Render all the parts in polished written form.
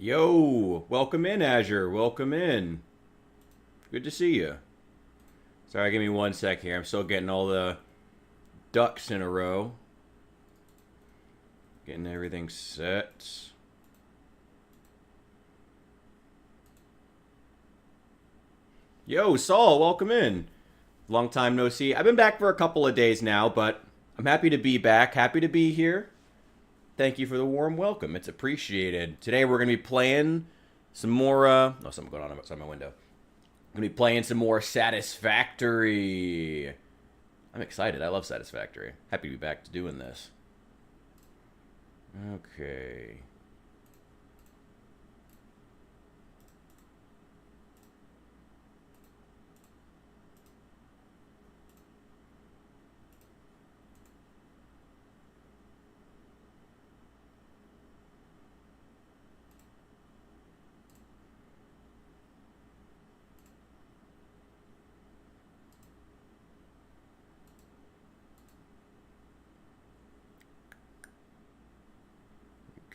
Yo, welcome in, Azure. Welcome in. Good to see you. Sorry, give me one sec here. I'm still getting all the ducks in a row. Getting everything set. Yo, Saul, welcome in. Long time no see. I've been back for a couple of days now, but I'm happy to be back. Happy to be here. Thank you for the warm welcome. It's appreciated. Today we're going to be playing some more, something going on outside my window. I'm going to be playing some more Satisfactory. I'm excited. I love Satisfactory. Happy to be back to doing this. Okay.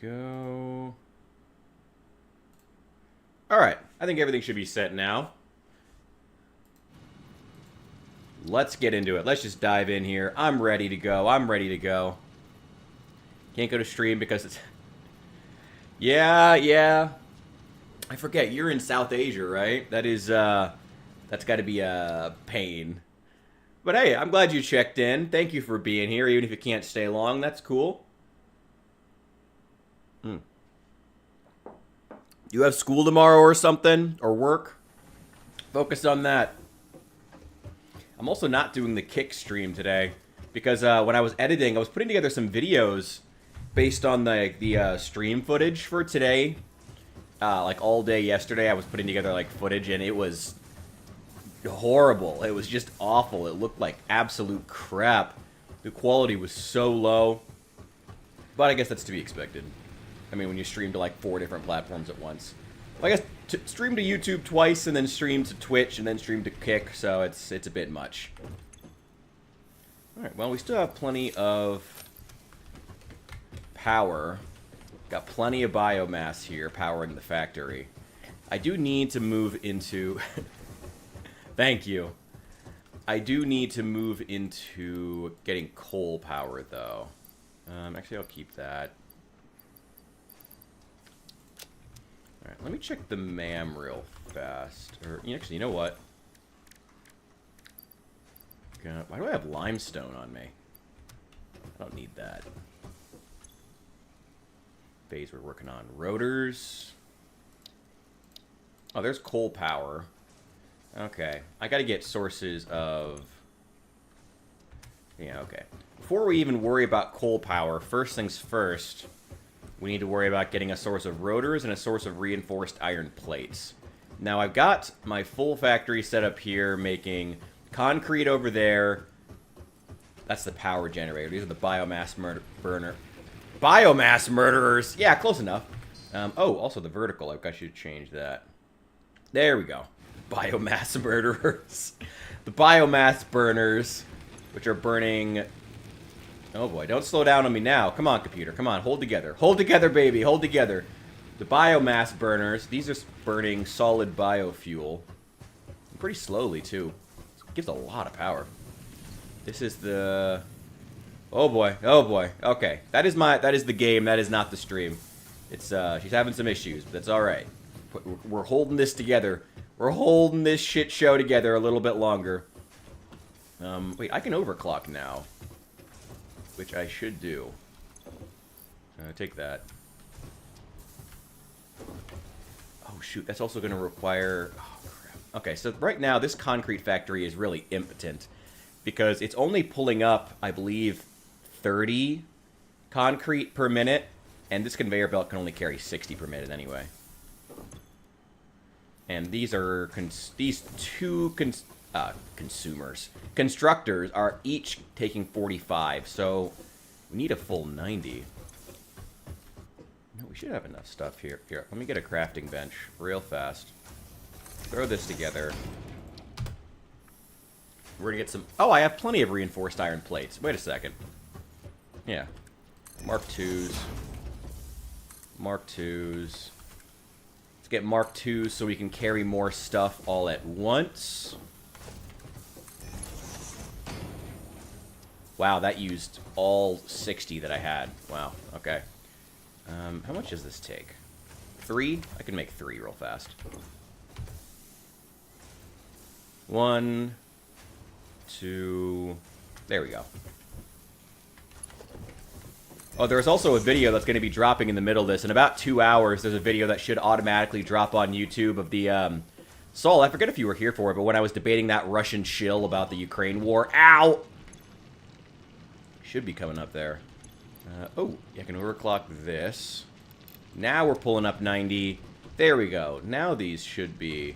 Go. All right. I think everything should be set now. Let's get into it. Let's just dive in here. I'm ready to go. I'm ready to go. Can't go to stream because it's... Yeah. I forget. You're in South Asia, right? That is, that's got to be a pain. But hey, I'm glad you checked in. Thank you for being here, even if you can't stay long. That's cool. You have school tomorrow or something? Or work? Focus on that. I'm also not doing the kick stream today. Because when I was editing, I was putting together some videos based on the stream footage for today. Like all day yesterday, I was putting together like footage and it was horrible. It was just awful. It looked like absolute crap. The quality was so low. But I guess that's to be expected. I mean, when you stream to like 4 different platforms at once. Well, I guess stream to YouTube twice, and then stream to Twitch, and then stream to Kick, so it's a bit much. Alright, well, we still have plenty of power. Got plenty of biomass here powering the factory. I do need to move into... Thank you. I do need to move into getting coal power, though. Actually, I'll keep that. Alright, let me check the MAM real fast. Or, actually, you know what? Why do I have limestone on me? I don't need that. Phase we're working on. Rotors. Oh, there's coal power. Okay. I gotta get sources of... Yeah, okay. Before we even worry about coal power, first things first... We need to worry about getting a source of rotors and a source of reinforced iron plates. Now, I've got my full factory set up here, making concrete over there. That's the power generator. These are the biomass burner. Biomass murderers! Yeah, close enough. Oh, also the vertical. I should change that. There we go. Biomass murderers. The biomass burners, which are burning... Oh boy, don't slow down on me now. Come on, computer. Come on, hold together. Hold together, baby. Hold together. The biomass burners, these are burning solid biofuel. Pretty slowly, too. It gives a lot of power. This is the... Oh boy. Oh boy. Okay. That is the game. That is not the stream. It's, she's having some issues, but that's alright. We're holding this together. We're holding this shit show together a little bit longer. Wait, I can overclock now. Which I should do. Take that. Oh, shoot. That's also going to require... Oh, crap. Okay, so right now, this concrete factory is really impotent. Because it's only pulling up, I believe, 30 concrete per minute. And this conveyor belt can only carry 60 per minute anyway. And these are... These two... Constructors are each taking 45, so we need a full 90. No, we should have enough stuff here. Here, let me get a crafting bench real fast. Throw this together. We're gonna get some... Oh, I have plenty of reinforced iron plates. Wait a second. Yeah. Mark 2s. Mark 2s. get Mark II so we can carry more stuff all at once. Wow, that used all 60 that I had. Wow, okay. How much does this take? 3? I can make 3 real fast. 1, 2... There we go. Oh, there's also a video that's going to be dropping in the middle of this. In about 2 hours, there's a video that should automatically drop on YouTube of the, Saul, I forget if you were here for it, but when I was debating that Russian shill about the Ukraine war... Ow! Should be coming up there. Oh, I can overclock this. Now we're pulling up 90. There we go. Now these should be...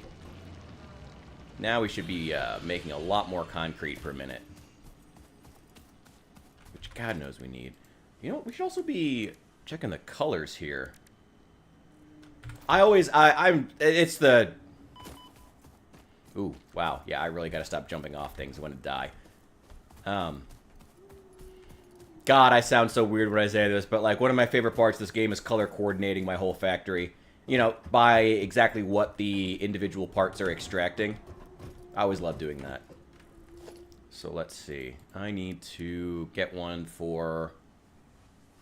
Now we should be making a lot more concrete per minute. Which God knows we need. You know, we should also be checking the colors here. It's the... Ooh, wow. Yeah, I really gotta stop jumping off things. I want to die. God, I sound so weird when I say this, but, like, one of my favorite parts of this game is color coordinating my whole factory. You know, by exactly what the individual parts are extracting. I always love doing that. So, let's see. I need to get one for...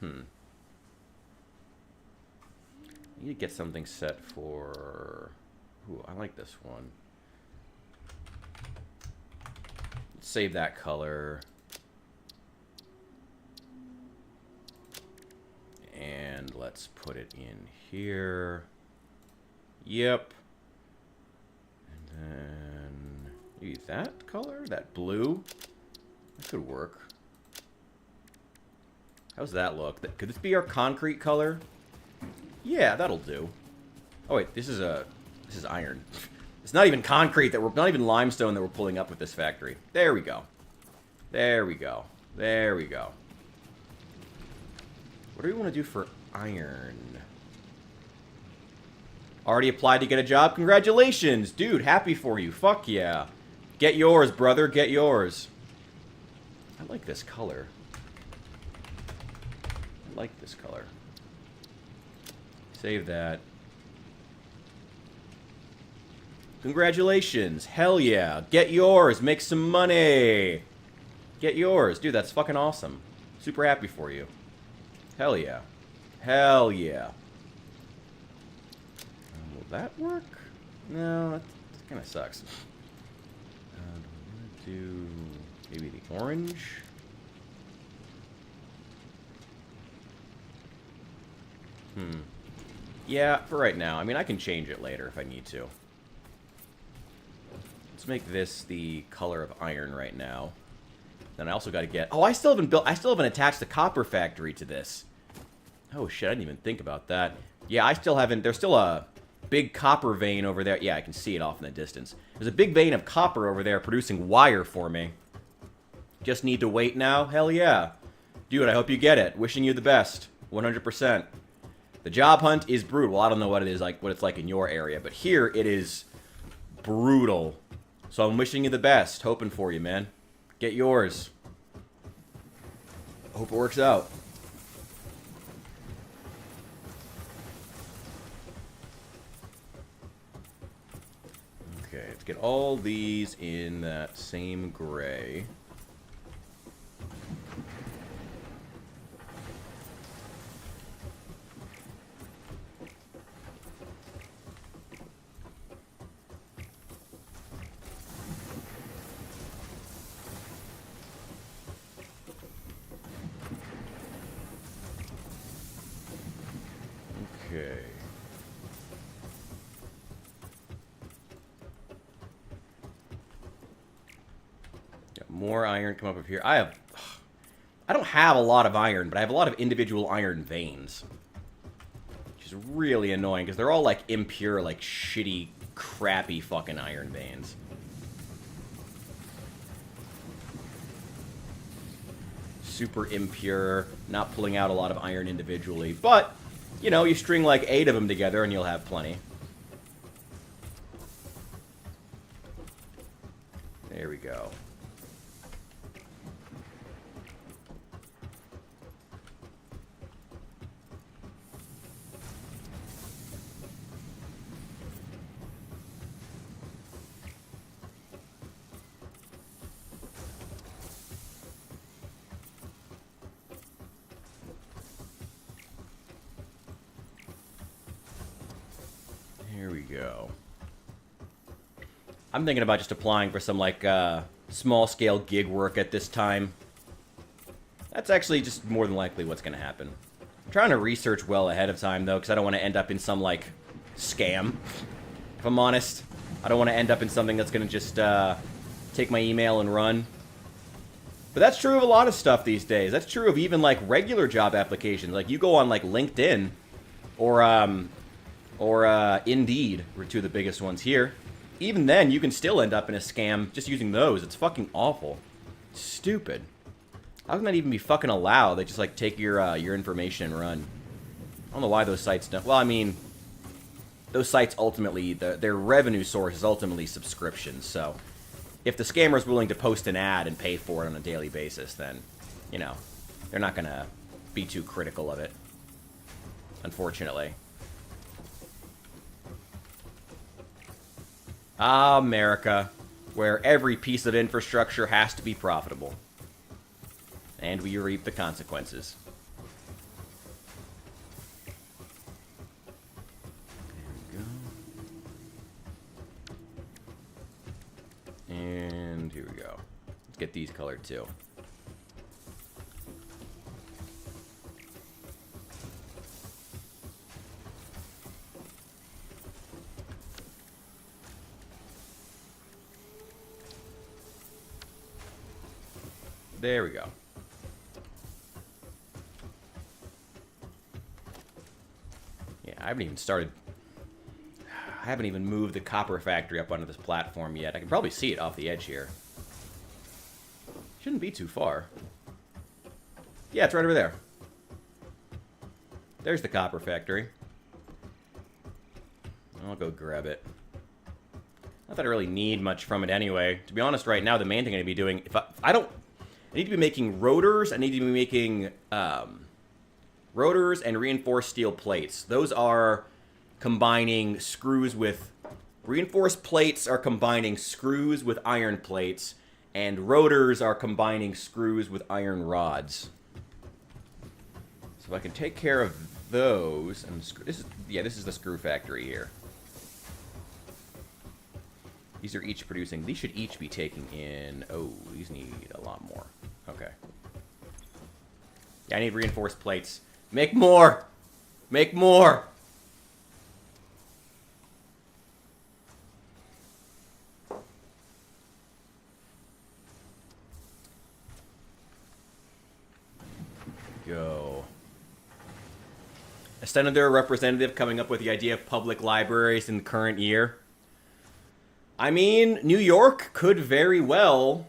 I need to get something set for... Ooh, I like this one. Let's save that color. And let's put it in here. Yep. And then maybe that color? That blue? That could work. How's that look? Could this be our concrete color? Yeah, that'll do. Oh wait, this is iron. It's not even concrete that we're not even limestone that we're pulling up with this factory. There we go. There we go. There we go. What do we want to do for iron? Already applied to get a job? Congratulations! Dude, happy for you. Fuck yeah. Get yours, brother. Get yours. I like this color. I like this color. Save that. Congratulations. Hell yeah. Get yours. Make some money. Get yours. Dude, that's fucking awesome. Super happy for you. Hell yeah. Hell yeah. Will that work? No, that kind of sucks. Do we want to do maybe the orange? Yeah, for right now. I mean, I can change it later if I need to. Let's make this the color of iron right now. Then I also got to get... Oh, I still haven't attached the copper factory to this. Oh, shit, I didn't even think about that. Yeah, I still haven't... There's still a big copper vein over there. Yeah, I can see it off in the distance. There's a big vein of copper over there producing wire for me. Just need to wait now? Hell yeah. Dude, I hope you get it. Wishing you the best. 100%. The job hunt is brutal. I don't know what it is like, what it's like in your area, but here it is brutal. So I'm wishing you the best. Hoping for you, man. Get yours. I hope it works out. Okay, let's get all these in that same gray. Okay. Got more iron come up here. I don't have a lot of iron, but I have a lot of individual iron veins. Which is really annoying, because they're all, like, impure, like, shitty, crappy fucking iron veins. Super impure, not pulling out a lot of iron individually, but... You know, you string like 8 of them together and you'll have plenty. There we go. I'm thinking about just applying for some, like, small-scale gig work at this time. That's actually just more than likely what's going to happen. I'm trying to research well ahead of time, though, because I don't want to end up in some, like, scam. If I'm honest, I don't want to end up in something that's going to just take my email and run. But that's true of a lot of stuff these days. That's true of even, like, regular job applications. Like, you go on, like, LinkedIn or Indeed, were two of the biggest ones here. Even then, you can still end up in a scam just using those. It's fucking awful. Stupid. How can that even be fucking allowed? They just, like, take your information and run. I don't know why those sites don't... Well, I mean, those sites ultimately... Their revenue source is ultimately subscriptions, so... If the scammer's willing to post an ad and pay for it on a daily basis, then, you know, they're not gonna be too critical of it. Unfortunately. America, where every piece of infrastructure has to be profitable. And we reap the consequences. There we go. And here we go. Let's get these colored too. There we go. Yeah, I haven't even started... I haven't even moved the copper factory up onto this platform yet. I can probably see it off the edge here. Shouldn't be too far. Yeah, it's right over there. There's the copper factory. I'll go grab it. Not that I really need much from it anyway. To be honest, right now, the main thing I'm going to be doing... I need to be making rotors. I need to be making rotors and reinforced steel plates. Those are combining screws with... Reinforced plates are combining screws with iron plates, and rotors are combining screws with iron rods. So if I can take care of those... And this is the screw factory here. These are each producing... These should each be taking in... Oh, these need a lot more. Okay. Yeah, I need reinforced plates. Make more! Make more! Go. A senator representative coming up with the idea of public libraries in the current year. I mean, New York could very well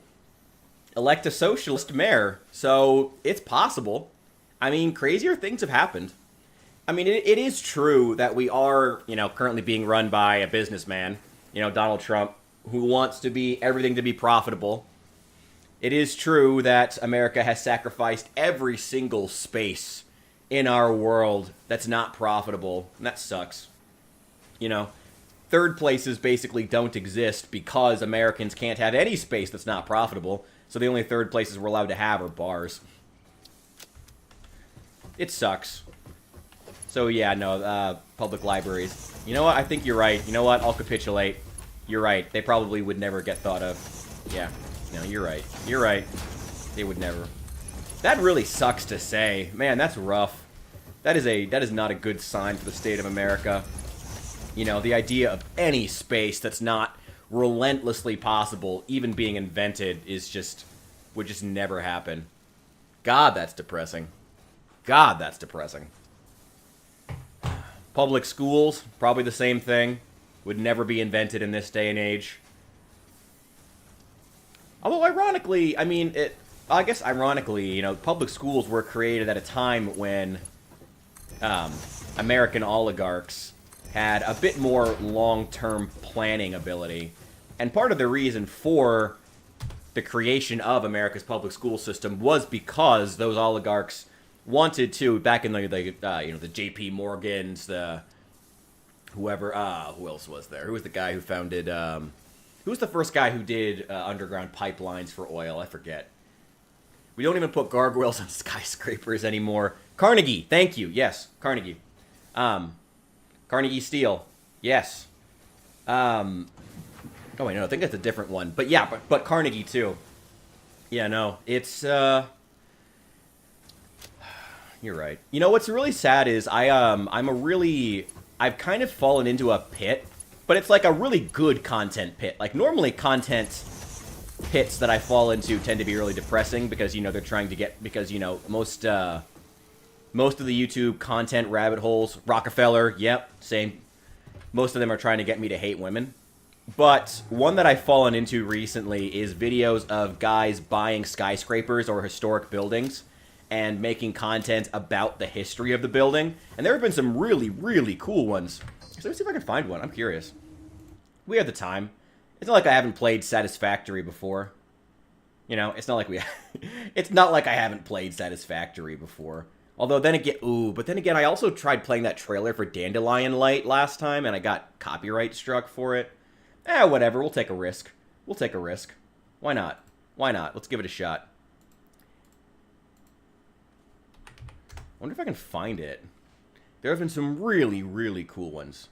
elect a socialist mayor, so it's possible. I mean, crazier things have happened. I mean, it is true that we are, you know, currently being run by a businessman, you know, Donald Trump, who wants everything to be profitable. It is true that America has sacrificed every single space in our world that's not profitable, and that sucks. You know, third places basically don't exist because Americans can't have any space that's not profitable. So the only third places we're allowed to have are bars. It sucks. So yeah, no, public libraries. You know what? I think you're right. You know what? I'll capitulate. You're right. They probably would never get thought of. Yeah. No, you're right. You're right. They would never. That really sucks to say. Man, that's rough. That is not a good sign for the state of America. You know, the idea of any space that's not relentlessly possible, even being invented, would just never happen. God, that's depressing. God, that's depressing. Public schools, probably the same thing. Would never be invented in this day and age. Although, ironically, I mean, I guess ironically, you know, public schools were created at a time when American oligarchs had a bit more long-term planning ability. And part of the reason for the creation of America's public school system was because those oligarchs wanted to, back in the J.P. Morgans, the whoever, who else was there? Who was the guy who founded, who was the first guy who did underground pipelines for oil? I forget. We don't even put gargoyles on skyscrapers anymore. Carnegie, thank you. Yes, Carnegie. Carnegie Steel. Yes. Oh, wait, no, I think that's a different one. But yeah, but Carnegie, too. Yeah, no, it's, You're right. You know, what's really sad is I've kind of fallen into a pit, but it's like a really good content pit. Like, normally content pits that I fall into tend to be really depressing because, you know, they're trying to get, because, you know, most of the YouTube content rabbit holes, Rockefeller, yep, same. Most of them are trying to get me to hate women. But one that I've fallen into recently is videos of guys buying skyscrapers or historic buildings and making content about the history of the building. And there have been some really, really cool ones. So let me see if I can find one. I'm curious. We have the time. It's not like I haven't played Satisfactory before. You know, it's not like it's not like I haven't played Satisfactory before. Although then again, but then again, I also tried playing that trailer for Dandelion Light last time, and I got copyright struck for it. Whatever, we'll take a risk. We'll take a risk. Why not? Why not? Let's give it a shot. I wonder if I can find it. There have been some really, really cool ones.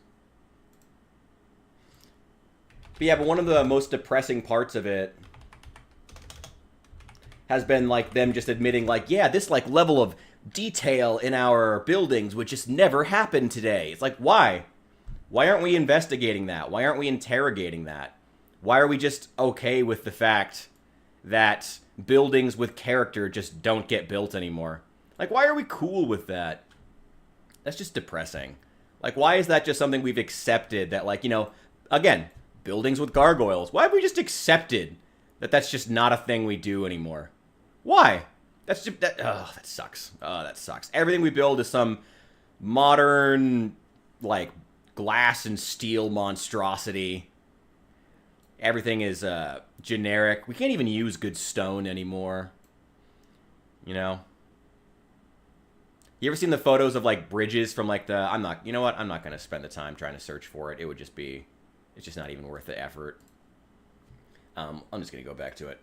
But yeah, but one of the most depressing parts of it has been, like, them just admitting, like, yeah, this, like, level of detail in our buildings would just never happen today. It's like, why? Why aren't we investigating that? Why aren't we interrogating that? Why are we just okay with the fact that buildings with character just don't get built anymore? Like, why are we cool with that? That's just depressing. Like, why is that just something we've accepted that, like, you know, again, buildings with gargoyles. Why have we just accepted that that's just not a thing we do anymore? Why? That's just, that sucks. Oh, that sucks. Everything we build is some modern, like, glass and steel monstrosity. Everything is generic. We can't even use good stone anymore. You know? You ever seen the photos of, like, bridges from, like, you know what? I'm not going to spend the time trying to search for it. It would just be, it's just not even worth the effort. I'm just going to go back to it.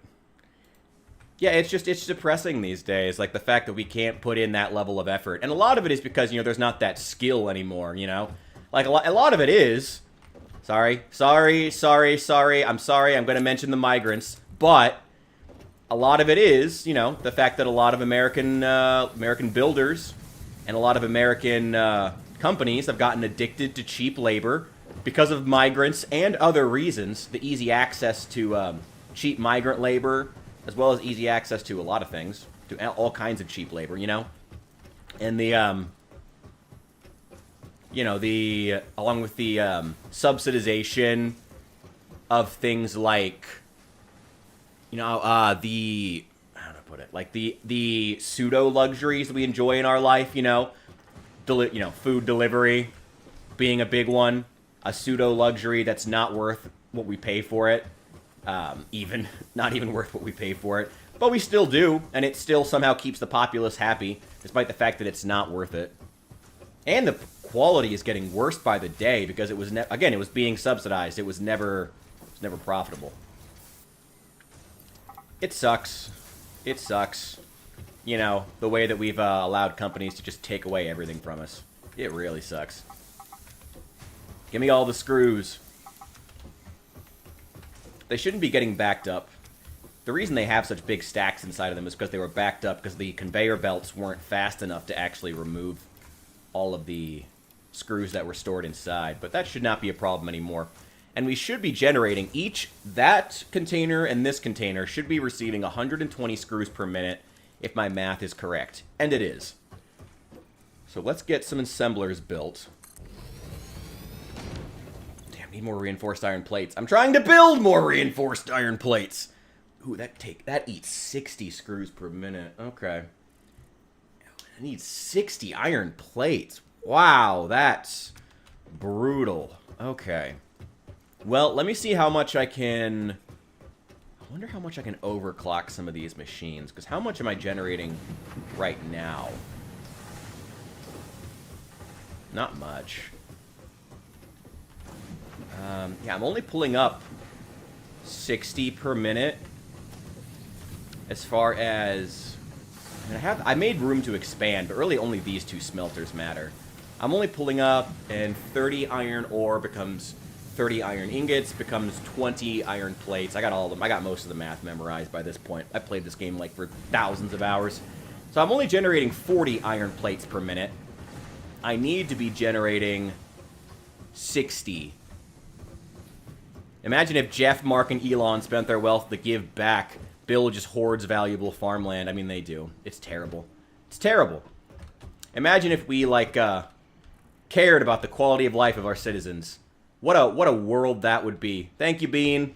Yeah, it's depressing these days, like, the fact that we can't put in that level of effort. And a lot of it is because, you know, there's not that skill anymore, you know? Like, a lot of it is... I'm sorry, I'm going to mention the migrants, but a lot of it is, you know, the fact that a lot of American builders and a lot of American companies have gotten addicted to cheap labor because of migrants and other reasons. The easy access to cheap migrant labor, as well as easy access to a lot of things, to all kinds of cheap labor, you know? And the, you know, along with the subsidization of things like, you know, how do I put it? Like the pseudo luxuries that we enjoy in our life, you know, food delivery being a big one, a pseudo luxury that's not worth what we pay for it, not even worth what we pay for it, but we still do, and it still somehow keeps the populace happy, despite the fact that it's not worth it. And the quality is getting worse by the day because it was again, it was being subsidized. It was never profitable. It sucks. It sucks. You know, the way that we've allowed companies to just take away everything from us. It really sucks. Give me all the screws. They shouldn't be getting backed up. The reason they have such big stacks inside of them is because they were backed up because the conveyor belts weren't fast enough to actually remove all of the screws that were stored inside. But that should not be a problem anymore. And we should be generating that container and this container should be receiving 120 screws per minute if my math is correct. And it is. So let's get some assemblers built. Damn, need more reinforced iron plates. I'm trying to build more reinforced iron plates. Ooh, that eats 60 screws per minute. Okay. I need 60 iron plates. Wow, that's brutal. Okay. Well, let me see how much I can... I wonder how much I can overclock some of these machines, because how much am I generating right now? Not much. Yeah, I'm only pulling up 60 per minute. As far as... I made room to expand, but really only these two smelters matter. I'm only pulling up, and 30 iron ore becomes 30 iron ingots becomes 20 iron plates. I got all of them. I got most of the math memorized by this point. I played this game like for thousands of hours. So I'm only generating 40 iron plates per minute. I need to be generating 60. Imagine if Jeff, Mark, and Elon spent their wealth to give back. Bill just hoards valuable farmland. I mean, they do. It's terrible. It's terrible. Imagine if we, like, cared about the quality of life of our citizens. What a world that would be. Thank you, Bean.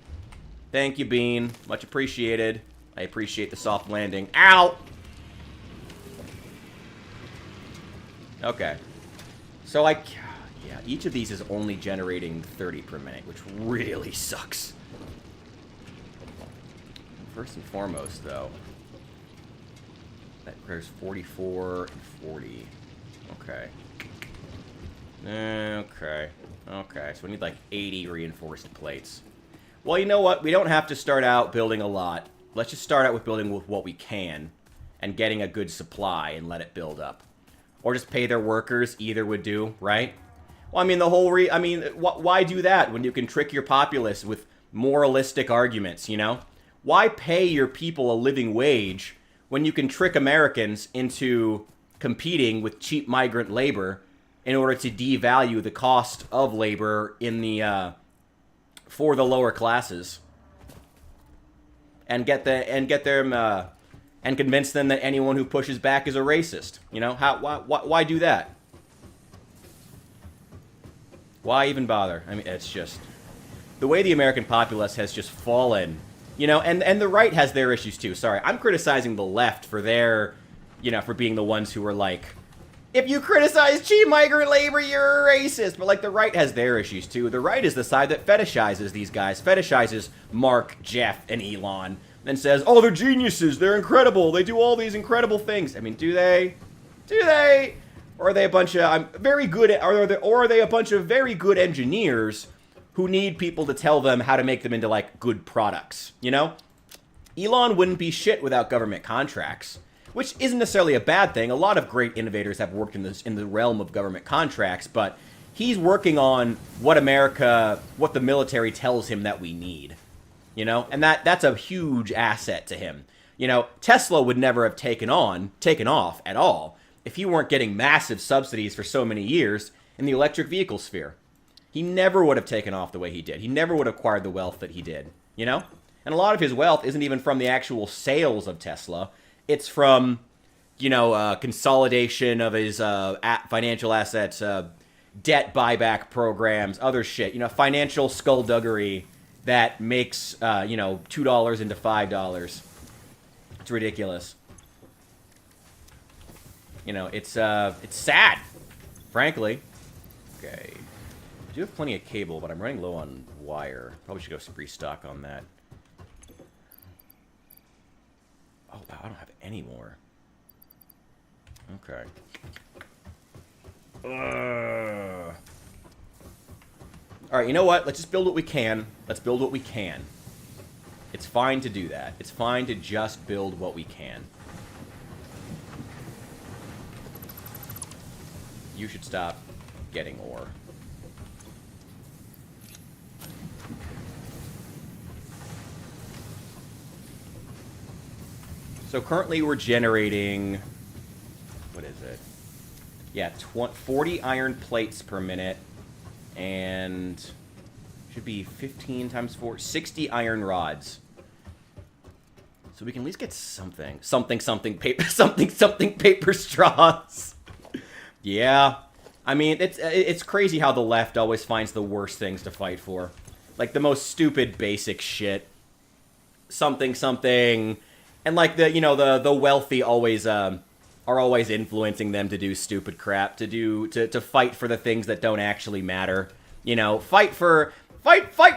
Thank you, Bean. Much appreciated. I appreciate the soft landing. Ow! Okay. So yeah, each of these is only generating 30 per minute, which really sucks. First and foremost, though, that requires 44 and 40. Okay. Okay, so we need like 80 reinforced plates. Well, you know what? We don't have to start out building a lot. Let's just start out with building with what we can and getting a good supply and let it build up. Or just pay their workers. Either would do, right? Well, I mean, why do that when you can trick your populace with moralistic arguments, you know? Why pay your people a living wage when you can trick Americans into competing with cheap migrant labor in order to devalue the cost of labor in the for the lower classes, and and convince them that anyone who pushes back is a racist? You know, why do that? Why even bother? I mean, it's just the way the American populace has just fallen. You know, and the right has their issues too. Sorry, I'm criticizing the left for their, you know, for being the ones who are like, if you criticize cheap migrant labor, you're a racist. But, like, the right has their issues, too. The right is the side that fetishizes these guys. Fetishizes Mark, Jeff, and Elon. And says, oh, they're geniuses. They're incredible. They do all these incredible things. I mean, do they? Do they? Or are they a bunch of very good... Or are they a bunch of very good engineers who need people to tell them how to make them into, like, good products? You know? Elon wouldn't be shit without government contracts. Which isn't necessarily a bad thing. A lot of great innovators have worked in the realm of government contracts, but he's working on what the military tells him that we need, you know? And that's a huge asset to him. You know, Tesla would never have taken off at all if he weren't getting massive subsidies for so many years in the electric vehicle sphere. He never would have taken off the way he did. He never would have acquired the wealth that he did, you know? And a lot of his wealth isn't even from the actual sales of Tesla. It's from, you know, consolidation of his financial assets, debt buyback programs, other shit. You know, financial skullduggery that makes, you know, $2 into $5. It's ridiculous. You know, it's sad, frankly. Okay. I do have plenty of cable, but I'm running low on wire. Probably should go restock on that. Oh, wow, I don't have any more. Okay. Alright, you know what? Let's just build what we can. Let's build what we can. It's fine to do that. It's fine to just build what we can. You should stop getting ore. So currently we're generating, what is it? Yeah, 40 iron plates per minute, and should be 15 times 4, 60 iron rods. So we can at least get something paper straws. Yeah, I mean it's crazy how the left always finds the worst things to fight for, like the most stupid basic shit. Something. And, like, the wealthy always, are always influencing them to do stupid crap, to fight for the things that don't actually matter. You know, fight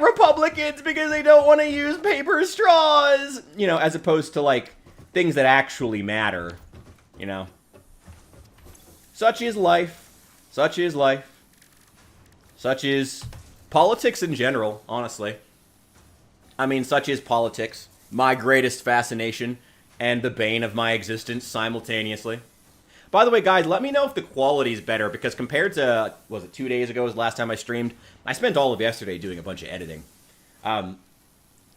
Republicans because they don't want to use paper straws! You know, as opposed to, like, things that actually matter. You know? Such is life. Such is life. Such is politics in general, honestly. I mean, such is politics. My greatest fascination and the bane of my existence simultaneously. By the way, guys, let me know if the quality is better, because compared to, was it 2 days ago was the last time I streamed? I spent all of yesterday doing a bunch of editing. I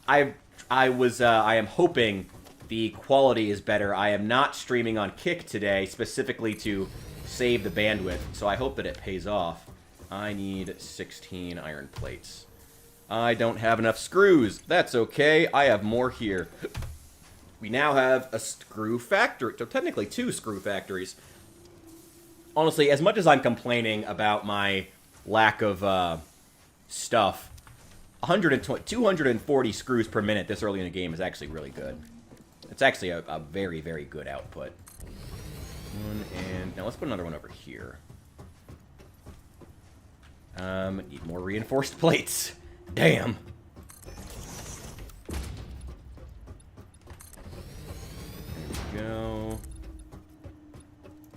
am hoping the quality is better. I am not streaming on Kick today, specifically to save the bandwidth, so I hope that it pays off. I need 16 iron plates. I don't have enough screws. That's okay. I have more here. We now have a screw factory. So technically 2 screw factories. Honestly, as much as I'm complaining about my lack of stuff, 240 screws per minute this early in the game is actually really good. It's actually a very, very good output. And now let's put another one over here. Need more reinforced plates. Damn. There we go.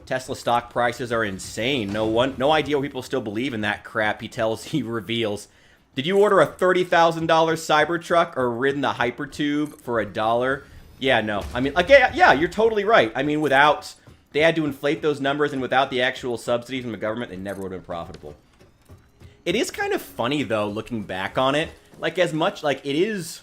Tesla stock prices are insane. No idea why people still believe in that crap he reveals. Did you order a $30,000 Cybertruck or ridden the Hypertube for $1? Yeah, no. I mean, again, yeah, you're totally right. I mean, without... They had to inflate those numbers, and without the actual subsidies from the government, they never would have been profitable. It is kind of funny, though, looking back on it. Like, as much... Like, it is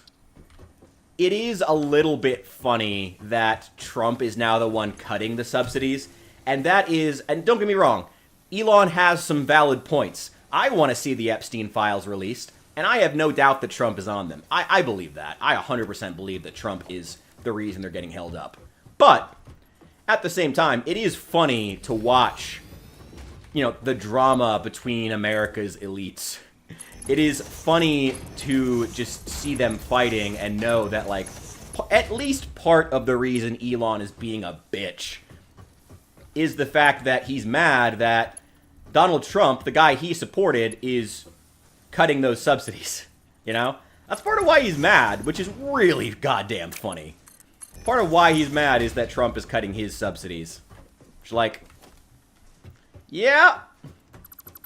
a little bit funny that Trump is now the one cutting the subsidies. And that is... And don't get me wrong. Elon has some valid points. I want to see the Epstein files released, and I have no doubt that Trump is on them. I believe that. I 100% believe that Trump is the reason they're getting held up. But... at the same time, it is funny to watch, you know, the drama between America's elites. It is funny to just see them fighting and know that, like, at least part of the reason Elon is being a bitch is the fact that he's mad that Donald Trump, the guy he supported, is cutting those subsidies, you know? That's part of why he's mad, which is really goddamn funny. Part of why he's mad is that Trump is cutting his subsidies. Which, like, yeah.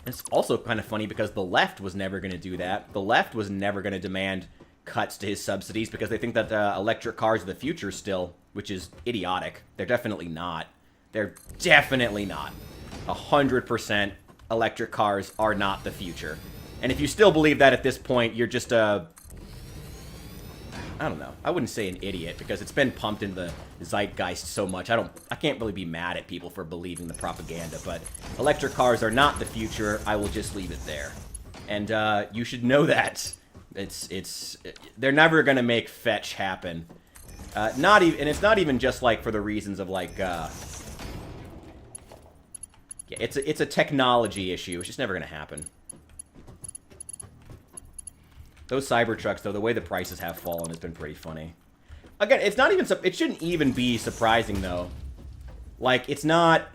It's also kind of funny because the left was never going to do that. The left was never going to demand cuts to his subsidies because they think that electric cars are the future still, which is idiotic. They're definitely not. They're definitely not. 100% electric cars are not the future. And if you still believe that at this point, you're just a... I don't know. I wouldn't say an idiot because it's been pumped in the zeitgeist so much. I can't really be mad at people for believing the propaganda, but electric cars are not the future. I will just leave it there. And you should know that. They're never going to make fetch happen. And it's not even just like for the reasons of like yeah, it's a technology issue. It's just never going to happen. Those Cybertrucks, though, the way the prices have fallen has been pretty funny. Again, it's not even... It shouldn't even be surprising, though. Like, it's not...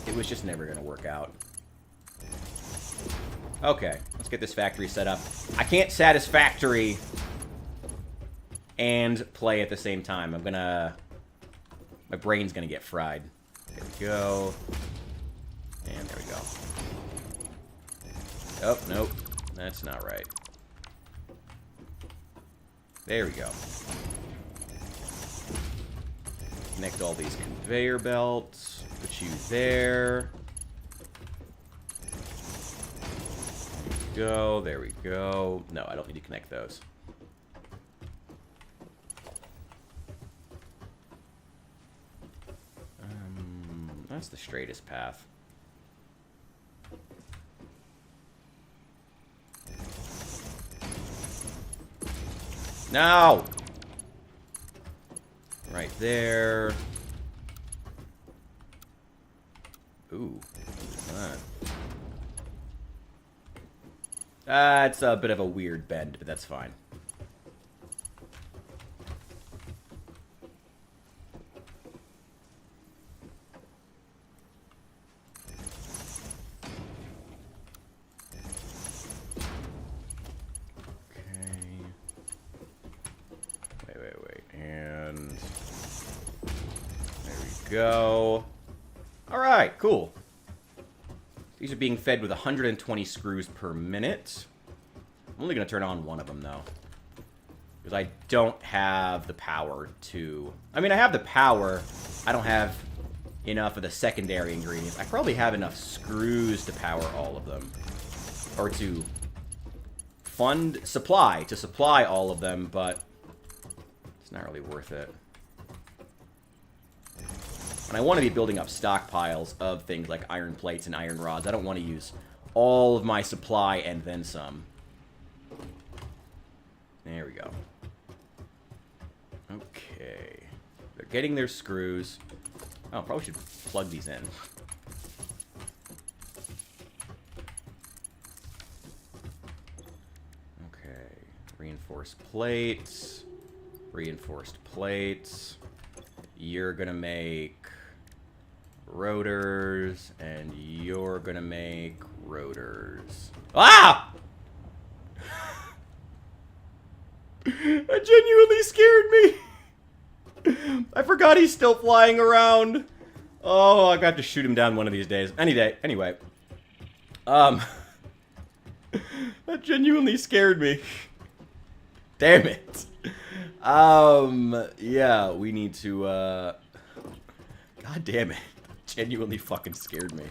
It was just never going to work out. Okay, let's get this factory set up. I can't Satisfactory and play at the same time. I'm gonna... My brain's gonna get fried. There we go. And there we go. Oh, nope. That's not right. There we go. Connect all these conveyor belts. Put you there. There we go. There we go. No, I don't need to connect those. That's the straightest path. No! Right there. Ooh, what is that? It's a bit of a weird bend, but that's fine. Go. Alright, cool. These are being fed with 120 screws per minute. I'm only going to turn on one of them, though. Because I don't have the power to... I mean, I have the power. I don't have enough of the secondary ingredients. I probably have enough screws to power all of them. Or to supply all of them, but it's not really worth it. And I want to be building up stockpiles of things like iron plates and iron rods. I don't want to use all of my supply and then some. There we go. Okay. They're getting their screws. Oh, probably should plug these in. Okay. Reinforced plates. Reinforced plates. You're gonna make rotors, and you're gonna make rotors. Ah! That genuinely scared me. I forgot he's still flying around. Oh, I've got to shoot him down one of these days. Any day. Anyway. That genuinely scared me. Damn it. Yeah, we need to, God damn it. Genuinely fucking scared me.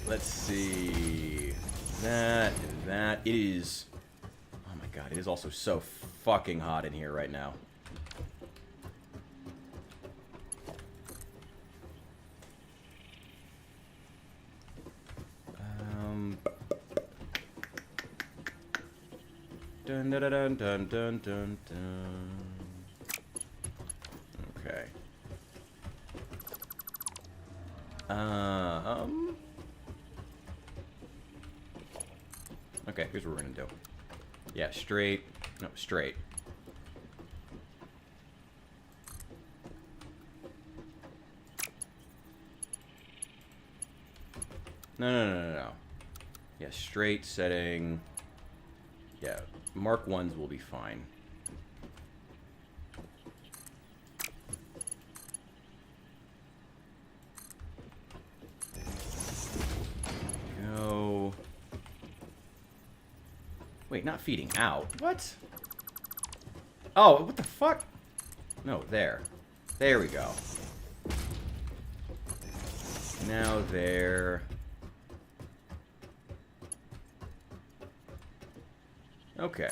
Let's see. That. It is... Oh my god, it is also so fucking hot in here right now. Dun dun dun dun dun dun dun. Okay. Okay, here's what we're gonna do. Yeah, straight. No, straight. No. Yeah, straight setting. Yeah, Mark 1s will be fine. Go. Wait, not feeding out. What? Oh, what the fuck? No, there. There we go. Now there. Okay.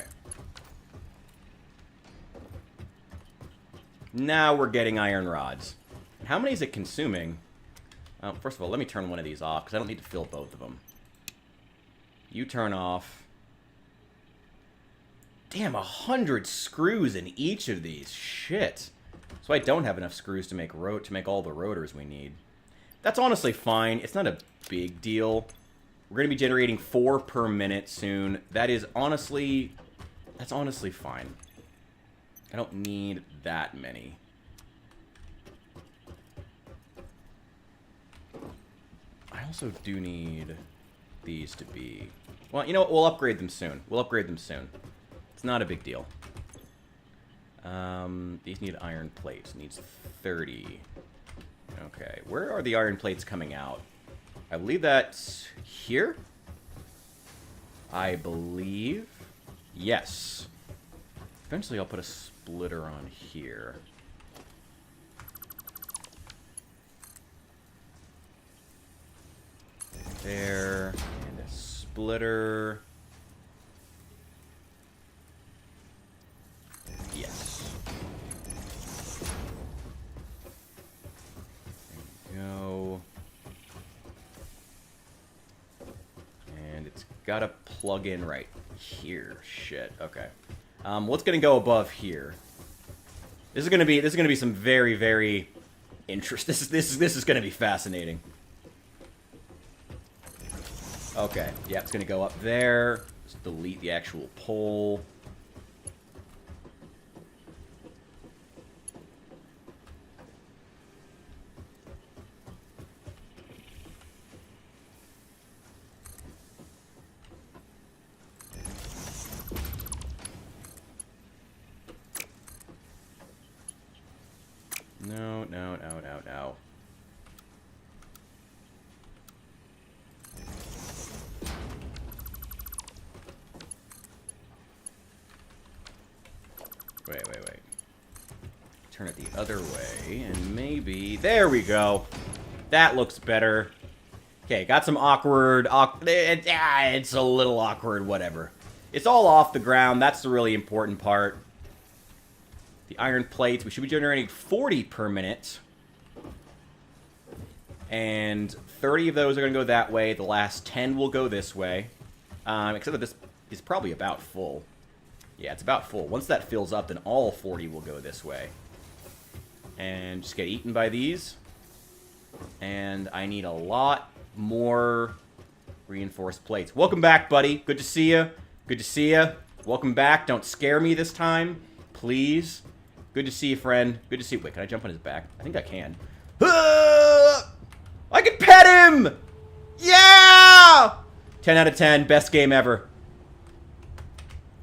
Now we're getting iron rods. How many is it consuming? First of all, let me turn one of these off, because I don't need to fill both of them. You turn off. Damn, 100 screws in each of these. Shit. So I don't have enough screws to make all the rotors we need. That's honestly fine. It's not a big deal. We're going to be generating 4 per minute soon. That's honestly fine. I don't need that many. I also do need these to be... Well, you know what? We'll upgrade them soon. It's not a big deal. These need iron plates. Needs 30. Okay, where are the iron plates coming out? I believe that's here? I believe. Yes. Eventually I'll put a splitter on here. There. And a splitter. Yes. There we go. And it's gotta plug in right here. Shit. Okay. What's gonna go above here? This is gonna be some very, very interesting. This is gonna be fascinating. Okay. Yeah, it's gonna go up there. Just delete the actual pole. No. Wait. turn it the other way, and maybe... There we go. That looks better. Okay, got some awkward... it's a little awkward, whatever. It's all off the ground. That's the really important part. The iron plates. We should be generating 40 per minute. And 30 of those are going to go that way. The last 10 will go this way. Except that this is probably about full. Yeah, it's about full. Once that fills up, then all 40 will go this way. And just get eaten by these. And I need a lot more reinforced plates. Welcome back, buddy. Good to see you. Good to see you. Welcome back. Don't scare me this time. Please. Good to see you, friend. Good to see you. Wait, can I jump on his back? I think I can. I can pet him! Yeah! 10 out of 10. Best game ever.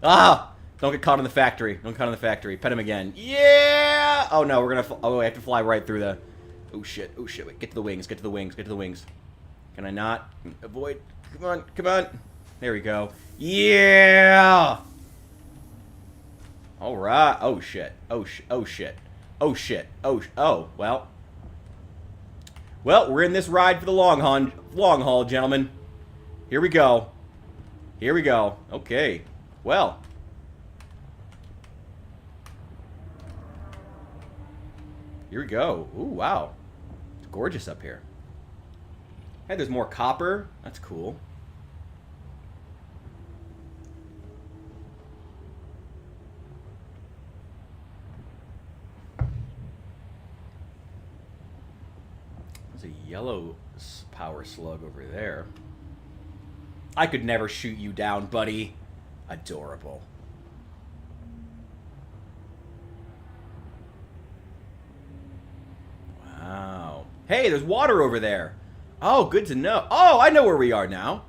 Ah! Don't get caught in the factory. Don't get caught in the factory. Pet him again. Yeah! Oh, no. We're gonna... Oh, I have to fly right through the... Oh, shit. Oh, shit. Wait. Get to the wings. Get to the wings. Get to the wings. Can I not? Avoid. Come on. Come on. There we go. Yeah! All right. Oh, shit. Oh, oh, shit. Oh, shit. Oh, well. Well, we're in this ride for the long haul, gentlemen. Here we go. Here we go. Okay. Well. Here we go. Ooh, wow. It's gorgeous up here. Hey, there's more copper. That's cool. There's a yellow power slug over there. I could never shoot you down, buddy. Adorable. Wow. Hey, there's water over there. Oh, good to know. Oh, I know where we are now.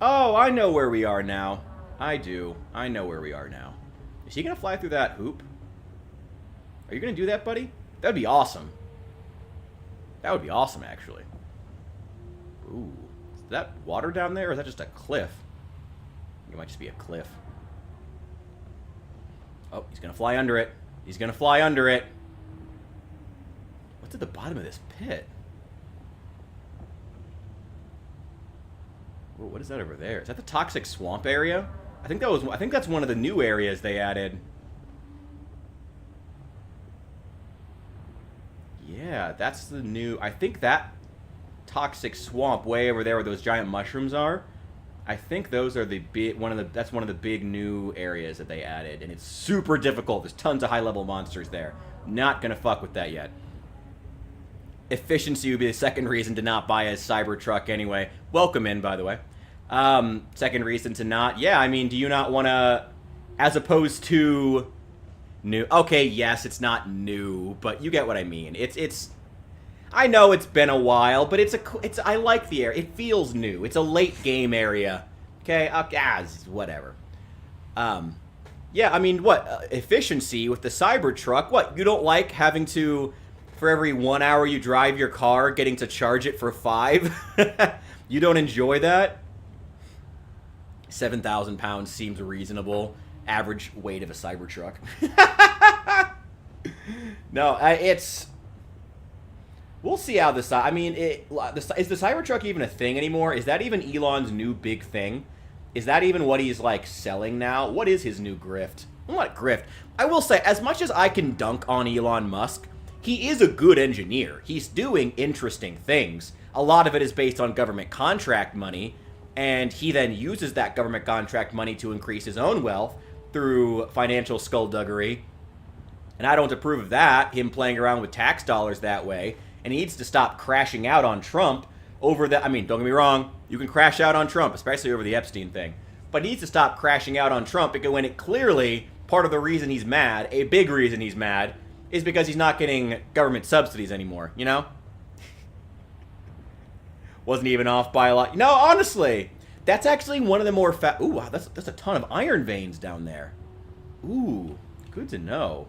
Oh, I know where we are now. I do. I know where we are now. Is he going to fly through that hoop? Are you going to do that, buddy? That would be awesome. That would be awesome, actually. Ooh. Is that water down there, or is that just a cliff? It might just be a cliff. Oh, he's going to fly under it. He's going to fly under it. What's at the bottom of this pit? Whoa, what is that over there? Is that the toxic swamp area? I think that's one of the new areas they added. Yeah, that's the new... I think that toxic swamp way over there where those giant mushrooms are, I think those are the big... That's one of the big new areas that they added, and it's super difficult. There's tons of high-level monsters there. Not gonna fuck with that yet. Efficiency would be the second reason to not buy a Cybertruck anyway. Welcome in, by the way. Second reason to not... Yeah, I mean, do you not want to... As opposed to... New... Okay, yes, it's not new, but you get what I mean. It's... I know it's been a while, but it's I like the area. It feels new. It's a late game area. Okay? Whatever. Yeah, I mean, what? Efficiency with the Cybertruck? What? You don't like having to... For every 1 hour you drive your car, getting to charge it for 5? You don't enjoy that? 7,000 pounds seems reasonable. Average weight of a Cybertruck. No, it's... We'll see how this... I mean, is the Cybertruck even a thing anymore? Is that even Elon's new big thing? Is that even what he's, like, selling now? What is his new grift? What grift? I will say, as much as I can dunk on Elon Musk... He is a good engineer. He's doing interesting things. A lot of it is based on government contract money, and he then uses that government contract money to increase his own wealth through financial skullduggery. And I don't approve of that, him playing around with tax dollars that way. And he needs to stop crashing out on Trump over that. I mean, don't get me wrong, you can crash out on Trump, especially over the Epstein thing. But he needs to stop crashing out on Trump because when it clearly, part of the reason he's mad, a big reason he's mad, is because he's not getting government subsidies anymore, you know? Wasn't even off by a lot. No, honestly, that's actually one of the more Ooh, wow, that's a ton of iron veins down there. Ooh, good to know.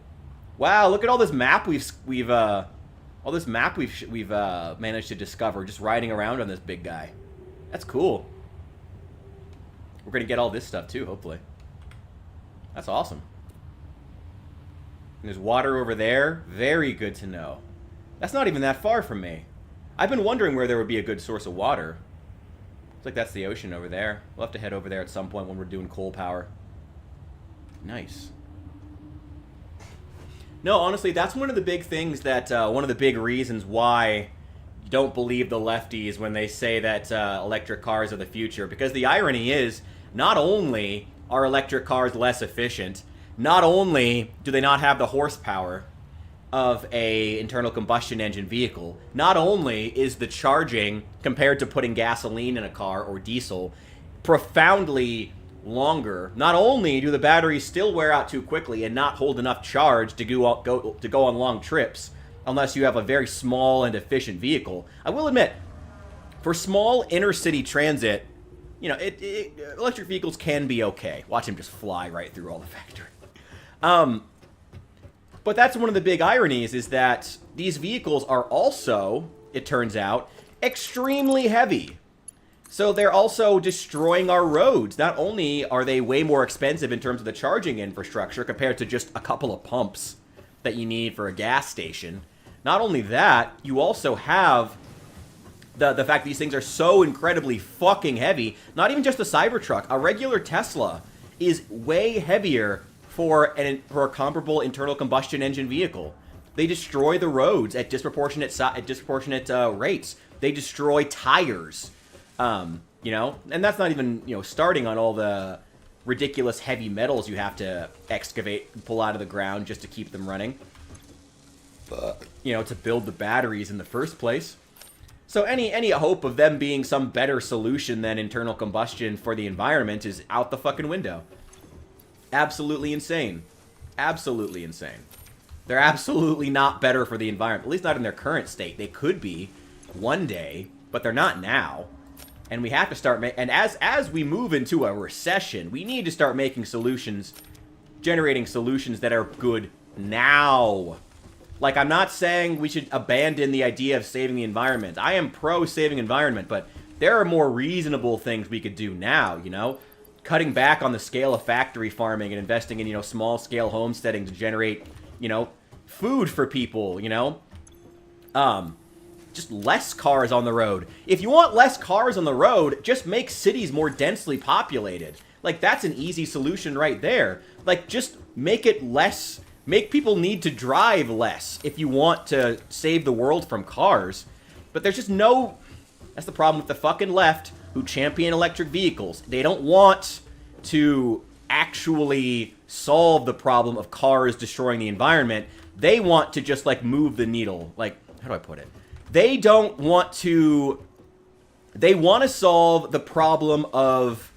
Wow, look at all this map we've managed to discover just riding around on this big guy. That's cool. We're gonna get all this stuff too, hopefully. That's awesome. And there's water over there. Very good to know. That's not even that far from me. I've been wondering where there would be a good source of water. Looks like that's the ocean over there. We'll have to head over there at some point when we're doing coal power. Nice. No, honestly, that's one of the big things that, one of the big reasons why you don't believe the lefties when they say that electric cars are the future. Because the irony is, not only are electric cars less efficient, not only do they not have the horsepower of a internal combustion engine vehicle, not only is the charging, compared to putting gasoline in a car or diesel, profoundly longer, not only do the batteries still wear out too quickly and not hold enough charge to go on long trips, unless you have a very small and efficient vehicle. I will admit, for small inner-city transit, you know, electric vehicles can be okay. Watch him just fly right through all the factory. But that's one of the big ironies, is that these vehicles are also, it turns out, extremely heavy. So they're also destroying our roads. Not only are they way more expensive in terms of the charging infrastructure compared to just a couple of pumps that you need for a gas station, not only that, you also have the fact these things are so incredibly fucking heavy. Not even just a Cybertruck. A regular Tesla is way heavier for a comparable internal combustion engine vehicle. They destroy the roads at disproportionate rates. They destroy tires, you know, and that's not even, you know, starting on all the ridiculous heavy metals you have to excavate and pull out of the ground just to keep them running, you know, to build the batteries in the first place. So any hope of them being some better solution than internal combustion for the environment is out the fucking window. Absolutely insane. Absolutely insane. They're absolutely not better for the environment, at least not in their current state. They could be one day, but they're not now. And we have to start and as we move into a recession, we need to start making solutions, generating solutions that are good now. Like, I'm not saying we should abandon the idea of saving the environment. I am pro saving environment, but there are more reasonable things we could do now, you know? Cutting back on the scale of factory farming and investing in, you know, small-scale homesteading to generate, you know, food for people, you know? Just less cars on the road. If you want less cars on the road, just make cities more densely populated. Like, that's an easy solution right there. Like, just make it less... Make people need to drive less if you want to save the world from cars. But there's just no... That's the problem with the fucking left, who champion electric vehicles. They don't want to actually solve the problem of cars destroying the environment. They want to just, like, move the needle. Like, how do I put it? They don't want to... They want to solve the problem of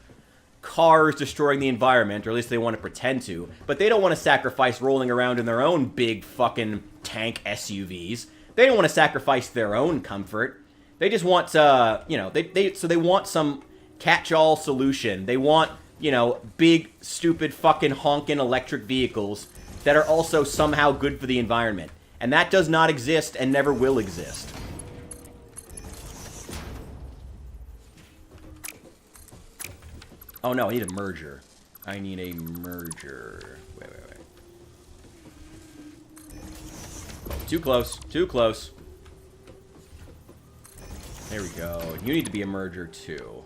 cars destroying the environment, or at least they want to pretend to, but they don't want to sacrifice rolling around in their own big fucking tank SUVs. They don't want to sacrifice their own comfort. They just want to, you know, so they want some catch-all solution. They want, you know, big, stupid, fucking honking electric vehicles that are also somehow good for the environment. And that does not exist and never will exist. Oh no, I need a merger. I need a merger. Wait. Oh, too close. Too close. There we go. You need to be a merger too.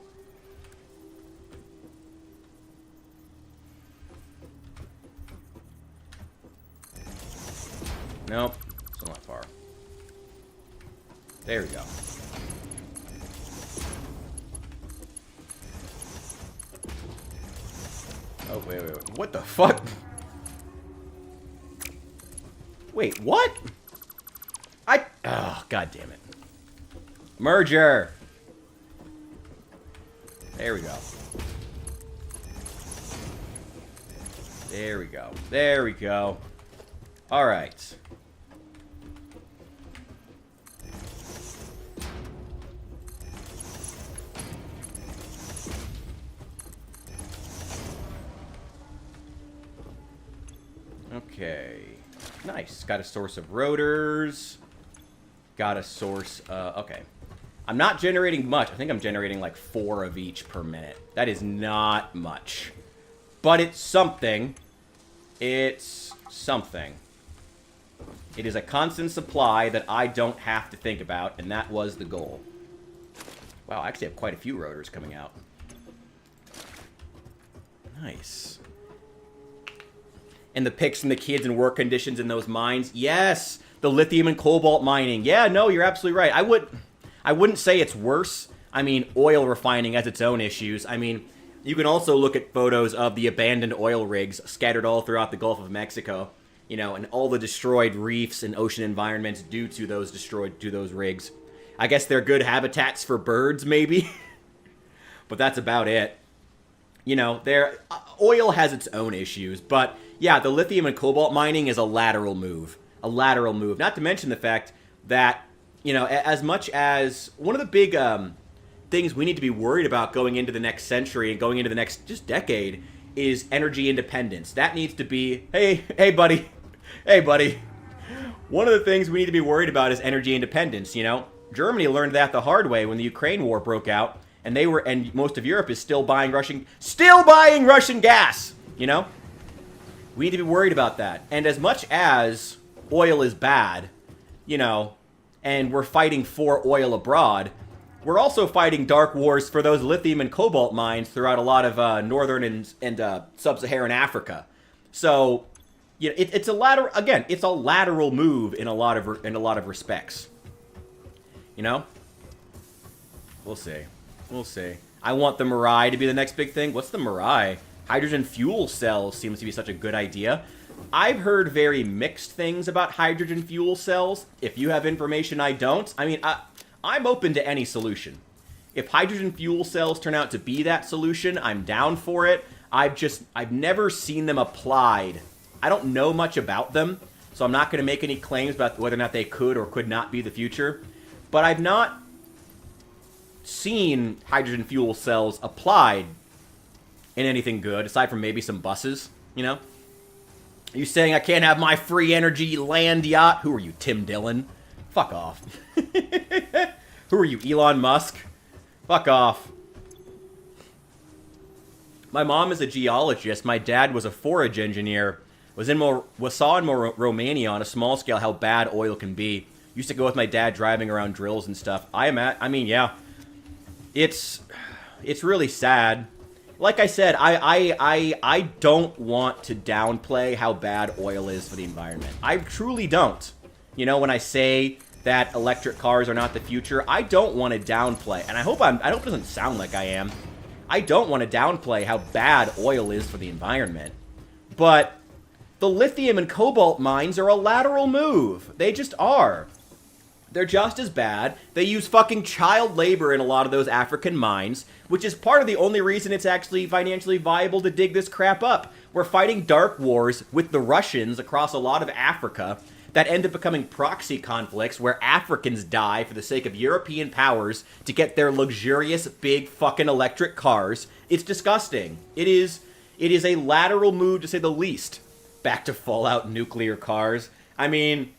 Nope. Still not far. There we go. Oh, wait. What the fuck? Wait, what? Oh, god damn it. Merger! There we go. There we go. There we go. Alright. Okay. Nice. Got a source of rotors. Got a source, okay. I'm not generating much. I think I'm generating like 4 of each per minute. That is not much. But it's something. It's something. It is a constant supply that I don't have to think about, and that was the goal. Wow, I actually have quite a few rotors coming out. Nice. And the pics from the kids and work conditions in those mines. Yes! The lithium and cobalt mining. Yeah, no, you're absolutely right. I wouldn't say it's worse. I mean, oil refining has its own issues. I mean, you can also look at photos of the abandoned oil rigs scattered all throughout the Gulf of Mexico. You know, and all the destroyed reefs and ocean environments due to those rigs. I guess they're good habitats for birds, maybe. But that's about it. You know, oil has its own issues. But, yeah, the lithium and cobalt mining is a lateral move. A lateral move. Not to mention the fact that, you know, as much as one of the big things we need to be worried about going into the next century and going into the next just decade is energy independence. That needs to be, hey, buddy. Hey, buddy. One of the things we need to be worried about is energy independence, you know? Germany learned that the hard way when the Ukraine war broke out, and most of Europe is still buying Russian gas, you know? We need to be worried about that. And as much as oil is bad, you know, and we're fighting for oil abroad, we're also fighting dark wars for those lithium and cobalt mines throughout a lot of northern and sub-Saharan Africa. So, you know, it's a lateral move in a lot of respects. You know? We'll see. We'll see. I want the Mirai to be the next big thing. What's the Mirai? Hydrogen fuel cells seems to be such a good idea. I've heard very mixed things about hydrogen fuel cells. If you have information I don't, I mean, I'm open to any solution. If hydrogen fuel cells turn out to be that solution, I'm down for it. I've never seen them applied. I don't know much about them, so I'm not going to make any claims about whether or not they could or could not be the future. But I've not seen hydrogen fuel cells applied in anything good, aside from maybe some buses, you know? Are you saying I can't have my free energy land yacht? Who are you, Tim Dillon? Fuck off. Who are you, Elon Musk? Fuck off. My mom is a geologist. My dad was a forage engineer. Saw in Romania on a small scale how bad oil can be. Used to go with my dad driving around drills and stuff. I mean, yeah. It's really sad. Like I said, I don't want to downplay how bad oil is for the environment. I truly don't. You know, when I say that electric cars are not the future, I don't want to downplay. And I hope it doesn't sound like I am. I don't want to downplay how bad oil is for the environment. But the lithium and cobalt mines are a lateral move. They just are. They're just as bad. They use fucking child labor in a lot of those African mines, which is part of the only reason it's actually financially viable to dig this crap up. We're fighting dark wars with the Russians across a lot of Africa that end up becoming proxy conflicts where Africans die for the sake of European powers to get their luxurious big fucking electric cars. It's disgusting. It is a lateral move to say the least. Back to Fallout nuclear cars. I mean,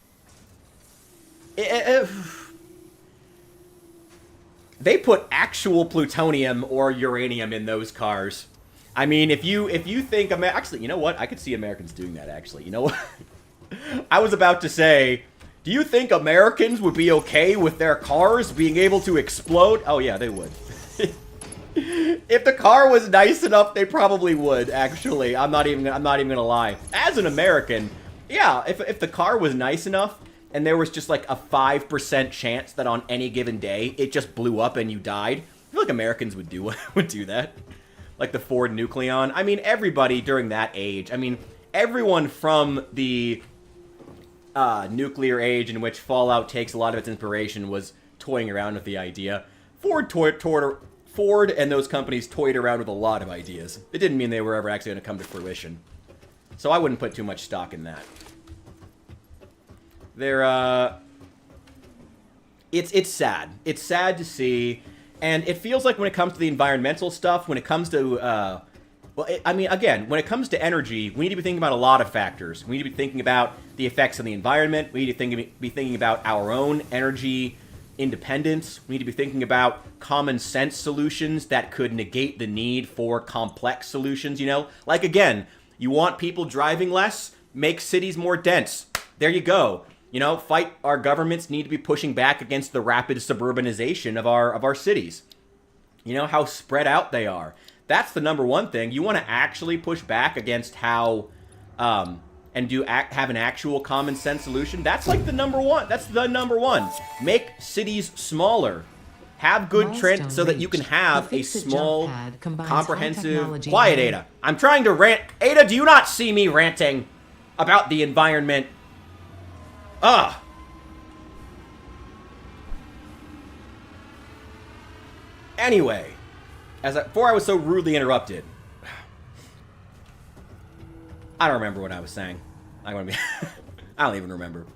they put actual plutonium or uranium in those cars. I mean, if you think actually, you know what? I could see Americans doing that. Actually, you know what? I was about to say, do you think Americans would be okay with their cars being able to explode? Oh yeah, they would. If the car was nice enough, they probably would. Actually, I'm not even gonna lie. As an American, yeah, if the car was nice enough, and there was just like a 5% chance that on any given day it just blew up and you died, I feel like Americans would do that. Like the Ford Nucleon. I mean, everybody during that age. I mean, everyone from the nuclear age in which Fallout takes a lot of its inspiration was toying around with the idea. Ford and those companies toyed around with a lot of ideas. It didn't mean they were ever actually going to come to fruition. So I wouldn't put too much stock in that. It's sad. It's sad to see, and it feels like when it comes to the environmental stuff, when it comes to, again, when it comes to energy, we need to be thinking about a lot of factors. We need to be thinking about the effects on the environment. We need to be thinking about our own energy independence. We need to be thinking about common sense solutions that could negate the need for complex solutions, you know? Like, again, you want people driving less? Make cities more dense. There you go. You know, fight our governments need to be pushing back against the rapid suburbanization of our cities. You know, how spread out they are. That's the number one thing. You want to actually push back against how, and have an actual common sense solution. That's like the number one. That's the number one. Make cities smaller. Have good trend so that you can have a small, comprehensive... Quiet, Ada. I'm trying to rant. Ada, do you not see me ranting about the environment? Ugh. Anyway, before I was so rudely interrupted, I don't remember what I was saying. I don't even remember.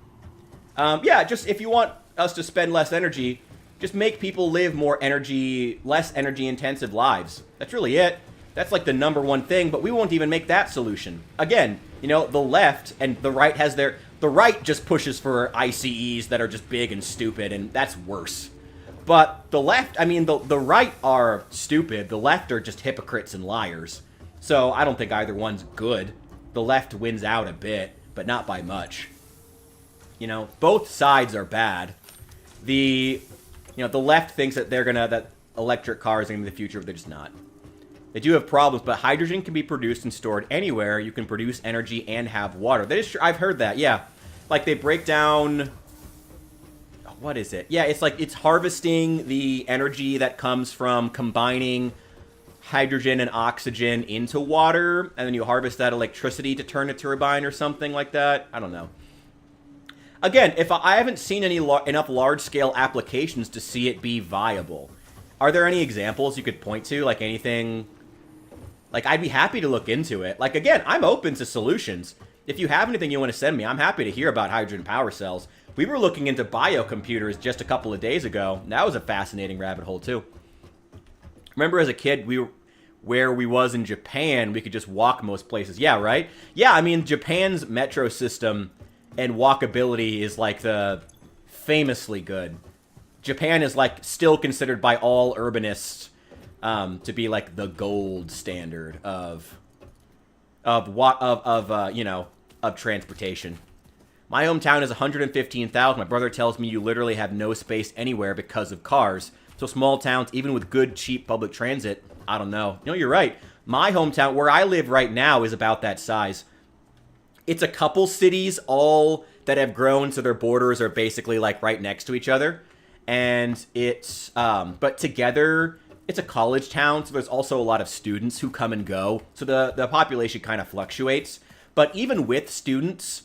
Yeah, just if you want us to spend less energy, just make people live less energy-intensive lives. That's really it. That's like the number one thing, but we won't even make that solution. Again, you know, the left and the right the right just pushes for ICEs that are just big and stupid, and that's worse. But the left, I mean, the right are stupid. The left are just hypocrites and liars. So I don't think either one's good. The left wins out a bit, but not by much. You know, both sides are bad. The left thinks that that electric cars are going to be the future, but they're just not. They do have problems, but hydrogen can be produced and stored anywhere. You can produce energy and have water. That is true. I've heard that, yeah. Like, they break down... What is it? Yeah, it's like it's harvesting the energy that comes from combining hydrogen and oxygen into water, and then you harvest that electricity to turn a turbine or something like that. I don't know. Again, if I haven't seen enough large-scale applications to see it be viable. Are there any examples you could point to? Like anything... Like, I'd be happy to look into it. Like, again, I'm open to solutions. If you have anything you want to send me, I'm happy to hear about hydrogen power cells. We were looking into biocomputers just a couple of days ago. That was a fascinating rabbit hole, too. Remember as a kid, where we was in Japan, we could just walk most places. Yeah, right? Yeah, I mean, Japan's metro system and walkability is, like, the famously good. Japan is, like, still considered by all urbanists to be, like, the gold standard of transportation. My hometown is 115,000. My brother tells me you literally have no space anywhere because of cars. So small towns, even with good, cheap public transit, I don't know. No, you're right. My hometown, where I live right now, is about that size. It's a couple cities, all that have grown, so their borders are basically, like, right next to each other. And it's, but together, it's a college town, so there's also a lot of students who come and go. So the population kind of fluctuates. But even with students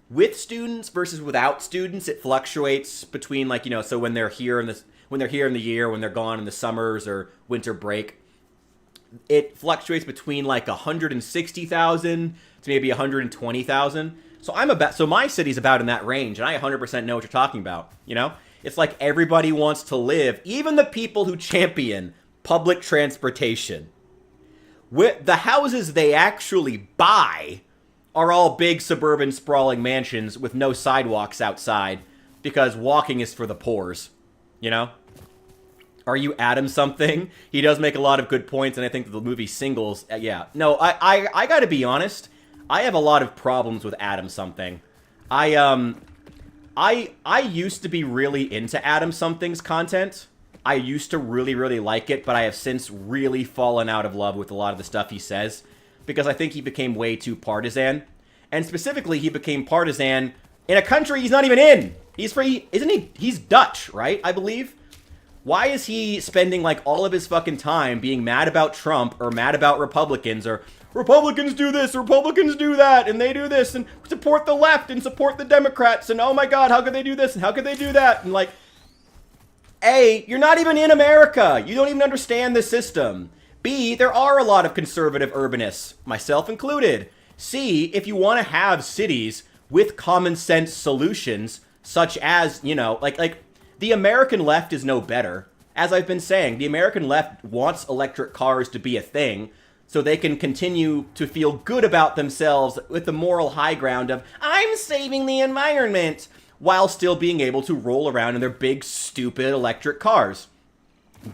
versus without students, it fluctuates between, like, you know, so when they're here in the year, when they're gone in the summers or winter break, it fluctuates between like 160,000 to maybe 120,000. So my city's about in that range, and I 100% know what you're talking about, you know? It's like everybody wants to live, even the people who champion public transportation. The houses they actually buy are all big suburban sprawling mansions with no sidewalks outside because walking is for the poors, you know? Are you Adam something? He does make a lot of good points, and I think the movie Singles, yeah. No, I gotta be honest. I have a lot of problems with Adam something. I used to be really into Adam something's content. I used to really, really like it, but I have since really fallen out of love with a lot of the stuff he says, because I think he became way too partisan. And specifically, he became partisan in a country he's not even in. He's free, isn't he? He's Dutch, right? I believe. Why is he spending, like, all of his fucking time being mad about Trump or mad about Republicans or Republicans do this, Republicans do that, and they do this, and support the left and support the Democrats, and oh my god, how could they do this, and how could they do that? And, like, A, you're not even in America. You don't even understand the system. B, there are a lot of conservative urbanists, myself included. C, if you want to have cities with common sense solutions, such as, you know, like the American left is no better. As I've been saying, the American left wants electric cars to be a thing so they can continue to feel good about themselves with the moral high ground of, I'm saving the environment, while still being able to roll around in their big, stupid electric cars.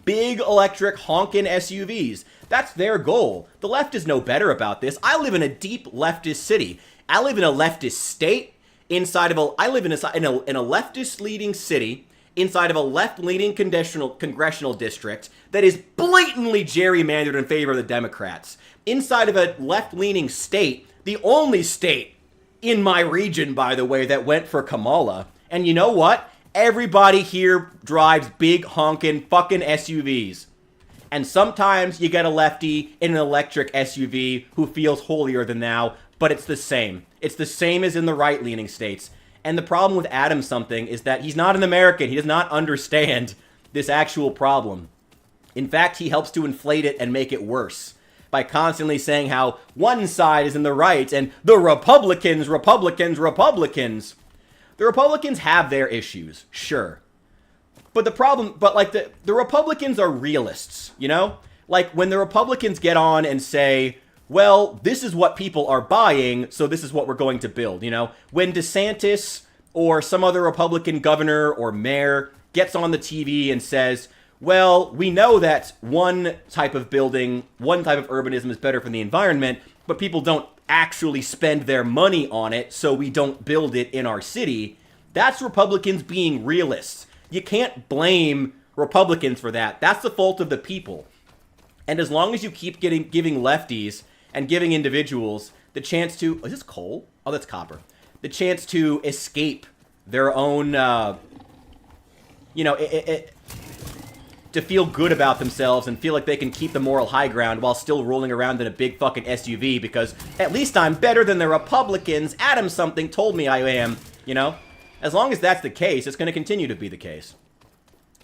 Big electric honkin' SUVs. That's their goal. The left is no better about this. I live in a deep leftist city. I live in a leftist state. inside of I live in a leftist-leading city, inside of a left-leaning congressional district that is blatantly gerrymandered in favor of the Democrats. Inside of a left-leaning state, the only state in my region, by the way, that went for Kamala. And you know what? Everybody here drives big honking fucking SUVs. And sometimes you get a lefty in an electric SUV who feels holier than thou, but it's the same. It's the same as in the right-leaning states. And the problem with Adam something is that he's not an American. He does not understand this actual problem. In fact, he helps to inflate it and make it worse by constantly saying how one side is in the right and the Republicans. The Republicans have their issues, sure. But the Republicans are realists, you know? Like, when the Republicans get on and say, well, this is what people are buying, so this is what we're going to build, you know? When DeSantis or some other Republican governor or mayor gets on the TV and says, well, we know that one type of building, one type of urbanism is better for the environment, but people don't actually spend their money on it, so we don't build it in our city. That's Republicans being realists. You can't blame Republicans for that. That's the fault of the people. And as long as you keep giving lefties and giving individuals the chance to... is this coal? Oh, that's copper. The chance to escape their own... to feel good about themselves and feel like they can keep the moral high ground while still rolling around in a big fucking SUV because at least I'm better than the Republicans. Adam something told me I am, you know? As long as that's the case, it's going to continue to be the case.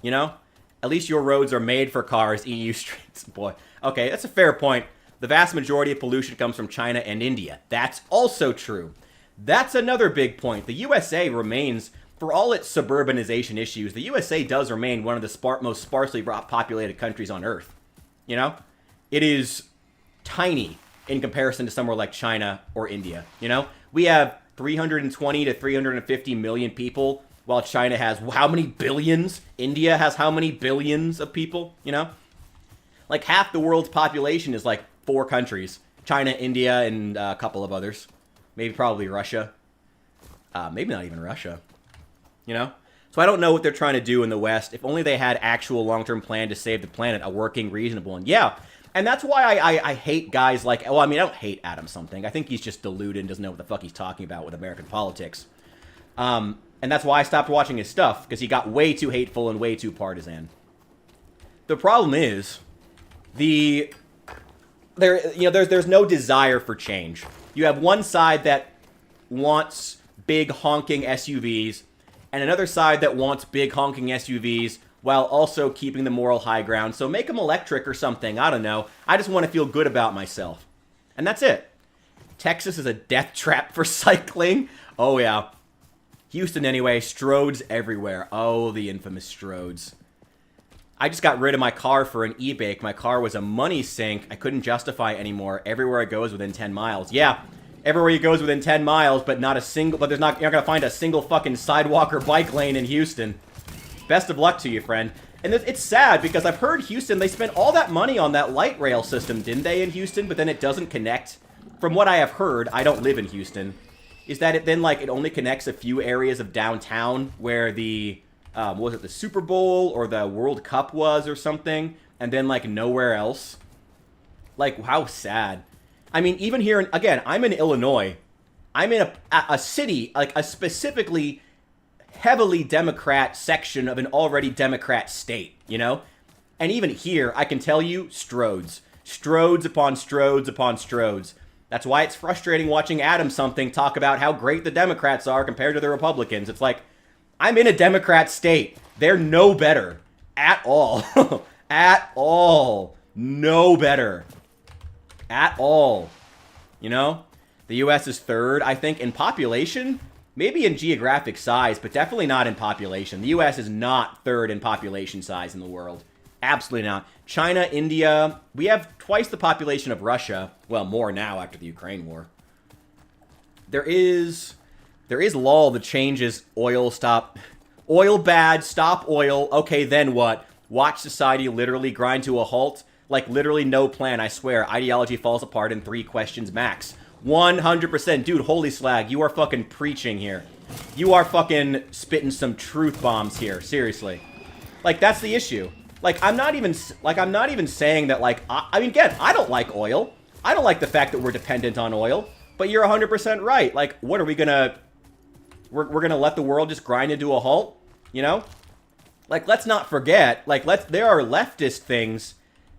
You know? At least your roads are made for cars, EU streets. Boy. Okay, that's a fair point. The vast majority of pollution comes from China and India. That's also true. That's another big point. The USA remains... for all its suburbanization issues, the USA does remain one of the most sparsely populated countries on Earth. You know? It is tiny in comparison to somewhere like China or India. You know? We have 320 to 350 million people, while China has how many billions? India has how many billions of people? You know? Like half the world's population is like 4 countries. China, India, and a couple of others. Maybe probably Russia. Maybe not even Russia. You know? So I don't know what they're trying to do in the West. If only they had actual long-term plan to save the planet, a working, reasonable one. Yeah, and that's why I hate guys like... well, I mean, I don't hate Adam something. I think he's just deluded and doesn't know what the fuck he's talking about with American politics. And that's why I stopped watching his stuff, because he got way too hateful and way too partisan. The problem is, there's no desire for change. You have one side that wants big honking SUVs, and another side that wants big honking SUVs while also keeping the moral high ground. So make them electric or something. I don't know. I just want to feel good about myself. And that's it. Texas is a death trap for cycling. Oh, yeah. Houston, anyway. Stroads everywhere. Oh, the infamous Stroads. I just got rid of my car for an e-bake. My car was a money sink. I couldn't justify it anymore. Everywhere it goes within 10 miles. Yeah. Everywhere he goes within 10 miles, but you're not gonna find a single fucking sidewalk or bike lane in Houston. Best of luck to you, friend. And it's sad, because I've heard Houston, they spent all that money on that light rail system, didn't they, in Houston? But then it doesn't connect. From what I have heard, I don't live in Houston, is that it then, like, it only connects a few areas of downtown where the, was it the Super Bowl or the World Cup was or something, and then, like, nowhere else. Like, how sad. I mean, even here, again, I'm in Illinois. I'm in a city, like a specifically heavily Democrat section of an already Democrat state, you know? And even here, I can tell you, Stroads. Stroads upon Stroads upon Stroads. That's why it's frustrating watching Adam something talk about how great the Democrats are compared to the Republicans. It's like, I'm in a Democrat state. They're no better. At all. At all. No better. At all. You know? The U.S. is third, I think, in population. Maybe in geographic size, but definitely not in population. The U.S. is not third in population size in the world. Absolutely not. China, India, we have twice the population of Russia. Well, more now after the Ukraine war. There is law that changes oil stop. Oil bad, stop oil. Okay, then what? Watch society literally grind to a halt. Like, literally no plan, I swear. Ideology falls apart in 3 questions max. 100%. Dude, holy slag, you are fucking preaching here. You are fucking spitting some truth bombs here, seriously. Like, that's the issue. Like, I'm not even saying that, like, I mean, again, I don't like oil. I don't like the fact that we're dependent on oil. But you're 100% right. Like, what are we gonna... We're gonna let the world just grind into a halt? You know? Like, let's not forget, like, there are leftist things,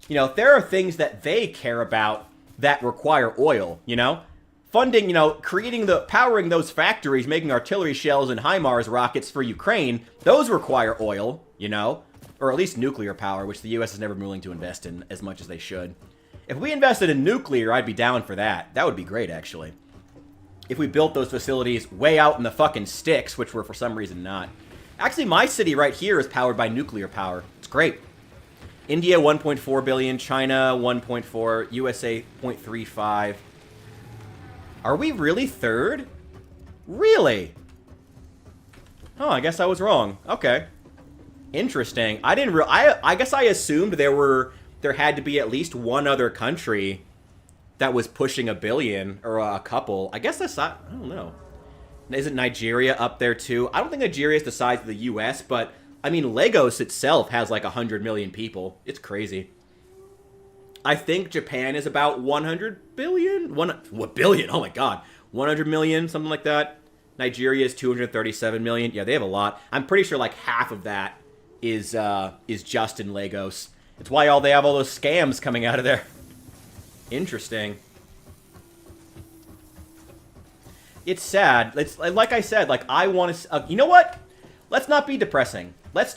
you know, there are things that they care about that require oil, you know? Funding, you know, powering those factories, making artillery shells and HIMARS rockets for Ukraine, those require oil, you know? Or at least nuclear power, which the U.S. has never been willing to invest in as much as they should. If we invested in nuclear, I'd be down for that. That would be great, actually. If we built those facilities way out in the fucking sticks, which we're for some reason not. Actually, my city right here is powered by nuclear power. It's great. India, 1.4 billion. China, 1.4. USA, 0.35. Are we really third? Really? Oh, I guess I was wrong. Okay. Interesting. I guess I assumed there had to be at least one other country that was pushing a billion, or a couple. I guess that's not... I don't know. Isn't Nigeria up there, too? I don't think Nigeria is the size of the U.S., but, I mean, Lagos itself has, like, 100 million people. It's crazy. I think Japan is about 100 billion? What billion? Oh, my God. 100 million, something like that. Nigeria is 237 million. Yeah, they have a lot. I'm pretty sure, like, half of that is just in Lagos. It's why they have all those scams coming out of there. Interesting. It's sad. It's like I said, like, I want to... you know what? Let's not be depressing. Let's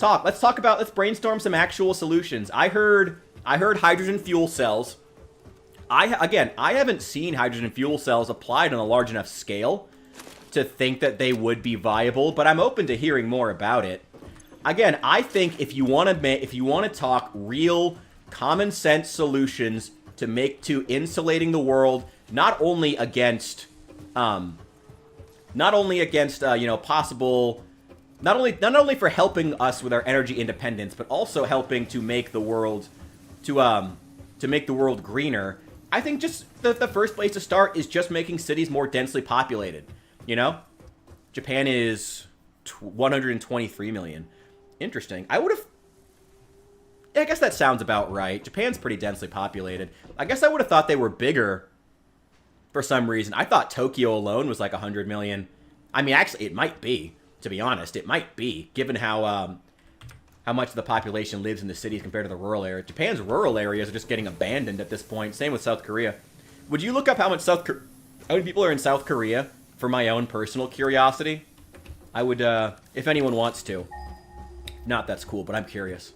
brainstorm some actual solutions. I heard hydrogen fuel cells. I haven't seen hydrogen fuel cells applied on a large enough scale to think that they would be viable, but I'm open to hearing more about it. Again, I think if you want to talk real common sense solutions to insulating the world, not only against not only for helping us with our energy independence, but also helping to make the world greener. I think just the first place to start is just making cities more densely populated. You know, Japan is 123 million. Interesting. I guess that sounds about right. Japan's pretty densely populated. I guess I would have thought they were bigger for some reason. I thought Tokyo alone was like 100 million. I mean, actually, it might be, to be honest. It might be, given how much of the population lives in the cities compared to the rural area. Japan's rural areas are just getting abandoned at this point. Same with South Korea. Would you look up how many people are in South Korea for my own personal curiosity? I would, if anyone wants to. Not that's cool, but I'm curious.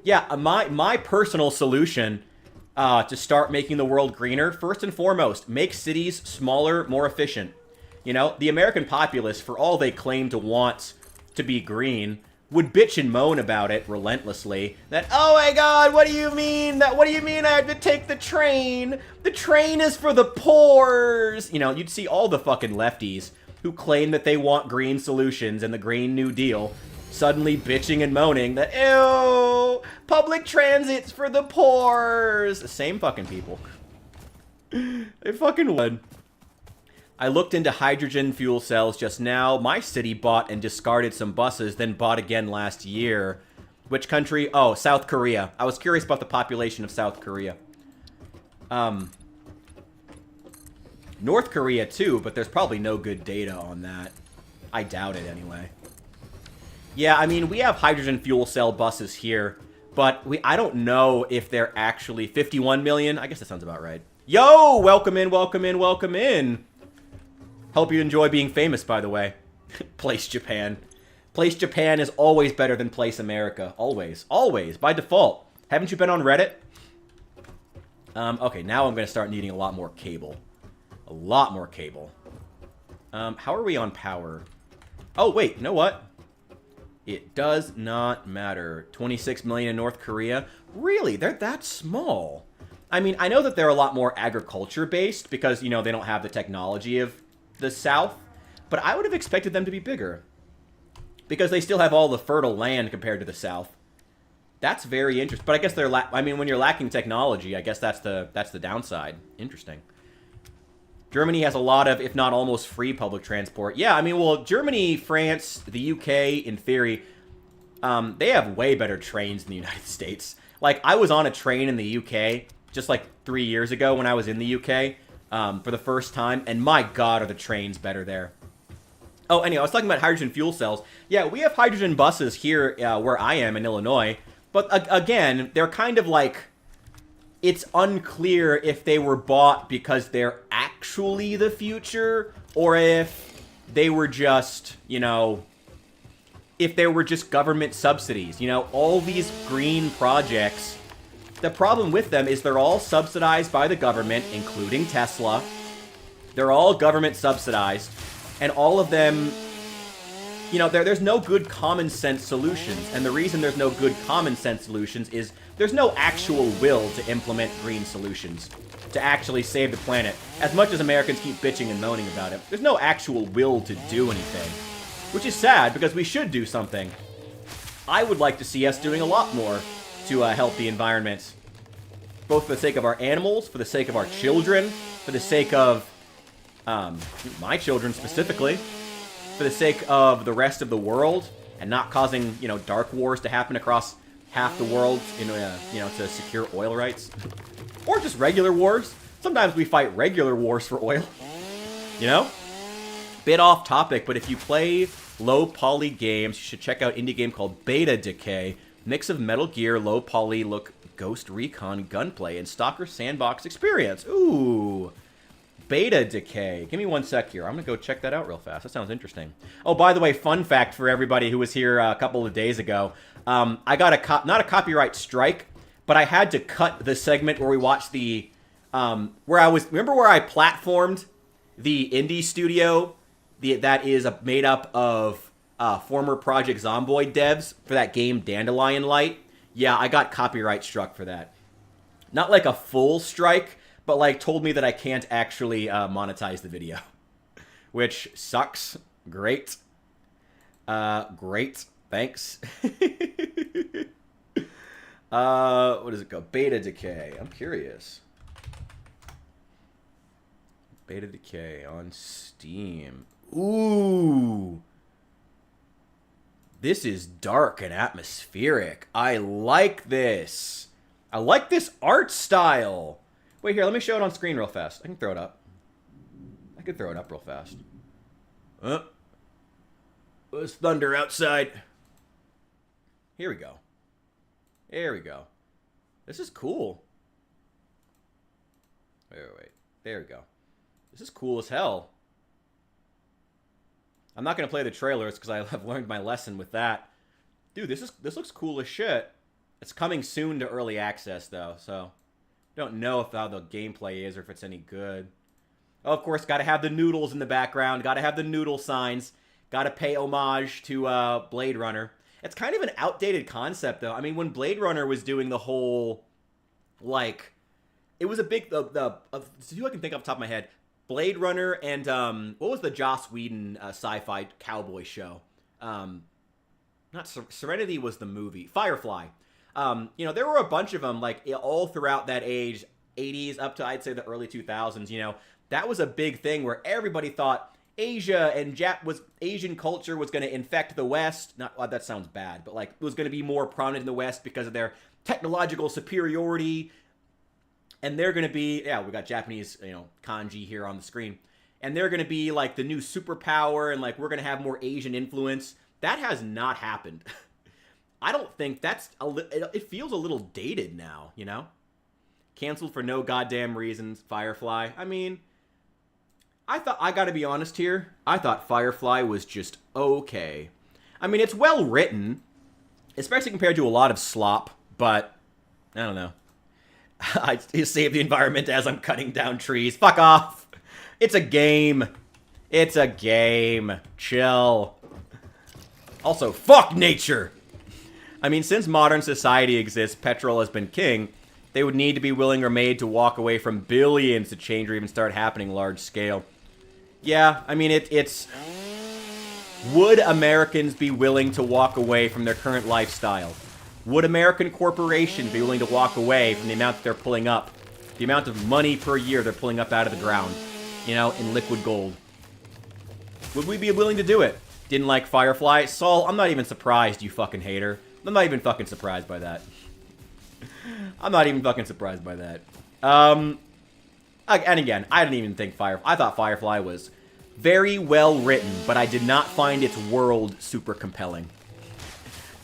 Yeah, my personal solution to start making the world greener, first and foremost, make cities smaller, more efficient. You know, the American populace, for all they claim to want to be green, would bitch and moan about it relentlessly. That, oh my God, what do you mean? What do you mean I have to take the train? The train is for the poors. You know, you'd see all the fucking lefties who claim that they want green solutions and the Green New Deal suddenly bitching and moaning that, ew, public transit's for the poors. The same fucking people. They fucking would. I looked into hydrogen fuel cells just now. My city bought and discarded some buses, then bought again last year. Which country? Oh, South Korea. I was curious about the population of South Korea. North Korea too, but there's probably no good data on that. I doubt it anyway. Yeah, I mean, we have hydrogen fuel cell buses here, but I don't know if they're actually 51 million. I guess that sounds about right. Yo, welcome in, welcome in, welcome in. Hope you enjoy being famous, by the way. Place Japan. Place Japan is always better than Place America. Always. Always. By default. Haven't you been on Reddit? Okay, now I'm going to start needing a lot more cable. A lot more cable. How are we on power? Oh, wait. You know what? It does not matter. 26 million in North Korea? Really? They're that small? I mean, I know that they're a lot more agriculture-based because, you know, they don't have the technology of the South, but I would have expected them to be bigger because they still have all the fertile land compared to the South. That's very interesting. But I guess they're I mean, when you're lacking technology, I guess that's the downside. Interesting. Germany has a lot of, if not almost free public transport. Yeah, I mean, well, Germany, France, the UK, in theory, they have way better trains than the United States. Like, I was on a train in the UK just like 3 years ago when I was in the UK for the first time, and my God, are the trains better there. Oh, anyway, I was talking about hydrogen fuel cells. Yeah, we have hydrogen buses here where I am in Illinois, but again, they're kind of like, it's unclear if they were bought because they're actually the future, or if they were just, you know, if there were just government subsidies. You know, all these green projects, the problem with them is they're all subsidized by the government, including Tesla. They're all government subsidized, and all of them, you know, there's no good common sense solutions. And the reason there's no good common sense solutions is there's no actual will to implement green solutions, to actually save the planet. As much as Americans keep bitching and moaning about it, there's no actual will to do anything. Which is sad, because we should do something. I would like to see us doing a lot more to help the environment. Both for the sake of our animals, for the sake of our children, for the sake of my children specifically, for the sake of the rest of the world, and not causing, you know, dark wars to happen across half the world, you know, to secure oil rights. Or just regular wars. Sometimes we fight regular wars for oil. You know? Bit off topic, but if you play low poly games, you should check out an indie game called Beta Decay. Mix of Metal Gear, low poly look, Ghost Recon gunplay, and Stalker sandbox experience. Ooh. Beta Decay. Give me 1 sec here. I'm going to go check that out real fast. That sounds interesting. Oh, by the way, fun fact for everybody who was here a couple of days ago. I got not a copyright strike, but I had to cut the segment where we watched the, remember where I platformed the indie studio that is made up of former Project Zomboid devs for that game Dandelion Light? Yeah, I got copyright struck for that. Not like a full strike, but like told me that I can't actually monetize the video. Which sucks. Great. Great. Thanks. What does it go? Beta Decay. I'm curious. Beta Decay on Steam. Ooh. This is dark and atmospheric. I like this. I like this art style. Wait, here, let me show it on screen real fast. I can throw it up. I can throw it up real fast. There's thunder outside. Here we go. There we go. This is cool. Wait. There we go. This is cool as hell. I'm not going to play the trailers because I have learned my lesson with that. Dude, this looks cool as shit. It's coming soon to early access, though, so don't know how the gameplay is or if it's any good. Oh, of course, got to have the noodles in the background. Got to have the noodle signs. Got to pay homage to Blade Runner. It's kind of an outdated concept, though. I mean, when Blade Runner was doing the whole, like, it was a big, see who I can think off the top of my head. Blade Runner and, what was the Joss Whedon sci-fi cowboy show? Not Serenity was the movie. Firefly. You know, there were a bunch of them, like, all throughout that age, 80s up to, I'd say, the early 2000s, you know. That was a big thing where everybody thought Asia and Asian culture was going to infect the West. Not, well, that sounds bad, but, like, it was going to be more prominent in the West because of their technological superiority. And they're going to be, yeah, we got Japanese, you know, kanji here on the screen. And they're going to be, like, the new superpower, and, like, we're going to have more Asian influence. That has not happened. I don't think that's, it feels a little dated now, you know? Canceled for no goddamn reasons, Firefly. I mean, I gotta be honest here, I thought Firefly was just okay. I mean, it's well written, especially compared to a lot of slop, but, I don't know. I save the environment as I'm cutting down trees. Fuck off. It's a game. It's a game. Chill. Also, fuck nature. I mean, since modern society exists, petrol has been king. They would need to be willing or made to walk away from billions to change or even start happening large scale. Yeah, I mean, it's... Would Americans be willing to walk away from their current lifestyle? Would American corporations be willing to walk away from the amount that they're pulling up? The amount of money per year they're pulling up out of the ground? you know, in liquid gold. Would we be willing to do it? Didn't like Firefly? Saul, I'm not even surprised, you fucking hater. I'm not even fucking surprised by that. I'm not even fucking surprised by that. And again, I didn't even think I thought Firefly was very well written, but I did not find its world super compelling.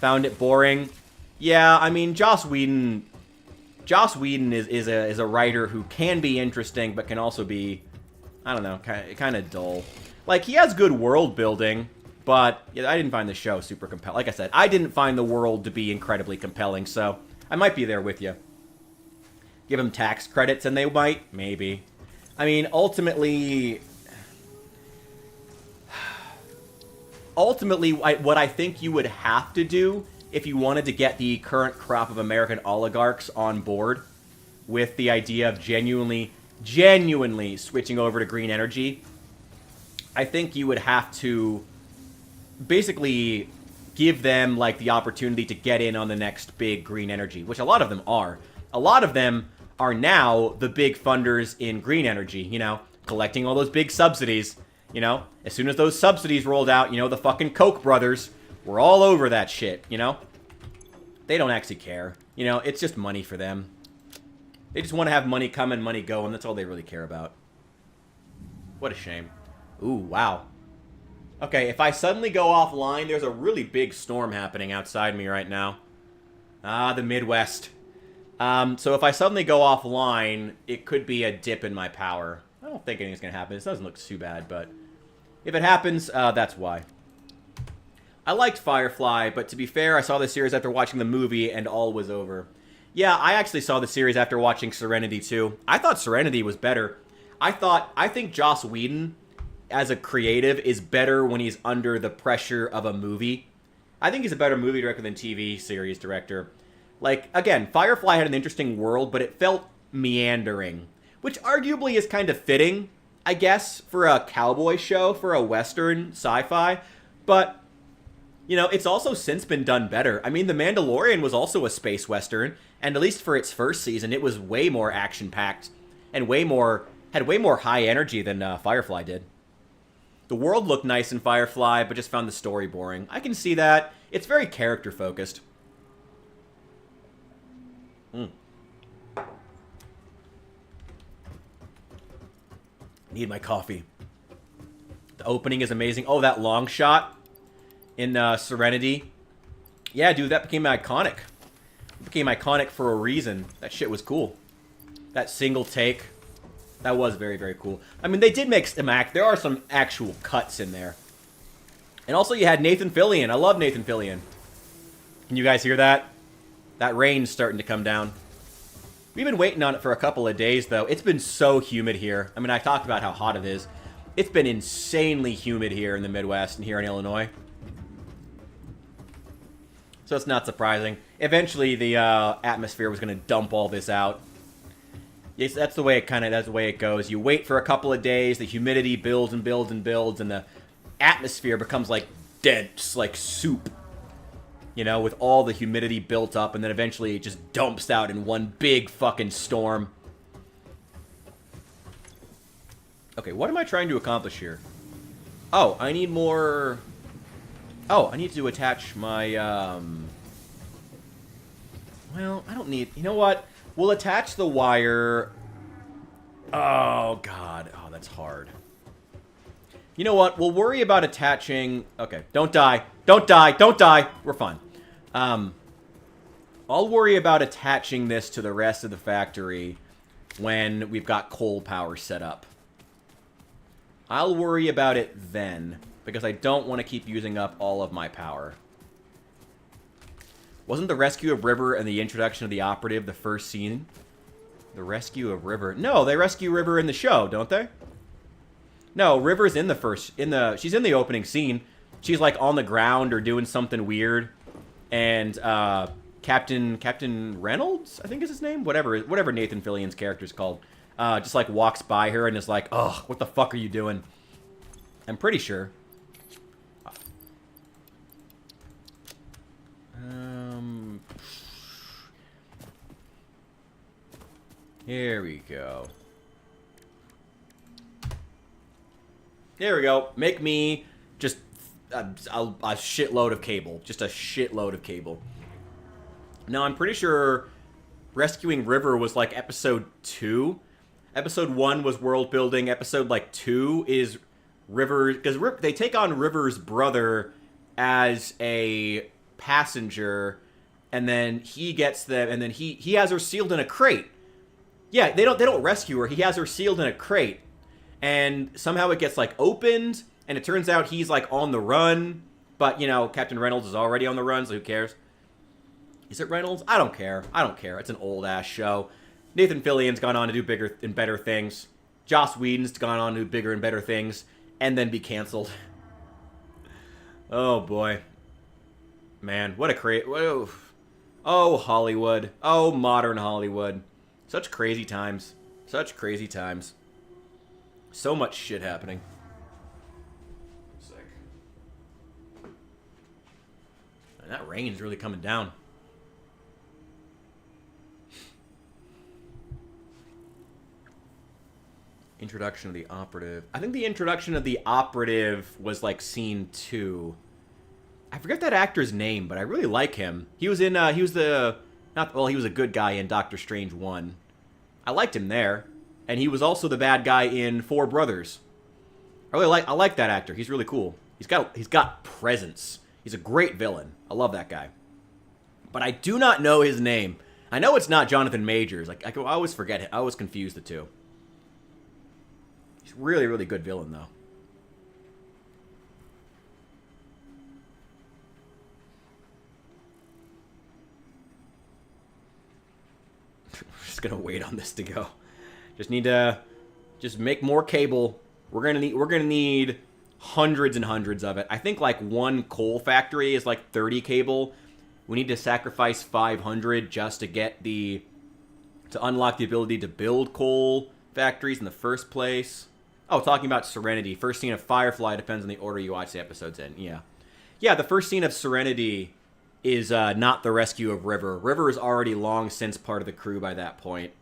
Found it boring. Yeah, I mean, Joss Whedon is a writer who can be interesting, but can also be, I don't know, kind of dull. Like, he has good world building, but yeah, I didn't find the show super compelling. Like I said, I didn't find the world to be incredibly compelling, so I might be there with you. Give them tax credits and they might? Maybe. I mean, ultimately, what I think you would have to do if you wanted to get the current crop of American oligarchs on board with the idea of genuinely switching over to green energy, I think you would have to basically give them, like, the opportunity to get in on the next big green energy, which a lot of them are. A lot of them are now the big funders in green energy, you know, collecting all those big subsidies, you know. As soon as those subsidies rolled out, you know, the fucking Koch brothers were all over that shit, you know. They don't actually care. You know, it's just money for them. They just want to have money come and money go, and that's all they really care about. What a shame. Ooh, wow. Okay, if I suddenly go offline, there's a really big storm happening outside me right now. Ah, the Midwest. So if I suddenly go offline, it could be a dip in my power. I don't think anything's going to happen. This doesn't look too bad, but if it happens, that's why. I liked Firefly, but to be fair, I saw the series after watching the movie, and all was over. Yeah, I actually saw the series after watching Serenity, too. I thought Serenity was better. I think Joss Whedon, as a creative, is better when he's under the pressure of a movie. I think he's a better movie director than TV series director. Like, again, Firefly had an interesting world, but it felt meandering, which arguably is kind of fitting, I guess, for a cowboy show, for a Western sci-fi. But, you know, it's also since been done better. I mean, The Mandalorian was also a space Western, and at least for its first season, it was way more action-packed and had way more high energy than Firefly did. The world looked nice in Firefly, but just found the story boring. I can see that. It's very character-focused. Need my coffee. The opening is amazing. Oh, that long shot in Serenity. Yeah, dude, that became iconic. It became iconic for a reason. That shit was cool. That single take. That was very, very cool. I mean, they did make some there are some actual cuts in there. And also you had Nathan Fillion. I love Nathan Fillion. Can you guys hear that? That rain's starting to come down. We've been waiting on it for a couple of days, though. It's been so humid here. I mean, I talked about how hot it is. It's been insanely humid here in the Midwest and here in Illinois. So it's not surprising. Eventually, the atmosphere was going to dump all this out. Yes, that's the way it goes. You wait for a couple of days, the humidity builds and builds and builds, and the atmosphere becomes like dense, like soup. You know, with all the humidity built up, and then eventually it just dumps out in one big fucking storm. Okay, what am I trying to accomplish here? Oh, I need more... Oh, I need to attach my, Well, I don't need... You know what? We'll attach the wire... Oh, God. Oh, that's hard. You know what? We'll worry about attaching... Okay, don't die. Don't die. Don't die. We're fine. I'll worry about attaching this to the rest of the factory when we've got coal power set up. I'll worry about it then, because I don't want to keep using up all of my power. Wasn't the rescue of River and the introduction of the operative the first scene? The rescue of River? No, they rescue River in the show, don't they? No, River's in the first... She's in the opening scene. She's, like, on the ground or doing something weird. And, Captain Reynolds, I think is his name? Whatever Nathan Fillion's character's called. Just, like, walks by her and is like, ugh, what the fuck are you doing? I'm pretty sure. Here we go. There we go. Make me just a shitload of cable. Just a shitload of cable. Now, I'm pretty sure rescuing River was like episode 2. Episode 1 was world building. Episode like 2 is River, because they take on River's brother as a passenger, and then he gets them, and then he has her sealed in a crate. Yeah, they don't rescue her. He has her sealed in a crate, and somehow it gets like opened, and it turns out he's like on the run. But you know, Captain Reynolds is already on the run, so who cares? Is it Reynolds? I don't care. I don't care. It's an old ass show. Nathan Fillion's gone on to do bigger and better things. Joss Whedon's gone on to do bigger and better things, and then be canceled. Oh boy, man, what a oh Hollywood, oh modern Hollywood, such crazy times, such crazy times, so much shit happening. Sick. And that rain's really coming down. Introduction of the operative. I think the introduction of the operative was like scene 2. I forget that actor's name, but I really like him. He was in, he was a good guy in Doctor Strange 1. I liked him there. And he was also the bad guy in Four Brothers. I like that actor. He's really cool. He's got presence. He's a great villain. I love that guy. But I do not know his name. I know it's not Jonathan Majors. Like, I always forget him. I always confuse the two. He's really, really good villain, though. Just gonna wait on this to go. Just need to make more cable. We're gonna need hundreds and hundreds of it. I think like one coal factory is like 30 cable. We need to sacrifice 500 just to get to unlock the ability to build coal factories in the first place. Oh, talking about Serenity. First scene of Firefly depends on the order you watch the episodes in. Yeah. Yeah, the first scene of Serenity is not the rescue of River. River is already long since part of the crew by that point.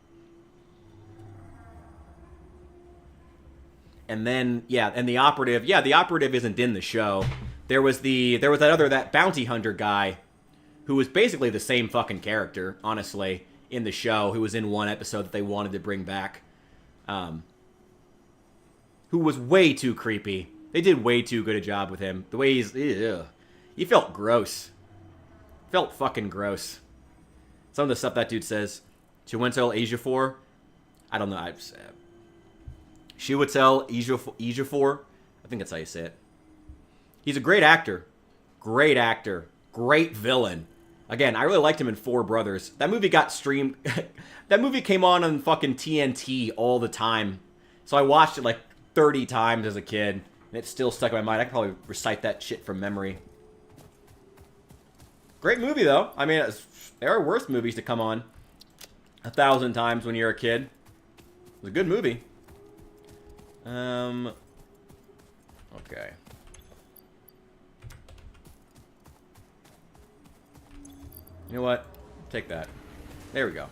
And then, yeah, and the operative isn't in the show. There was that bounty hunter guy who was basically the same fucking character, honestly, in the show, who was in one episode that they wanted to bring back. Who was way too creepy. They did way too good a job with him. The way he felt gross. Felt fucking gross. Some of the stuff that dude says. She went to Asia for. I don't know. She would tell Asia for. I think that's how you say it. He's a great actor. Great actor. Great villain. Again, I really liked him in Four Brothers. That movie got streamed. That movie came on fucking TNT all the time. So I watched it like 30 times as a kid. And it's still stuck in my mind. I could probably recite that shit from memory. Great movie, though. I mean, there are worse movies to come on 1,000 times when you're a kid. It was a good movie. Okay. You know what? Take that. There we go.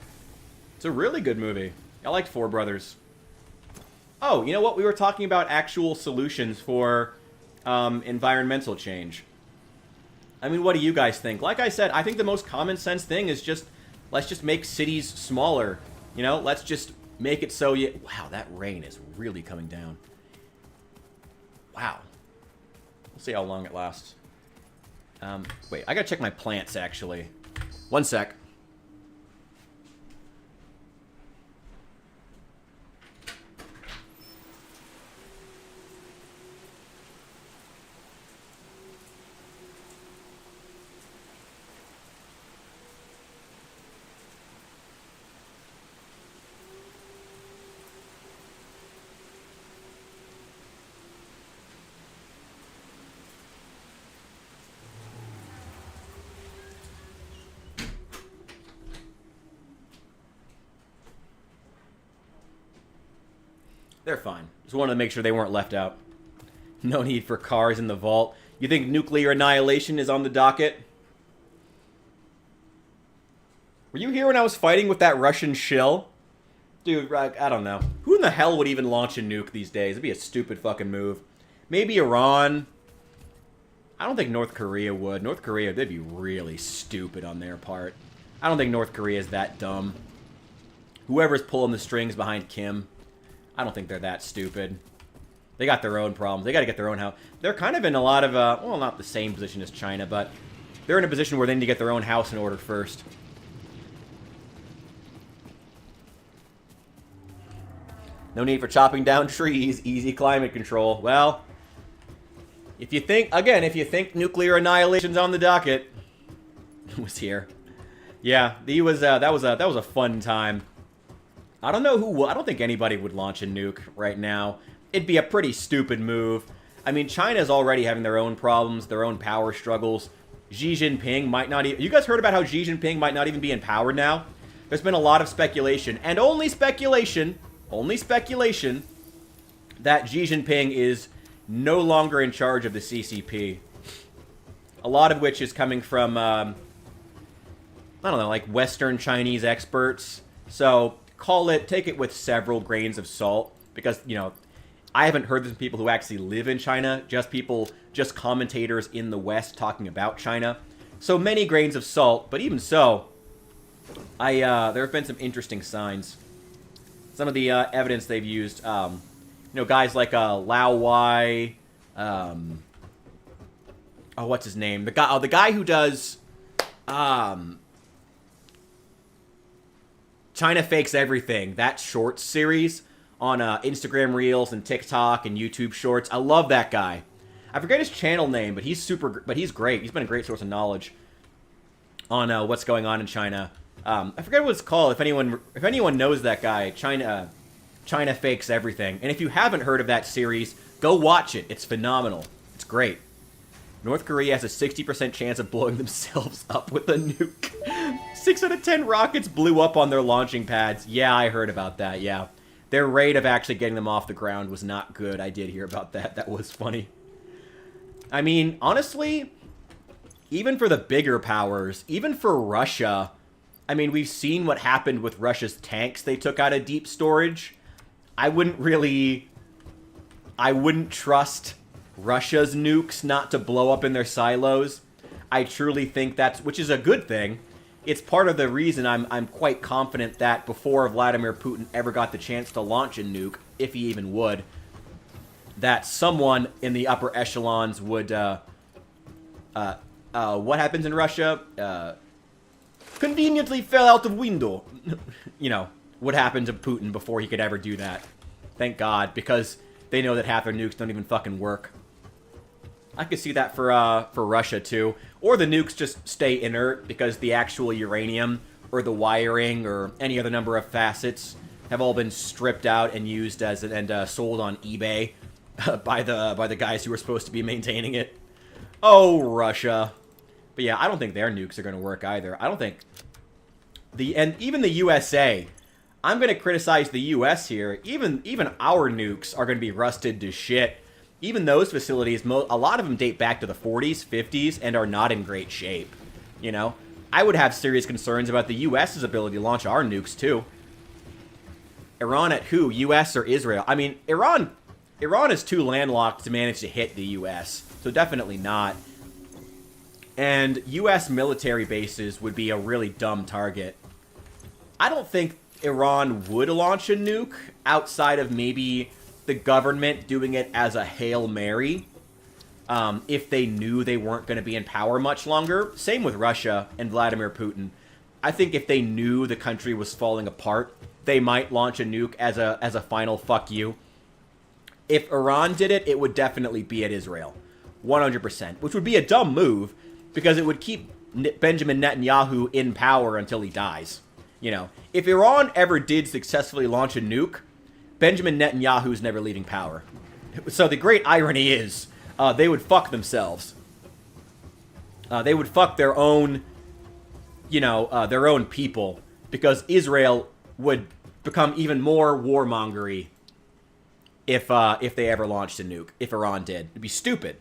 It's a really good movie. I liked Four Brothers. Oh, you know what? We were talking about actual solutions for environmental change. I mean, what do you guys think? Like I said, I think the most common sense thing is let's just make cities smaller. You know, let's just make it so you... Wow, that rain is really coming down. Wow. We'll see how long it lasts. Wait, I gotta check my plants, actually. One sec. They're fine. Just wanted to make sure they weren't left out. No need for cars in the vault. You think nuclear annihilation is on the docket? Were you here when I was fighting with that Russian shill? Dude, I don't know. Who in the hell would even launch a nuke these days? It'd be a stupid fucking move. Maybe Iran. I don't think North Korea would. North Korea, they'd be really stupid on their part. I don't think North Korea is that dumb. Whoever's pulling the strings behind Kim, I don't think they're that stupid. They got their own problems. They got to get their own house. They're kind of in a lot of, well, not the same position as China, but they're in a position where they need to get their own house in order first. No need for chopping down trees. Easy climate control. Well, if you think, again, if you think nuclear annihilation's on the docket, it was here. Yeah, that was a fun time. I don't know who will. I don't think anybody would launch a nuke right now. It'd be a pretty stupid move. I mean, China's already having their own problems, their own power struggles. Xi Jinping might not even... You guys heard about how Xi Jinping might not even be in power now? There's been a lot of speculation, and only speculation, that Xi Jinping is no longer in charge of the CCP. A lot of which is coming from, I don't know, like Western Chinese experts. So, take it with several grains of salt, because, you know, I haven't heard this from people who actually live in China, just commentators in the West talking about China. So many grains of salt, but even so, there have been some interesting signs. Some of the evidence they've used, you know, guys like Lao Wai, what's his name? The guy who does, China Fakes Everything, that shorts series on Instagram Reels and TikTok and YouTube Shorts. I love that guy. I forget his channel name, but he's great. He's been a great source of knowledge on what's going on in China. I forget what it's called. If anyone knows that guy, China Fakes Everything. And if you haven't heard of that series, go watch it. It's phenomenal. It's great. North Korea has a 60% chance of blowing themselves up with a nuke. 6 out of 10 rockets blew up on their launching pads. Yeah, I heard about that, yeah. Their rate of actually getting them off the ground was not good. I did hear about that. That was funny. I mean, honestly, even for the bigger powers, even for Russia, I mean, we've seen what happened with Russia's tanks they took out of deep storage. I wouldn't trust Russia's nukes not to blow up in their silos. I truly think which is a good thing. It's part of the reason I'm quite confident that before Vladimir Putin ever got the chance to launch a nuke, if he even would, that someone in the upper echelons would, what happens in Russia? Conveniently fell out of window. You know, what happened to Putin before he could ever do that. Thank God, because they know that half their nukes don't even fucking work. I could see that for Russia, too. Or the nukes just stay inert because the actual uranium or the wiring or any other number of facets have all been stripped out and used and sold on eBay by the guys who were supposed to be maintaining it. Oh, Russia. But yeah, I don't think their nukes are going to work either. I don't think... even the USA... I'm going to criticize the US here. Even our nukes are going to be rusted to shit. Even those facilities, a lot of them date back to the 40s, 50s, and are not in great shape. You know? I would have serious concerns about the US's ability to launch our nukes, too. Iran at who? US or Israel? I mean, Iran is too landlocked to manage to hit the US. So definitely not. And US military bases would be a really dumb target. I don't think Iran would launch a nuke outside of maybe the government doing it as a Hail Mary if they knew they weren't going to be in power much longer. Same with Russia and Vladimir Putin. I think if they knew the country was falling apart, they might launch a nuke as a final fuck you. If Iran did it, it would definitely be at Israel. 100%. Which would be a dumb move because it would keep Benjamin Netanyahu in power until he dies. You know, if Iran ever did successfully launch a nuke, Benjamin Netanyahu's never leaving power. So the great irony is, they would fuck themselves. They would fuck their own, their own people, because Israel would become even more warmongery if they ever launched a nuke. If Iran did, it'd be stupid.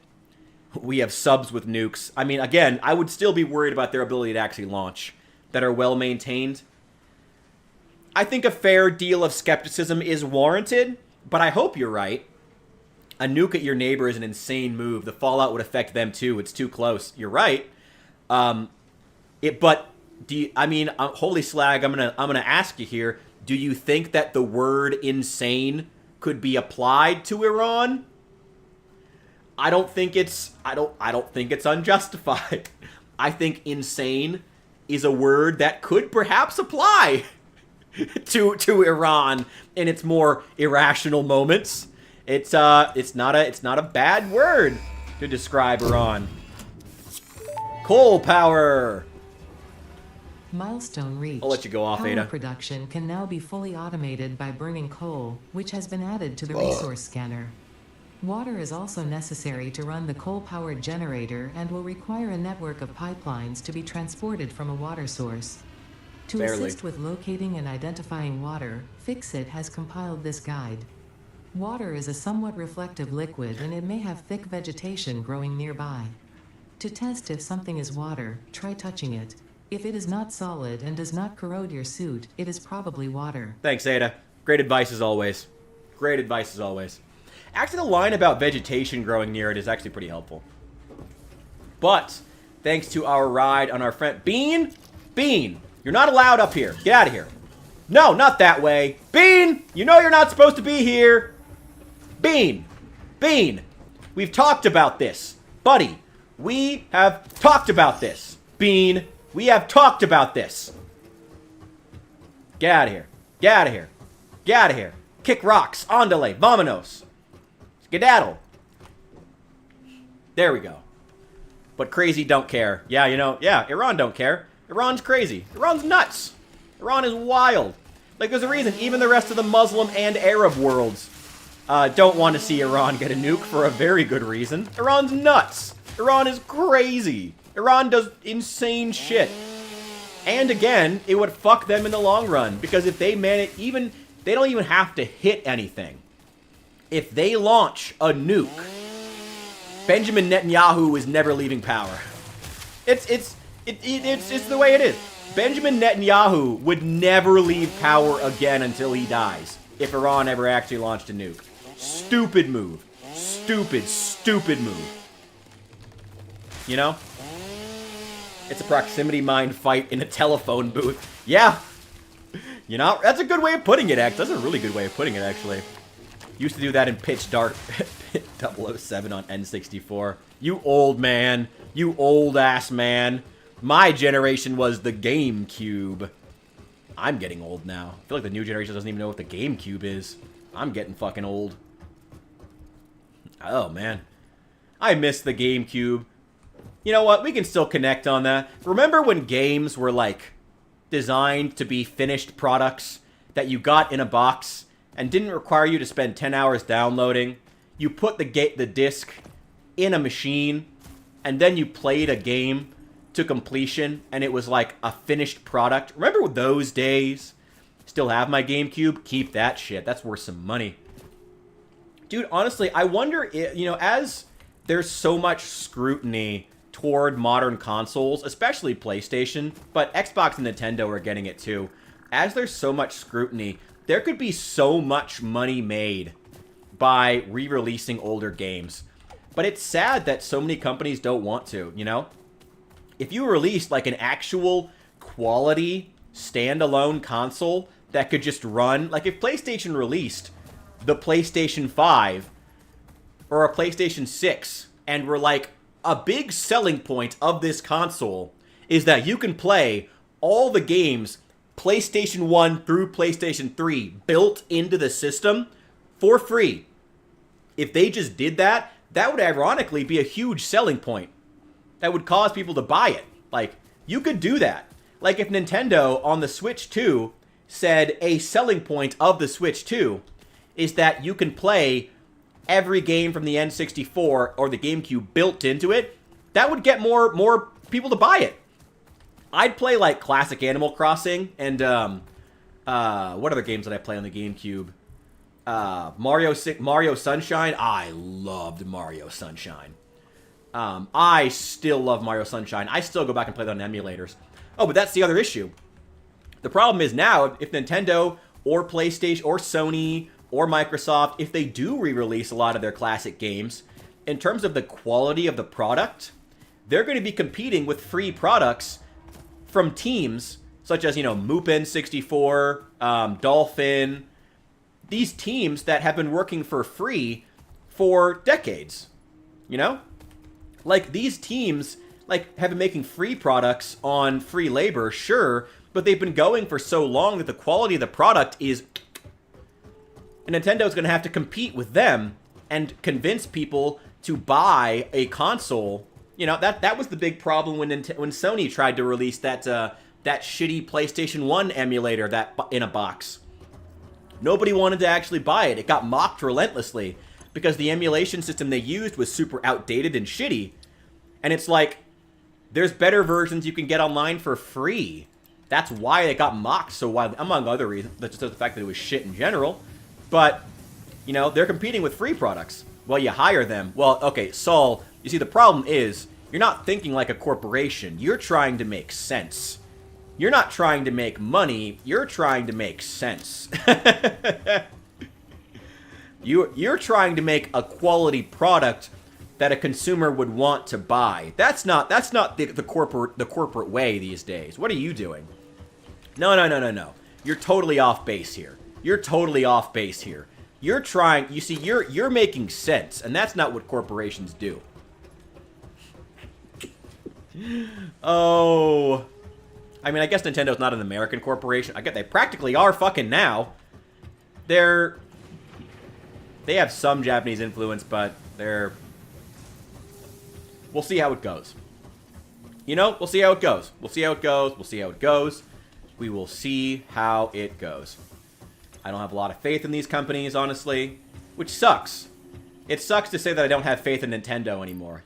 We have subs with nukes. I mean, again, I would still be worried about their ability to actually launch, that are well maintained. I think a fair deal of skepticism is warranted, but I hope you're right. A nuke at your neighbor is an insane move. The fallout would affect them too. It's too close. You're right. But do you, I mean, holy slag, I'm gonna ask you here. Do you think that the word insane could be applied to Iran? I don't think it's unjustified. I think insane is a word that could perhaps apply to Iran in its more irrational moments. It's not a bad word to describe Iran. Coal power. Milestone reached. I'll let you go off, Power Ada. production can now be fully automated by burning coal, which has been added to the resource scanner. Water is also necessary to run the coal-powered generator and will require a network of pipelines to be transported from a water source. To assist with locating and identifying water, Fixit has compiled this guide. Water is a somewhat reflective liquid and it may have thick vegetation growing nearby. To test if something is water, try touching it. If it is not solid and does not corrode your suit, it is probably water. Thanks, Ada. Great advice as always. Great advice as always. Actually, the line about vegetation growing near it is actually pretty helpful. But, thanks to our ride on our friend... Bean! Bean! You're not allowed up here. Get out of here. No, not that way. Bean! You know you're not supposed to be here. Bean! Bean! We've talked about this. Buddy, we have talked about this. Bean, we have talked about this. Get out of here. Get out of here. Get out of here. Kick rocks. Andale. Vamonos. Skedaddle. There we go. But crazy don't care. Yeah, you know, yeah, Iran don't care. Iran's crazy. Iran's nuts. Iran is wild. Like, there's a reason even the rest of the Muslim and Arab worlds don't want to see Iran get a nuke for a very good reason. Iran's nuts. Iran is crazy. Iran does insane shit. And again, it would fuck them in the long run. Because if they manage, they don't even have to hit anything. If they launch a nuke, Benjamin Netanyahu is never leaving power. It's the way it is. Benjamin Netanyahu would never leave power again until he dies if Iran ever actually launched a nuke. Stupid move. Stupid move. You know? It's a proximity mine fight in a telephone booth. Yeah. You know, that's a good way of putting it, actually. That's a really good way of putting it, actually. Used to do that in Pitch Dark 007 on N64. You old man. You old-ass man. My generation was the GameCube. I'm getting old now. I feel like the new generation doesn't even know what the GameCube is. I'm getting fucking old. Oh, man. I miss the GameCube. You know what? We can still connect on that. Remember when games were, like, designed to be finished products that you got in a box and didn't require you to spend 10 hours downloading? You put the disc in a machine, and then you played a game to completion, and it was like a finished product. Remember those days? Still have my GameCube? Keep that shit. That's worth some money. Dude, honestly, I wonder if, you know, as there's so much scrutiny toward modern consoles, especially PlayStation, but Xbox and Nintendo are getting it too. As there's so much scrutiny, there could be so much money made by re-releasing older games. But it's sad that so many companies don't want to, you know? If you released like an actual quality standalone console that could just run, like if PlayStation released the PlayStation 5 or a PlayStation 6 and were like, a big selling point of this console is that you can play all the games PlayStation 1 through PlayStation 3 built into the system for free. If they just did that, that would ironically be a huge selling point. That would cause people to buy it. Like, you could do that. Like if Nintendo on the Switch 2 said a selling point of the Switch 2 is that you can play every game from the N64 or the GameCube built into it, that would get more people to buy it. I'd play like classic Animal Crossing and what other games did I play on the GameCube? Mario Sunshine. I loved Mario Sunshine. I still love Mario Sunshine. I still go back and play that on emulators. Oh, but that's the other issue. The problem is now, if Nintendo or PlayStation or Sony or Microsoft, if they do re-release a lot of their classic games, in terms of the quality of the product, they're going to be competing with free products from teams such as, Mupen 64, Dolphin, these teams that have been working for free for decades, Like, these teams, have been making free products on free labor, sure, but they've been going for so long that the quality of the product is... And Nintendo's going to have to compete with them and convince people to buy a console. That was the big problem when Sony tried to release that shitty PlayStation 1 emulator that in a box. Nobody wanted to actually buy it. It got mocked relentlessly because the emulation system they used was super outdated and shitty. And it's like, there's better versions you can get online for free. That's why it got mocked so widely, among other reasons. That's just the fact that it was shit in general. But, they're competing with free products. Well, you hire them. Well, okay, Saul, you see, the problem is, you're not thinking like a corporation. You're trying to make sense. You're not trying to make money. You're trying to make sense. You're trying to make a quality product that a consumer would want to buy. That's not the corporate way these days. What are you doing? No. You're totally off base here. You're trying, you see, you're making sense, and that's not what corporations do. Oh, I mean, I guess Nintendo's not an American corporation. I guess they practically are fucking now. They have some Japanese influence, but we'll see how it goes. We'll see how it goes. We will see how it goes. I don't have a lot of faith in these companies, honestly, which sucks. It sucks to say that I don't have faith in Nintendo anymore,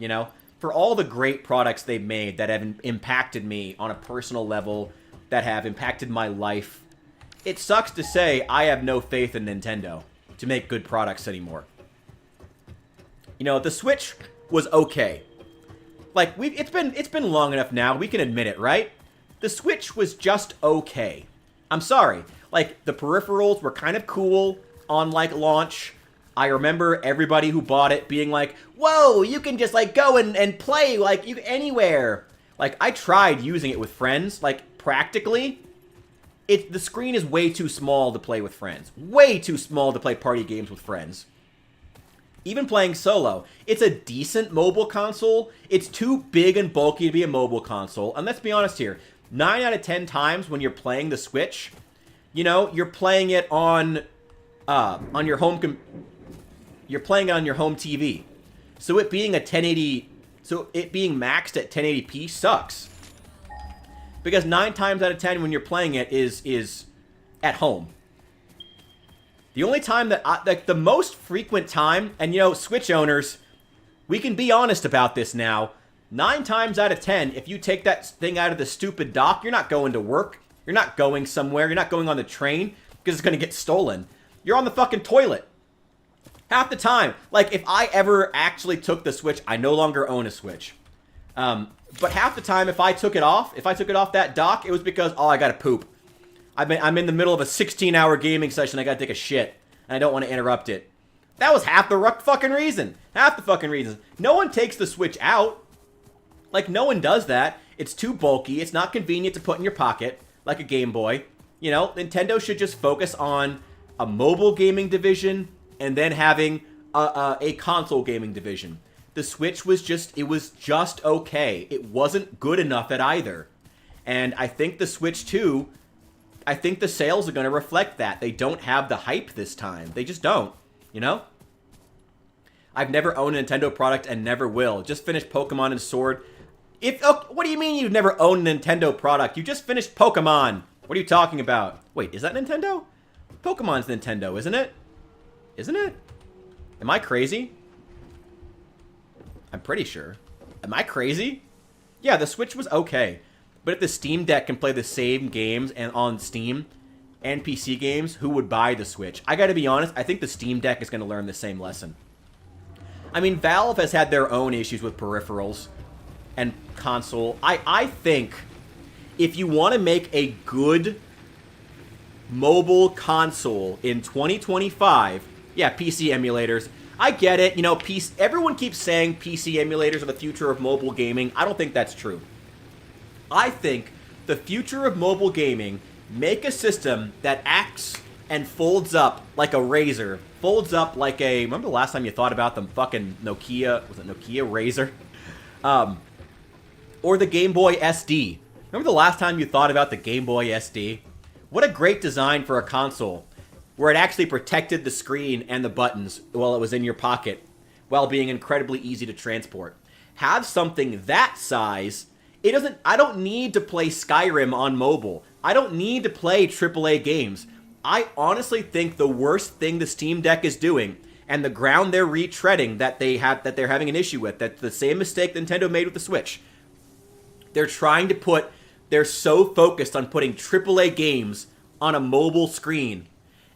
For all the great products they've made that have impacted me on a personal level, that have impacted my life, it sucks to say I have no faith in Nintendo to make good products anymore. The Switch was okay. It's been long enough now, we can admit it, right? The Switch was just okay. I'm sorry. The peripherals were kind of cool on, launch. I remember everybody who bought it being like, whoa, you can just, go and play, anywhere. I tried using it with friends. Practically, the screen is way too small to play with friends. Way too small to play party games with friends. Even playing solo, it's a decent mobile console. It's too big and bulky to be a mobile console. And let's be honest here, 9 out of 10 times when you're playing the Switch, you're playing it on your home you're playing it on your home TV. So it being it being maxed at 1080p sucks. Because 9 times out of 10 when you're playing it is at home. The only time that the most frequent time, and Switch owners, we can be honest about this now. 9 times out of 10, if you take that thing out of the stupid dock, you're not going to work. You're not going somewhere. You're not going on the train because it's going to get stolen. You're on the fucking toilet. Half the time. If I ever actually took the Switch, I no longer own a Switch. But half the time, if I took it off that dock, it was because, I gotta poop. I'm in the middle of a 16-hour gaming session, I gotta take a shit, and I don't want to interrupt it. That was half the fucking reason. Half the fucking reason. No one takes the Switch out. No one does that. It's too bulky. It's not convenient to put in your pocket, like a Game Boy. Nintendo should just focus on a mobile gaming division and then having a console gaming division. The Switch was just okay. It wasn't good enough at either. And I think the Switch 2, I think the sales are going to reflect that. They don't have the hype this time. They just don't, I've never owned a Nintendo product and never will. Just finished Pokemon and Sword. What do you mean you've never owned a Nintendo product? You just finished Pokemon. What are you talking about? Wait, is that Nintendo? Pokemon's Nintendo, isn't it? Isn't it? Am I crazy? I'm pretty sure. Am I crazy? Yeah, the Switch was okay. But if the Steam Deck can play the same games and on Steam and PC games, who would buy the Switch? I gotta be honest, I think the Steam Deck is gonna learn the same lesson. I mean, Valve has had their own issues with peripherals and console. I think if you want to make a good mobile console in 2025, yeah, PC emulators. I get it. You know, everyone keeps saying PC emulators are the future of mobile gaming. I don't think that's true. I think the future of mobile gaming, make a system that acts and folds up like a razor. Folds up like a... Remember the last time you thought about the fucking Nokia... Was it Nokia Razor? Or the Game Boy SD. Remember the last time you thought about the Game Boy SD? What a great design for a console, where it actually protected the screen and the buttons while it was in your pocket, while being incredibly easy to transport. Have something that size. I don't need to play Skyrim on mobile. I don't need to play AAA games. I honestly think the worst thing the Steam Deck is doing, and the ground they're retreading that they're having an issue with, that's the same mistake Nintendo made with the Switch. They're so focused on putting AAA games on a mobile screen,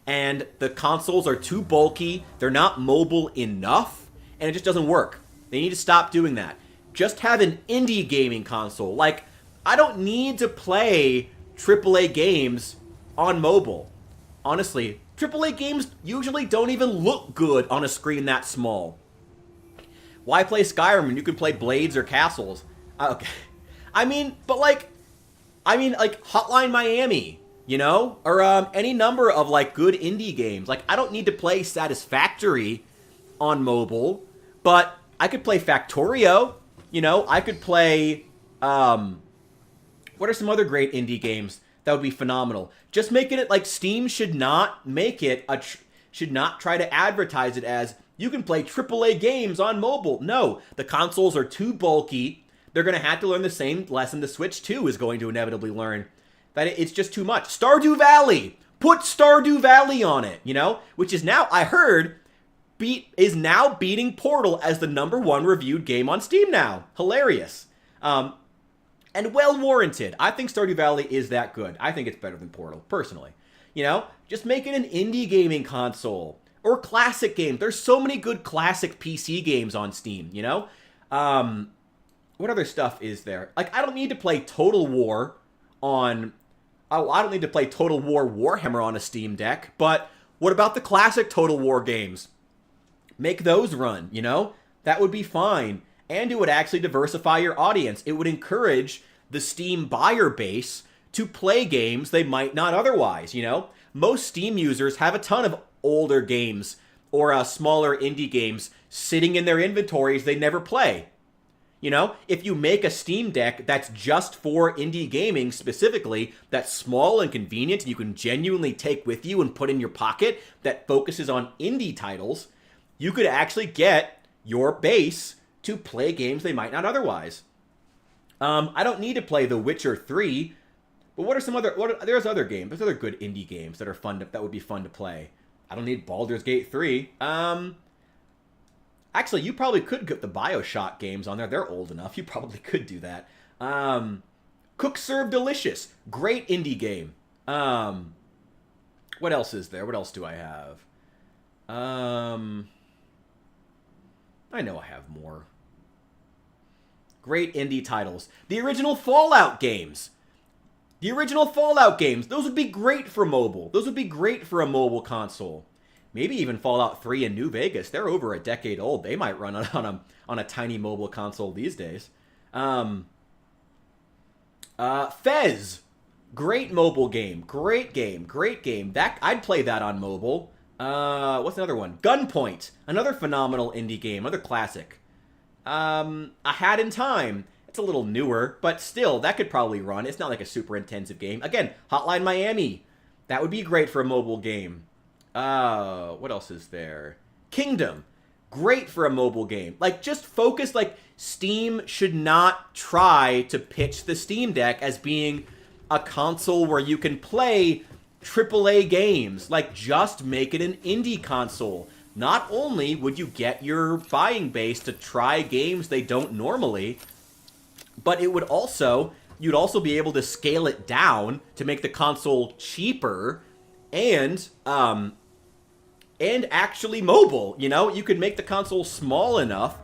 and the consoles are too bulky, they're not mobile enough, and it just doesn't work. They need to stop doing that. Just have an indie gaming console. Like, I don't need to play AAA games on mobile. Honestly, AAA games usually don't even look good on a screen that small. Why play Skyrim when you can play Blades or Castles? Okay. I mean, Hotline Miami, you know? Or any number of, like, good indie games. Like, I don't need to play Satisfactory on mobile, but I could play Factorio, you know? I could play, what are some other great indie games that would be phenomenal? Just making it like Steam should not make it should not try to advertise it as you can play AAA games on mobile. No, the consoles are too bulky. They're going to have to learn the same lesson the Switch 2 is going to inevitably learn. That it's just too much. Stardew Valley! Put Stardew Valley on it, you know? Which is now, I heard, is now beating Portal as the #1 reviewed game on Steam now. Hilarious. And well warranted. I think Stardew Valley is that good. I think it's better than Portal, personally. You know, just make it an indie gaming console. Or classic games. There's so many good classic PC games on Steam, you know? What other stuff is there? Like, I don't need to play Total War on... Oh, I don't need to play Total War Warhammer on a Steam Deck, but what about the classic Total War games? Make those run, you know? That would be fine. And it would actually diversify your audience. It would encourage the Steam buyer base to play games they might not otherwise, you know? Most Steam users have a ton of older games or smaller indie games sitting in their inventories they never play. You know, if you make a Steam Deck that's just for indie gaming specifically, that's small and convenient and you can genuinely take with you and put in your pocket, that focuses on indie titles, you could actually get your base to play games they might not otherwise. I don't need to play The Witcher 3, but what are some other... there's other games. There's other good indie games that are fun that would be fun to play. I don't need Baldur's Gate 3. Actually, you probably could get the BioShock games on there. They're old enough. You probably could do that. Cook Serve Delicious. Great indie game. What else is there? What else do I have? I know I have more. Great indie titles. The original Fallout games. Those would be great for mobile. Those would be great for a mobile console. Maybe even Fallout 3 and New Vegas. They're over a decade old. They might run on a tiny mobile console these days. Fez. Great mobile game. Great game. I'd play that on mobile. What's another one? Gunpoint. Another phenomenal indie game. Another classic. A Hat in Time. It's a little newer, but still, that could probably run. It's not like a super intensive game. Again, Hotline Miami. That would be great for a mobile game. What else is there? Kingdom. Great for a mobile game. Like, just focus, like, Steam should not try to pitch the Steam Deck as being a console where you can play AAA games. Like, just make it an indie console. Not only would you get your buying base to try games they don't normally, but it would also, you'd also be able to scale it down to make the console cheaper and actually mobile, you know? You could make the console small enough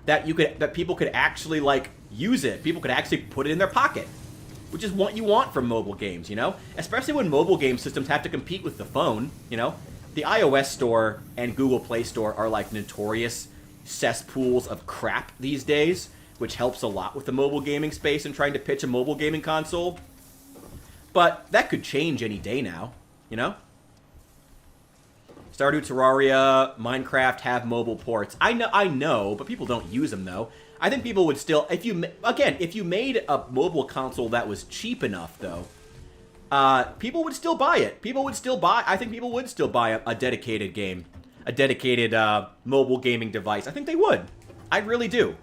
that people could actually, like, use it. People could actually put it in their pocket. which is what you want from mobile games, you know? Especially when mobile game systems have to compete with the phone, you know? The iOS Store and Google Play Store are like notorious cesspools of crap these days, which helps a lot with the mobile gaming space and trying to pitch a mobile gaming console. But that could change any day now, you know? Stardew, Terraria, Minecraft have mobile ports. I know, but people don't use them though. I think people would still, if you made a mobile console that was cheap enough though, people would still buy it. I think people would still buy a dedicated game, a dedicated mobile gaming device. I think they would. I really do.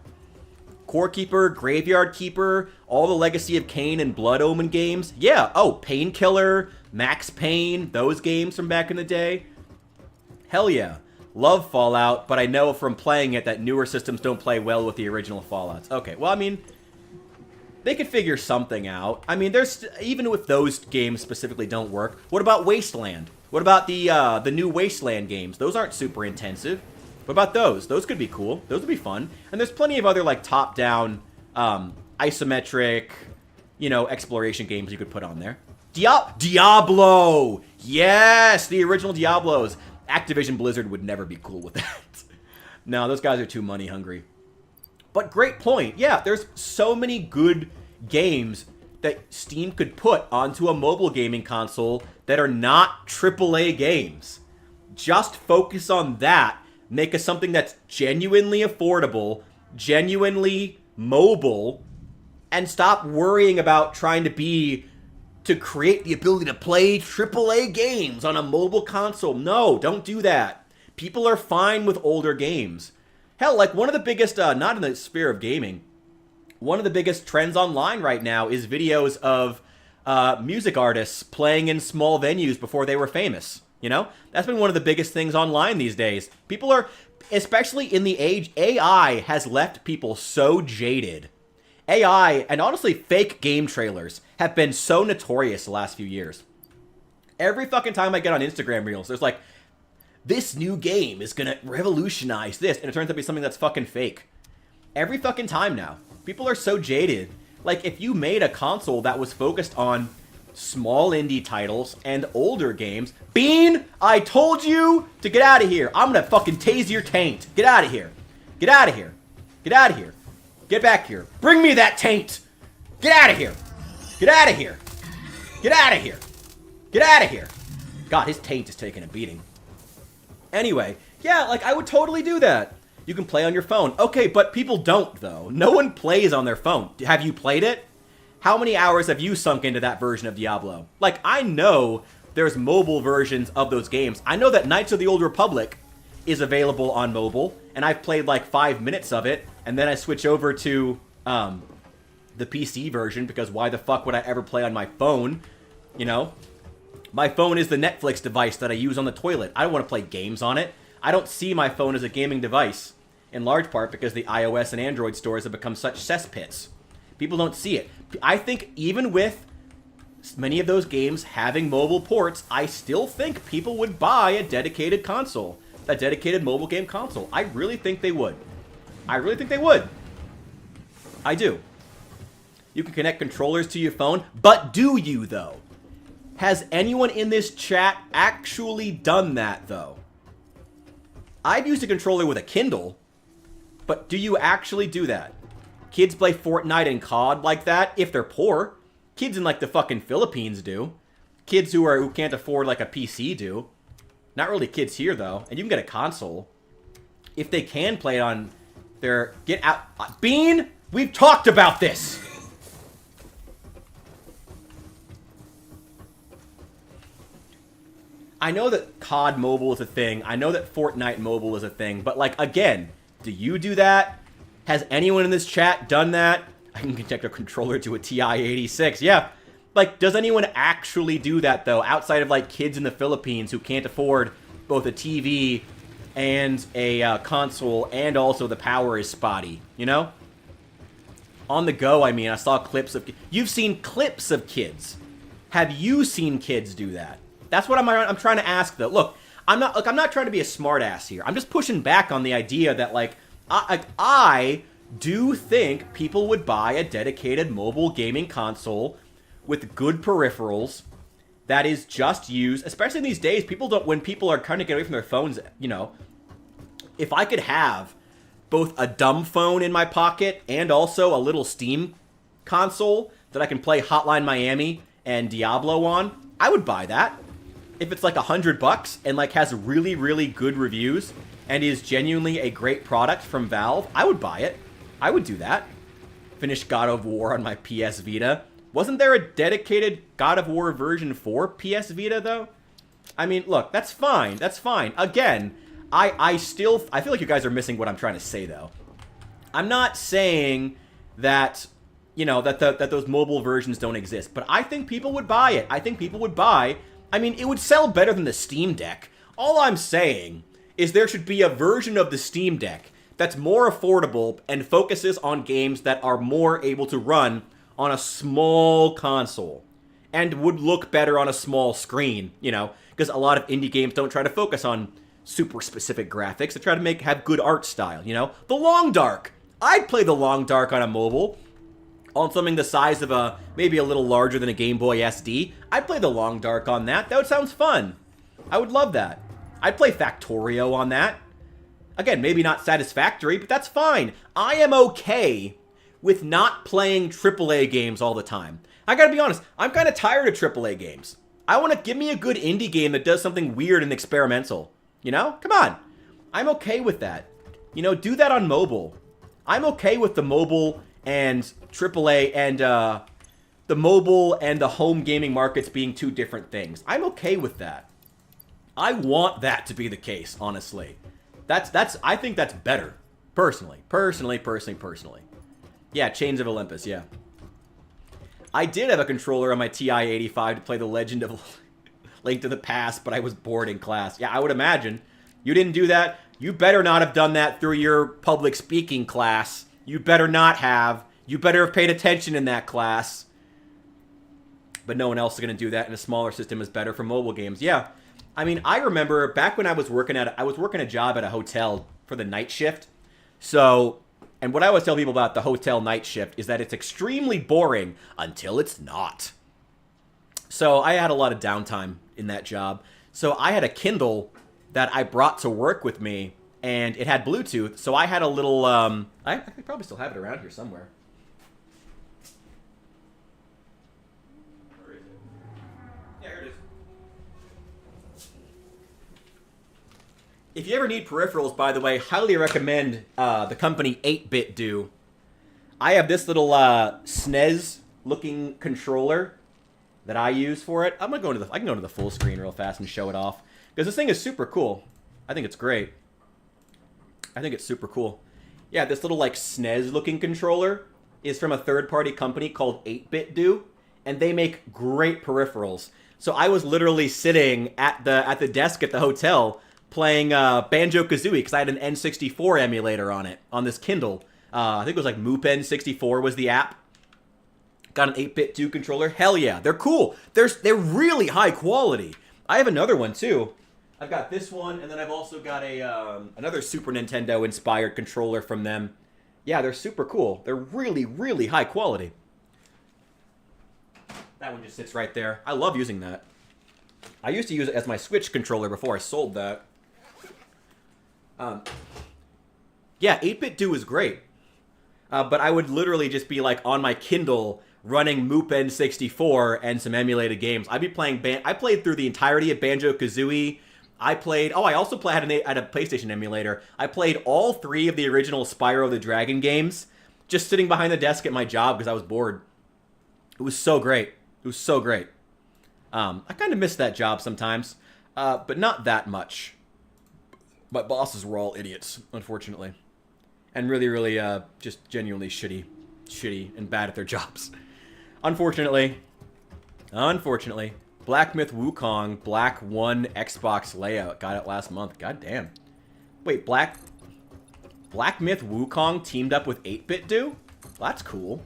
Core Keeper, Graveyard Keeper, all the Legacy of Kain and Blood Omen games. Yeah, oh, Painkiller, Max Payne, those games from back in the day. Hell yeah. Love Fallout, but I know from playing it that newer systems don't play well with the original Fallouts. Okay, well, I mean, they could figure something out. I mean, there's even if those games specifically don't work. What about Wasteland? What about the new Wasteland games? Those aren't super intensive. What about those? Those could be cool. Those would be fun. And there's plenty of other like top-down, isometric, you know, exploration games you could put on there. Diablo! Yes, the original Diablos. Activision Blizzard would never be cool with that. No, those guys are too money hungry. But great point. Yeah, there's so many good games that Steam could put onto a mobile gaming console that are not AAA games. Just focus on that. Make us something that's genuinely affordable, genuinely mobile, and stop worrying about trying to create the ability to play AAA games on a mobile console. No, don't do that. People are fine with older games. Hell, like one of the biggest, not in the sphere of gaming, one of the biggest trends online right now is videos of music artists playing in small venues before they were famous. You know, that's been one of the biggest things online these days. People are, especially in the age, AI has left people so jaded. AI, and honestly fake game trailers, have been so notorious the last few years. Every fucking time I get on Instagram Reels, there's like, this new game is gonna revolutionize this, and it turns out to be something that's fucking fake. Every fucking time now. People are so jaded. Like, if you made a console that was focused on small indie titles and older games, Bean, I told you to get out of here. I'm gonna fucking tase your taint. Get out of here. Get out of here. Get out of here. Get back here. Bring me that taint. Get out of here. Get out of here. Get out of here. Get out of here. God, his taint is taking a beating. Anyway, yeah, like, I would totally do that. You can play on your phone. Okay, but people don't, though. No one plays on their phone. Have you played it? How many hours have you sunk into that version of Diablo? Like, I know there's mobile versions of those games. I know that Knights of the Old Republic is available on mobile, and I've played like 5 minutes of it, and then I switch over to the PC version, because why the fuck would I ever play on my phone? You know? My phone is the Netflix device that I use on the toilet. I don't want to play games on it. I don't see my phone as a gaming device, in large part because the iOS and Android stores have become such cesspits. People don't see it. I think even with many of those games having mobile ports, I still think people would buy a dedicated console, a dedicated mobile game console. I really think they would. I really think they would. I do. You can connect controllers to your phone, but do you, though? Has anyone in this chat actually done that, though? I've used a controller with a Kindle, but do you actually do that? Kids play Fortnite and COD like that if they're poor. Kids in like the fucking Philippines do. Kids who can't afford like a PC do. Not really kids here though. And you can get a console if they can play it on their get out. Bean, we've talked about this. I know that COD mobile is a thing. I know that Fortnite mobile is a thing. But like again, do you do that? Has anyone in this chat done that? I can connect a controller to a TI-86. Yeah. Like, does anyone actually do that, though? Outside of, like, kids in the Philippines who can't afford both a TV and a console, and also the power is spotty, you know? On the go, I mean, I saw clips of... You've seen clips of kids. Have you seen kids do that? That's what I'm trying to ask, though. Look, I'm not trying to be a smartass here. I'm just pushing back on the idea that, like, I do think people would buy a dedicated mobile gaming console with good peripherals that is just used, especially in these days, when people are trying to get away from their phones, you know, if I could have both a dumb phone in my pocket and also a little Steam console that I can play Hotline Miami and Diablo on, I would buy that. If it's like $100 and like has really, really good reviews and is genuinely a great product from Valve, I would buy it. I would do that. Finish God of War on my PS Vita. Wasn't there a dedicated God of War version for PS Vita, though? I mean, look, that's fine. That's fine. Again, I feel like you guys are missing what I'm trying to say, though. I'm not saying that, you know, that those mobile versions don't exist, but I think people would buy it. I think people would buy... I mean, it would sell better than the Steam Deck. All I'm saying is there should be a version of the Steam Deck that's more affordable and focuses on games that are more able to run on a small console and would look better on a small screen, you know, because a lot of indie games don't try to focus on super specific graphics. They try to have good art style, you know? The Long Dark. I'd play The Long Dark on a mobile. On something the size of maybe a little larger than a Game Boy SD. I'd play The Long Dark on that. That sounds fun. I would love that. I'd play Factorio on that. Again, maybe not Satisfactory, but that's fine. I am okay with not playing AAA games all the time. I gotta be honest, I'm kind of tired of AAA games. I want to give me a good indie game that does something weird and experimental. You know? Come on. I'm okay with that. You know, do that on mobile. I'm okay with the mobile and AAA and the mobile and the home gaming markets being two different things. I'm okay with that. I want that to be the case, honestly. I think that's better. Personally. Yeah, Chains of Olympus, yeah. I did have a controller on my TI-85 to play The Legend of Link to the Past, but I was bored in class. Yeah, I would imagine. You didn't do that. You better not have done that through your public speaking class. You better not have. You better have paid attention in that class. But no one else is going to do that, and a smaller system is better for mobile games. Yeah. I mean, I remember back when I was working a job at a hotel for the night shift. So, and what I always tell people about the hotel night shift is that it's extremely boring until it's not. So I had a lot of downtime in that job. So I had a Kindle that I brought to work with me, and it had Bluetooth. So I had a little, I could probably still have it around here somewhere. Where is it? Yeah, here it is. If you ever need peripherals, by the way, highly recommend the company 8-Bit Do. I have this little SNES-looking controller that I use for it. I can go to the full screen real fast and show it off, because this thing is super cool. I think it's great. I think it's super cool. Yeah, this little like SNES-looking controller is from a third-party company called 8-Bit Do, and they make great peripherals. So I was literally sitting at the desk at the hotel playing Banjo-Kazooie because I had an N64 emulator on it, on this Kindle. I think it was like MoopN64 was the app. Got an 8-Bit Do controller. Hell yeah, they're cool. They're really high quality. I have another one too. I've got this one, and then I've also got another Super Nintendo inspired controller from them. Yeah, they're super cool. They're really, really high quality. That one just sits right there. I love using that. I used to use it as my Switch controller before I sold that. Yeah, 8-Bit Do is great. But I would literally just be like on my Kindle running MoopN64 and some emulated games. I'd be playing I played through the entirety of Banjo-Kazooie. I also had a PlayStation emulator. I played all 3 of the original Spyro the Dragon games just sitting behind the desk at my job because I was bored. It was so great. It was so great. I kind of miss that job sometimes, but not that much. My bosses were all idiots, unfortunately. And really, really just genuinely shitty and bad at their jobs. Unfortunately. Black Myth Wukong Black 1 Xbox layout. Got it last month. God damn. Wait, Black Myth Wukong teamed up with 8-Bit Do? Well, that's cool.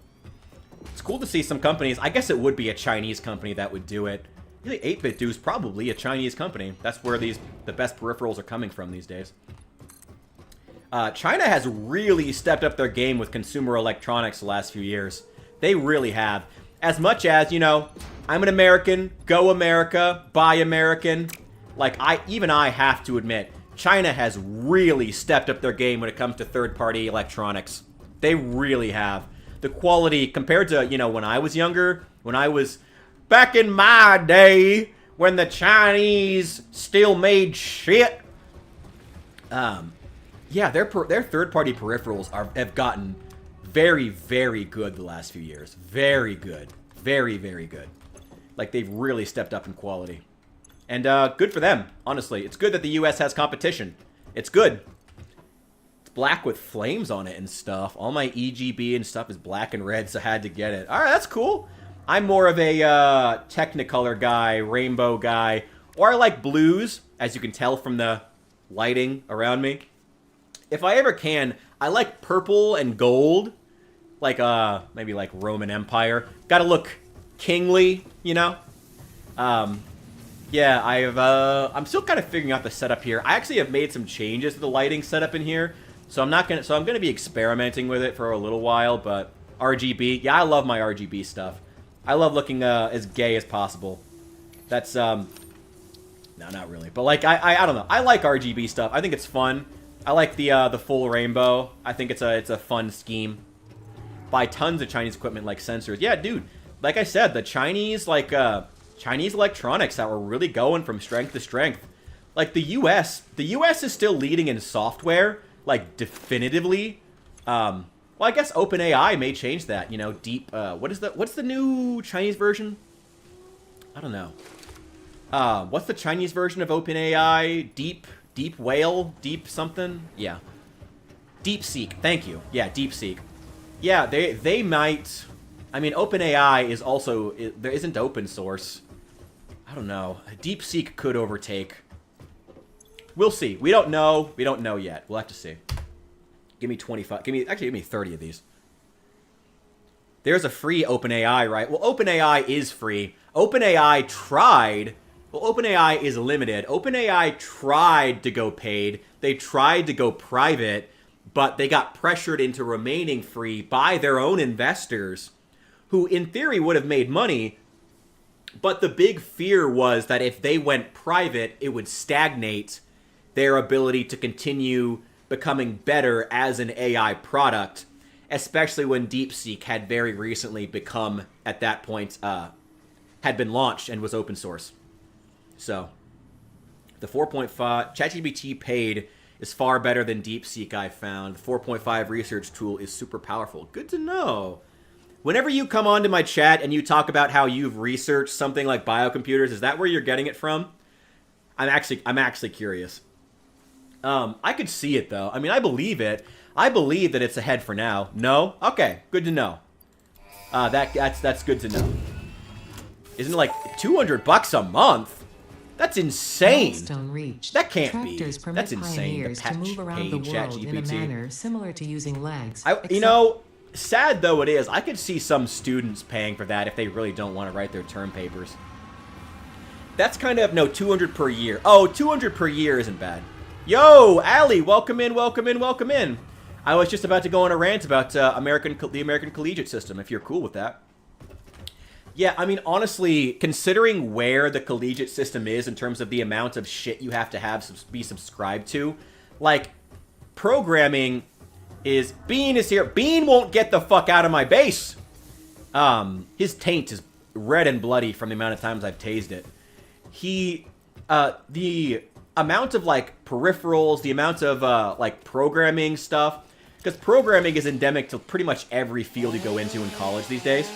It's cool to see some companies. I guess it would be a Chinese company that would do it. Really, 8-Bit Do is probably a Chinese company. That's where the best peripherals are coming from these days. China has really stepped up their game with consumer electronics the last few years. They really have. as much as, you know, I'm an American, go America, buy American. Like, even I have to admit, China has really stepped up their game when it comes to third-party electronics. They really have. The quality, compared to, you know, when I was younger, when I was back in my day, when the Chinese still made shit. Yeah, their third-party peripherals have gotten very, very good the last few years. Very good. Very, very good. Like, they've really stepped up in quality. And good for them, honestly. It's good that the US has competition. It's good. It's black with flames on it and stuff. All my EGB and stuff is black and red, so I had to get it. Alright, that's cool. I'm more of a Technicolor guy, rainbow guy. Or I like blues, as you can tell from the lighting around me. If I ever can, I like purple and gold. Like, maybe like Roman Empire. Gotta look kingly, you know? Yeah, I'm still kind of figuring out the setup here. I actually have made some changes to the lighting setup in here. So I'm gonna be experimenting with it for a little while, but RGB, yeah, I love my RGB stuff. I love looking as gay as possible. That's no, not really. But like I don't know. I like RGB stuff. I think it's fun. I like the full rainbow. I think it's a fun scheme. Buy tons of Chinese equipment like sensors. Yeah, dude. Like I said, the Chinese Chinese electronics that were really going from strength to strength. Like the US is still leading in software, like definitively. Well, I guess OpenAI may change that. You know, what's the new Chinese version? I don't know. What's the Chinese version of OpenAI? Deep Whale? Deep something? Yeah. DeepSeek. Thank you. Yeah, DeepSeek. Yeah, they might. I mean, OpenAI is also there isn't open source. I don't know. DeepSeek could overtake. We'll see. We don't know. We don't know yet. We'll have to see. Give me 25. Give me 30 of these. There's a free OpenAI, right? Well, OpenAI is free. OpenAI tried. Well, OpenAI is limited. OpenAI tried to go paid. They tried to go private, but they got pressured into remaining free by their own investors, who in theory would have made money, but the big fear was that if they went private, it would stagnate their ability to continue becoming better as an AI product, especially when DeepSeek had very recently become, at that point, had been launched and was open source. So, the 4.5, ChatGPT paid is far better than DeepSeek, I found. The 4.5 research tool is super powerful. Good to know. Whenever you come onto my chat and you talk about how you've researched something like biocomputers, is that where you're getting it from? I'm actually curious. I could see it though. I mean, I believe it. I believe that it's ahead for now. No? Okay, good to know. That's good to know. Isn't it like $200 a month? That's insane. Milestone reached. That can't Tractors be. permit That's insane. pioneers to move around the world in a manner similar to using legs. You know, sad though it is, I could see some students paying for that if they really don't want to write their term papers. That's kind of, no, 200 per year. Oh, 200 per year isn't bad. Yo, Allie, welcome in, welcome in, welcome in. I was just about to go on a rant about the American collegiate system, if you're cool with that. Yeah, I mean, honestly, considering where the collegiate system is in terms of the amount of shit you have to be subscribed to, like, programming is... Bean is here. Bean won't get the fuck out of my base! His taint is red and bloody from the amount of times I've tased it. The amount of, like, peripherals, the amount of, like, programming stuff, because programming is endemic to pretty much every field you go into in college these days.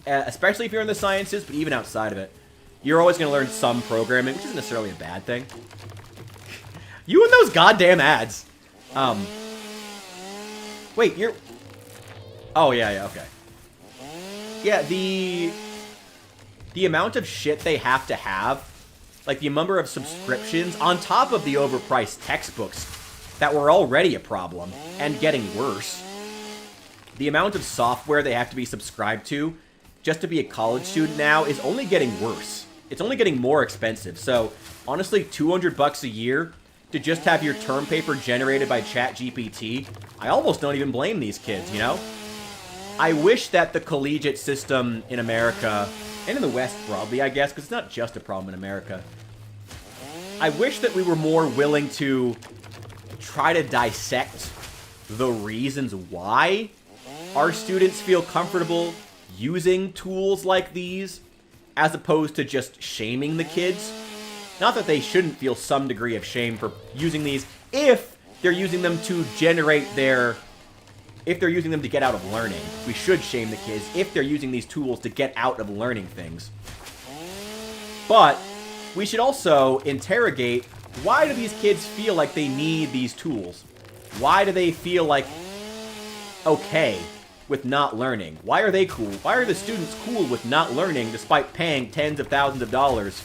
Especially if you're in the sciences, but even outside of it. You're always going to learn some programming, which isn't necessarily a bad thing. You and those goddamn ads. Wait, you're... Oh, yeah, okay. Yeah, the amount of shit they have to have, like the number of subscriptions, on top of the overpriced textbooks that were already a problem, and getting worse. The amount of software they have to be subscribed to just to be a college student now is only getting worse. It's only getting more expensive. So, honestly, $200 a year to just have your term paper generated by ChatGPT, I almost don't even blame these kids, you know? I wish that the collegiate system in America, and in the West broadly, I guess, because it's not just a problem in America. I wish that we were more willing to try to dissect the reasons why our students feel comfortable using tools like these, as opposed to just shaming the kids. Not that they shouldn't feel some degree of shame for using these if they're using them to generate their... If they're using them to get out of learning. We should shame the kids if they're using these tools to get out of learning things. But we should also interrogate, why do these kids feel like they need these tools? Why do they feel like okay with not learning? Why are they cool? Why are the students cool with not learning despite paying tens of thousands of dollars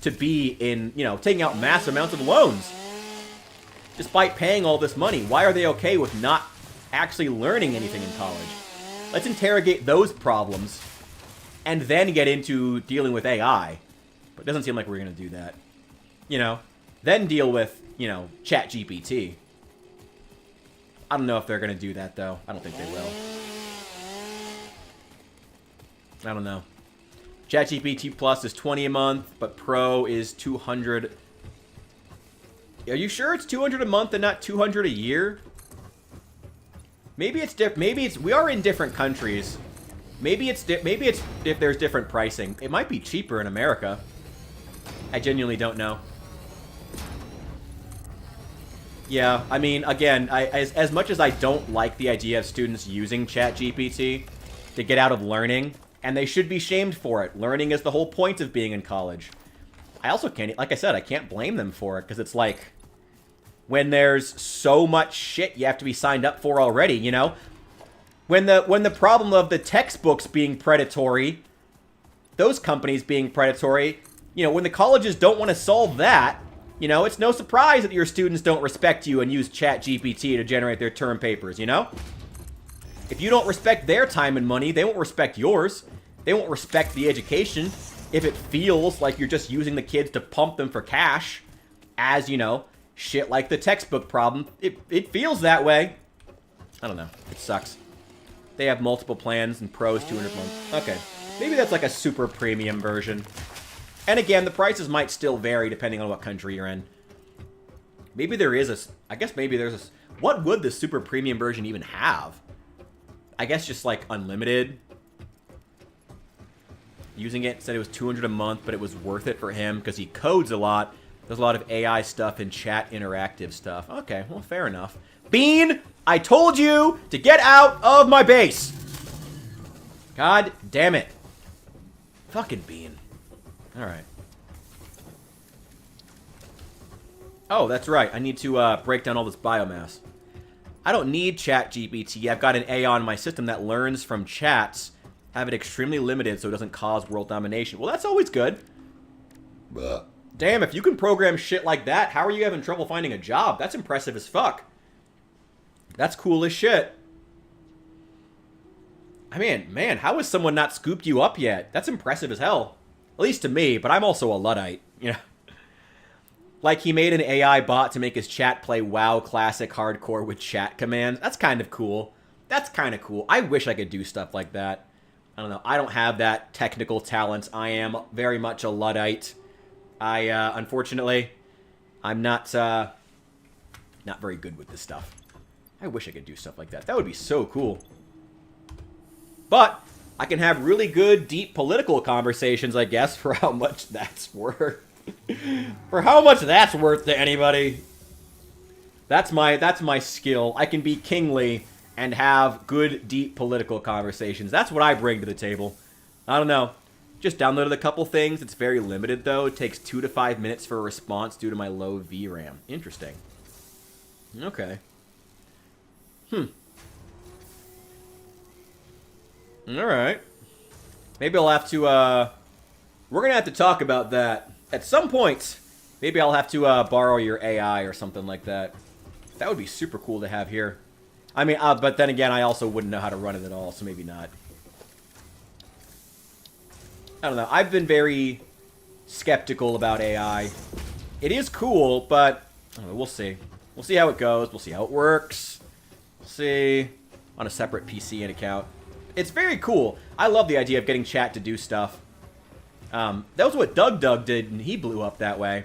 to be in, you know, taking out massive amounts of loans? Despite paying all this money, why are they okay with not actually learning anything in college? Let's interrogate those problems and then get into dealing with AI. But it doesn't seem like we're going to do that. You know, then deal with, you know, ChatGPT. I don't know if they're going to do that, though. I don't think they will. I don't know. ChatGPT Plus is $20 a month, but Pro is $200. Are you sure it's $200 a month and not $200 a year? Maybe it's we are in different countries. Maybe it's if there's different pricing. It might be cheaper in America. I genuinely don't know. Yeah, I mean, again, as much as I don't like the idea of students using ChatGPT to get out of learning, and they should be shamed for it. Learning is the whole point of being in college. I also can't, like I said, I can't blame them for it, because it's like, when there's so much shit you have to be signed up for already, you know? When the problem of the textbooks being predatory, those companies being predatory, you know, when the colleges don't want to solve that, you know, it's no surprise that your students don't respect you and use ChatGPT to generate their term papers, you know? If you don't respect their time and money, they won't respect yours. They won't respect the education if it feels like you're just using the kids to pump them for cash, as, you know, shit like the textbook problem. It feels that way. I don't know. It sucks. They have multiple plans and Pro's $200 a month. Okay. Maybe that's like a super premium version. And again, the prices might still vary depending on what country you're in. Maybe there is a... I guess maybe there's a... What would the super premium version even have? I guess just like unlimited. Using it, said it was $200 a month, but it was worth it for him because he codes a lot. There's a lot of AI stuff and chat interactive stuff. Okay, well, fair enough. Bean, I told you to get out of my base. God damn it. Fucking Bean. Alright. Oh, that's right. I need to break down all this biomass. I don't need ChatGPT. I've got an AI on my system that learns from chats. Have it extremely limited so it doesn't cause world domination. Well, that's always good. Blech. Damn, if you can program shit like that, how are you having trouble finding a job? That's impressive as fuck. That's cool as shit. I mean, man, how has someone not scooped you up yet? That's impressive as hell. At least to me, but I'm also a Luddite, you know. Like, he made an AI bot to make his chat play WoW Classic Hardcore with chat commands. That's kind of cool. That's kind of cool. I wish I could do stuff like that. I don't know. I don't have that technical talent. I am very much a Luddite. Unfortunately, I'm not very good with this stuff. I wish I could do stuff like that. That would be so cool. But I can have really good, deep political conversations, I guess, for how much that's worth. For how much that's worth to anybody. That's my skill. I can be kingly and have good, deep political conversations. That's what I bring to the table. I don't know. Just downloaded a couple things. It's very limited, though. It takes 2 to 5 minutes for a response due to my low VRAM. Interesting. Okay. Alright. Maybe I'll have to, we're gonna have to talk about that. At some point, maybe I'll have to, borrow your AI or something like that. That would be super cool to have here. I mean, but then again, I also wouldn't know how to run it at all, so maybe not. I don't know. I've been very skeptical about AI. It is cool, but I don't know, we'll see. We'll see how it goes. We'll see how it works. We'll see. on a separate PC and account. It's very cool. I love the idea of getting chat to do stuff. That was what Doug did, and he blew up that way.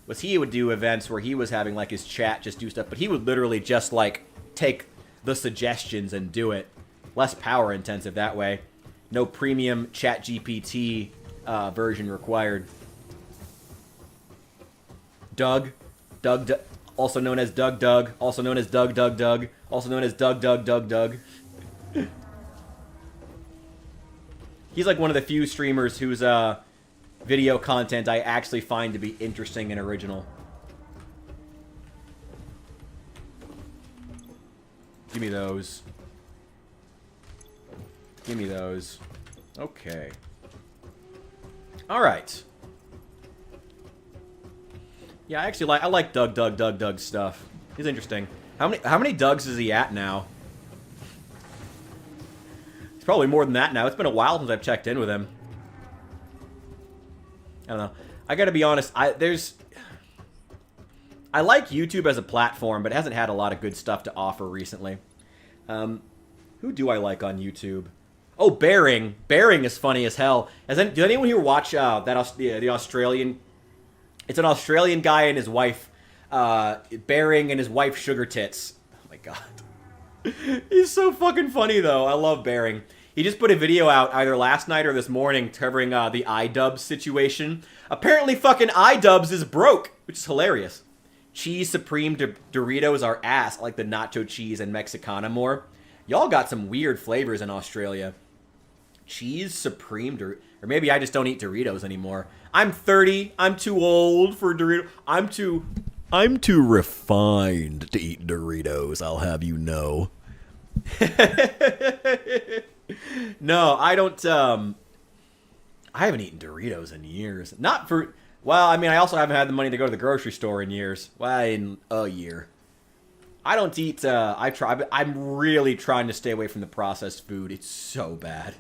Was he would do events where he was having like his chat just do stuff, but he would literally just like take the suggestions and do it. Less power intensive that way. No premium chat GPT version required. Doug, also known as Doug, also known as Doug, also known as Doug. He's like one of the few streamers whose video content I actually find to be interesting and original. Give me those. Give me those. Okay. Alright. Yeah, I like Doug stuff. He's interesting. How many Dougs is he at now? It's probably more than that now. It's been a while since I've checked in with him. I don't know. I gotta be honest, I like YouTube as a platform, but it hasn't had a lot of good stuff to offer recently. Who do I like on YouTube? Oh, Bearing. Bearing is funny as hell. Did anyone here watch the Australian... It's an Australian guy and his wife, Bearing and his wife Sugar Tits. Oh my god. He's so fucking funny, though. I love Bearing. He just put a video out either last night or this morning covering the iDubbbz situation. Apparently fucking iDubbbz is broke, which is hilarious. Cheese Supreme Doritos are ass. I like the nacho cheese and Mexicana more. Y'all got some weird flavors in Australia. Cheese Supreme Doritos. Or maybe I just don't eat Doritos anymore. I'm 30. I'm too old for Doritos. I'm too refined to eat Doritos, I'll have you know. No, I don't, I haven't eaten Doritos in years. Not for, well, I mean, I also haven't had the money to go to the grocery store in years. Well, in a year. I don't eat, I'm really trying to stay away from the processed food. It's so bad.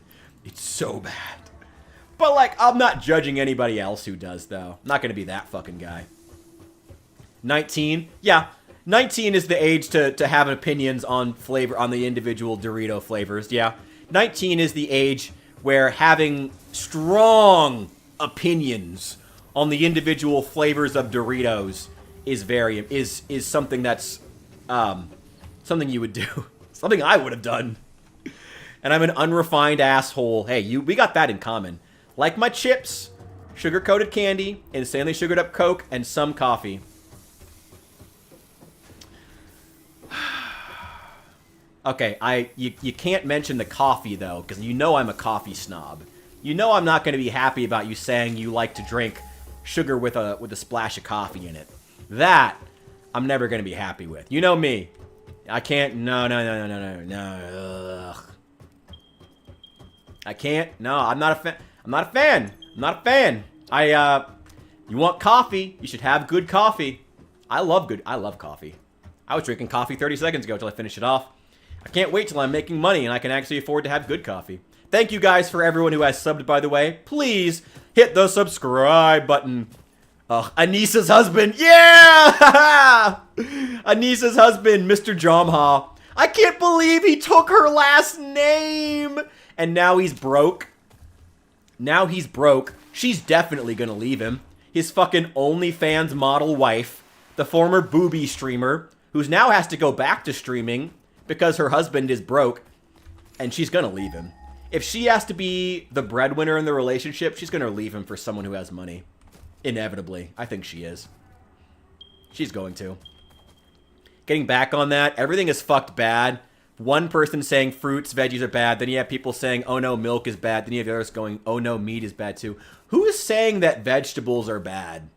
It's so bad. But, like, I'm not judging anybody else who does, though. I'm not going to be that fucking guy. 19? Yeah. 19 is the age to have opinions on flavor, on the individual Dorito flavors. Yeah. 19 is the age where having strong opinions on the individual flavors of Doritos is something that's, something you would do. Something I would have done. And I'm an unrefined asshole. Hey, we got that in common. Like my chips, sugar-coated candy, insanely sugared-up Coke, and some coffee. Okay, you can't mention the coffee, though, because you know I'm a coffee snob. You know I'm not going to be happy about you saying you like to drink sugar with a splash of coffee in it. That, I'm never going to be happy with. You know me. I can't, no. Ugh. I can't, no, I'm not a fan. I'm not a fan. You want coffee, you should have good coffee. I love coffee. I was drinking coffee 30 seconds ago till I finished it off. I can't wait till I'm making money and I can actually afford to have good coffee. Thank you guys for everyone who has subbed, by the way. Please hit the subscribe button. Anissa's husband. Yeah! Anissa's husband, Mr. Jomha. I can't believe he took her last name. And now he's broke. Now he's broke. She's definitely gonna leave him. His fucking OnlyFans model wife, the former booby streamer, who's now has to go back to streaming because her husband is broke, and she's gonna leave him. If she has to be the breadwinner in the relationship, she's gonna leave him for someone who has money. Inevitably. I think she is. She's going to. Getting back on that, everything is fucked bad. One person saying fruits, veggies are bad. Then you have people saying, oh no, milk is bad. Then you have the others going, oh no, meat is bad too. Who is saying that vegetables are bad?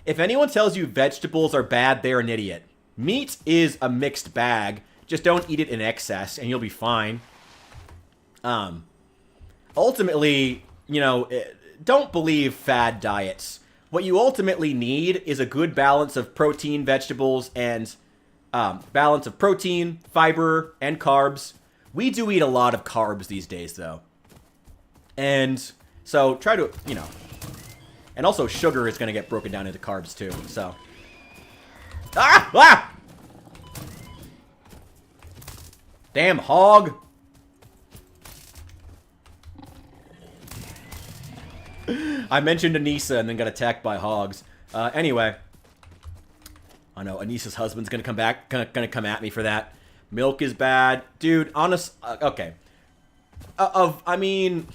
If anyone tells you vegetables are bad, they're an idiot. Meat is a mixed bag. Just don't eat it in excess and you'll be fine. Ultimately, you know, don't believe fad diets. What you ultimately need is a good balance of protein, vegetables, and balance of protein, fiber, and carbs. We do eat a lot of carbs these days, though. And so try to, you know. And also sugar is going to get broken down into carbs, too. So. Ah! Damn hog! I mentioned Anissa and then got attacked by hogs. Anyway. I know, Anissa's husband's gonna come back, gonna come at me for that. Milk is bad. Dude, okay. I mean...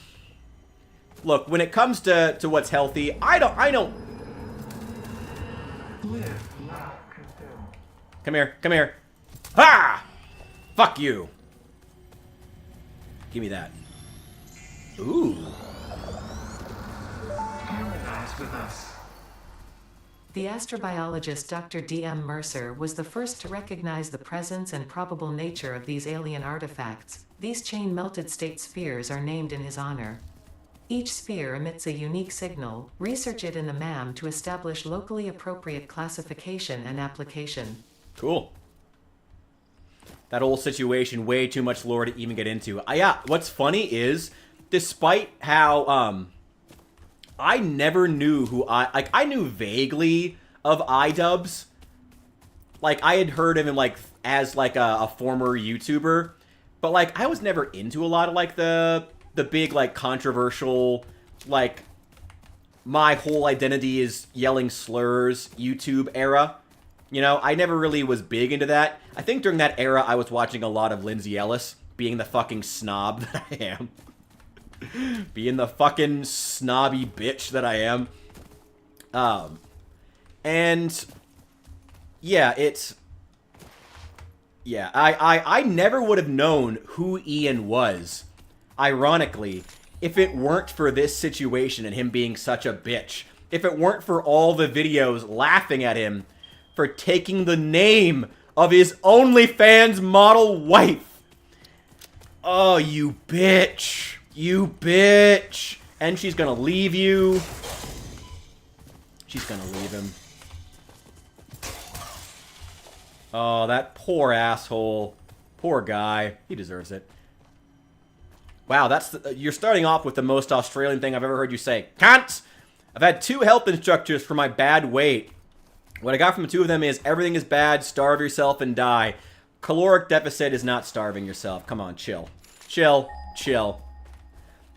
Look, when it comes to what's healthy, I don't... Come here, come here. Ha! Fuck you. Give me that. Ooh. The astrobiologist Dr. D.M. Mercer was the first to recognize the presence and probable nature of these alien artifacts. These chain-melted state spheres are named in his honor. Each sphere emits a unique signal. Research it in the MAM to establish locally appropriate classification and application. Cool. That whole situation, way too much lore to even get into. Yeah, what's funny is, despite how, I never knew who I knew vaguely of iDubbbz. Like, I had heard of him, like, as, like, a former YouTuber. But, like, I was never into a lot of, like, the big, like, controversial, like, my whole identity is yelling slurs YouTube era. You know, I never really was big into that. I think during that era, I was watching a lot of Lindsay Ellis, being the fucking snob that I am. Being the fucking snobby bitch that I am. And yeah, it's... Yeah, I never would have known who Ian was, ironically, if it weren't for this situation and him being such a bitch. If it weren't for all the videos laughing at him for taking the name of his OnlyFans model wife. Oh, you bitch. You bitch. And she's gonna leave you. She's gonna leave him. Oh, that poor asshole. Poor guy. He deserves it. Wow, that's you're starting off with the most Australian thing I've ever heard you say. Cunts! I've had 2 health instructors for my bad weight. What I got from the 2 of them is everything is bad, starve yourself and die. Caloric deficit is not starving yourself. Come on, chill. Chill. Chill.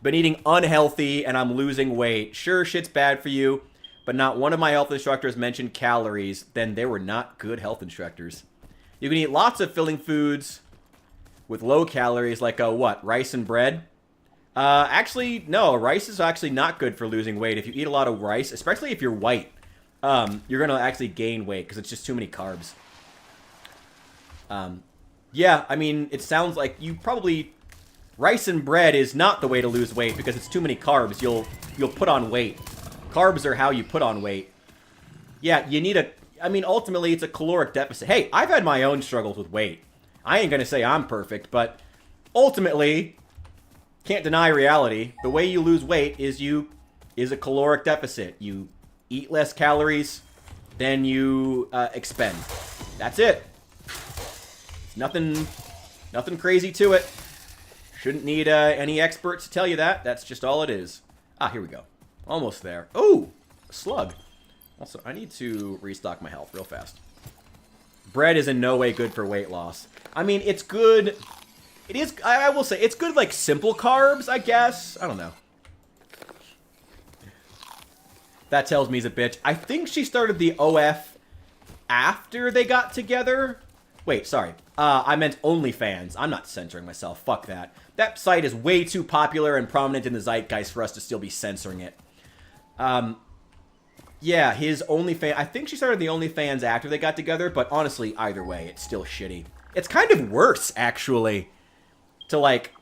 Been eating unhealthy and I'm losing weight. Sure, shit's bad for you, but not one of my health instructors mentioned calories. Then they were not good health instructors. You can eat lots of filling foods with low calories, like, what, rice and bread? Actually, no, rice is actually not good for losing weight. If you eat a lot of rice, especially if you're white, you're gonna actually gain weight because it's just too many carbs. Yeah, I mean, it sounds like you probably... Rice and bread is not the way to lose weight because it's too many carbs. You'll put on weight. Carbs are how you put on weight. Yeah, you need a... I mean, ultimately, it's a caloric deficit. Hey, I've had my own struggles with weight. I ain't gonna say I'm perfect, but ultimately, can't deny reality. The way you lose weight is a caloric deficit. You eat less calories than you expend. That's it. It's nothing crazy to it. Shouldn't need any experts to tell you that. That's just all it is. Ah, here we go. Almost there. Oh, a slug. Also, I need to restock my health real fast. Bread is in no way good for weight loss. I mean, it's good. It is, I will say, it's good like simple carbs, I guess. I don't know. That tells me he's a bitch. I think she started the OF after they got together. Wait, sorry. I meant OnlyFans. I'm not censoring myself. Fuck that. That site is way too popular and prominent in the zeitgeist for us to still be censoring it. Yeah, his OnlyFans... I think she started the OnlyFans after they got together, but honestly, either way, it's still shitty. It's kind of worse, actually, to, like,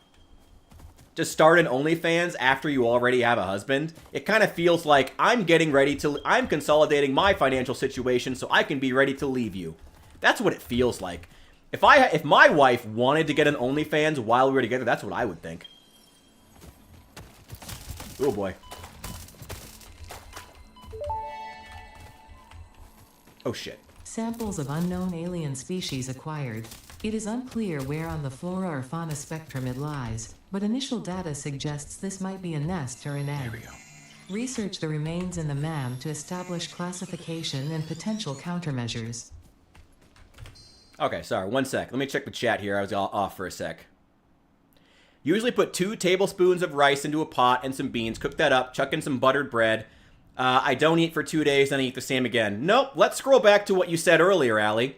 to start an OnlyFans after you already have a husband. It kind of feels like I'm consolidating my financial situation so I can be ready to leave you. That's what it feels like. If my wife wanted to get an OnlyFans while we were together, that's what I would think. Oh boy. Oh shit. Samples of unknown alien species acquired. It is unclear where on the flora or fauna spectrum it lies, but initial data suggests this might be a nest or an egg. There we go. Research the remains in the MAM to establish classification and potential countermeasures. Okay, sorry. 1 sec. Let me check the chat here. I was off for a sec. Usually put 2 tablespoons of rice into a pot and some beans. Cook that up. Chuck in some buttered bread. I don't eat for 2 days, then I eat the same again. Nope. Let's scroll back to what you said earlier, Allie.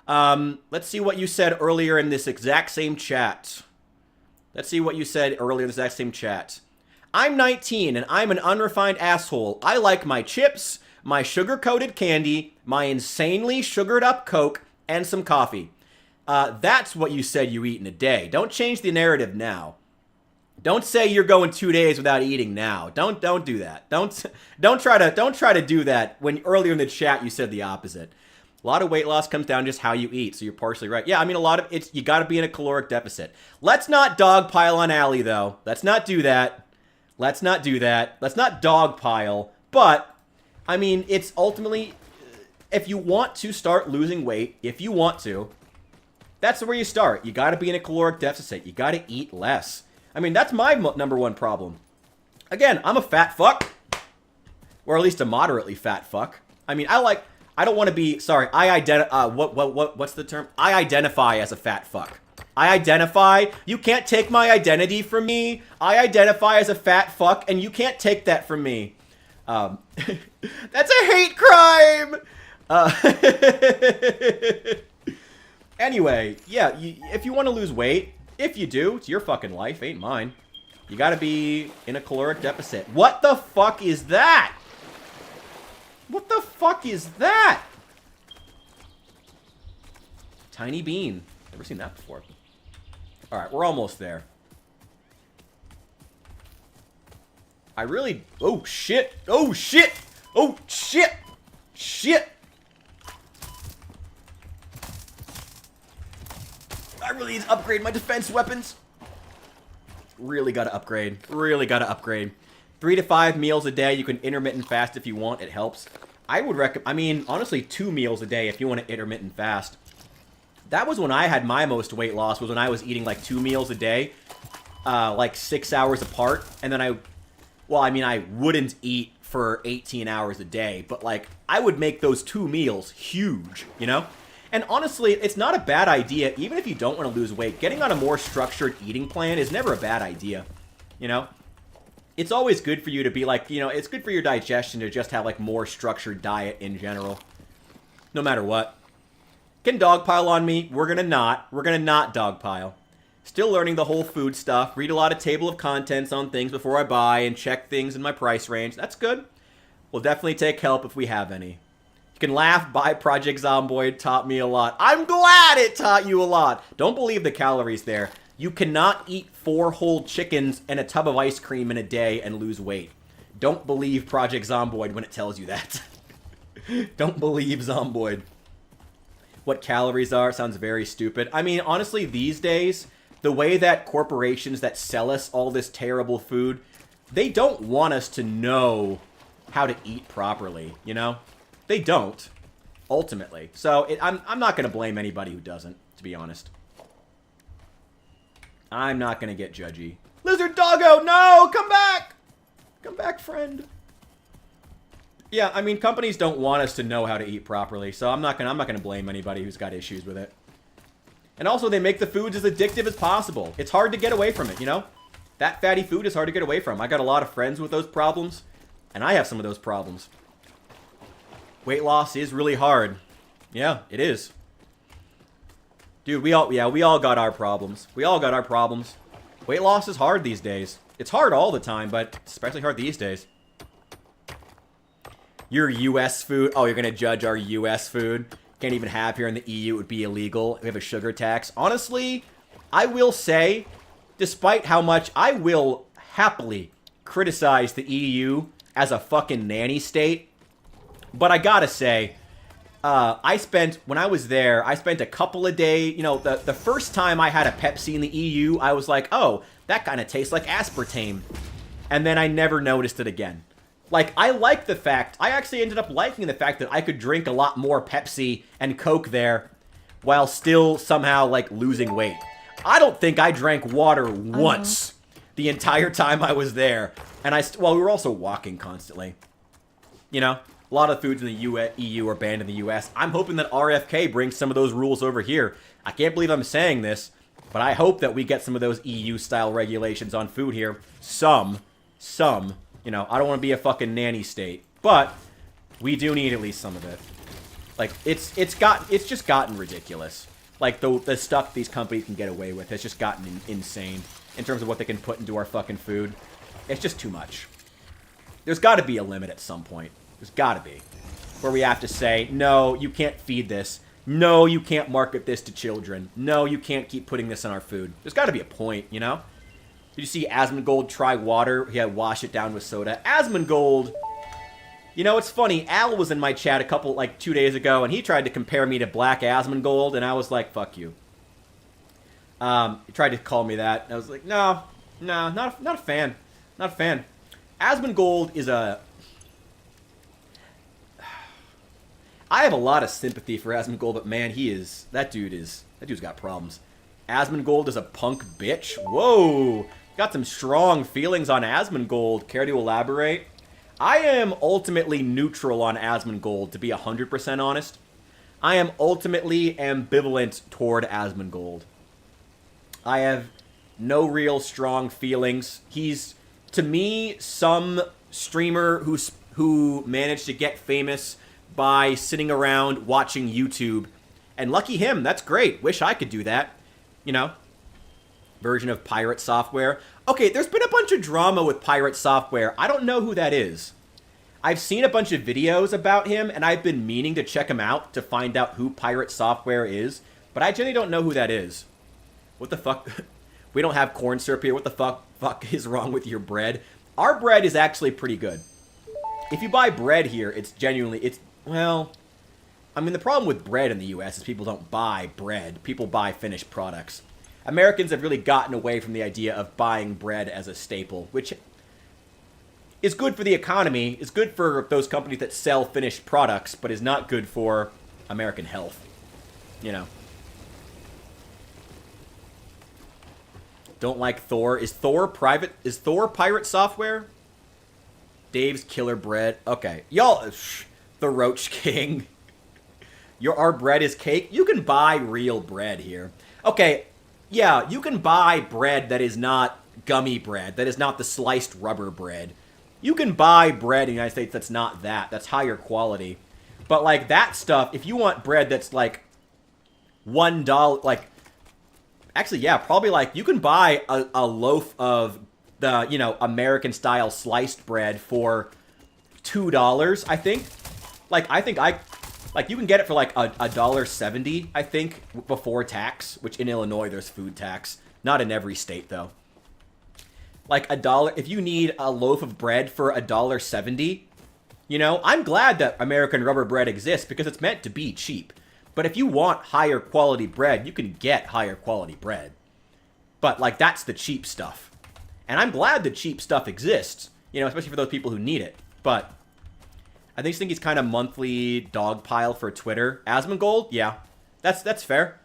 Let's see what you said earlier in this exact same chat. Let's see what you said earlier in this exact same chat. I'm 19 and I'm an unrefined asshole. I like my chips, my sugar-coated candy, my insanely sugared-up Coke, and some coffee. That's what you said you eat in a day. Don't change the narrative now. Don't say you're going 2 days without eating now. Don't do that. Don't try to do that when earlier in the chat you said the opposite. A lot of weight loss comes down to just how you eat, so you're partially right. Yeah, I mean, a lot of it's, you got to be in a caloric deficit. Let's not dogpile on Allie, though. Let's not do that. Let's not do that. Let's not dogpile. But, I mean, it's ultimately, if you want to start losing weight, if you want to, that's where you start. You got to be in a caloric deficit. You got to eat less. I mean, that's my number one problem. Again, I'm a fat fuck. Or at least a moderately fat fuck. I mean, I don't want to be, sorry, what's the term? I identify as a fat fuck. I identify, you can't take my identity from me. I identify as a fat fuck, and you can't take that from me. That's a hate crime! Anyway, yeah, if you want to lose weight, if you do, it's your fucking life, ain't mine. You gotta be in a caloric deficit. What the fuck is that? What the fuck is that? Tiny bean. Never seen that before. Alright, we're almost there. I really... Oh, shit. Oh, shit. Oh, shit. Shit. I really need to upgrade my defense weapons. Really gotta upgrade. Really gotta upgrade. 3 to 5 meals a day. You can intermittent fast if you want. It helps. I would recommend... I mean, honestly, 2 meals a day if you want to intermittent fast. That was when I had my most weight loss, was when I was eating like 2 meals a day. Like 6 hours apart. And then well, I mean, I wouldn't eat for 18 hours a day. But like, I would make those 2 meals huge, you know? And honestly, it's not a bad idea. Even if you don't want to lose weight, getting on a more structured eating plan is never a bad idea, you know? It's always good for you to be like, you know, it's good for your digestion to just have like more structured diet in general. No matter what. Can dogpile on me? We're gonna not dogpile. Still learning the whole food stuff. Read a lot of table of contents on things before I buy and check things in my price range. That's good. We'll definitely take help if we have any. You can laugh, buy Project Zomboid. Taught me a lot. I'm glad it taught you a lot. Don't believe the calories there. You cannot eat 4 whole chickens and a tub of ice cream in a day and lose weight. Don't believe Project Zomboid when it tells you that. Don't believe Zomboid. What calories are sounds very stupid. I mean, honestly, these days, the way that corporations that sell us all this terrible food, they don't want us to know how to eat properly, you know? They don't, ultimately. So I'm not going to blame anybody who doesn't, to be honest. I'm not going to get judgy. Lizard Doggo, no! Come back! Come back, friend. Yeah, I mean, companies don't want us to know how to eat properly, so I'm not gonna blame anybody who's got issues with it. And also, they make the foods as addictive as possible. It's hard to get away from it, you know? That fatty food is hard to get away from. I got a lot of friends with those problems, and I have some of those problems. Weight loss is really hard. Yeah, it is. Dude, we all got our problems. We all got our problems. Weight loss is hard these days. It's hard all the time, but it's especially hard these days. Your U.S. food. Oh, you're going to judge our U.S. food? Can't even have here in the EU. It would be illegal. We have a sugar tax. Honestly, I will say, despite how much I will happily criticize the EU as a fucking nanny state, but I gotta say, when I was there, I spent a couple of days, you know, the first time I had a Pepsi in the EU, I was like, oh, that kind of tastes like aspartame. And then I never noticed it again. Like, I actually ended up liking the fact that I could drink a lot more Pepsi and Coke there while still somehow, like, losing weight. I don't think I drank water once the entire time I was there. And well, we were also walking constantly. You know? A lot of foods in the EU are banned in the US. I'm hoping that RFK brings some of those rules over here. I can't believe I'm saying this, but I hope that we get some of those EU-style regulations on food here. Some. You know, I don't want to be a fucking nanny state, but we do need at least some of it. Like, it's just gotten ridiculous. Like, the stuff these companies can get away with has just gotten insane in terms of what they can put into our fucking food. It's just too much. There's got to be a limit at some point. There's got to be. Where we have to say, no, you can't feed this. No, you can't market this to children. No, you can't keep putting this in our food. There's got to be a point, you know? Did you see Asmongold try water? He had wash it down with soda. Asmongold, you know, it's funny. Al was in my chat 2 days ago, and he tried to compare me to Black Asmongold, and I was like, fuck you. He tried to call me that. I was like, no, not a fan. Not a fan. Asmongold is a... I have a lot of sympathy for Asmongold, but man, that dude's got problems. Asmongold is a punk bitch. Whoa, got some strong feelings on Asmongold. Care to elaborate? I am ultimately neutral on Asmongold, to be 100% honest. I am ultimately ambivalent toward Asmongold. I have no real strong feelings. He's, to me, some streamer who managed to get famous by sitting around watching YouTube. And lucky him, that's great. Wish I could do that. You know? Version of Pirate Software. Okay, there's been a bunch of drama with Pirate Software. I don't know who that is. I've seen a bunch of videos about him, and I've been meaning to check him out to find out who Pirate Software is. But I generally don't know who that is. What the fuck? We don't have corn syrup here. What the fuck is wrong with your bread? Our bread is actually pretty good. If you buy bread here, well, I mean, the problem with bread in the U.S. is people don't buy bread. People buy finished products. Americans have really gotten away from the idea of buying bread as a staple, which is good for the economy, is good for those companies that sell finished products, but is not good for American health. You know. Don't like Thor. Is Thor Pirate Software? Dave's Killer Bread. Okay. Y'all, the Roach King. Our bread is cake. You can buy real bread here. Okay, yeah, you can buy bread that is not gummy bread, that is not the sliced rubber bread. You can buy bread in the United States that's not that. That's higher quality. But, like, that stuff, if you want bread that's, like, $1, like, actually, yeah, probably, like, you can buy a loaf of the, you know, American-style sliced bread for $2, I think. Like, you can get it for, like, $1.70, I think, before tax, which in Illinois there's food tax. Not in every state, though. Like, $1, if you need a loaf of bread for $1.70, you know, I'm glad that American rubber bread exists because it's meant to be cheap. But if you want higher quality bread, you can get higher quality bread. But, like, that's the cheap stuff. And I'm glad the cheap stuff exists, you know, especially for those people who need it. But I think he's kind of monthly dogpile for Twitter. Asmongold? Yeah. That's fair.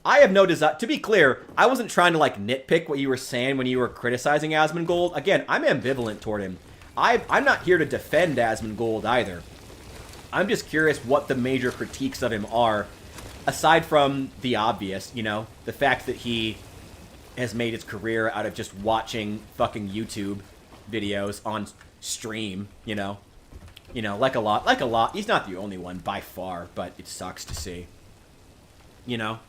I have no desire... To be clear, I wasn't trying to, like, nitpick what you were saying when you were criticizing Asmongold. Again, I'm ambivalent toward him. I'm not here to defend Asmongold either. I'm just curious what the major critiques of him are, aside from the obvious, you know? The fact that he has made his career out of just watching fucking YouTube videos on stream, you know? You know, like a lot. He's not the only one by far, but it sucks to see. You know?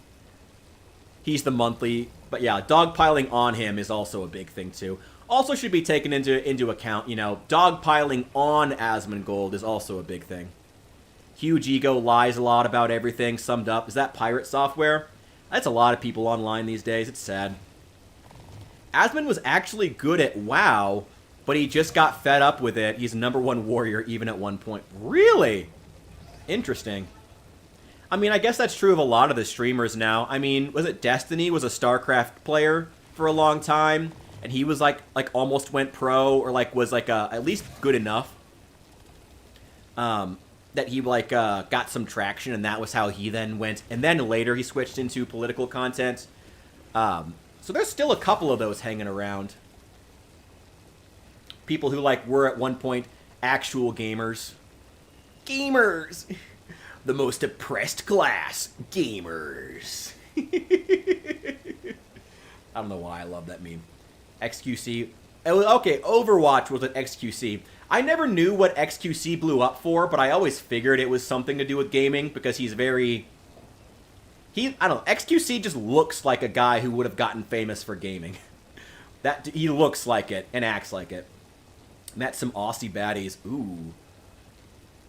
He's the monthly, but yeah, dogpiling on him is also a big thing too. Also should be taken into account, you know, dogpiling on Asmongold is also a big thing. Huge ego, lies a lot about everything, summed up. Is that Pirate Software? That's a lot of people online these days. It's sad. Asmon was actually good at WoW, but he just got fed up with it. He's #1 warrior even at one point. Really? Interesting. I mean, I guess that's true of a lot of the streamers now. I mean, was it Destiny was a StarCraft player for a long time, and he was like almost went pro, or like was like at least good enough that he like got some traction, and that was how he then went. And then later he switched into political content. So there's still a couple of those hanging around. People who like were at one point actual gamers, Gamers! The most oppressed class. Gamers. I don't know why I love that meme. XQC. Okay, Overwatch was an XQC. I never knew what XQC blew up for, but I always figured it was something to do with gaming because he's very... I don't know, XQC just looks like a guy who would have gotten famous for gaming. He looks like it and acts like it. Met some Aussie baddies. Ooh.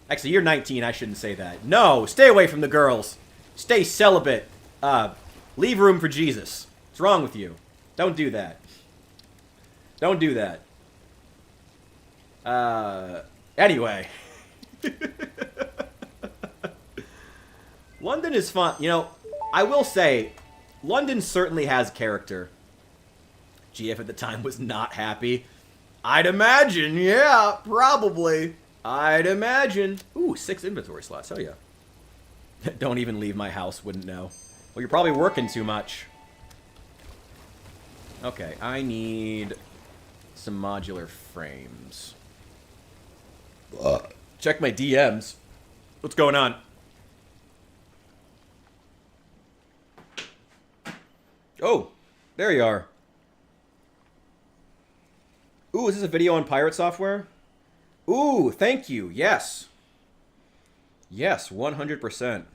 Actually, you're 19, I shouldn't say that. No, stay away from the girls. Stay celibate. Leave room for Jesus. What's wrong with you? Don't do that. Don't do that. Anyway. London is fun. You know, I will say, London certainly has character. GF at the time was not happy. I'd imagine, yeah, probably. I'd imagine. Ooh, 6 inventory slots, oh yeah. Don't even leave my house, wouldn't know. Well, you're probably working too much. Okay, I need some modular frames. Check my DMs. What's going on? Oh, there you are. Ooh, is this a video on pirate software? Ooh, thank you. Yes. Yes, 100%.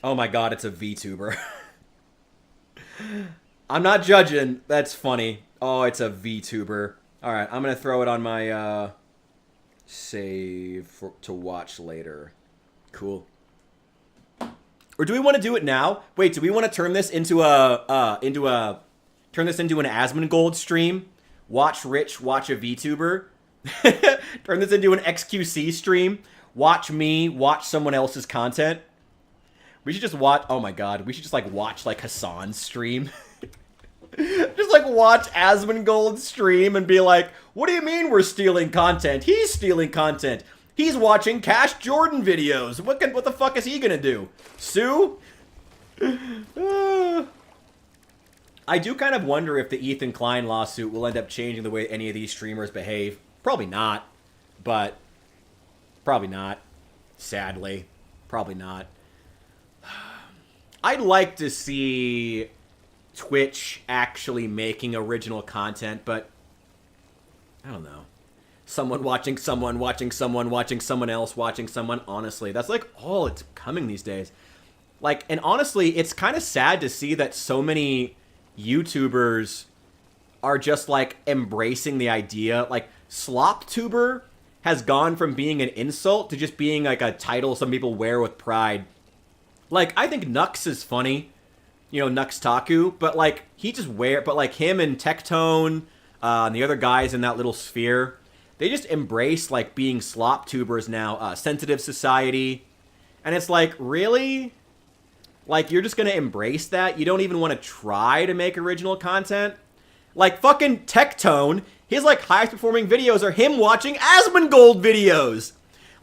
Oh my god, it's a VTuber. I'm not judging. That's funny. Oh, it's a VTuber. Alright, I'm gonna throw it on my, save to watch later. Cool. Or do we want to do it now? Wait, do we want to turn this into an Asmongold stream? Watch Rich watch a VTuber? Turn this into an XQC stream? Watch me watch someone else's content? We should just watch... Oh my god, we should just, like, watch, like, Hassan's stream. Just, like, watch Asmongold stream and be like, what do you mean we're stealing content? He's stealing content. He's watching Cash Jordan videos. What the fuck is he gonna do? Sue? I do kind of wonder if the Ethan Klein lawsuit will end up changing the way any of these streamers behave. Probably not. But... probably not. Sadly. Probably not. I'd like to see Twitch actually making original content, but... I don't know. Someone watching someone, watching someone, watching someone else, watching someone. Honestly, that's like all it's coming these days. Like, and honestly, it's kind of sad to see that so many YouTubers are just like embracing the idea. Like, SlopTuber has gone from being an insult to just being like a title some people wear with pride. Like, I think Nux is funny, you know, Nux Taku, but like but like him and Tectone, and the other guys in that little sphere. They just embrace, like, being SlopTubers now. Sensitive Society. And it's like, really? Like, you're just gonna embrace that? You don't even want to try to make original content? Like, fucking Tectone, his, like, highest performing videos are him watching Asmongold videos!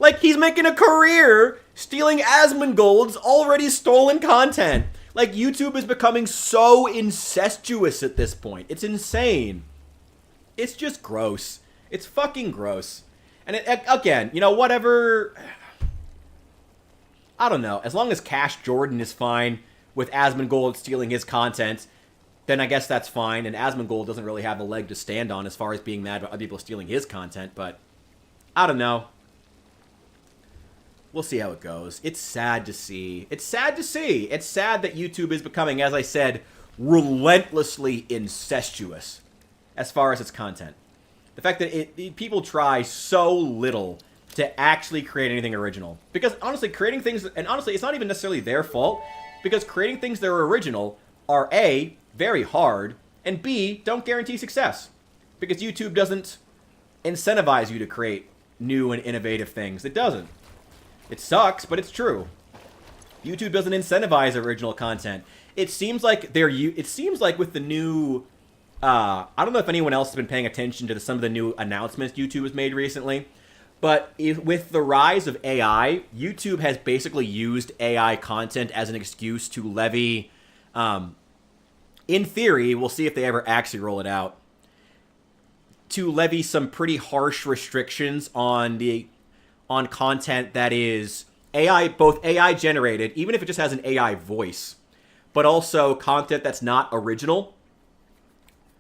Like, he's making a career stealing Asmongold's already stolen content! Like, YouTube is becoming so incestuous at this point. It's insane. It's just gross. It's fucking gross. And again, you know, whatever... I don't know. As long as Cash Jordan is fine with Asmongold stealing his content, then I guess that's fine. And Asmongold doesn't really have a leg to stand on as far as being mad about other people stealing his content. But I don't know. We'll see how it goes. It's sad to see. It's sad to see. It's sad that YouTube is becoming, as I said, relentlessly incestuous as far as its content. The fact that people try so little to actually create anything original. Because honestly, creating things... And honestly, it's not even necessarily their fault. Because creating things that are original are A, very hard, and B, don't guarantee success. Because YouTube doesn't incentivize you to create new and innovative things. It doesn't. It sucks, but it's true. YouTube doesn't incentivize original content. It seems like with the new... I don't know if anyone else has been paying attention to some of the new announcements YouTube has made recently, but with the rise of AI, YouTube has basically used AI content as an excuse to levy in theory, we'll see if they ever actually roll it out, to levy some pretty harsh restrictions on content that is AI, both AI generated, even if it just has an AI voice, but also content that's not original.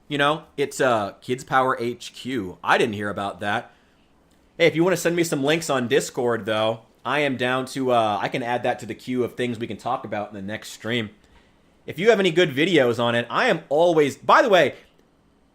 You know, it's Kids Power HQ. I didn't hear about that. Hey, if you want to send me some links on Discord, though, I am down to, I can add that to the queue of things we can talk about in the next stream. If you have any good videos on it, I am always, by the way,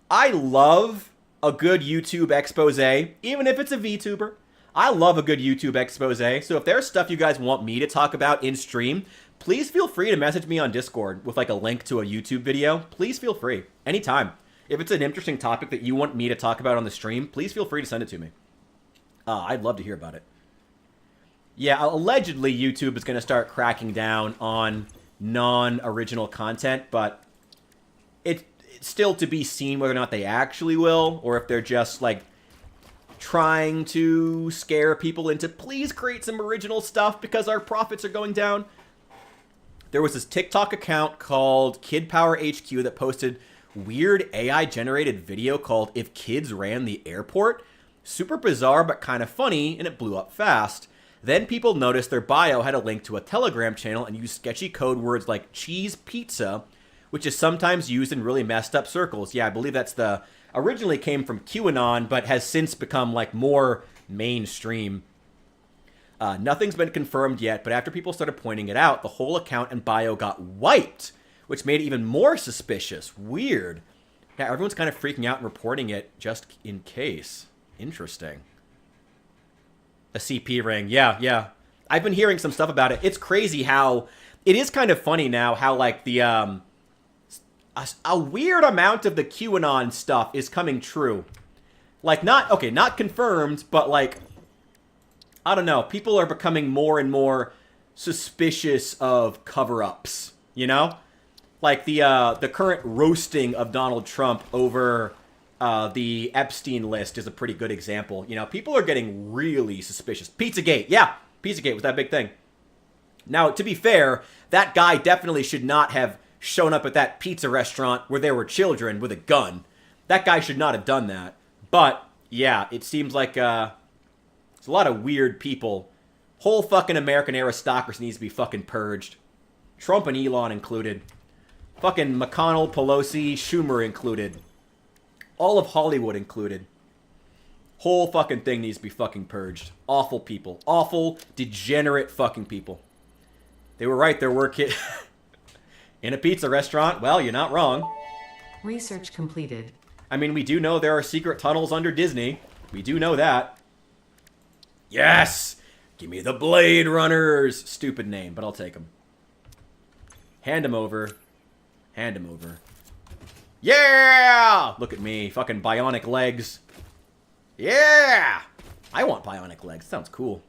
I love a good YouTube expose, even if it's a VTuber. I love a good YouTube expose. So if there's stuff you guys want me to talk about in stream, please feel free to message me on Discord with like a link to a YouTube video. Please feel free. Anytime. If it's an interesting topic that you want me to talk about on the stream, please feel free to send it to me. I'd love to hear about it. Yeah, allegedly YouTube is going to start cracking down on non-original content, but it's still to be seen whether or not they actually will, or if they're just like trying to scare people into please create some original stuff because our profits are going down. There was this TikTok account called Kid Power HQ that posted weird AI generated video called If Kids Ran the Airport. Super bizarre but kind of funny, and it blew up fast. Then people noticed their bio had a link to a Telegram channel and used sketchy code words like cheese pizza, which is sometimes used in really messed up circles. Yeah, I believe that's the originally came from QAnon, but has since become like more mainstream. Nothing's been confirmed yet, but after people started pointing it out, the whole account and bio got wiped, which made it even more suspicious. Weird. Yeah, everyone's kind of freaking out and reporting it just in case. Interesting. A CP ring. Yeah. I've been hearing some stuff about it. It's crazy how it is kind of funny now how like the a weird amount of the QAnon stuff is coming true. Like not confirmed, but like I don't know, people are becoming more and more suspicious of cover-ups, you know? Like the current roasting of Donald Trump over the Epstein list is a pretty good example. You know, people are getting really suspicious. Pizzagate, yeah, Pizzagate was that big thing. Now, to be fair, that guy definitely should not have shown up at that pizza restaurant where there were children with a gun. That guy should not have done that. But, yeah, it seems like there's a lot of weird people. Whole fucking American aristocracy needs to be fucking purged. Trump and Elon included. Fucking McConnell, Pelosi, Schumer included. All of Hollywood included. Whole fucking thing needs to be fucking purged. Awful people. Awful, degenerate fucking people. They were right, there were kids in a pizza restaurant. Well, you're not wrong. Research completed. I mean, we do know there are secret tunnels under Disney. We do know that. Yes! Give me the Blade Runners! Stupid name, but I'll take them. Hand them over. Hand them over. Yeah! Look at me. Fucking bionic legs. Yeah! I want bionic legs. Sounds cool.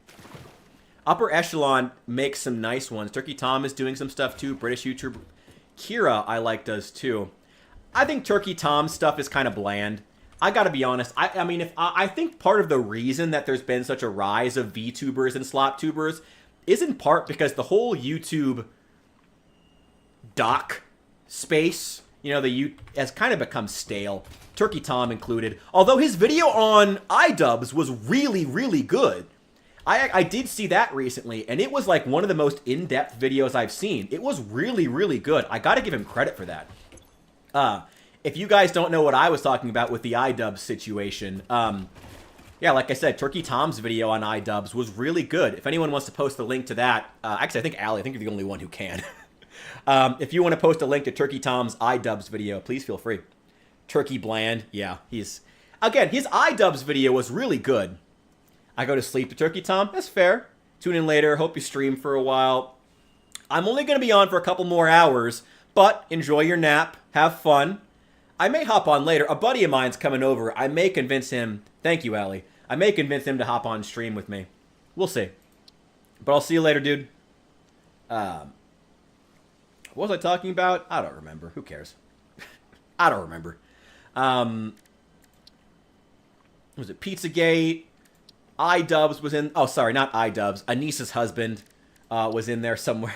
Upper Echelon makes some nice ones. Turkey Tom is doing some stuff too. British YouTuber Kira, I like, does too. I think Turkey Tom's stuff is kind of bland. I gotta be honest. I mean, I think part of the reason that there's been such a rise of VTubers and SlopTubers is in part because the whole YouTube doc space, you know, has kind of become stale. Turkey Tom included. Although his video on iDubbbz was really, really good. I did see that recently, and it was like one of the most in-depth videos I've seen. It was really, really good. I gotta give him credit for that. If you guys don't know what I was talking about with the iDubbbz situation, yeah, like I said, Turkey Tom's video on iDubbbz was really good. If anyone wants to post the link to that, actually, I think Allie, I think you're the only one who can. If you want to post a link to Turkey Tom's iDubbbz video, please feel free. Turkey Bland, yeah, again, his iDubbbz video was really good. I go to sleep to Turkey Tom, that's fair. Tune in later, hope you stream for a while. I'm only going to be on for a couple more hours, but enjoy your nap, have fun. I may hop on later. A buddy of mine's coming over. I may convince him, thank you, Allie. I may convince him to hop on stream with me. We'll see. But I'll see you later, dude. What was I talking about? I don't remember. Who cares? I don't remember. Was it Pizzagate? iDubbbz was in... Oh, sorry, not iDubbbz. Anissa's husband was in there somewhere.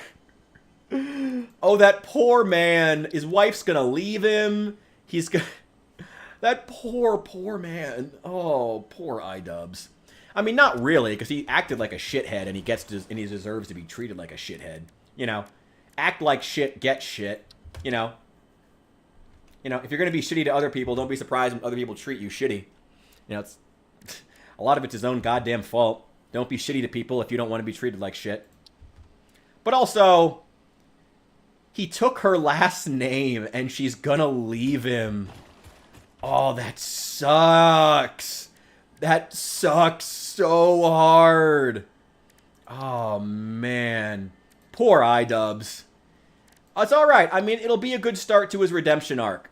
Oh, that poor man. His wife's gonna leave him. He's gonna... That poor man. Oh, poor iDubbbz. I mean, not really, because he acted like a shithead, and he deserves to be treated like a shithead. You know, act like shit, get shit. You know, if you're gonna be shitty to other people, don't be surprised when other people treat you shitty. You know, it's a lot of it's his own goddamn fault. Don't be shitty to people if you don't want to be treated like shit. But also, he took her last name, and she's gonna leave him. Oh, that sucks. That sucks so hard. Oh, man. Poor iDubbbz. It's alright. I mean, it'll be a good start to his redemption arc.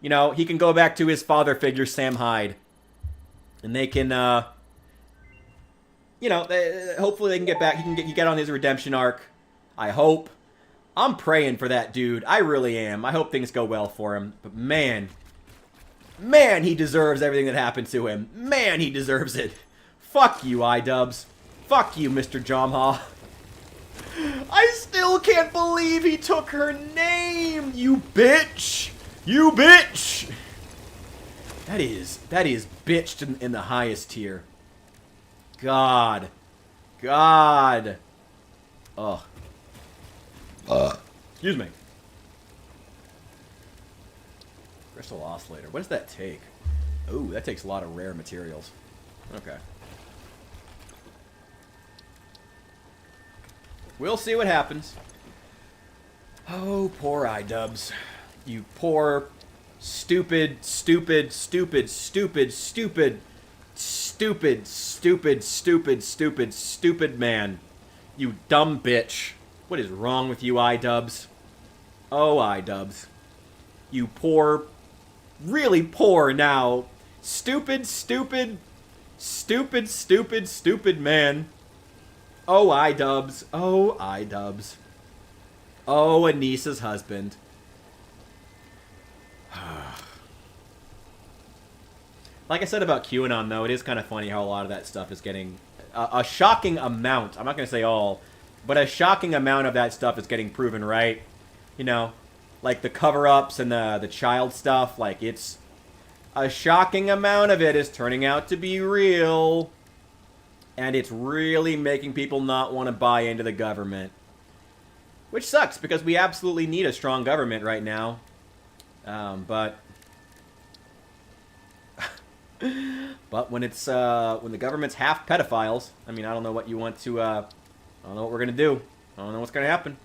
You know, he can go back to his father figure, Sam Hyde. And they can, hopefully they can get back. He can get on his redemption arc. I hope. I'm praying for that dude. I really am. I hope things go well for him. But man, he deserves everything that happened to him. Man, he deserves it. Fuck you, iDubbbz. Fuck you, Mr. Jomha. I still can't believe he took her name, you bitch. You bitch. That is bitched in the highest tier. God. Ugh. Excuse me. Crystal oscillator. What does that take? Ooh, that takes a lot of rare materials. Okay. We'll see what happens. Oh, poor iDubbbz. You poor, stupid man. You dumb bitch. What is wrong with you, iDubbbz? Oh, iDubbbz. You poor, really poor now. Stupid man. Oh, iDubbbz. Oh, iDubbbz. Oh, Anissa's husband. Like I said about QAnon, though, it is kind of funny how a lot of that stuff is getting... a shocking amount. I'm not going to say all, but a shocking amount of that stuff is getting proven right. You know, like the cover-ups and the child stuff. Like, it's... a shocking amount of it is turning out to be real. And it's really making people not want to buy into the government. Which sucks, because we absolutely need a strong government right now. But when it's when the government's half pedophiles, I mean, I don't know what you want to. I don't know what we're gonna do. I don't know what's gonna happen.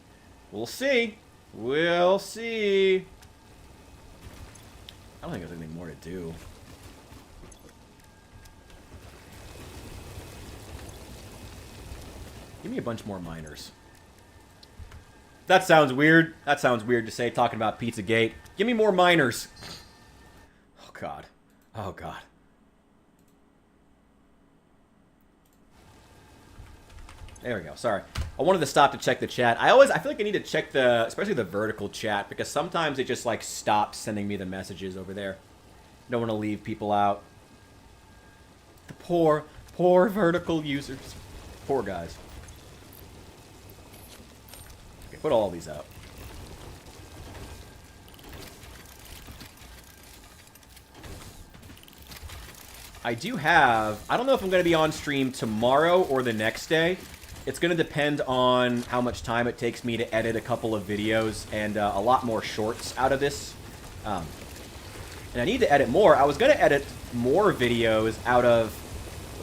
We'll see. We'll see. I don't think there's anything more to do. Give me a bunch more miners. That sounds weird. That sounds weird to say, talking about Pizzagate. Give me more miners. Oh, God. Oh, God. There we go. Sorry. I wanted to stop to check the chat. I feel like I need to check especially the vertical chat, because sometimes it just, like, stops sending me the messages over there. Don't want to leave people out. The poor vertical users. Poor guys. Okay, put all these out. I do have... I don't know if I'm going to be on stream tomorrow or the next day. It's going to depend on how much time it takes me to edit a couple of videos and a lot more shorts out of this. And I need to edit more. I was going to edit more videos out of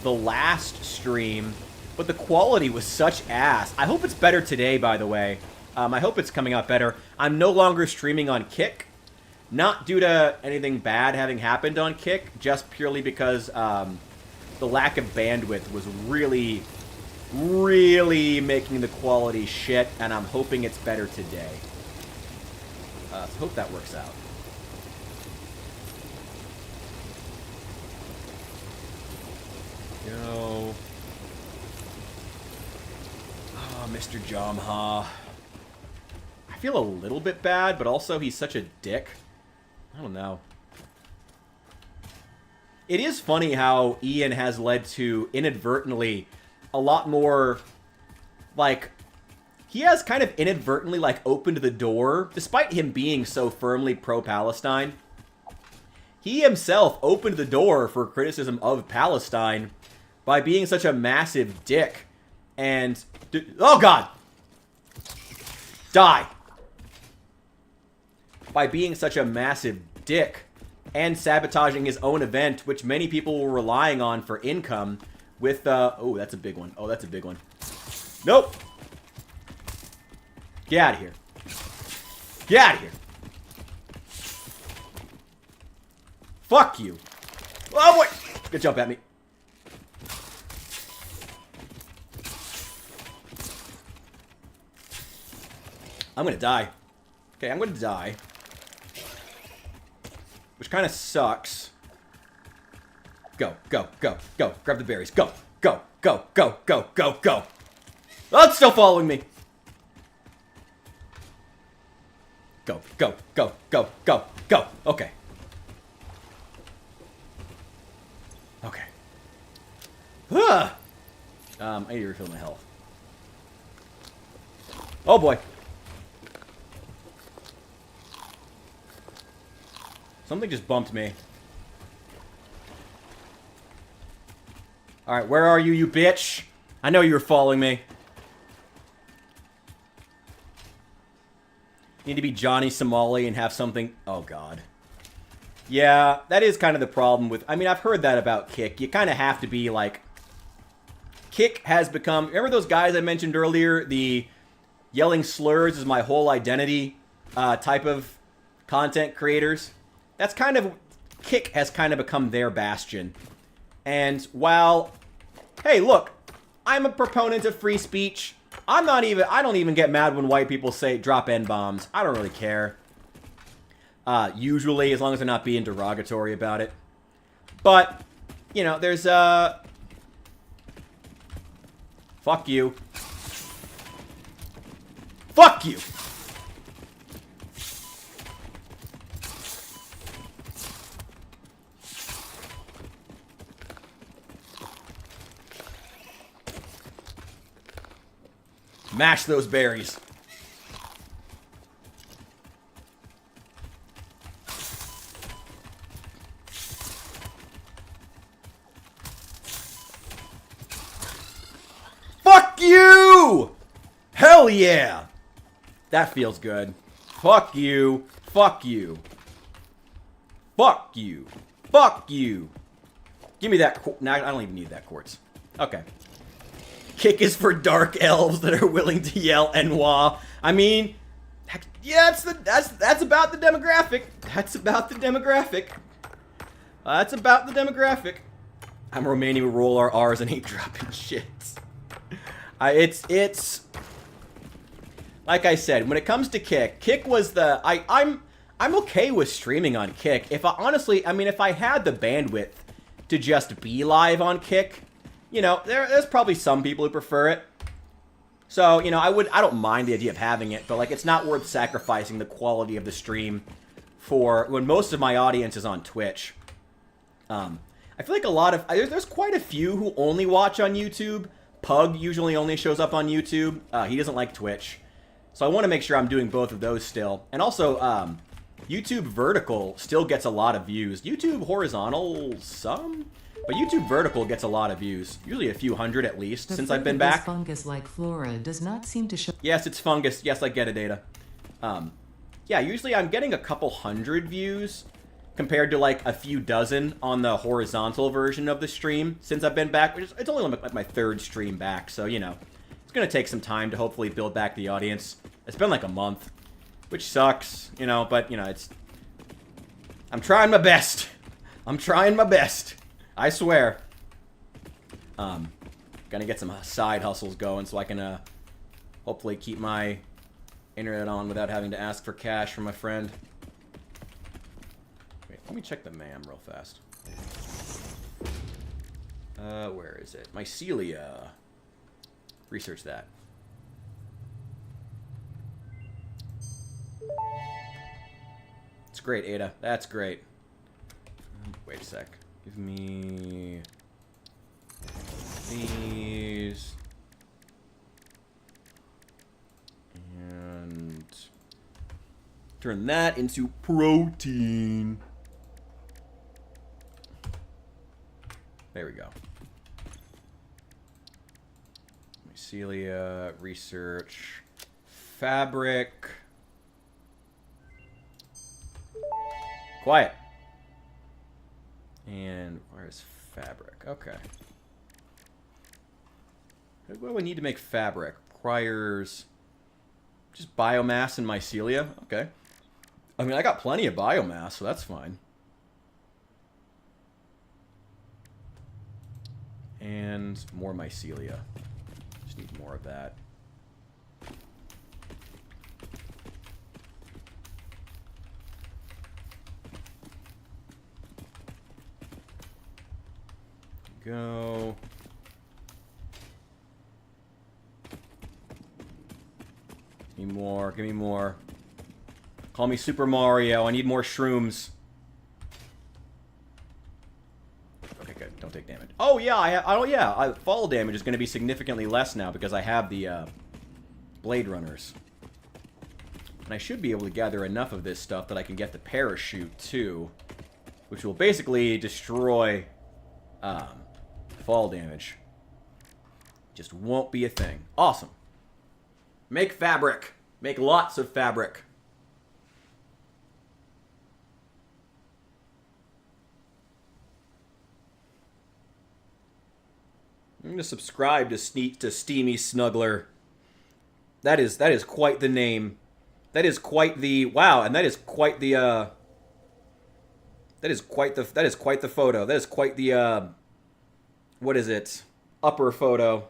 the last stream, but the quality was such ass. I hope it's better today, by the way. I hope it's coming out better. I'm no longer streaming on Kick. Not due to anything bad having happened on Kick, just purely because the lack of bandwidth was really making the quality shit, and I'm hoping it's better today. So hope that works out. Yo. Oh, Mr. Jomha. I feel a little bit bad, but also he's such a dick. I don't know. It is funny how Ian has led to, inadvertently, a lot more, like, he has kind of inadvertently, like, opened the door, despite him being so firmly pro-Palestine. He himself opened the door for criticism of Palestine by being such a massive dick. And... oh, God! Die! By being such a massive dick and sabotaging his own event, which many people were relying on for income with, oh, that's a big one. Oh, that's a big one. Nope! Get out of here. Get out of here. Fuck you. Oh, boy! Good jump at me. I'm gonna die. Okay, I'm gonna die. Which kind of sucks. Go, go, go, go. Grab the berries. Go, go, go, go, go, go, go. Oh, it's still following me. Go, go, go, go, go, go. Okay. Okay. I need to refill my health. Oh, boy. Something just bumped me. Alright, where are you, you bitch? I know you were following me. Need to be Johnny Somali and have something... oh, God. Yeah, that is kind of the problem with... I mean, I've heard that about Kick. You kind of have to be, like... Kick has become... remember those guys I mentioned earlier? The yelling slurs is my whole identity type of content creators? That's kind of... Kick has kind of become their bastion. And while... hey, look, I'm a proponent of free speech. I don't even get mad when white people say drop N-bombs. I don't really care. Usually, as long as they're not being derogatory about it. But, you know, there's, fuck you. Fuck you! Mash those berries. Fuck you! Hell yeah! That feels good. Fuck you. Fuck you. Fuck you. Fuck you. Give me that. No, I don't even need that quartz. Okay. Kick is for dark elves that are willing to yell "Enwa." I mean, yeah, that's about the demographic. That's about the demographic. That's about the demographic. I'm Romanian, we roll our R's and ain't dropping shit. It's like I said, when it comes to Kick was the I'm okay with streaming on Kick. If I had the bandwidth to just be live on Kick. You know, there's probably some people who prefer it. So, you know, I don't mind the idea of having it, but, like, it's not worth sacrificing the quality of the stream for when most of my audience is on Twitch. I feel like a lot of... there's quite a few who only watch on YouTube. Pug usually only shows up on YouTube. He doesn't like Twitch. So I want to make sure I'm doing both of those still. And also, YouTube Vertical still gets a lot of views. YouTube Horizontal, some... but YouTube Vertical gets a lot of views. Usually a few hundred at least, since I've been back. Fungus-like flora does not seem to show... yes, it's fungus. Yes, like Getadata. Yeah, usually I'm getting a couple hundred views compared to like a few dozen on the horizontal version of the stream since I've been back. It's only like my third stream back, so, you know. It's going to take some time to hopefully build back the audience. It's been like a month, which sucks, you know, but, you know, it's... I'm trying my best. I'm trying my best. I swear. Gonna get some side hustles going so I can, hopefully keep my internet on without having to ask for cash from my friend. Wait, let me check the MAM real fast. Where is it? Mycelia. Research that. It's great, Ada. That's great. Wait a sec. Give me these. Turn that into protein. There we go. Mycelia, research, fabric. Quiet. And where's fabric? Okay. What do I need to make fabric? Requires just biomass and mycelia. Okay. I mean, I got plenty of biomass, so that's fine. And more mycelia. Just need more of that. Go. Give me more. Give me more. Call me Super Mario. I need more shrooms. Okay, good. Don't take damage. Oh yeah, fall damage is going to be significantly less now because I have the Blade Runners. And I should be able to gather enough of this stuff that I can get the parachute too, which will basically destroy fall damage. Just won't be a thing. Awesome. Make fabric. Make lots of fabric. I'm going to subscribe to Steamy Snuggler. That is quite the name. That is quite the wow, and that is quite the that is quite the photo. That is quite the what is it? Upper photo.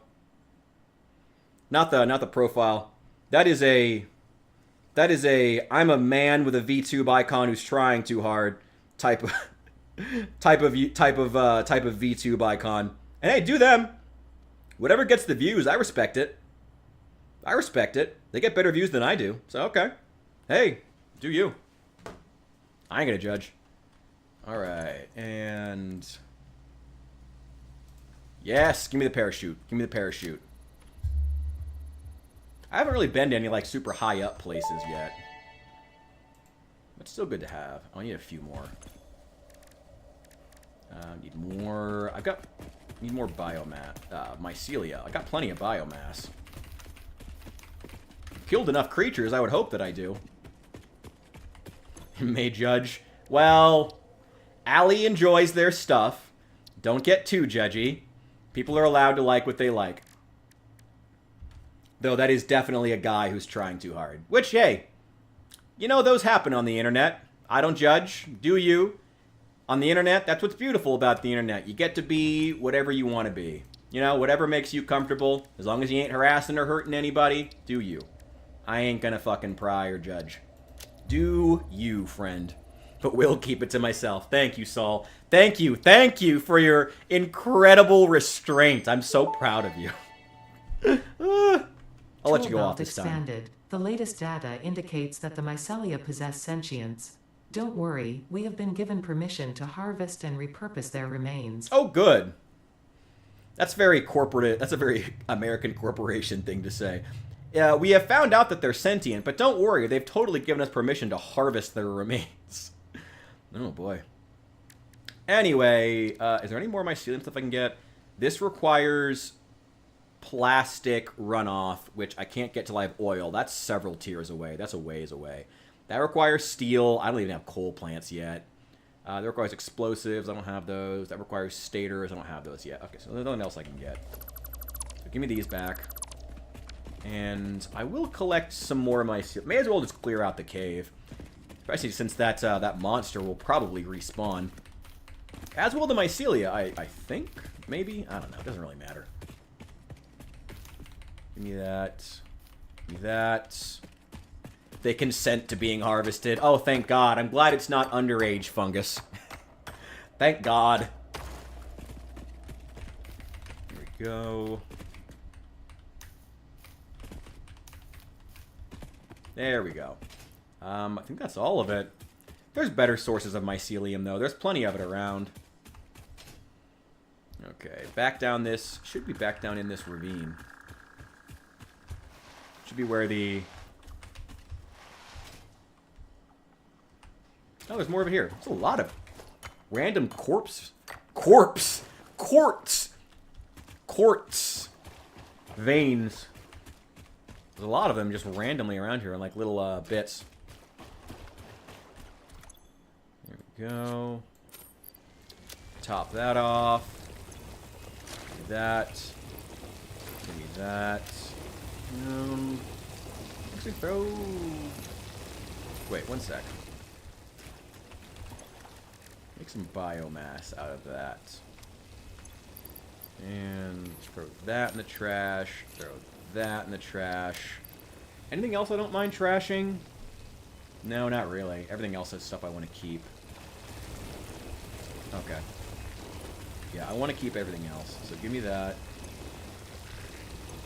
Not the profile. That is a I'm a man with a VTube icon who's trying too hard type of VTube icon. And hey, do them. Whatever gets the views, I respect it. I respect it. They get better views than I do. So, okay. Hey, do you. I ain't gonna judge. Alright, and... Yes, give me the parachute. Give me the parachute. I haven't really been to any, like, super high up places yet. But still good to have. I need a few more. Need more... Need more biomass. Mycelia. I got plenty of biomass. Killed enough creatures, I would hope that I do. May judge. Well, Allie enjoys their stuff. Don't get too judgy. People are allowed to like what they like. Though that is definitely a guy who's trying too hard. Which, hey, you know, those happen on the internet. I don't judge. Do you? On the internet, that's what's beautiful about the internet. You get to be whatever you want to be. You know, whatever makes you comfortable. As long as you ain't harassing or hurting anybody, do you. I ain't gonna fucking pry or judge. Do you, friend. But will keep it to myself. Thank you, Saul. Thank you for your incredible restraint. I'm so proud of you. I'll let you go off this time. The latest data indicates that the mycelia possess sentience. Don't worry, we have been given permission to harvest and repurpose their remains. Oh, good. That's very corporate. That's a very American corporation thing to say. We have found out that they're sentient, but don't worry, they've totally given us permission to harvest their remains. Oh, boy. Anyway, is there any more mycelium stuff I can get? This requires plastic runoff, which I can't get till I have oil. That's several tiers away. That's a ways away. That requires steel. I don't even have coal plants yet. That requires explosives. I don't have those. That requires stators. I don't have those yet. Okay, so there's nothing else I can get. So give me these back. And I will collect some more of my... May as well just clear out the cave. Especially since that monster will probably respawn. As will the mycelia, I think. Maybe? I don't know. It doesn't really matter. Give me that. Give me that. They consent to being harvested. Oh, thank God. I'm glad it's not underage fungus. Thank God. Here we go. There we go. I think that's all of it. There's better sources of mycelium, though. There's plenty of it around. Okay, back down this... Should be back down in this ravine. Should be where the... Oh, there's more of it here. There's a lot of random quartz veins. There's a lot of them just randomly around here in like little bits. There we go. Top that off. Give me that. Give me that. Actually throw... Wait, one sec. Make some biomass out of that. And throw that in the trash. Throw that in the trash. Anything else I don't mind trashing? No, not really. Everything else is stuff I want to keep. Okay. Yeah, I want to keep everything else. So give me that.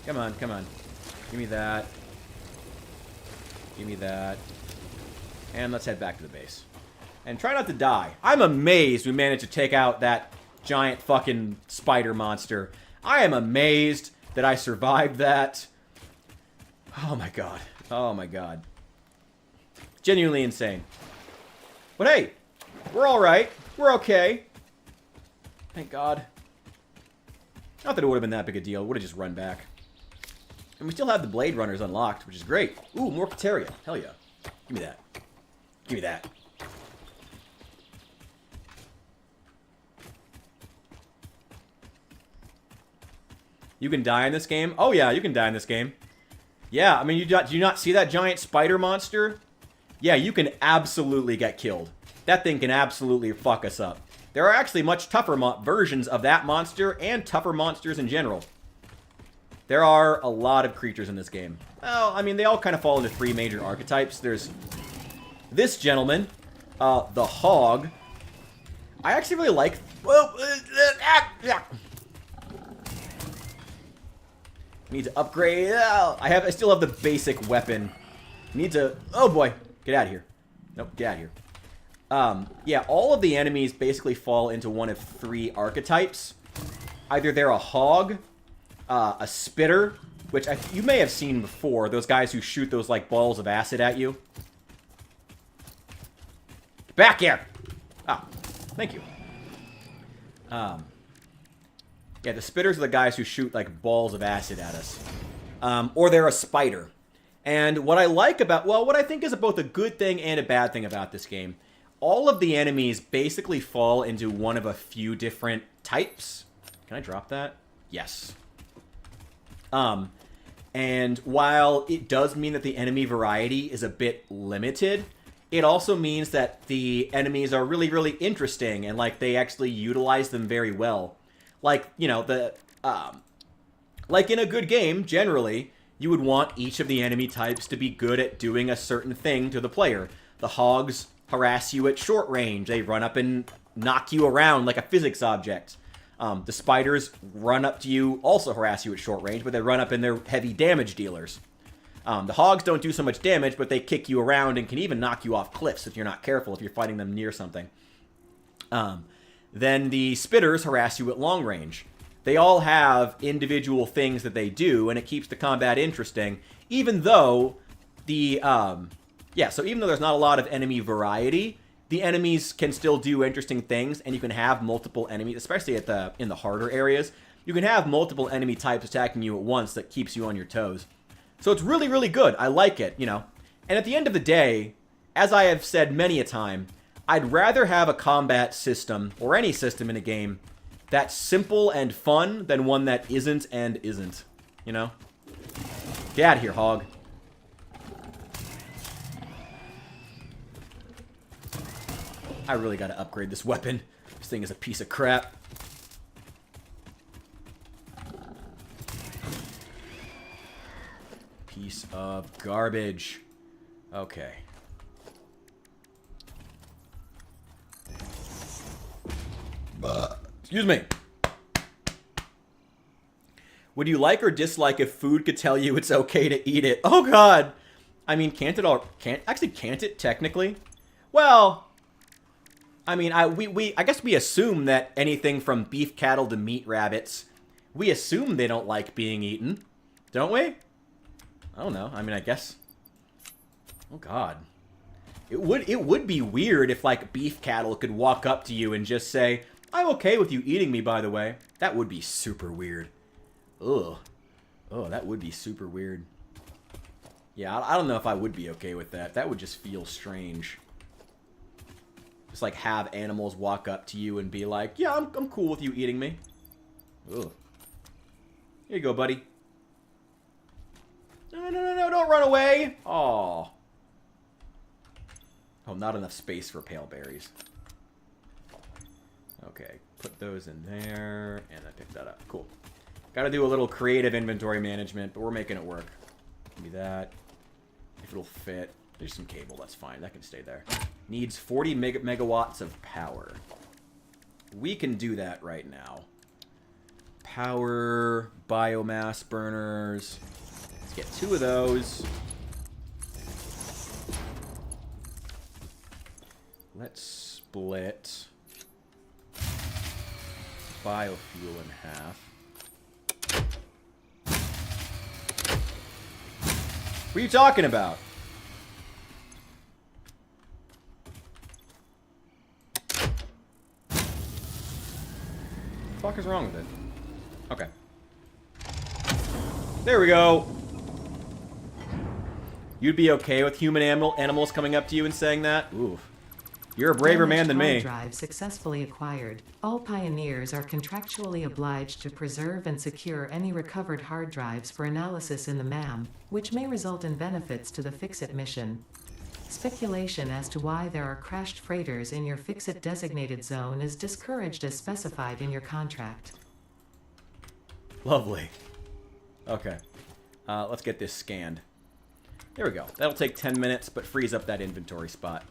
Come on, come on. Give me that. Give me that. And let's head back to the base. And try not to die. I'm amazed we managed to take out that giant fucking spider monster. I am amazed that I survived that. Oh my god. Oh my god. Genuinely insane. But hey, we're alright. We're okay. Thank god. Not that it would have been that big a deal. It would have just run back. And we still have the Blade Runners unlocked, which is great. Ooh, more Cateria. Hell yeah. Give me that. Give me that. You can die in this game? Oh yeah, you can die in this game. Yeah, I mean, do you not see that giant spider monster? Yeah, you can absolutely get killed. That thing can absolutely fuck us up. There are actually much tougher versions of that monster and tougher monsters in general. There are a lot of creatures in this game. Well, I mean, they all kind of fall into three major archetypes. There's this gentleman, the hog. I actually really like... Need to upgrade. I still have the basic weapon. Need to... Oh boy. Get out of here. Nope, get out of here. Yeah, all of the enemies basically fall into one of three archetypes. Either they're a hog, a spitter, which you may have seen before. Those guys who shoot those like balls of acid at you. Get back here! Ah, thank you. Yeah, the spitters are the guys who shoot like balls of acid at us. Or they're a spider. And what I like about, well, what I think is both a good thing and a bad thing about this game, all of the enemies basically fall into one of a few different types. Can I drop that? Yes. And while it does mean that the enemy variety is a bit limited, it also means that the enemies are really, really interesting and like they actually utilize them very well. Like, you know, like in a good game, generally, you would want each of the enemy types to be good at doing a certain thing to the player. The hogs harass you at short range. They run up and knock you around like a physics object. The spiders run up to you, also harass you at short range, but they run up and they're heavy damage dealers. The hogs don't do so much damage, but they kick you around and can even knock you off cliffs if you're not careful, if you're fighting them near something. Then the spitters harass you at long range. They all have individual things that they do, and it keeps the combat interesting, even though the, so even though there's not a lot of enemy variety, the enemies can still do interesting things, and you can have multiple enemies, especially in the harder areas. You can have multiple enemy types attacking you at once that keeps you on your toes. So it's really, really good. I like it, you know. And at the end of the day, as I have said many a time, I'd rather have a combat system, or any system in a game, that's simple and fun than one that isn't and isn't. You know? Get out of here, hog. I really gotta upgrade this weapon. This thing is a piece of crap. Piece of garbage. Okay. Excuse me. Would you like or dislike if food could tell you it's okay to eat it? Oh god. I mean, can't it technically? Well, I mean, I guess we assume that anything from beef cattle to meat rabbits, we assume they don't like being eaten, don't we? I don't know. I mean, I guess. Oh god. It would be weird if, like, beef cattle could walk up to you and just say, I'm okay with you eating me, by the way. That would be super weird. Ugh. Oh, that would be super weird. Yeah, I don't know if I would be okay with that. That would just feel strange. Just, like, have animals walk up to you and be like, yeah, I'm cool with you eating me. Ugh. Here you go, buddy. No, don't run away. Aw. Oh, not enough space for pale berries. Okay, put those in there, and I picked that up. Cool. Gotta do a little creative inventory management, but we're making it work. Give me that. If it'll fit. There's some cable, that's fine. That can stay there. Needs 40 megawatts of power. We can do that right now. Power, biomass burners. Let's get 2 of those. Let's split biofuel in half. What are you talking about? What the fuck is wrong with it? Okay. There we go. You'd be okay with human animals coming up to you and saying that? Oof. You're a braver man than me. Drive successfully acquired. All pioneers are contractually obliged to preserve and secure any recovered hard drives for analysis in the MAM, which may result in benefits to the Fix-It mission. Speculation as to why there are crashed freighters in your Fix-It designated zone is discouraged as specified in your contract. Lovely. Okay. Let's get this scanned. There we go. That'll take 10 minutes, but frees up that inventory spot.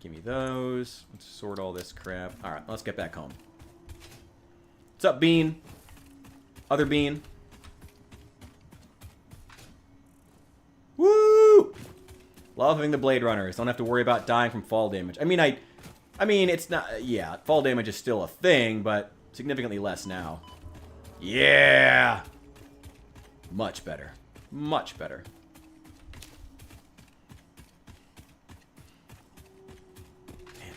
Give me those. Let's sort all this crap. Alright, let's get back home. What's up, Bean? Other Bean? Woo! Loving the Blade Runners. Don't have to worry about dying from fall damage. I mean, it's not... Yeah, fall damage is still a thing, but significantly less now. Yeah! Much better. Much better.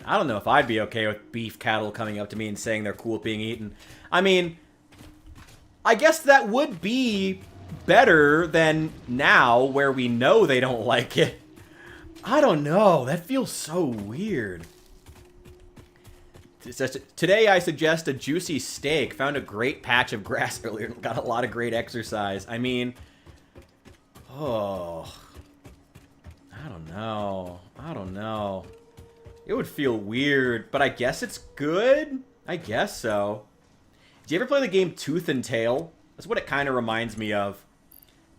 I don't know if I'd be okay with beef cattle coming up to me and saying they're cool with being eaten. I mean, I guess that would be better than now where we know they don't like it. I don't know. That feels so weird. Today I suggest a juicy steak. Found a great patch of grass earlier. Got a lot of great exercise. I mean, oh, I don't know. I don't know. It would feel weird, but I guess it's good? I guess so. Do you ever play the game Tooth and Tail? That's what it kind of reminds me of.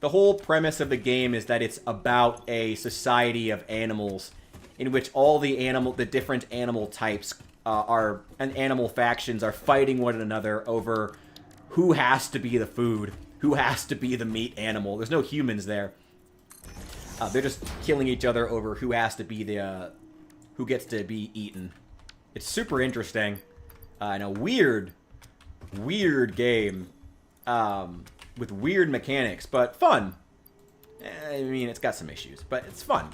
The whole premise of the game is that it's about a society of animals in which all the different animal types and animal factions are fighting one another over who has to be the food, who has to be the meat animal. There's no humans there. They're just killing each other over who has to be the... who gets to be eaten. It's super interesting. And a weird game. With weird mechanics, but fun. I mean, it's got some issues, but it's fun.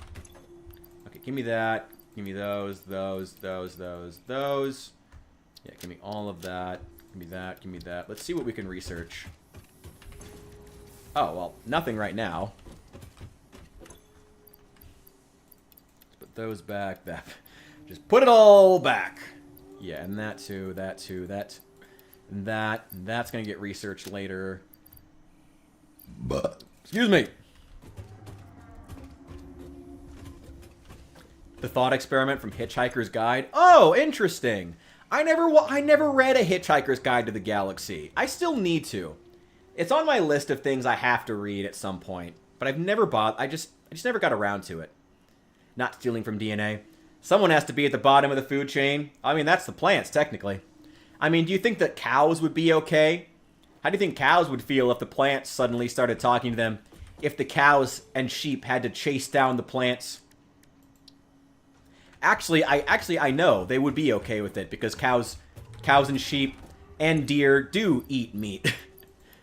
Okay, give me that. Give me those. Yeah, give me all of that. Give me that, give me that. Let's see what we can research. Oh, well, nothing right now. Those back, that. Just put it all back. Yeah, and that too, that too, that, and that, and that's gonna get researched later. But excuse me. The thought experiment from Hitchhiker's Guide. Oh, interesting. I never read a Hitchhiker's Guide to the Galaxy. I still need to. It's on my list of things I have to read at some point, but I've never bothered. I just never got around to it. Not stealing from DNA. Someone has to be at the bottom of the food chain. I mean, that's the plants, technically. I mean, do you think that cows would be okay? How do you think cows would feel if the plants suddenly started talking to them? If the cows and sheep had to chase down the plants? Actually, I know they would be okay with it because cows and sheep and deer do eat meat.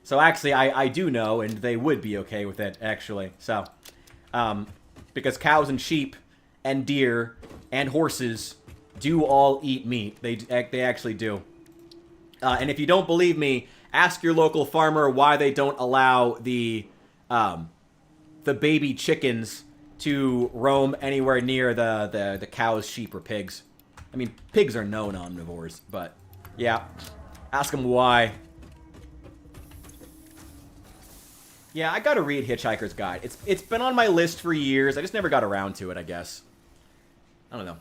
So actually, I do know, and they would be okay with it, actually. So, because cows and sheep and deer and horses do all eat meat. They actually do. And if you don't believe me, ask your local farmer why they don't allow the baby chickens to roam anywhere near the cows, sheep, or pigs. I mean, pigs are known omnivores, but yeah, ask them why. Yeah, I gotta read Hitchhiker's Guide. It's been on my list for years. I just never got around to it, I guess. I don't know.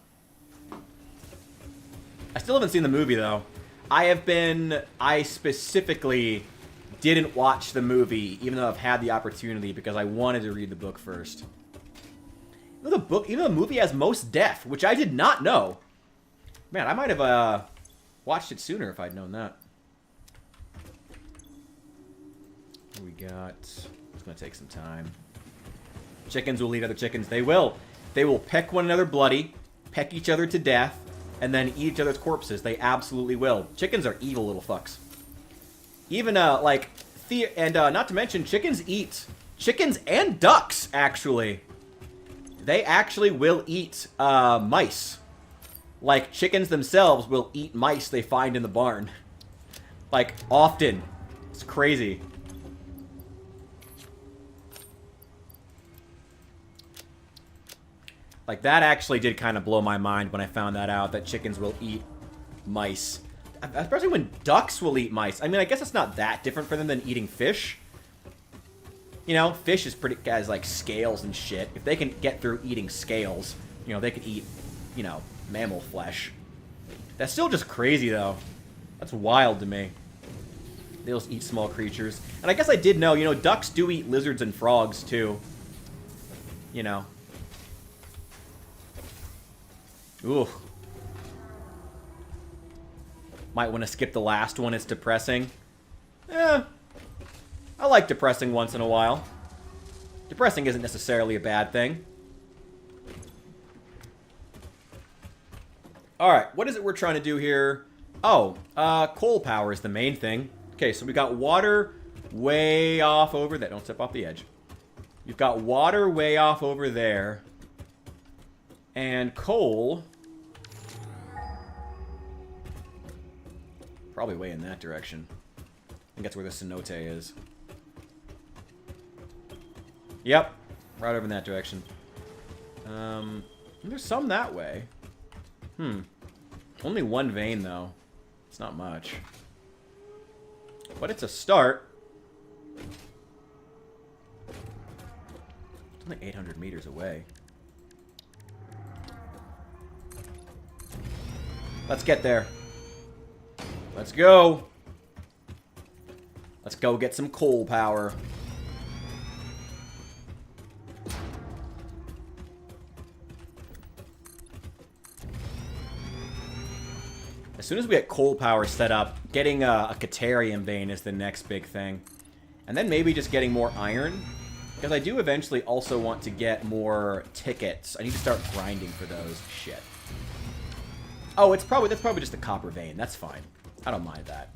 I still haven't seen the movie, though. I specifically didn't watch the movie, even though I've had the opportunity, because I wanted to read the book first. Even the movie has most death, which I did not know. Man, I might have watched it sooner if I'd known that. What we got? It's gonna take some time. Chickens will eat other chickens. They will. They will peck one another bloody, peck each other to death, and then eat each other's corpses. They absolutely will. Chickens are evil little fucks. Even, not to mention, chickens eat. Chickens and ducks, actually. They actually will eat, mice. Like, chickens themselves will eat mice they find in the barn. Like, often. It's crazy. Like, that actually did kind of blow my mind when I found that out, that chickens will eat mice. Especially when ducks will eat mice. I mean, I guess it's not that different for them than eating fish. You know, fish is pretty, guys, like scales and shit. If they can get through eating scales, you know, they could eat, you know, mammal flesh. That's still just crazy, though. That's wild to me. They'll just eat small creatures. And I guess I did know, you know, ducks do eat lizards and frogs, too. You know. Ooh. Might want to skip the last one. It's depressing. Eh. I like depressing once in a while. Depressing isn't necessarily a bad thing. Alright, what is it we're trying to do here? Oh, coal power is the main thing. Okay, so we got water way off over there. Don't step off the edge. You've got water way off over there. And coal... probably way in that direction. I think that's where the cenote is. Yep. Right over in that direction. There's some that way. Only one vein, though. It's not much. But it's a start. It's only 800 meters away. Let's get there. Let's go. Let's go get some coal power. As soon as we get coal power set up, getting a Caterium vein is the next big thing. And then maybe just getting more iron. Because I do eventually also want to get more tickets. I need to start grinding for those. Shit. Oh, that's probably just a copper vein. That's fine. I don't mind that.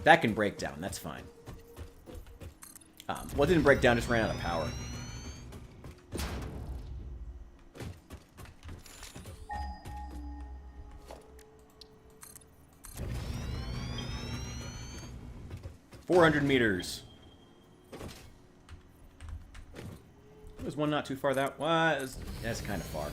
That can break down. That's fine. Well, it didn't break down, just ran out of power. $400 meters. There's one not too far that was. That's kind of far.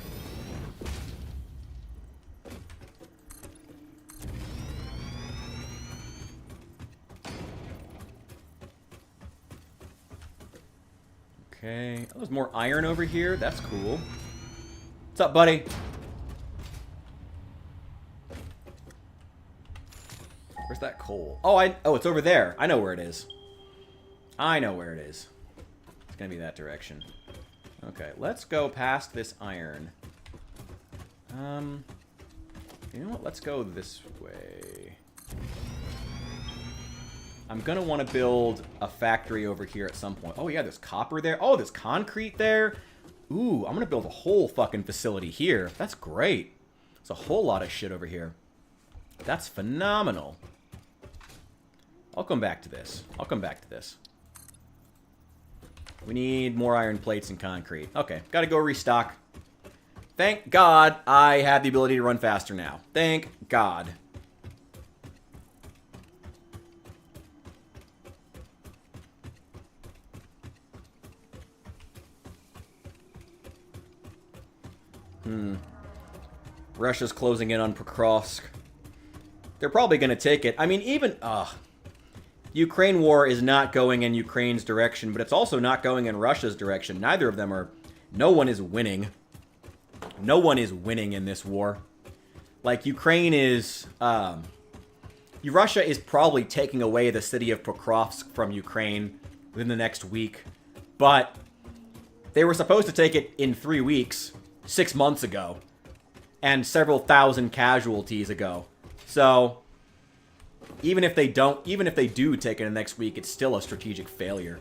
Okay. Oh, there's more iron over here. That's cool. What's up, buddy? Where's that coal? Oh, it's over there. I know where it is. I know where it is. It's gonna be that direction. Okay, let's go past this iron. You know what? Let's go this way. I'm gonna want to build a factory over here at some point. Oh yeah, there's copper there. Oh, there's concrete there. Ooh, I'm gonna build a whole fucking facility here. That's great. There's a whole lot of shit over here. That's phenomenal. I'll come back to this. I'll come back to this. We need more iron plates and concrete. Okay, gotta go restock. Thank God I have the ability to run faster now. Thank God. Russia's closing in on Pokrovsk. They're probably going to take it. I mean, even... Ukraine war is not going in Ukraine's direction, but it's also not going in Russia's direction. Neither of them are... No one is winning. No one is winning in this war. Like, Ukraine is... Russia is probably taking away the city of Pokrovsk from Ukraine within the next week. But they were supposed to take it in 3 weeks, 6 months ago. And several thousand casualties ago. So, even if they do take it in the next week, it's still a strategic failure.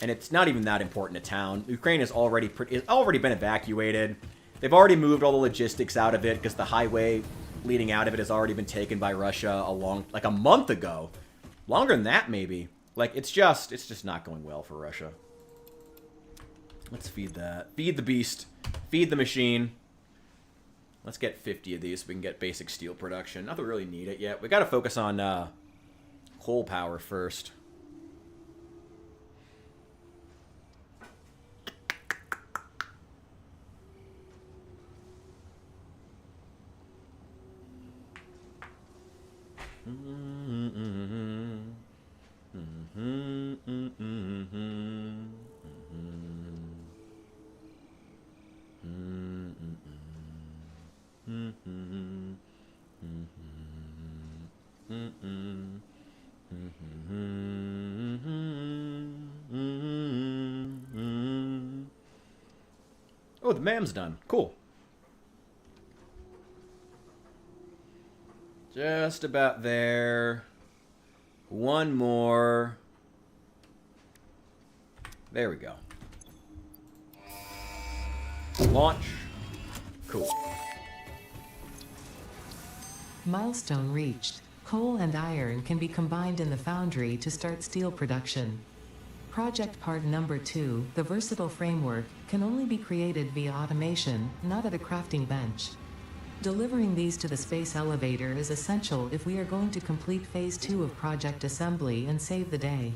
And it's not even that important a town. Ukraine has already been evacuated. They've already moved all the logistics out of it because the highway leading out of it has already been taken by Russia a month ago. Longer than that, maybe. Like, it's just not going well for Russia. Let's feed that. Feed the beast. Feed the machine. Let's get 50 of these so we can get basic steel production. Not that we really need it yet. We got to focus on coal power first. Oh, the MAM's done. Cool. Just about there. One more. There we go. Launch. Cool. Milestone reached. Coal and iron can be combined in the foundry to start steel production. Project part number 2, the versatile framework, can only be created via automation, not at a crafting bench. Delivering these to the space elevator is essential if we are going to complete phase 2 of project assembly and save the day.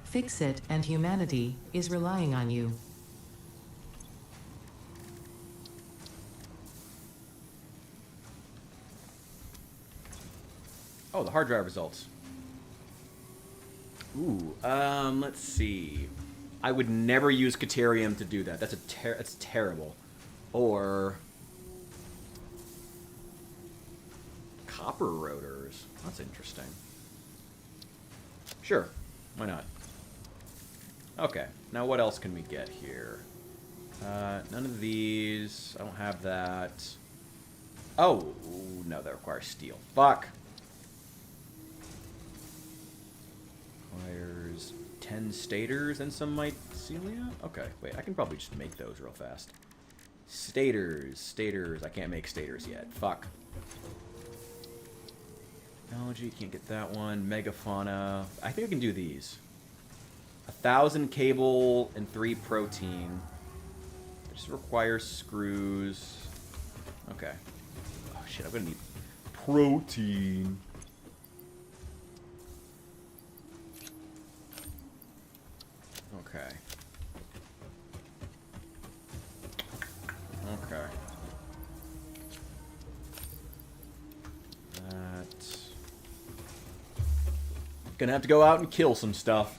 Fix It and humanity is relying on you. Oh, the hard drive results. Ooh, let's see. I would never use Caterium to do that. That's terrible. Or copper rotors. That's interesting. Sure, why not? Okay, now what else can we get here? None of these. I don't have that. Oh, no, that requires steel. Fuck. Requires 10 stators and some mycelia? Okay, wait, I can probably just make those real fast. Stators. I can't make stators yet. Fuck. Technology, can't get that one. Megafauna. I think I can do these. 1,000 cable and 3 protein. It just requires screws. Okay. Oh shit, I'm gonna need protein. Okay. Okay. Gonna have to go out and kill some stuff.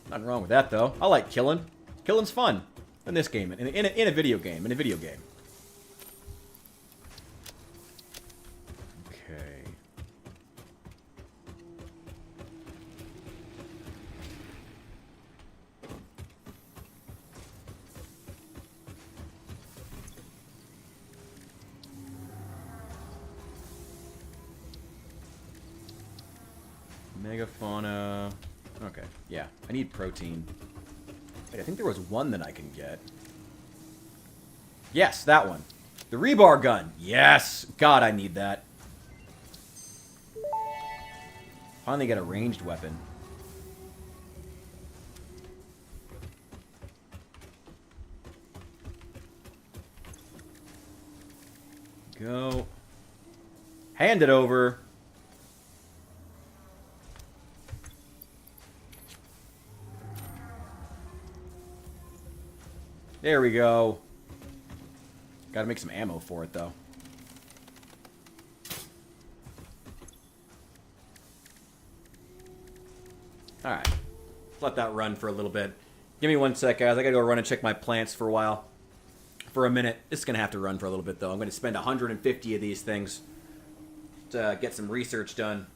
Nothing wrong with that, though. I like killing. Killing's fun. In this game. In a video game. Okay. Megafauna. Okay, yeah. I need protein. Wait, I think there was one that I can get. Yes, that one. The rebar gun. Yes! God, I need that. Finally get a ranged weapon. Go. Hand it over. There we go. Gotta make some ammo for it, though. Alright. Let that run for a little bit. Give me 1 sec, guys. I gotta go run and check my plants for a while. For a minute. It's gonna have to run for a little bit, though. I'm gonna spend 150 of these things to get some research done.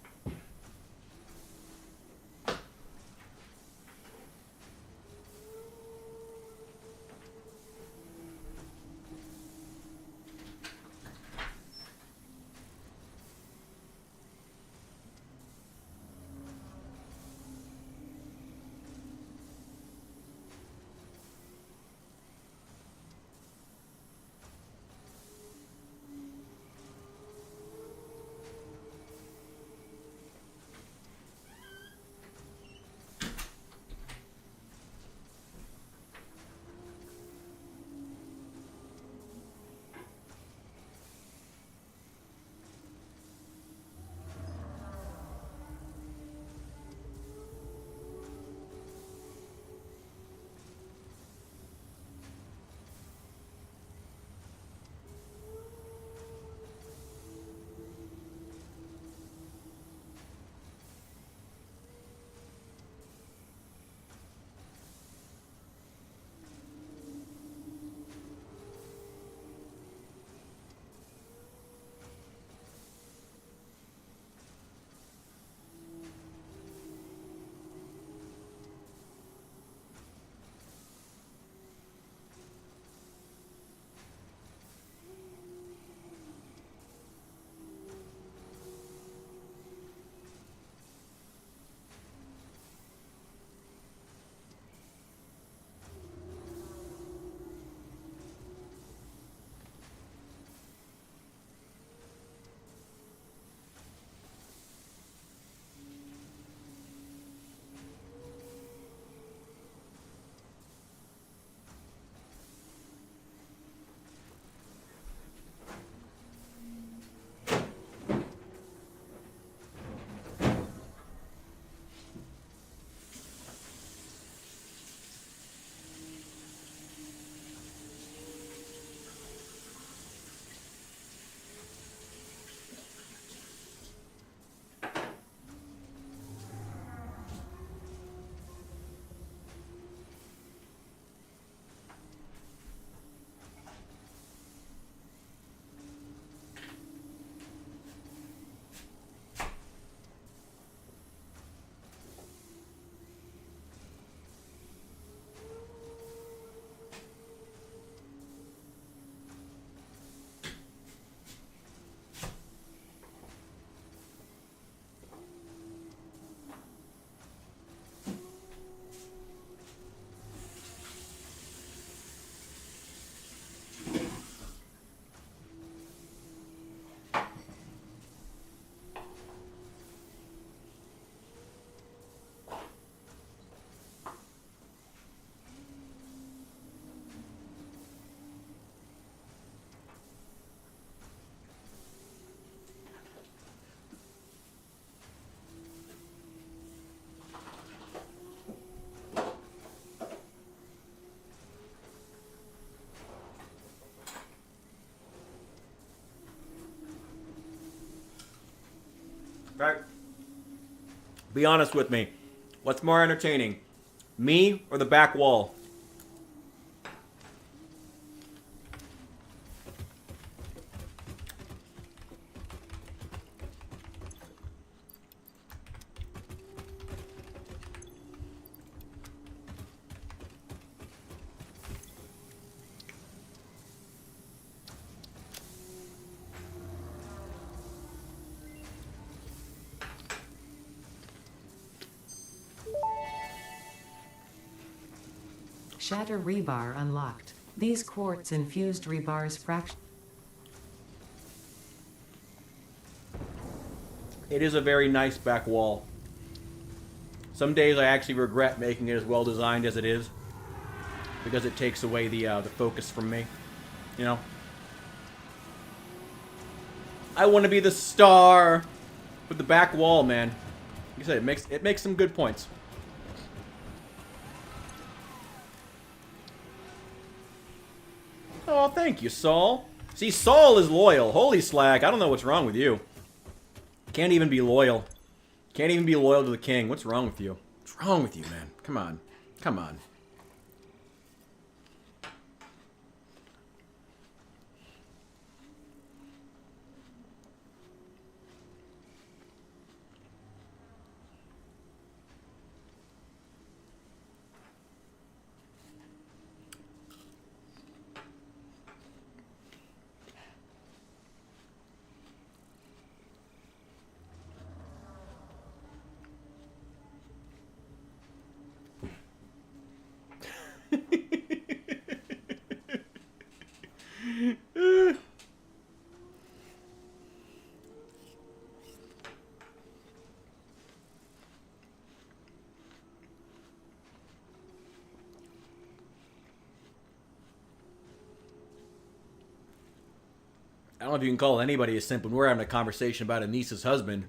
Right? Be honest with me. What's more entertaining? Me or the back wall? Shatter rebar unlocked. These quartz-infused rebars fraction. It is a very nice back wall. Some days I actually regret making it as well designed as it is, because it takes away the focus from me. You know? I want to be the star with the back wall, man. Like I said, it makes some good points. Oh, thank you, Saul. See, Saul is loyal. Holy slag, I don't know what's wrong with you. Can't even be loyal. Can't even be loyal to the king. What's wrong with you? What's wrong with you, man? Come on. Come on. I don't know if you can call anybody a simp when we're having a conversation about Anissa's husband.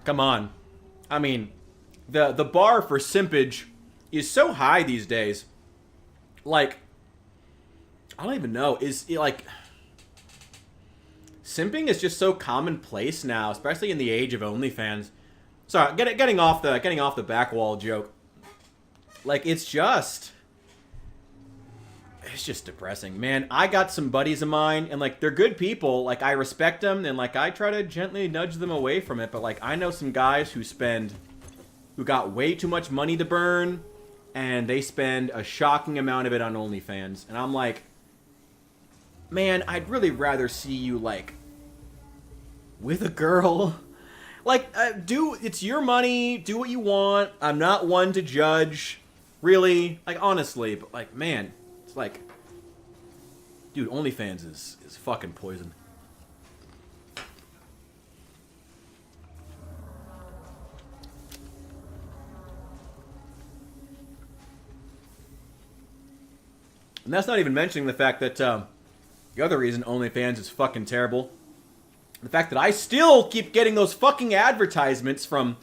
Come on. I mean, the bar for simpage is so high these days. Like, I don't even know. Is it like simping is just so commonplace now, especially in the age of OnlyFans. Sorry, getting off the back wall joke. Like, it's just depressing, man. I got some buddies of mine, and like they're good people. Like, I respect them, and like I try to gently nudge them away from it. But like, I know some guys who got way too much money to burn, and they spend a shocking amount of it on OnlyFans. And I'm like, man, I'd really rather see you like with a girl. Like, it's your money. Do what you want. I'm not one to judge, really. Like, honestly, but like, man, it's like, dude, OnlyFans is fucking poison. And that's not even mentioning the fact that the other reason OnlyFans is fucking terrible. The fact that I still keep getting those fucking advertisements from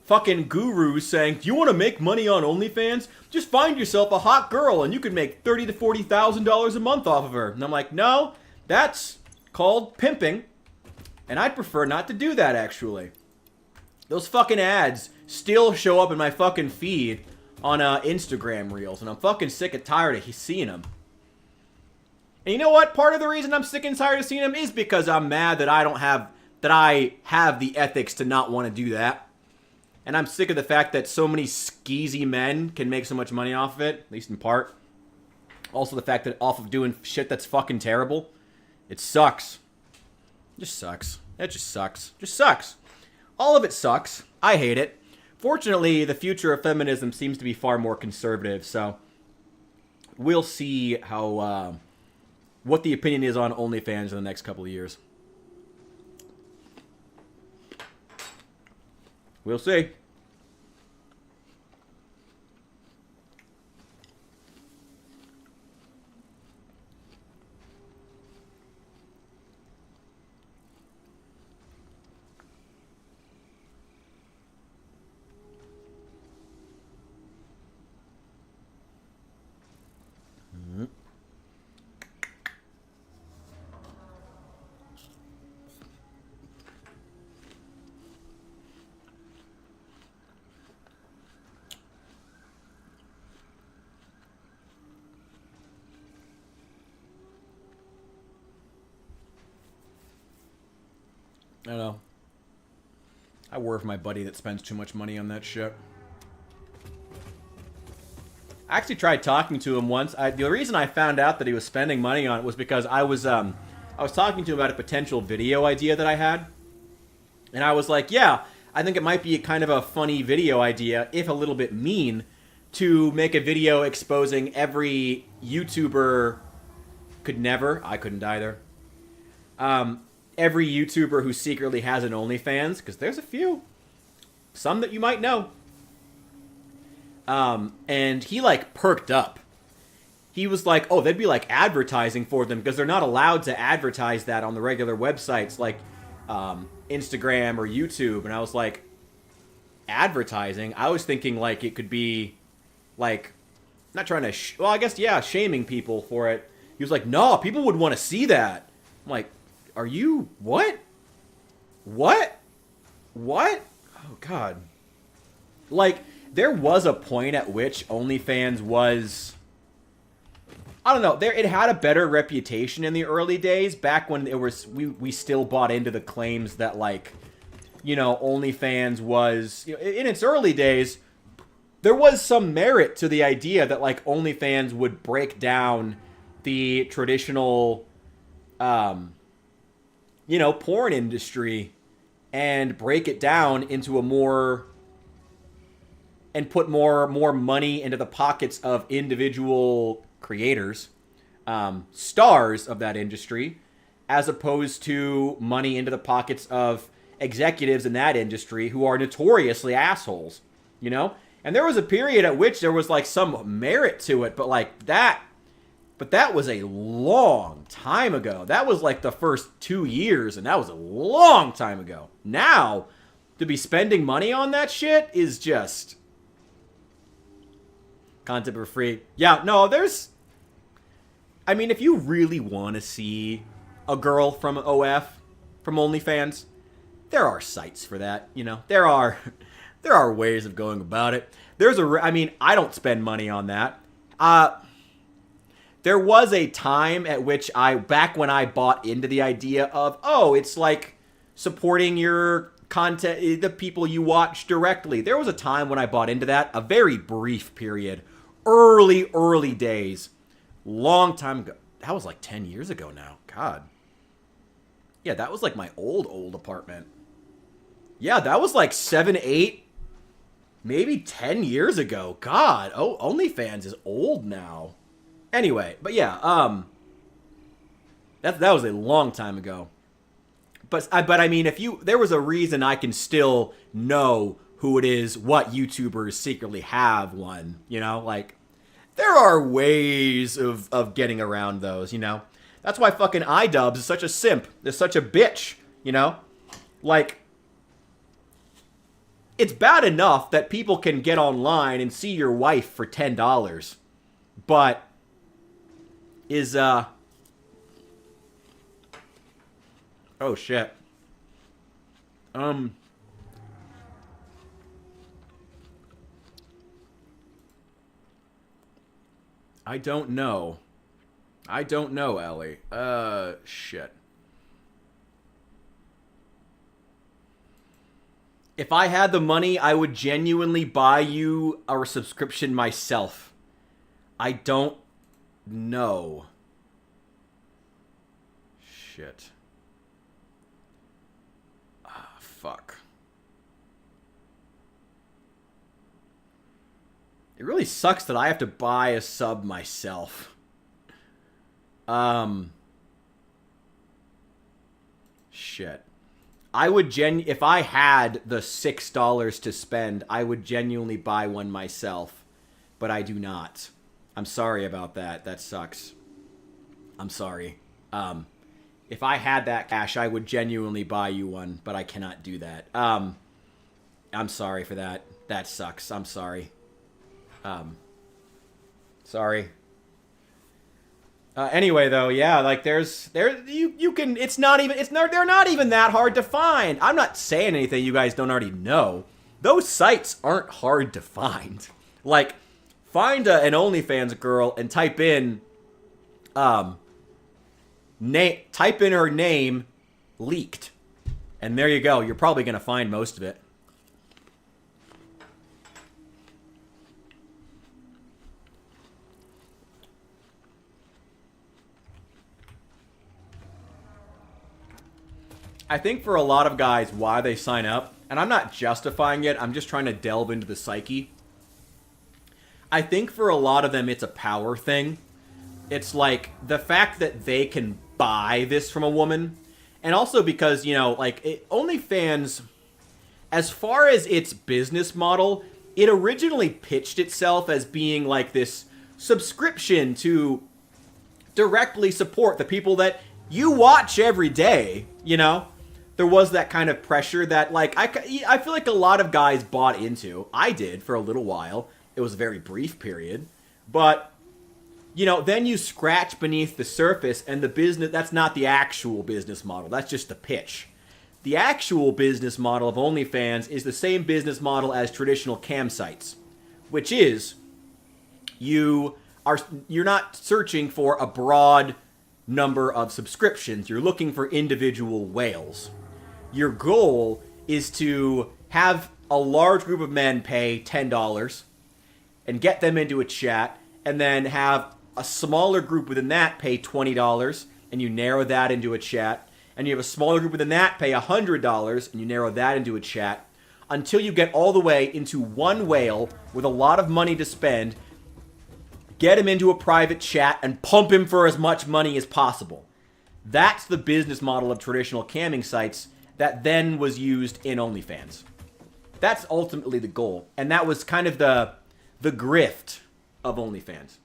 fucking gurus saying, do you want to make money on OnlyFans? Just find yourself a hot girl and you could make $30,000 to $40,000 a month off of her. And I'm like, no, that's called pimping. And I'd prefer not to do that, actually. Those fucking ads still show up in my fucking feed on Instagram Reels. And I'm fucking sick and tired of seeing them. And you know what? Part of the reason I'm sick and tired of seeing them is because I'm mad that I have the ethics to not want to do that. And I'm sick of the fact that so many skeezy men can make so much money off of it, at least in part. Also the fact that off of doing shit that's fucking terrible. It sucks. It just sucks. It just sucks. Just sucks. All of it sucks. I hate it. Fortunately, the future of feminism seems to be far more conservative, so we'll see how what the opinion is on OnlyFans in the next couple of years. We'll see. I don't know. I worry for my buddy that spends too much money on that shit. I actually tried talking to him once. The reason I found out that he was spending money on it was because I was talking to him about a potential video idea that I had. And I was like, yeah, I think it might be kind of a funny video idea, if a little bit mean, to make a video exposing every YouTuber I couldn't either. Every YouTuber who secretly has an OnlyFans, because there's a few. Some that you might know. And he, like, perked up. He was like, oh, they'd be, like, advertising for them, because they're not allowed to advertise that on the regular websites. Like, Instagram or YouTube, and I was like, advertising? I was thinking like it could be like, not trying to, well, I guess, yeah, shaming people for it. He was like, no, people would want to see that. I'm like, are you, what? What? What? Oh, God. Like, there was a point at which OnlyFans was, I don't know, it had a better reputation in the early days, back when it was, we still bought into the claims that, like, you know, OnlyFans was, you know, in its early days, there was some merit to the idea that, like, OnlyFans would break down the traditional, you know, porn industry and break it down into a more, and put more money into the pockets of individual creators, stars of that industry, as opposed to money into the pockets of executives in that industry who are notoriously assholes, you know? And there was a period at which there was, like, some merit to it, but, like, that was a long time ago. That was, like, the first 2 years, and that was a long time ago. Now, to be spending money on that shit is just content for free. Yeah, no, there's, I mean, if you really want to see a girl from OF, from OnlyFans, there are sites for that, you know? There are ways of going about it. I mean, I don't spend money on that. There was a time at which back when I bought into the idea of, oh, it's like supporting your content, the people you watch directly. There was a time when I bought into that, a very brief period. Early days. Long time ago. That was like 10 years ago now. God. Yeah, that was like my old apartment. Yeah, that was like 7, 8, maybe 10 years ago. God, oh, OnlyFans is old now. Anyway, but yeah, that was a long time ago. But I mean, there was a reason I can still know who it is, what YouTubers secretly have one, you know? Like, there are ways of getting around those, you know? That's why fucking iDubbbz is such a simp. Is such a bitch, you know? Like, it's bad enough that people can get online and see your wife for $10. But oh shit. I don't know. Ellie. Shit. If I had the money, I would genuinely buy you a subscription myself. I don't know. Shit. Fuck. It really sucks that I have to buy a sub myself. Shit. I would if I had the $6 to spend, I would genuinely buy one myself. But I do not. I'm sorry about that. That sucks. I'm sorry. If I had that cash, I would genuinely buy you one, but I cannot do that. I'm sorry for that. That sucks. I'm sorry. Sorry. Anyway, though, yeah, like you can, they're not even that hard to find. I'm not saying anything you guys don't already know. Those sites aren't hard to find. Like, find an OnlyFans girl and type in her name, leaked. And there you go. You're probably going to find most of it. I think for a lot of guys, why they sign up, and I'm not justifying it, I'm just trying to delve into the psyche. I think for a lot of them, it's a power thing. It's like the fact that they can buy this from a woman, and also because, you know, like, OnlyFans, as far as its business model, it originally pitched itself as being like this subscription to directly support the people that you watch every day, you know? there was that kind of pressure that, like, I feel like a lot of guys bought into. I did for a little while. It was a very brief period. But, you know, then you scratch beneath the surface, and the business, that's not the actual business model. That's just the pitch. The actual business model of OnlyFans is the same business model as traditional cam sites, which is you're not searching for a broad number of subscriptions. You're looking for individual whales. Your goal is to have a large group of men pay $10 and get them into a chat, and then have a smaller group within that pay $20, and you narrow that into a chat, and you have a smaller group within that pay $100, and you narrow that into a chat, until you get all the way into one whale with a lot of money to spend, get him into a private chat, and pump him for as much money as possible. That's the business model of traditional camming sites that then was used in OnlyFans. That's ultimately the goal, and that was kind of the grift of OnlyFans.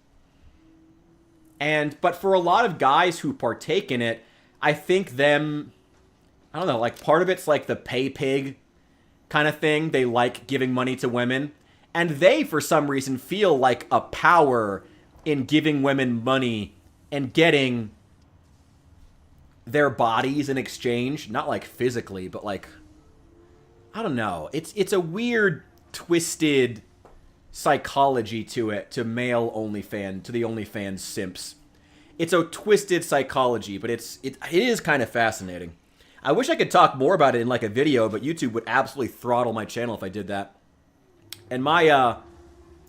But for a lot of guys who partake in it, I think I don't know, like part of it's like the pay pig kind of thing. They like giving money to women, and they, for some reason, feel like a power in giving women money and getting their bodies in exchange. Not like physically, but like, I don't know. It's a weird, twisted psychology to it, to the OnlyFans simps. It's a twisted psychology, but it is kind of fascinating. I wish I could talk more about it in like a video, but YouTube would absolutely throttle my channel if I did that. And the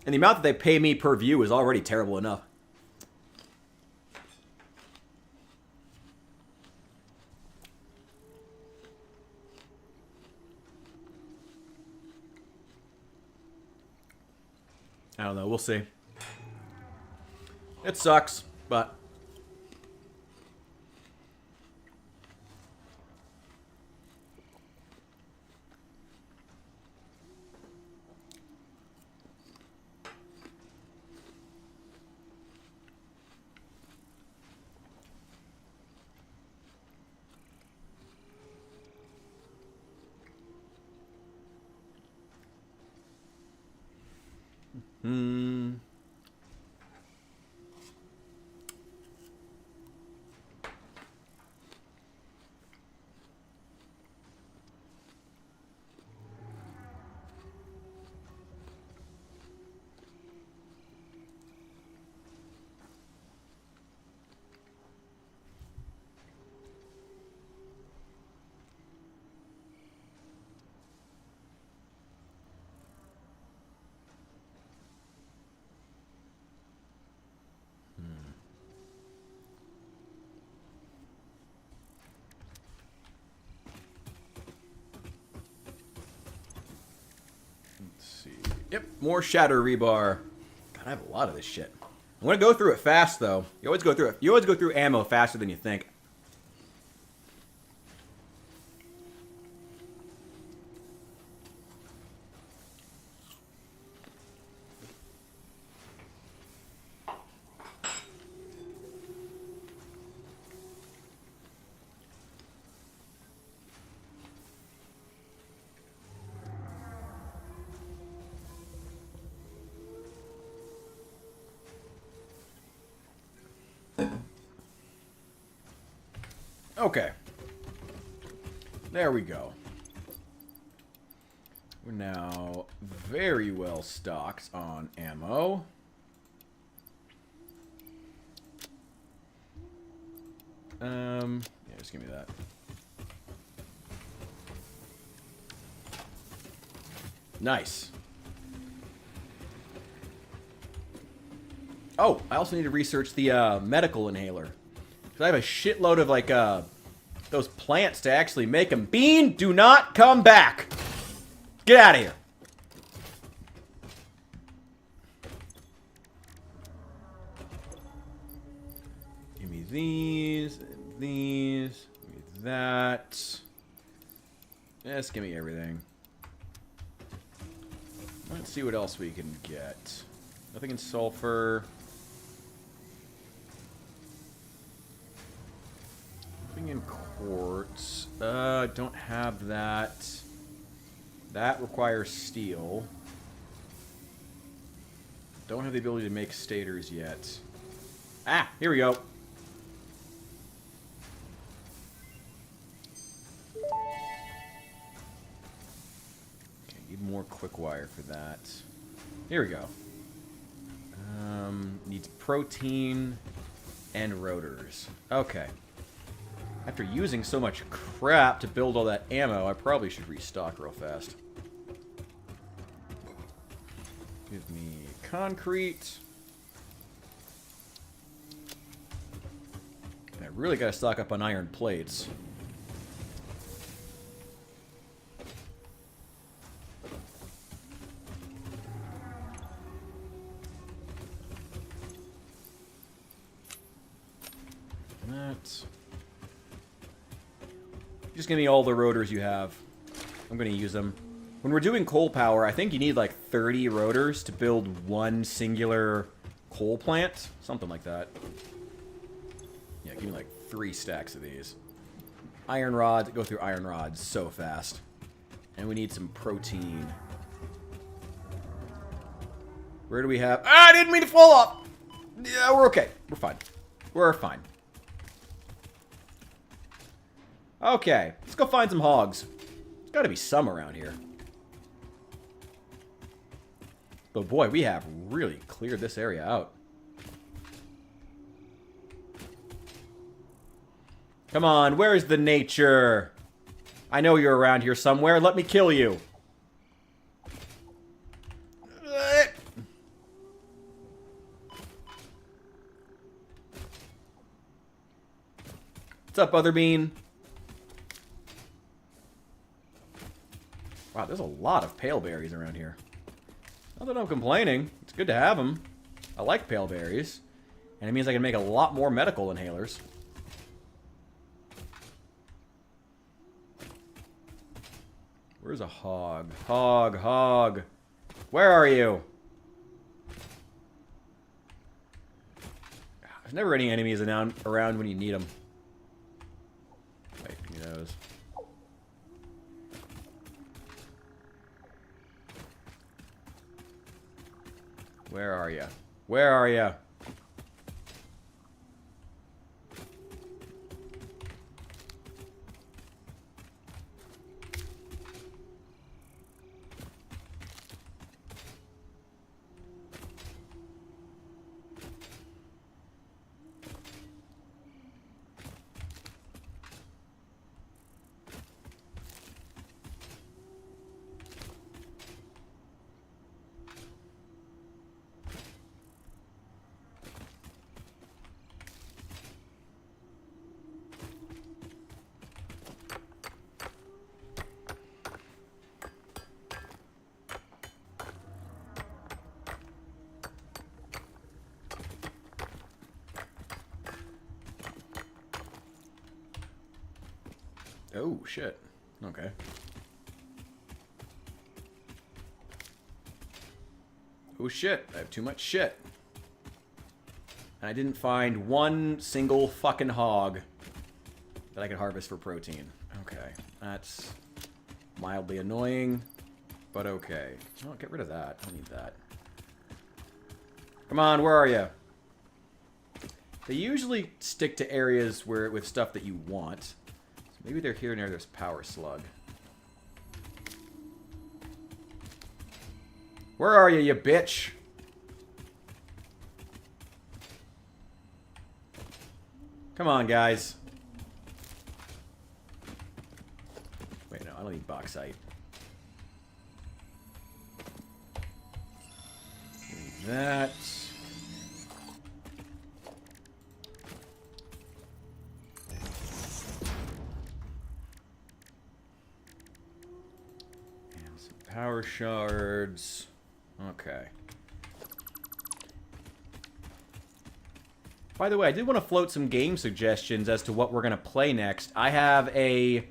amount that they pay me per view is already terrible enough. I don't know. We'll see. It sucks, but... Yep, more shatter rebar. God, I have a lot of this shit. I'm gonna go through it fast though. You always go through ammo faster than you think. Okay. There we go. We're now very well stocked on ammo. Yeah, just give me that. Nice. Oh, I also need to research the medical inhaler. Because I have a shitload of, like, those plants to actually make them. Bean, do not come back! Get out of here! Give me these, and these, give me that. Just give me everything. Let's see what else we can get. Nothing in sulfur. Nothing in quartz. Don't have that. That requires steel. Don't have the ability to make stators yet. Ah, here we go. Okay, need more quick wire for that. Here we go. Needs protein and rotors. Okay. After using so much crap to build all that ammo, I probably should restock real fast. Give me concrete. And I really gotta stock up on iron plates. Just give me all the rotors you have. I'm going to use them. When we're doing coal power, I think you need like 30 rotors to build one singular coal plant. Something like that. Yeah, give me like 3 stacks of these. Iron rods. Go through iron rods so fast. And we need some protein. Where do we have... Ah, I didn't mean to fall off! Yeah, we're okay. We're fine. We're fine. Okay, let's go find some hogs. There's got to be some around here. But boy, we have really cleared this area out. Come on, where's the nature? I know you're around here somewhere. Let me kill you. What's up, Otherbean? Wow, there's a lot of pale berries around here. Not that I'm complaining. It's good to have them. I like pale berries. And it means I can make a lot more medical inhalers. Where's a hog? Hog, hog. Where are you? There's never any enemies around when you need them. Wait, give me those. Where are you? Where are you? Oh, shit. Okay. Oh, shit. I have too much shit. And I didn't find one single fucking hog that I could harvest for protein. Okay. That's mildly annoying, but okay. Oh, get rid of that. I don't need that. Come on, where are you? They usually stick to areas where with stuff that you want. Maybe they're here near this power slug. Where are you, you bitch? Come on, guys. Wait, no, I don't need bauxite. Need that. Power shards. Okay. By the way, I did want to float some game suggestions as to what we're going to play next. I have a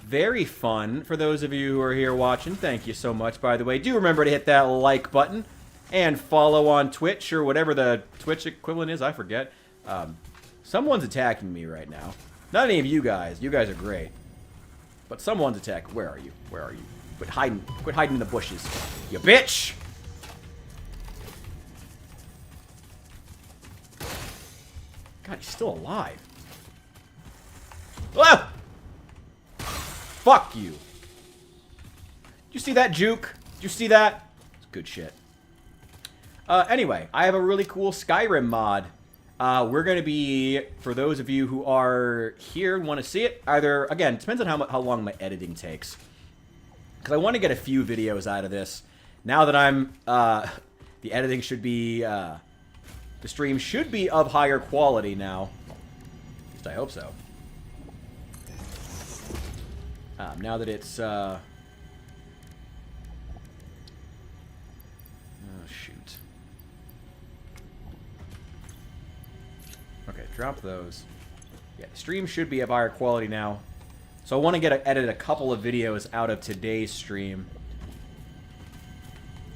very fun, for those of you who are here watching, thank you so much, by the way. Do remember to hit that like button and follow on Twitch or whatever the Twitch equivalent is. I forget. Someone's attacking me right now. Not any of you guys. You guys are great. But someone's attack. Where are you? Where are you? Quit hiding in the bushes. You bitch! God, he's still alive. Ah! Fuck you. Did you see that juke? Did you see that? It's good shit. Anyway, I have a really cool Skyrim mod. We're going to be, for those of you who are here and want to see it, either, again, it depends on how long my editing takes. Because I want to get a few videos out of this. Now that I'm, the editing should be, the stream should be of higher quality now. At least I hope so. Now that it's, oh, shoot. Okay, drop those. Yeah, the stream should be of higher quality now. So I want to edit a couple of videos out of today's stream.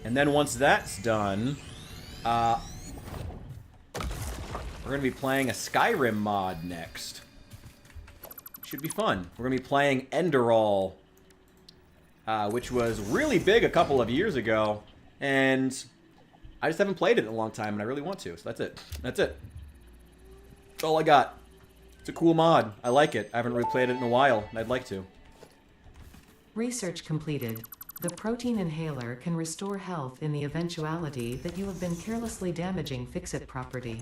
And then once that's done, we're going to be playing a Skyrim mod next. Should be fun. We're going to be playing Enderall, which was really big a couple of years ago. And I just haven't played it in a long time, and I really want to. So that's it. That's it. That's all I got. It's a cool mod. I like it. I haven't really played it in a while, and I'd like to. Research completed. The protein inhaler can restore health in the eventuality that you have been carelessly damaging fix-it property.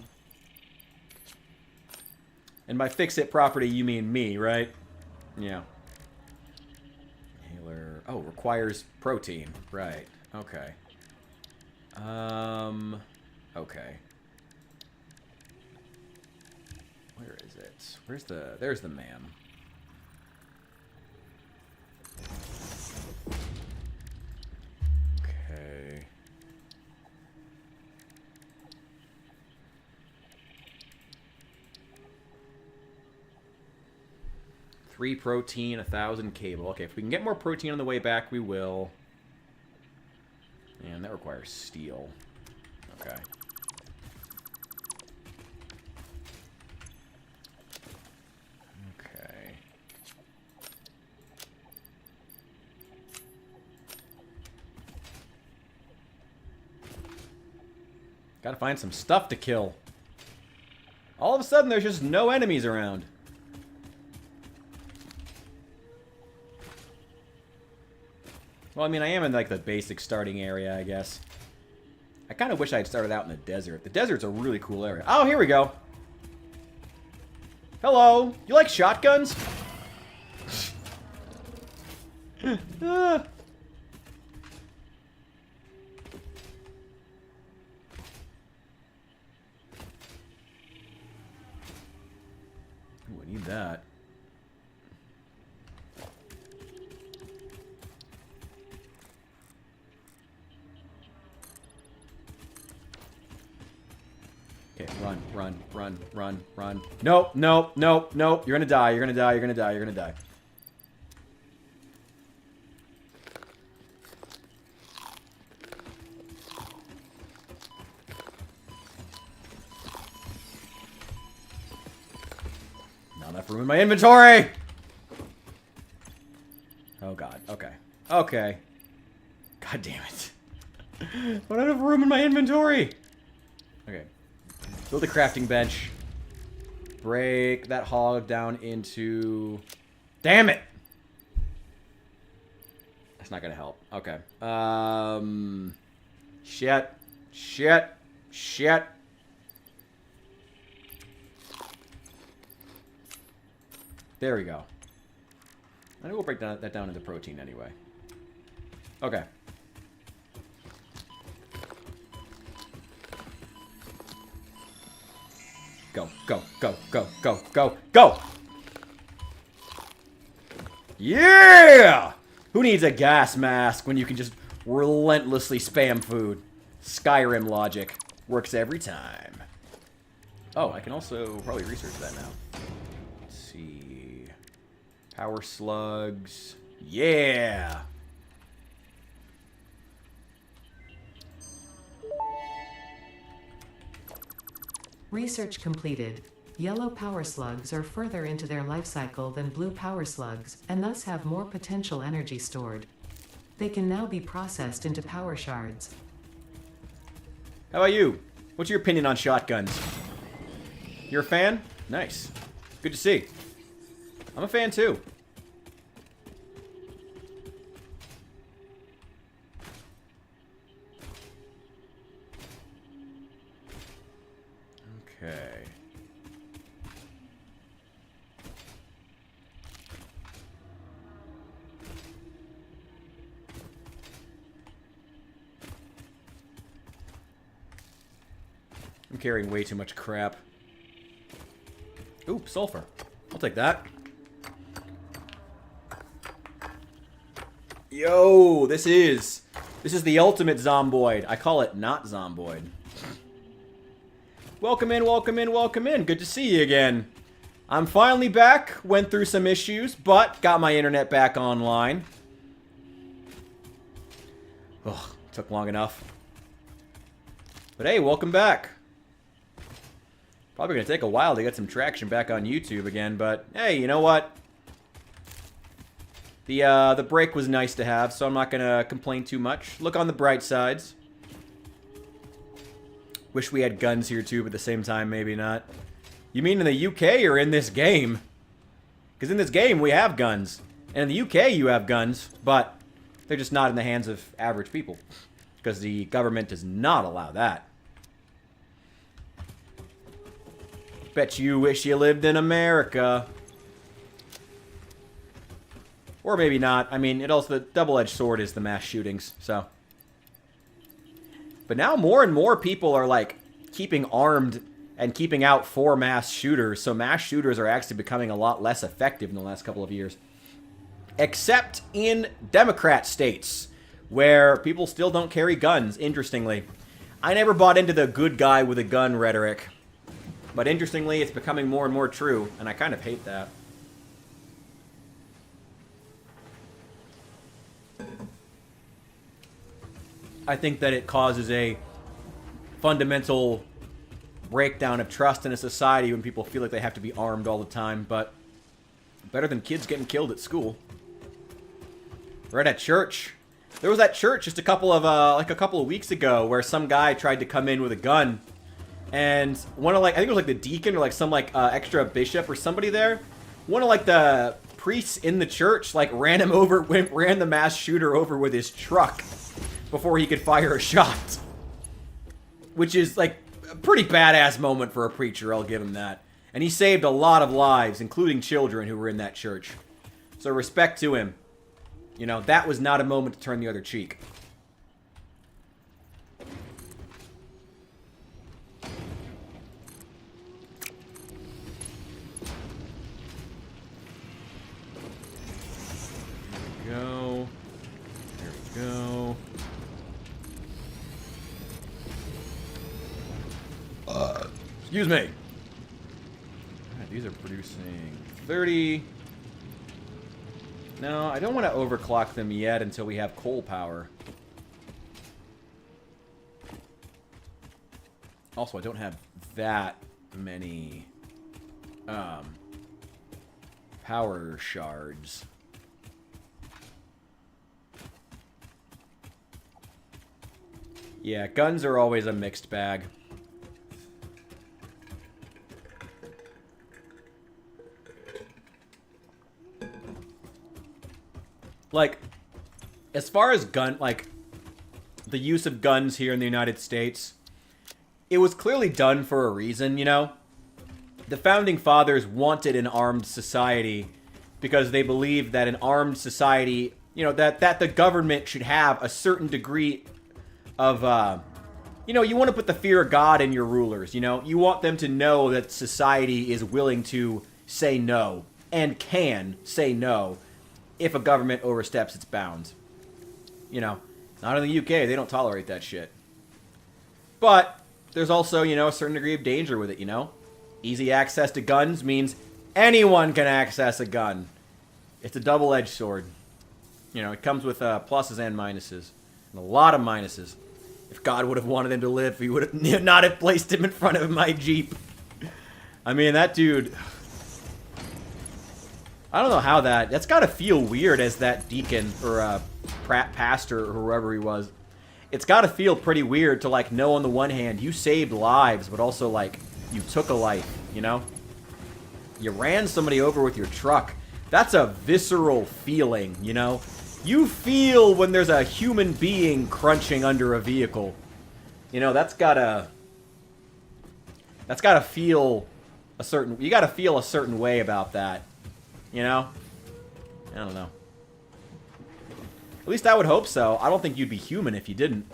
And by fix-it property, you mean me, right? Yeah. Inhaler. Oh, requires protein. Right. Okay. Okay. Where is it? Where's the... There's the man. Okay. Three protein, 1,000 cable. Okay, if we can get more protein on the way back, we will. And that requires steel. Okay. Okay. Gotta find some stuff to kill. All of a sudden, there's just no enemies around. Well, I mean, I am in, like, the basic starting area, I guess. I kind of wish I had started out in the desert. The desert's a really cool area. Oh, here we go. Hello. You like shotguns? Ah. Ooh, I need that. Okay, run. Nope. You're gonna die, you're gonna die. Not enough room in my inventory! Oh god, okay. Okay. God damn it. Not enough room in my inventory! Okay. Build a crafting bench. Break that hog down into... Damn it! That's not gonna help. Okay. Shit. There we go. I think we'll break that down into protein anyway. Okay. Go! Yeah! Who needs a gas mask when you can just relentlessly spam food? Skyrim logic. Works every time. Oh, I can also probably research that now. Let's see. Power slugs. Yeah! Research completed. Yellow power slugs are further into their life cycle than blue power slugs, and thus have more potential energy stored. They can now be processed into power shards. How about you? What's your opinion on shotguns? You're a fan? Nice. Good to see. I'm a fan too. Okay. I'm carrying way too much crap. Oop, sulfur. I'll take that. Yo, this is the ultimate Zomboid. I call it not Zomboid. Welcome in, welcome in, welcome in. Good to see you again. I'm finally back. Went through some issues, but got my internet back online. Ugh, took long enough. But hey, welcome back. Probably going to take a while to get some traction back on YouTube again, but hey, you know what? The break was nice to have, so I'm not going to complain too much. Look on the bright sides. Wish we had guns here too, but at the same time, maybe not. You mean in the UK or in this game? Because in this game, we have guns. And in the UK, you have guns, but they're just not in the hands of average people. Because the government does not allow that. Bet you wish you lived in America. Or maybe not. I mean, it also, the double-edged sword is the mass shootings, so. But now more and more people are, like, keeping armed and keeping out for mass shooters. So mass shooters are actually becoming a lot less effective in the last couple of years. Except in Democrat states, where people still don't carry guns, interestingly. I never bought into the good guy with a gun rhetoric. But interestingly, it's becoming more and more true, and I kind of hate that. I think that it causes a fundamental breakdown of trust in a society when people feel like they have to be armed all the time, but better than kids getting killed at school. Right at church. There was that church just a couple of weeks ago where some guy tried to come in with a gun, and one of, like, I think it was like the deacon or like some extra bishop or somebody there, one of like the priests in the church like ran the mass shooter over with his truck before he could fire a shot. Which is, like, a pretty badass moment for a preacher, I'll give him that. And he saved a lot of lives, including children who were in that church. So respect to him. You know, that was not a moment to turn the other cheek. There we go. There we go. Excuse me. Alright, these are producing 30. No, I don't want to overclock them yet until we have coal power. Also, I don't have that many power shards. Yeah, guns are always a mixed bag. Like, as far as the use of guns here in the United States, it was clearly done for a reason, you know? The Founding Fathers wanted an armed society because they believed that an armed society, you know, that the government should have a certain degree of, you know, you want to put the fear of God in your rulers, you know? You want them to know that society is willing to say no and can say no if a government oversteps its bounds. You know, not in the UK, they don't tolerate that shit. But there's also, you know, a certain degree of danger with it, you know? Easy access to guns means anyone can access a gun. It's a double-edged sword. You know, it comes with pluses and minuses. And a lot of minuses. If God would have wanted him to live, he would have not have placed him in front of my Jeep. I mean, that dude... I don't know how that's got to feel weird as that deacon or pastor or whoever he was. It's got to feel pretty weird to, like, know on the one hand you saved lives, but also, like, you took a life, you know? You ran somebody over with your truck. That's a visceral feeling, you know? You feel when there's a human being crunching under a vehicle. You know, that's gotta feel a certain... You gotta feel a certain way about that. You know? I don't know. At least I would hope so. I don't think you'd be human if you didn't.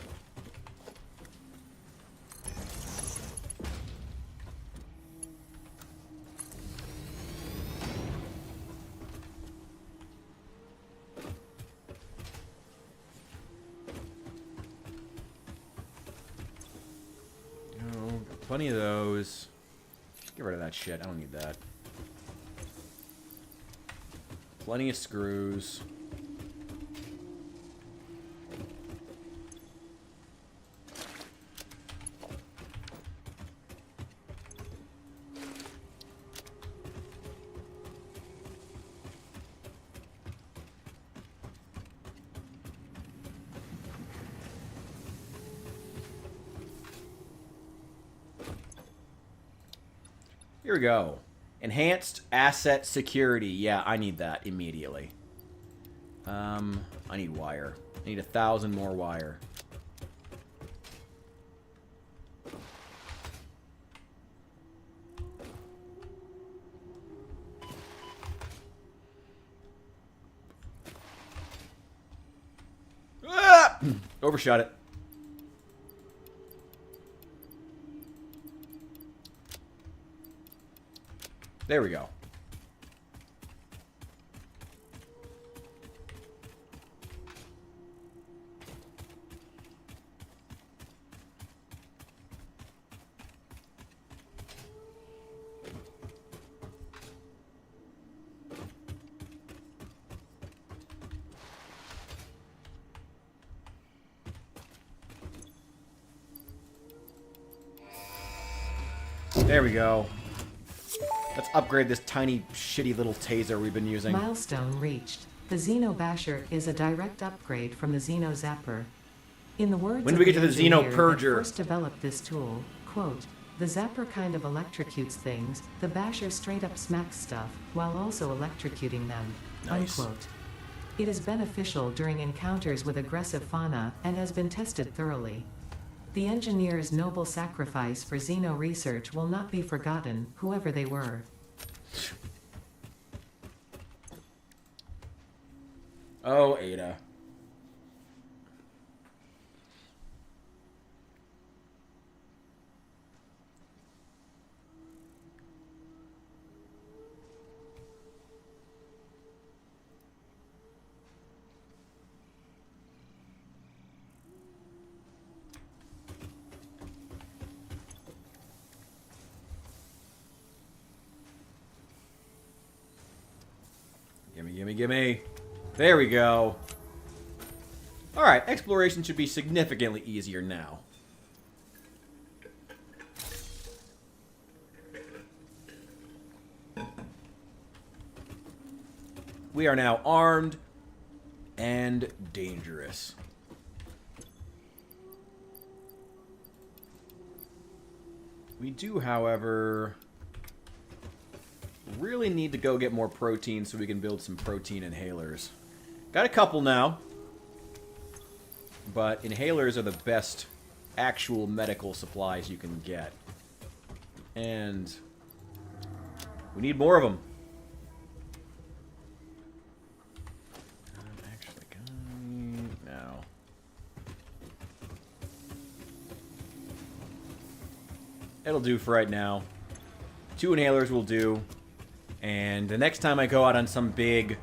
Oh, plenty of those. Get rid of that shit. I don't need that. Plenty of screws. Here we go. Enhanced asset security. Yeah, I need that immediately. I need wire. I need 1,000 more wire. Ah! Overshot it. There we go. There we go. Let's upgrade this tiny, shitty little taser we've been using. Milestone reached. The Xeno Basher is a direct upgrade from the Xeno Zapper. In the words When do of we get to the Xeno engineer that Purger? first developed this tool, quote, "The Zapper kind of electrocutes things, the Basher straight up smacks stuff, while also electrocuting them," Nice. unquote. It is beneficial during encounters with aggressive fauna, and has been tested thoroughly. The engineer's noble sacrifice for Xeno research will not be forgotten, whoever they were. Oh, Ada. Gimme, gimme, gimme. There we go. Alright, exploration should be significantly easier now. We are now armed and dangerous. We do, however, really need to go get more protein so we can build some protein inhalers. Got a couple now, but inhalers are the best actual medical supplies you can get. And we need more of them. I'm actually going now. It'll do for right now. 2 inhalers will do. And the next time I go out on some big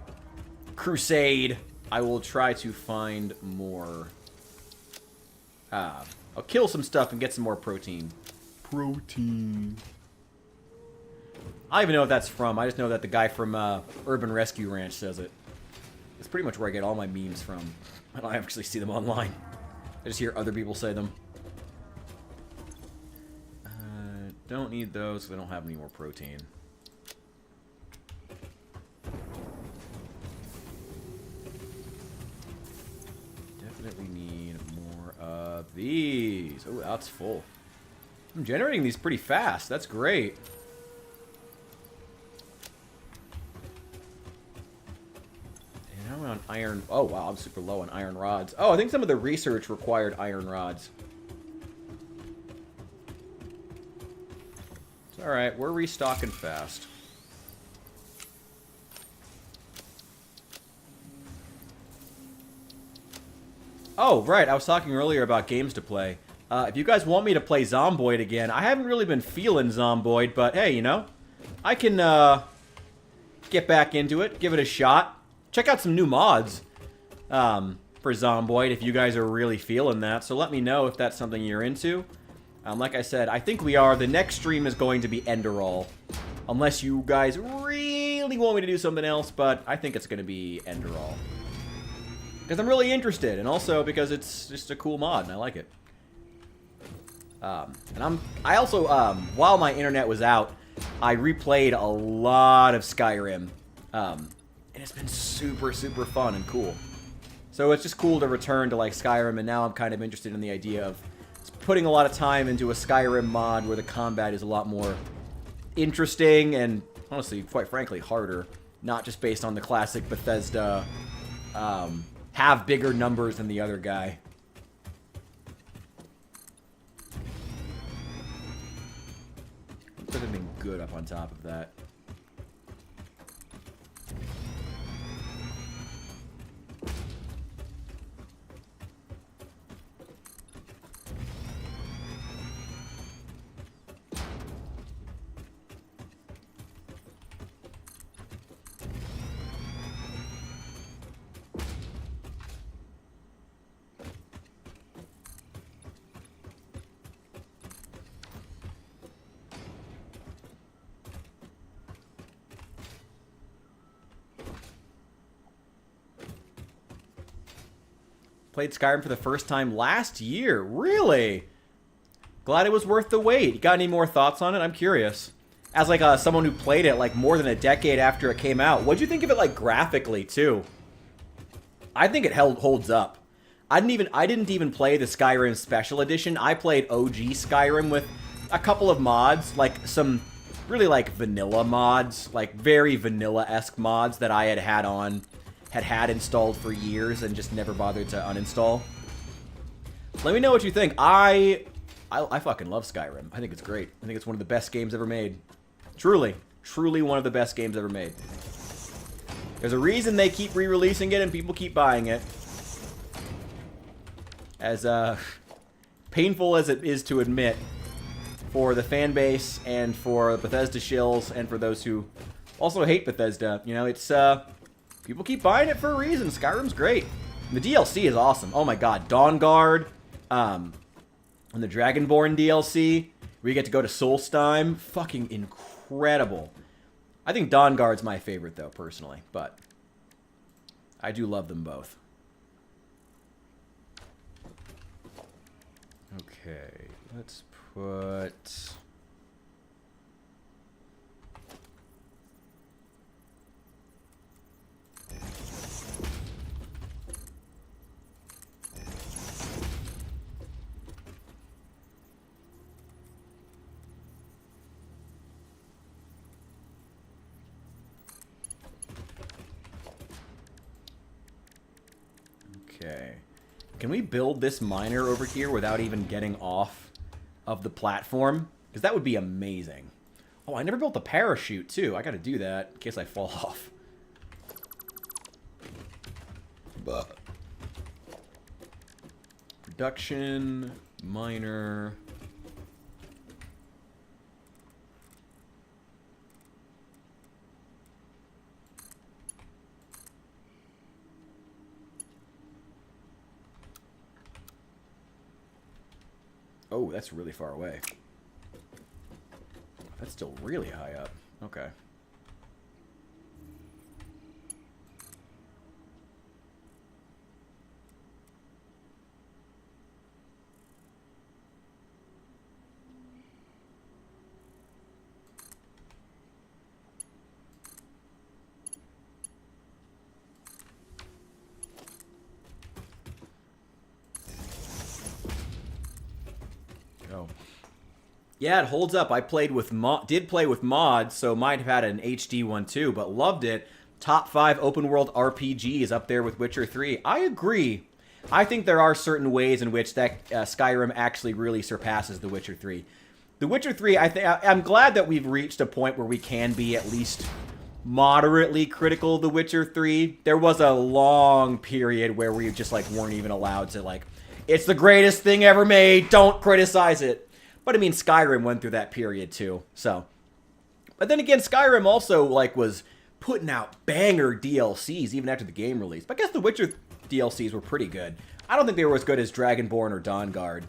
crusade, I will try to find more. I'll kill some stuff and get some more protein. Protein. I don't even know what that's from. I just know that the guy from Urban Rescue Ranch says it. It's pretty much where I get all my memes from. I don't actually see them online. I just hear other people say them. don't need those. They don't have any more protein. Definitely need more of these. Oh, that's full. I'm generating these pretty fast. That's great. And I'm on iron. Oh, wow. I'm super low on iron rods. Oh, I think some of the research required iron rods. It's alright. We're restocking fast. Oh, right. I was talking earlier about games to play. If you guys want me to play Zomboid again, I haven't really been feeling Zomboid, but hey, you know, I can get back into it, give it a shot. Check out some new mods for Zomboid if you guys are really feeling that. So let me know if that's something you're into. Like I said, I think we are. The next stream is going to be Enderall. Unless you guys really want me to do something else, but I think it's going to be Enderall. Because I'm really interested, and also because it's just a cool mod, and I like it. I also, while my internet was out, I replayed a lot of Skyrim. And it's been super, super fun and cool. So it's just cool to return to, like, Skyrim, and now I'm kind of interested in the idea of putting a lot of time into a Skyrim mod where the combat is a lot more interesting and, honestly, quite frankly, harder. Not just based on the classic Bethesda, have bigger numbers than the other guy. Put something good up on top of that. Played Skyrim for the first time last year. Really? Glad it was worth the wait. You got any more thoughts on it? I'm curious. As like someone who played it like more than a decade after it came out, what'd you think of it like graphically too? I think it holds up. I didn't even play the Skyrim Special Edition. I played OG Skyrim with a couple of mods, like some really like vanilla mods, like very vanilla-esque mods that I had installed for years and just never bothered to uninstall. Let me know what you think. I fucking love Skyrim. I think it's great. I think it's one of the best games ever made. Truly. Truly one of the best games ever made. There's a reason they keep re-releasing it and people keep buying it. As painful as it is to admit for the fan base and for Bethesda shills and for those who also hate Bethesda, you know, it's people keep buying it for a reason. Skyrim's great. And the DLC is awesome. Oh my god, Dawnguard, and the Dragonborn DLC, where you get to go to Solstheim. Fucking incredible. I think Dawnguard's my favorite, though, personally. But I do love them both. Okay, let's put... Okay. Can we build this miner over here without even getting off of the platform? Because that would be amazing. Oh, I never built the parachute, too. I gotta do that in case I fall off. But production, miner... Oh, that's really far away. That's still really high up. Okay. Yeah, it holds up. I did play with mods, so might have had an HD one too, but loved it. Top 5 open world RPG is up there with Witcher 3. I agree. I think there are certain ways in which that Skyrim actually really surpasses The Witcher 3. The Witcher 3, I'm glad that we've reached a point where we can be at least moderately critical of The Witcher 3. There was a long period where we just like weren't even allowed to like, it's the greatest thing ever made, don't criticize it. But I mean, Skyrim went through that period too, so. But then again, Skyrim also like was putting out banger DLCs even after the game released. But I guess the Witcher DLCs were pretty good. I don't think they were as good as Dragonborn or Dawnguard,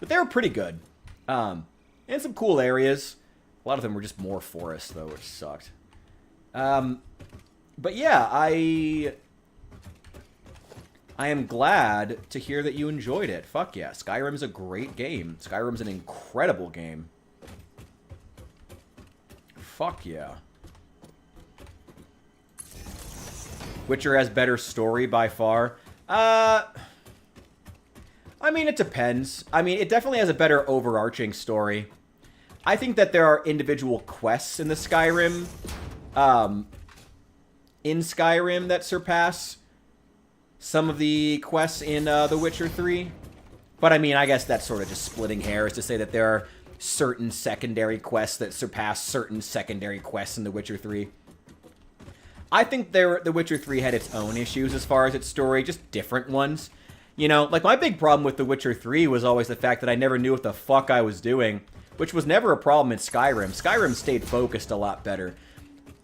but they were pretty good. And some cool areas. A lot of them were just more forest though, which sucked. But yeah, I am glad to hear that you enjoyed it. Fuck yeah, Skyrim's a great game. Skyrim's an incredible game. Fuck yeah. Witcher has better story by far. I mean, it depends. I mean, it definitely has a better overarching story. I think that there are individual quests in the Skyrim, that surpass some of the quests in The Witcher 3. But I mean, I guess that's sort of just splitting hairs to say that there are certain secondary quests that surpass certain secondary quests in The Witcher 3. I think The Witcher 3 had its own issues as far as its story, just different ones. You know, like my big problem with The Witcher 3 was always the fact that I never knew what the fuck I was doing, which was never a problem in Skyrim. Skyrim stayed focused a lot better.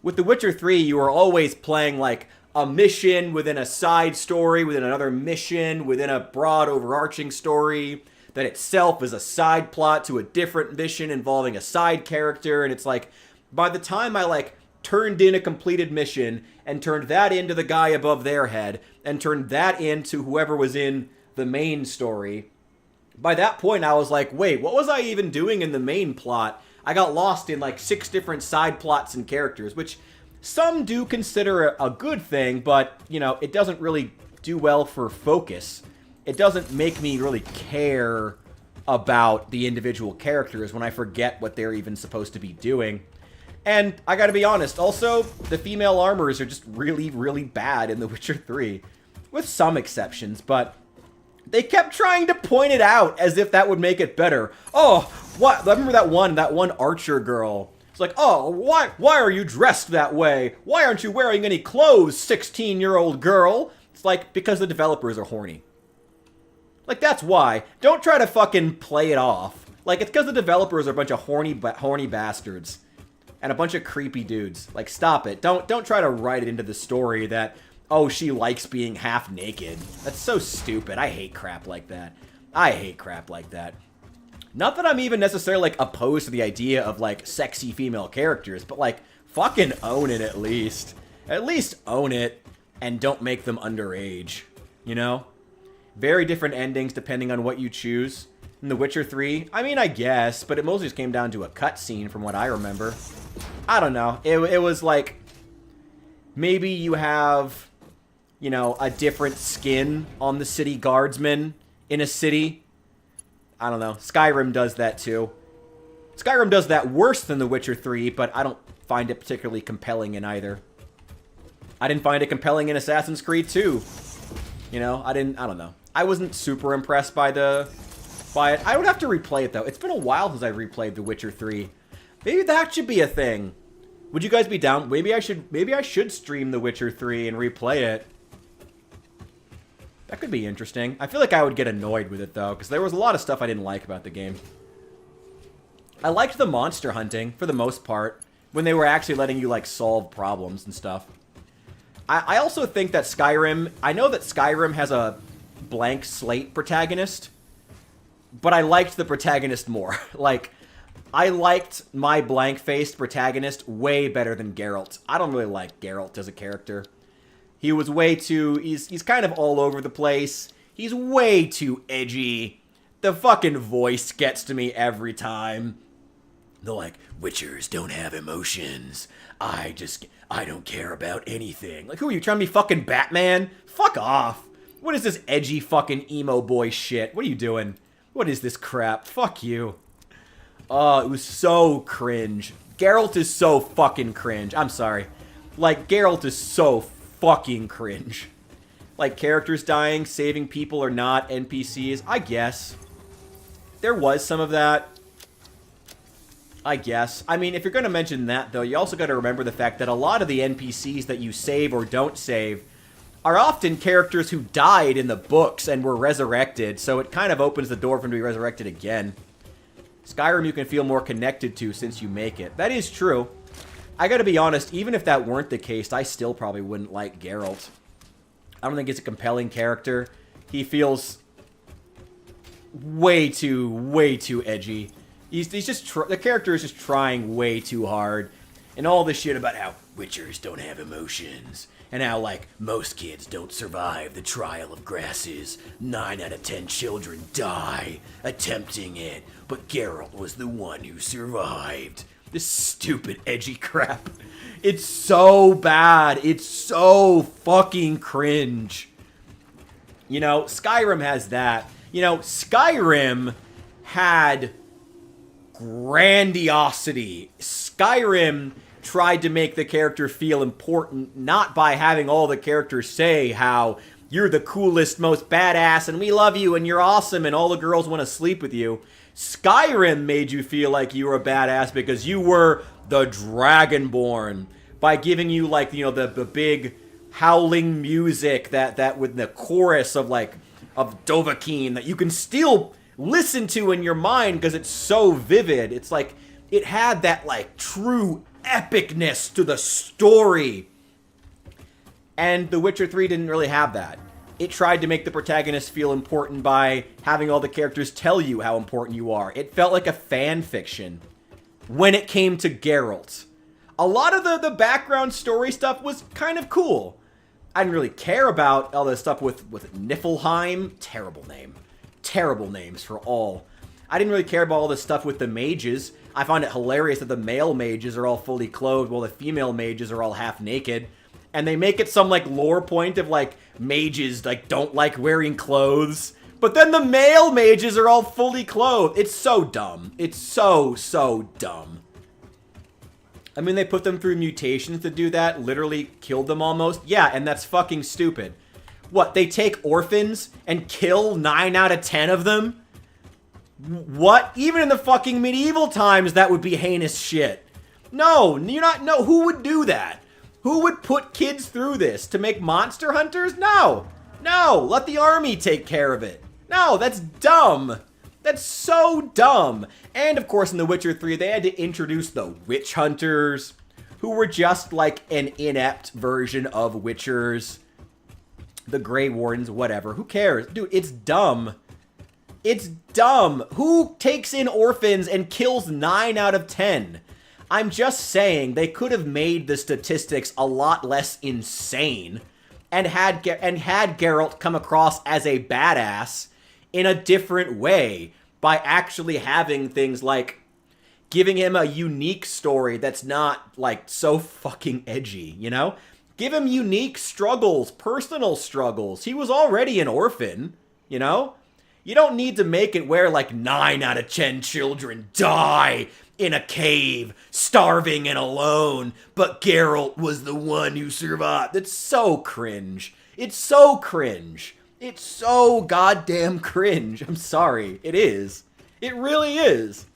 With The Witcher 3, you were always playing like a mission within a side story, within another mission, within a broad overarching story that itself is a side plot to a different mission involving a side character. And it's like, by the time I like turned in a completed mission and turned that into the guy above their head and turned that into whoever was in the main story, by that point I was like, wait, what was I even doing in the main plot? I got lost in like 6 different side plots and characters, which some do consider a good thing, but, you know, it doesn't really do well for focus. It doesn't make me really care about the individual characters when I forget what they're even supposed to be doing. And I gotta be honest, also, the female armors are just really, really bad in The Witcher 3. With some exceptions, but they kept trying to point it out as if that would make it better. Oh, what? I remember that one archer girl. It's like, oh, why are you dressed that way? Why aren't you wearing any clothes, 16-year-old girl? It's like, because the developers are horny. Like, that's why. Don't try to fucking play it off. Like, it's because the developers are a bunch of horny bastards. And a bunch of creepy dudes. Like, stop it. Don't try to write it into the story that, oh, she likes being half naked. That's so stupid. I hate crap like that. I hate crap like that. Not that I'm even necessarily, like, opposed to the idea of, like, sexy female characters, but, like, fucking own it at least. At least own it and don't make them underage. You know? Very different endings depending on what you choose. In The Witcher 3, I mean, I guess, but it mostly just came down to a cutscene from what I remember. I don't know. It was like, maybe you have, you know, a different skin on the city guardsman in a city. I don't know. Skyrim does that too. Skyrim does that worse than The Witcher 3, but I don't find it particularly compelling in either. I didn't find it compelling in Assassin's Creed 2. You know, I don't know. I wasn't super impressed by it. I would have to replay it though. It's been a while since I replayed The Witcher 3. Maybe that should be a thing. Would you guys be down? Maybe I should stream The Witcher 3 and replay it. That could be interesting. I feel like I would get annoyed with it though, because there was a lot of stuff I didn't like about the game. I liked the monster hunting for the most part, when they were actually letting you like solve problems and stuff. I also think that Skyrim, I know that Skyrim has a blank slate protagonist, but I liked the protagonist more. Like, I liked my blank-faced protagonist way better than Geralt. I don't really like Geralt as a character. He was way too... He's kind of all over the place. He's way too edgy. The fucking voice gets to me every time. They're like, Witchers don't have emotions. I don't care about anything. Like, who are you, trying to be fucking Batman? Fuck off. What is this edgy fucking emo boy shit? What are you doing? What is this crap? Fuck you. Oh, it was so cringe. Geralt is so fucking cringe. I'm sorry. Like, Geralt is so fucking cringe. Like, characters dying, saving people or not, NPCs, I guess. There was some of that. I guess. I mean, if you're going to mention that, though, you also got to remember the fact that a lot of the NPCs that you save or don't save are often characters who died in the books and were resurrected, so it kind of opens the door for them to be resurrected again. Skyrim you can feel more connected to since you make it. That is true. I gotta be honest, even if that weren't the case, I still probably wouldn't like Geralt. I don't think he's a compelling character. He feels way too edgy. He's just the character is just trying way too hard, and all this shit about how Witchers don't have emotions, and how like most kids don't survive the trial of grasses. 9 out of 10 children die attempting it, but Geralt was the one who survived. This stupid edgy crap. It's so bad. It's so fucking cringe. You know, Skyrim has that. You know, Skyrim had grandiosity. Skyrim tried to make the character feel important, not by having all the characters say how you're the coolest, most badass, and we love you, and you're awesome, and all the girls want to sleep with you. Skyrim made you feel like you were a badass because you were the Dragonborn, by giving you, like, you know, the big howling music that with the chorus of, like, of Dovahkiin that you can still listen to in your mind because it's so vivid. It's like, it had that, like, true epicness to the story. And The Witcher 3 didn't really have that. It tried to make the protagonist feel important by having all the characters tell you how important you are. It felt like a fan fiction when it came to Geralt. A lot of the background story stuff was kind of cool. I didn't really care about all the stuff with Niflheim. Terrible name. Terrible names for all. I didn't really care about all the stuff with the mages. I find it hilarious that the male mages are all fully clothed while the female mages are all half naked. And they make it some, like, lore point of, like, mages, like, don't like wearing clothes. But then the male mages are all fully clothed. It's so dumb. It's so dumb. I mean, they put them through mutations to do that. Literally killed them almost. Yeah, and that's fucking stupid. What, they take orphans and kill 9 out of 10 of them? What? Even in the fucking medieval times, that would be heinous shit. No, you're not. No, who would do that? Who would put kids through this? To make monster hunters? No. No, let the army take care of it. No, that's dumb. That's so dumb. And of course in The Witcher 3, they had to introduce the witch hunters, who were just like an inept version of witchers. The Grey Wardens, whatever. Who cares? Dude, it's dumb. It's dumb. Who takes in orphans and kills 9 out of 10? I'm just saying they could have made the statistics a lot less insane and had Geralt come across as a badass in a different way by actually having things like giving him a unique story that's not, like, so fucking edgy, you know? Give him unique struggles, personal struggles. He was already an orphan, you know? You don't need to make it where, like, 9 out of 10 children die in a cave, starving and alone, but Geralt was the one who survived. It's so cringe. It's so cringe. It's so goddamn cringe. I'm sorry. It is. It really is.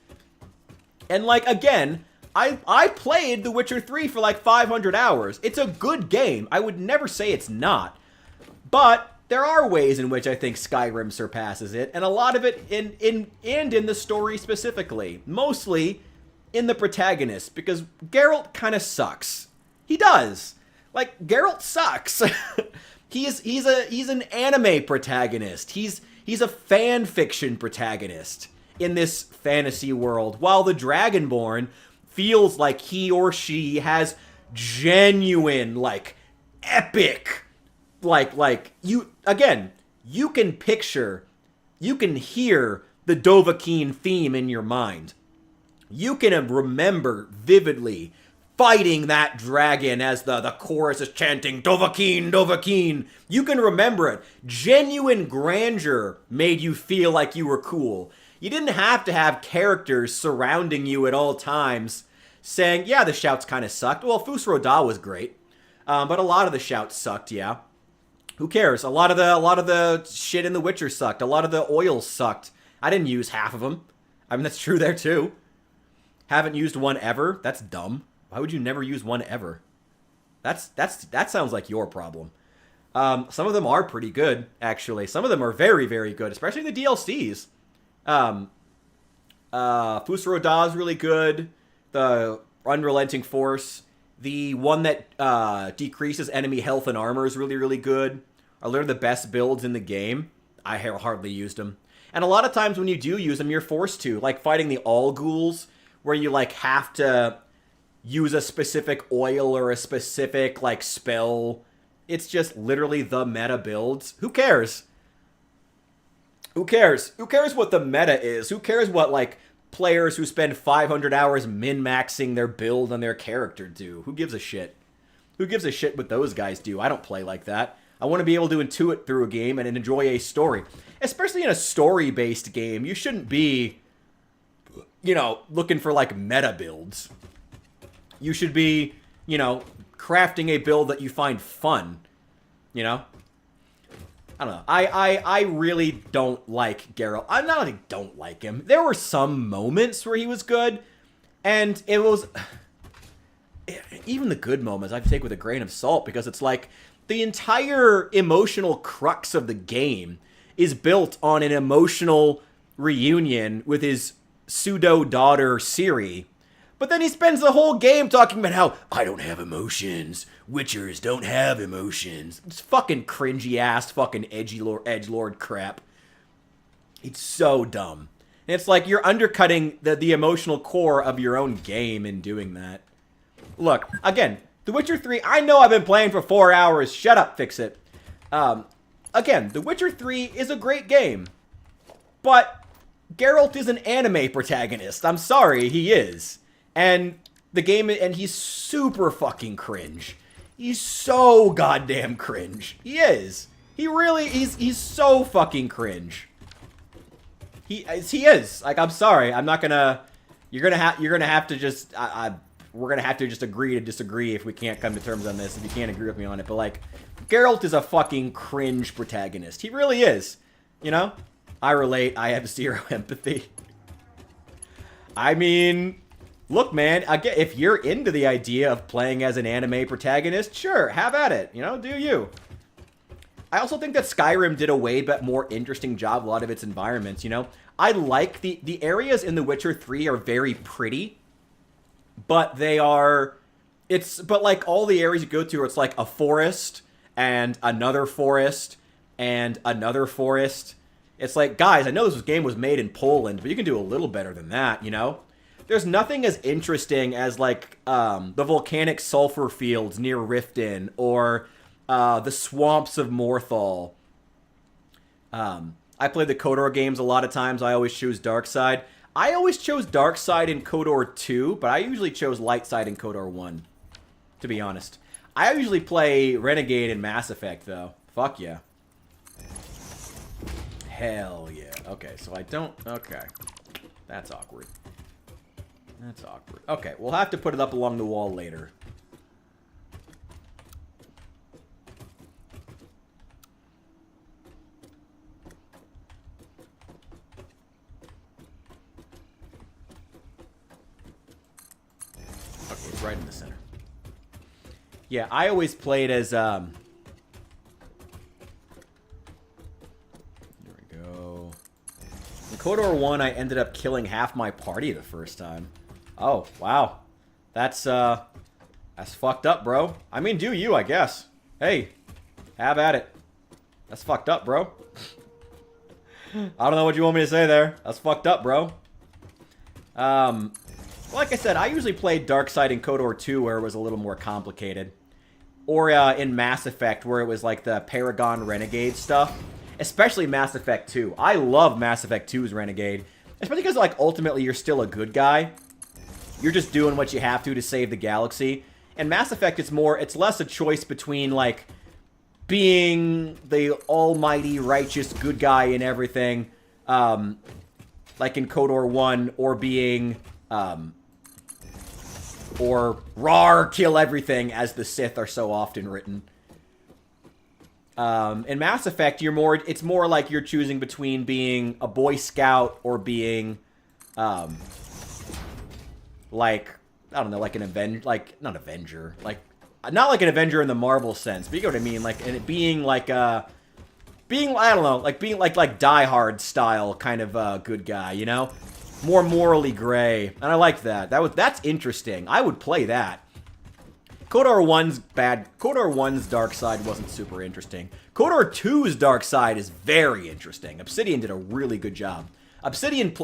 And, like, again, I played The Witcher 3 for, like, 500 hours. It's a good game. I would never say it's not. But there are ways in which I think Skyrim surpasses it, and a lot of it in the story specifically. Mostly in the protagonist, because Geralt kind of sucks. He does. Like, Geralt sucks. he's an anime protagonist. He's a fan fiction protagonist in this fantasy world, while the Dragonborn feels like he or she has genuine, like, epic, like you again, you can hear the Dovahkiin theme in your mind. You can remember vividly fighting that dragon as the chorus is chanting, Dovahkiin, Dovahkiin. You can remember it. Genuine grandeur made you feel like you were cool. You didn't have to have characters surrounding you at all times saying, yeah, the shouts kind of sucked. Well, Fusro was great, but a lot of the shouts sucked, yeah. Who cares? A lot of the shit in The Witcher sucked. A lot of the oils sucked. I didn't use half of them. I mean, that's true there, too. Haven't used one ever? That's dumb. Why would you never use one ever? That sounds like your problem. Some of them are pretty good, actually. Some of them are very, very good, especially the DLCs. Fusro Da is really good. The Unrelenting Force. The one that decreases enemy health and armor is really, really good. Are literally the best builds in the game. I hardly used them. And a lot of times when you do use them, you're forced to. Like fighting the All Ghouls, where you like have to use a specific oil or a specific like spell. It's just literally the meta builds. Who cares? Who cares? Who cares what the meta is? Who cares what like players who spend 500 hours min-maxing their build on their character do? Who gives a shit? Who gives a shit what those guys do? I don't play like that. I want to be able to intuit through a game and enjoy a story. Especially in a story-based game, you shouldn't be, you know, looking for like meta builds. You should be, you know, crafting a build that you find fun. You know? I don't know. I really don't like Geralt. I'm not like don't like him. There were some moments where he was good, and it was even the good moments I have to take with a grain of salt, because it's like the entire emotional crux of the game is built on an emotional reunion with his pseudo daughter Ciri. But then he spends the whole game talking about how, I don't have emotions. Witchers don't have emotions. It's fucking cringy-ass fucking edgelord crap. It's so dumb. And it's like you're undercutting the emotional core of your own game in doing that. Look, again, The Witcher 3, I know I've been playing for 4 hours. Shut up, fix it. Again, The Witcher 3 is a great game. But Geralt is an anime protagonist. I'm sorry, he is. And the game, and he's super fucking cringe. He's so goddamn cringe. He is. He really, he's so fucking cringe. He is. Like, I'm sorry. I'm not gonna, you're gonna have to just, we're gonna have to just agree to disagree if we can't come to terms on this, if you can't agree with me on it. But like, Geralt is a fucking cringe protagonist. He really is. You know? I relate. I have zero empathy. I mean, look, man, again, if you're into the idea of playing as an anime protagonist, sure, have at it. You know, do you. I also think that Skyrim did a way more interesting job, a lot of its environments, you know. I like the areas in The Witcher 3 are very pretty, but they are, but like all the areas you go to, it's like a forest and another forest and another forest. It's like, guys, I know this game was made in Poland, but you can do a little better than that, you know? There's nothing as interesting as, like, the volcanic sulfur fields near Riften, or the swamps of Morthal. I played the KOTOR games a lot of times. I always choose Dark Side. I always chose Dark Side in KOTOR 2, but I usually chose Light Side in KOTOR 1, to be honest. I usually play Renegade in Mass Effect, though. Fuck yeah. Hell yeah. Okay, so I don't... Okay. That's awkward. That's awkward. Okay, we'll have to put it up along the wall later. Okay, it's right in the center. Yeah, I always played as, KOTOR 1, I ended up killing half my party the first time. Oh, wow. That's fucked up, bro. I mean, do you, I guess. Hey, have at it. That's fucked up, bro. I don't know what you want me to say there. That's fucked up, bro. Like I said, I usually played Dark Side in KOTOR 2, where it was a little more complicated. Or in Mass Effect, where it was like the Paragon Renegade stuff. Especially Mass Effect 2. I love Mass Effect 2's Renegade. Especially because, like, ultimately you're still a good guy. You're just doing what you have to save the galaxy. And Mass Effect, it's less a choice between, like, being the almighty, righteous, good guy in everything, like in KOTOR 1, or being, or rawr, kill everything, as the Sith are so often written. In Mass Effect, it's more like you're choosing between being a Boy Scout or being, like, I don't know, like an Avenger, like, not Avenger, like, not like an Avenger in the Marvel sense, but you get what I mean, like, and it being like, I don't know, like being like Die Hard style kind of, good guy, you know? More morally gray, and I liked that. That's interesting. I would play that. KOTOR 1's bad. KOTOR 1's dark side wasn't super interesting. KOTOR 2's dark side is very interesting. Obsidian did a really good job. Obsidian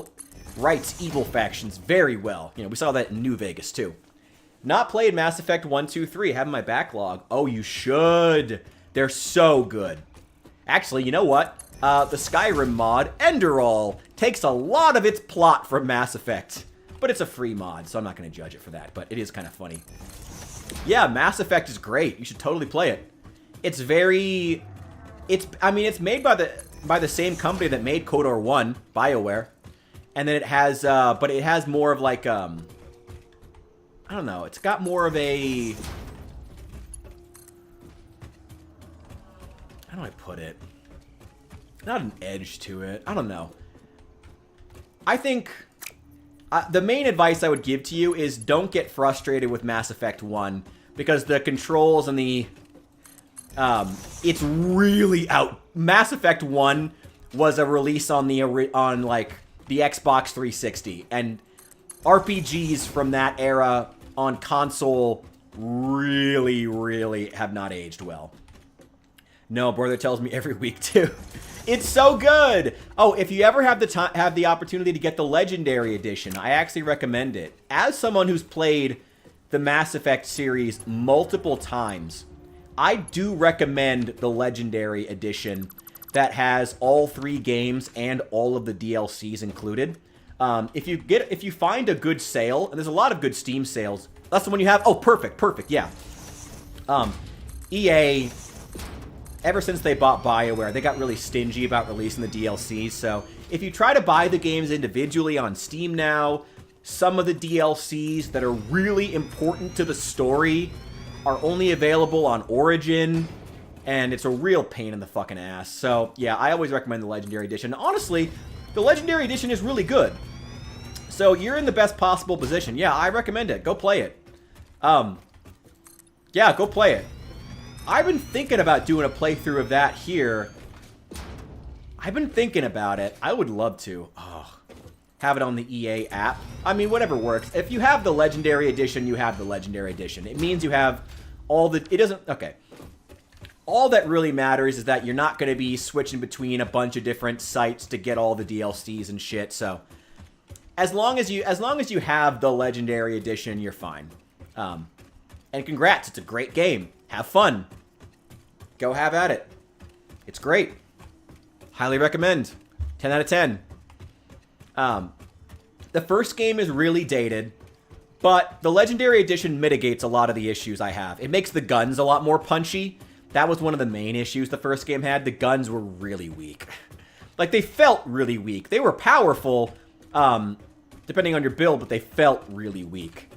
writes evil factions very well. You know, we saw that in New Vegas, too. Not played Mass Effect 1, 2, 3. Have in my backlog. Oh, you should. They're so good. Actually, you know what? The Skyrim mod, Enderall, takes a lot of its plot from Mass Effect. But it's a free mod, so I'm not going to judge it for that. But it is kind of funny. Yeah, Mass Effect is great. You should totally play it. It's very... I mean, it's made by the same company that made KOTOR 1, BioWare. And then it has, but it has more of like, I don't know, it's got more of a... How do I put it? Not an edge to it. I don't know. I think... the main advice I would give to you is don't get frustrated with Mass Effect 1, because the controls and the... it's really out... Mass Effect 1 was a release on the Xbox 360, and RPGs from that era on console really, really have not aged well. No, brother tells me every week, too. It's so good! Oh, if you ever have the opportunity to get the Legendary Edition, I actually recommend it. As someone who's played the Mass Effect series multiple times, I do recommend the Legendary Edition that has all 3 games and all of the DLCs included. If you find a good sale, and there's a lot of good Steam sales, that's the one you have. Oh, perfect, yeah. EA... Ever since they bought BioWare, they got really stingy about releasing the DLCs, so if you try to buy the games individually on Steam now, some of the DLCs that are really important to the story are only available on Origin, and it's a real pain in the fucking ass. So, yeah, I always recommend the Legendary Edition. Honestly, the Legendary Edition is really good. So, you're in the best possible position. Yeah, I recommend it. Go play it. Yeah, go play it. I've been thinking about doing a playthrough of that here. I've been thinking about it. I would love to. Oh, have it on the EA app. I mean, whatever works. If you have the Legendary Edition, you have the Legendary Edition. It means you have all the... It doesn't... Okay. All that really matters is that you're not going to be switching between a bunch of different sites to get all the DLCs and shit, so... As long as you have the Legendary Edition, you're fine. And congrats, it's a great game. Have fun. Go have at it. It's great. Highly recommend. 10 out of 10. The first game is really dated, but the Legendary Edition mitigates a lot of the issues I have. It makes the guns a lot more punchy. That was one of the main issues the first game had. The guns were really weak. Like, they felt really weak. They were powerful, depending on your build, but they felt really weak.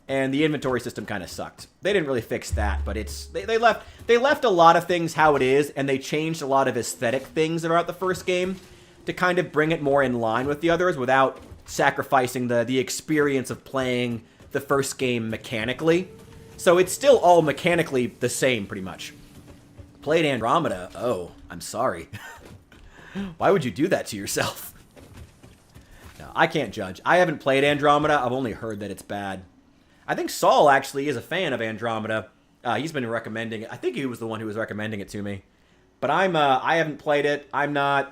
And the inventory system kind of sucked. They didn't really fix that, but it's they left a lot of things how it is, and they changed a lot of aesthetic things about the first game to kind of bring it more in line with the others without sacrificing the experience of playing the first game mechanically. So it's still all mechanically the same, pretty much. Played Andromeda. Oh, I'm sorry. Why would you do that to yourself? No, I can't judge. I haven't played Andromeda. I've only heard that it's bad. I think Saul actually is a fan of Andromeda. He's been recommending it. I think he was the one who was recommending it to me. But I haven't played it. I don't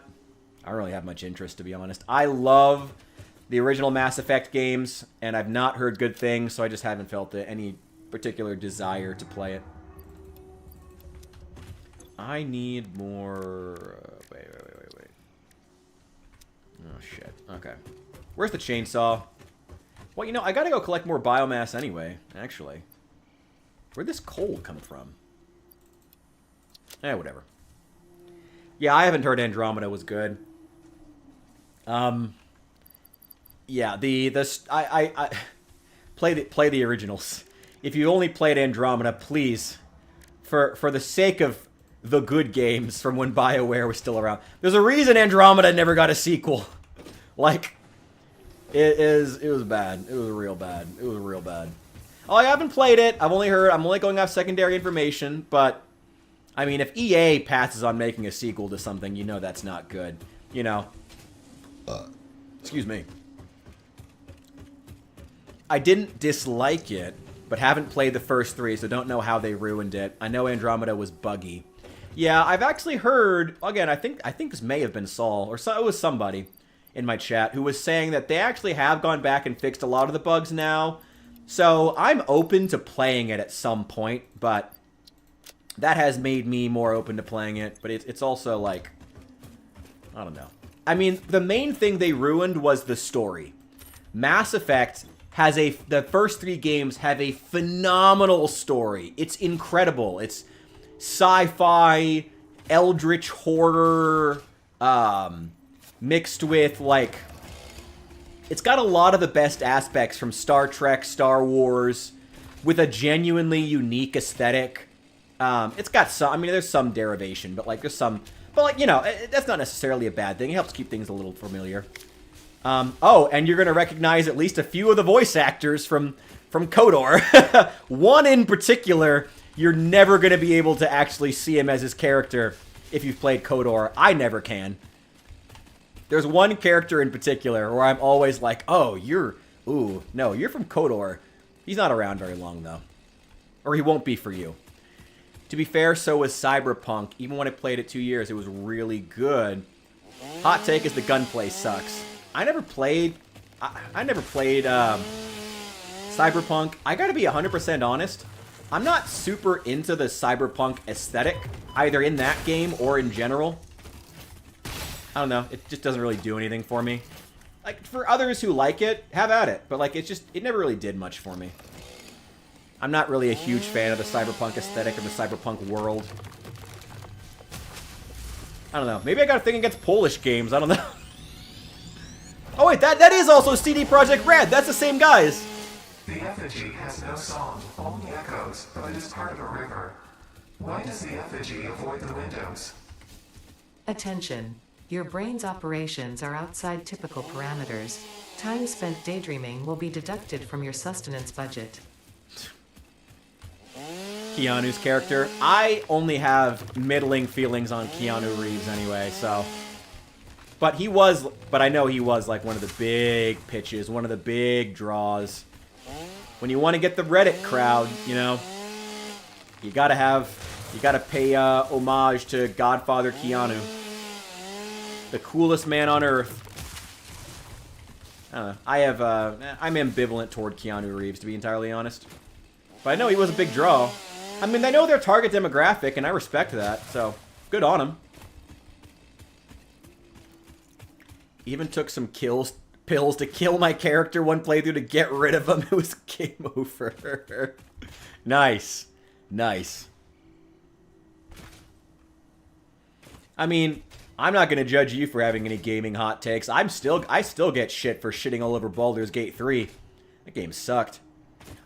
really have much interest, to be honest. I love the original Mass Effect games, and I've not heard good things, so I just haven't felt any particular desire to play it. I need more... Wait. Oh, shit. Okay. Where's the chainsaw? Well, you know, I gotta go collect more biomass anyway, actually. Where'd this coal come from? Whatever. Yeah, I haven't heard Andromeda was good. Yeah, I play the originals. If you only played Andromeda, please, for the sake of the good games from when BioWare was still around. There's a reason Andromeda never got a sequel. Like, it was bad. It was real bad. It was real bad. Oh, I haven't played it. I'm only going off secondary information, but I mean, if EA passes on making a sequel to something, you know that's not good. You know. Excuse me. I didn't dislike it, but haven't played the first 3, so don't know how they ruined it. I know Andromeda was buggy. Yeah, I've actually heard, again, I think this may have been Saul, or it was somebody in my chat who was saying that they actually have gone back and fixed a lot of the bugs now. So I'm open to playing it at some point, but that has made me more open to playing it. But it's also like, I don't know. I mean, the main thing they ruined was the story. Mass Effect has the first 3 games have a phenomenal story. It's incredible. It's sci-fi, eldritch horror, mixed with, like, it's got a lot of the best aspects from Star Trek, Star Wars, with a genuinely unique aesthetic. It's got some, I mean, there's some derivation, but, like, there's some, but, like, you know, that's not necessarily a bad thing. It helps keep things a little familiar. Oh, and you're going to recognize at least a few of the voice actors from KOTOR. One in particular, you're never going to be able to actually see him as his character if you've played KOTOR. I never can. There's one character in particular where I'm always like, oh, you're from KOTOR. He's not around very long, though. Or he won't be for you. To be fair, so was Cyberpunk. Even when I played it 2 years, it was really good. Hot take is the gunplay sucks. I never played Cyberpunk. I gotta be 100% honest. I'm not super into the Cyberpunk aesthetic, either in that game or in general. I don't know. It just doesn't really do anything for me. Like, for others who like it, have at it. But, like, it never really did much for me. I'm not really a huge fan of the Cyberpunk aesthetic or the Cyberpunk world. I don't know. Maybe I got a thing against Polish games. I don't know. Oh, wait. That is also CD Projekt Red. That's the same guys. The effigy has no song, only echoes, but it is part of a river. Why does the effigy avoid the windows? Attention. Your brain's operations are outside typical parameters. Time spent daydreaming will be deducted from your sustenance budget. Keanu's character. I only have middling feelings on Keanu Reeves anyway, so. But I know he was like one of the big pitches, one of the big draws. When you want to get the Reddit crowd, you know, you gotta pay homage to Godfather Keanu. The coolest man on earth. I don't know. I'm ambivalent toward Keanu Reeves, to be entirely honest. But I know he was a big draw. I mean, I know their target demographic, and I respect that, so good on him. Even took some pills to kill my character one playthrough to get rid of him. It was game over. Nice. Nice. I mean, I'm not going to judge you for having any gaming hot takes. I still get shit for shitting all over Baldur's Gate 3. That game sucked.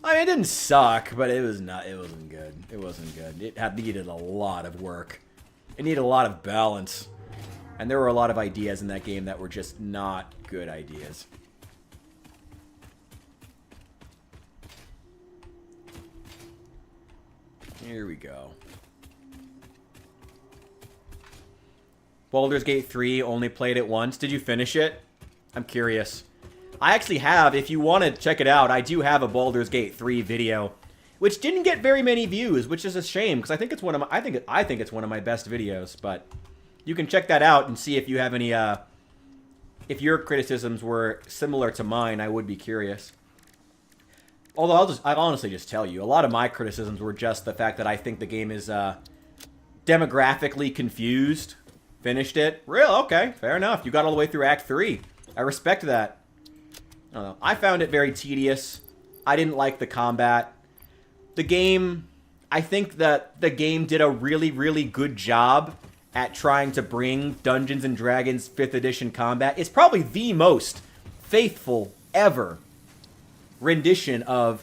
I mean, it didn't suck, but it wasn't good. It wasn't good. It needed a lot of work. It needed a lot of balance. And there were a lot of ideas in that game that were just not good ideas. Here we go. Baldur's Gate 3, only played it once. Did you finish it? I'm curious. I actually have, if you want to check it out, I do have a Baldur's Gate 3 video, which didn't get very many views, which is a shame, because I think it's one of my, I think it's one of my best videos, but you can check that out and see if you have any, if your criticisms were similar to mine. I would be curious. Although I'll honestly just tell you, a lot of my criticisms were just the fact that I think the game is demographically confused. Finished it. Real? Okay, fair enough. You got all the way through Act 3. I respect that. I don't know. I found it very tedious. I didn't like the combat. The game, I think that the game did a really, really good job at trying to bring Dungeons & Dragons 5th edition combat. It's probably the most faithful ever rendition of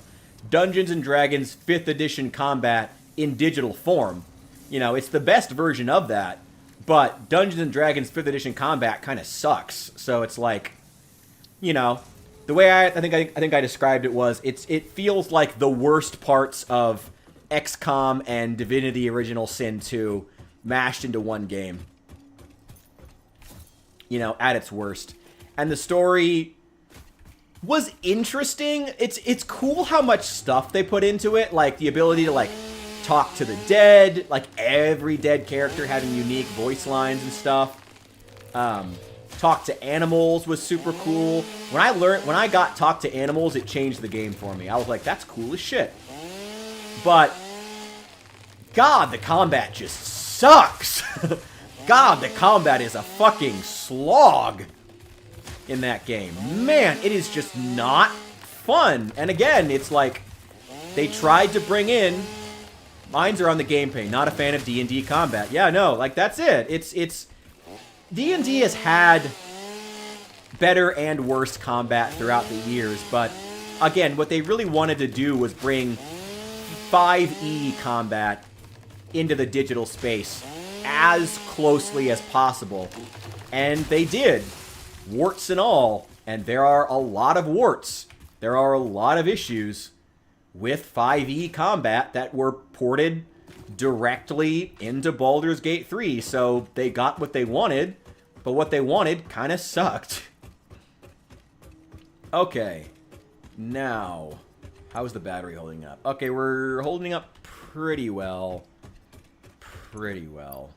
Dungeons and Dragons 5th edition combat in digital form. You know, it's the best version of that, but Dungeons and Dragons 5th edition combat kind of sucks. So it's like, you know, the way I think I described it was it feels like the worst parts of XCOM and Divinity Original Sin 2 mashed into one game. You know, at its worst. And the story was interesting. It's cool how much stuff they put into it, like the ability to like talk to the dead, like every dead character having unique voice lines and stuff. Talk to animals was super cool. When I got talk to animals, it changed the game for me. I was like, that's cool as shit. But God, the combat just sucks. God, the combat is a fucking slog in that game. Man, it is just not fun. And again, it's like they tried to bring in... Mines are on the game pane. Not a fan of D&D combat. Yeah, no, like that's it. It's D&D has had better and worse combat throughout the years, but again, what they really wanted to do was bring 5e combat into the digital space as closely as possible. And they did. Warts and all. And there are a lot of warts. There are a lot of issues with 5e combat that were ported directly into Baldur's Gate 3. So they got what they wanted, but what they wanted kind of sucked. Okay. Now, how's the battery holding up? Okay, we're holding up pretty well. Pretty well.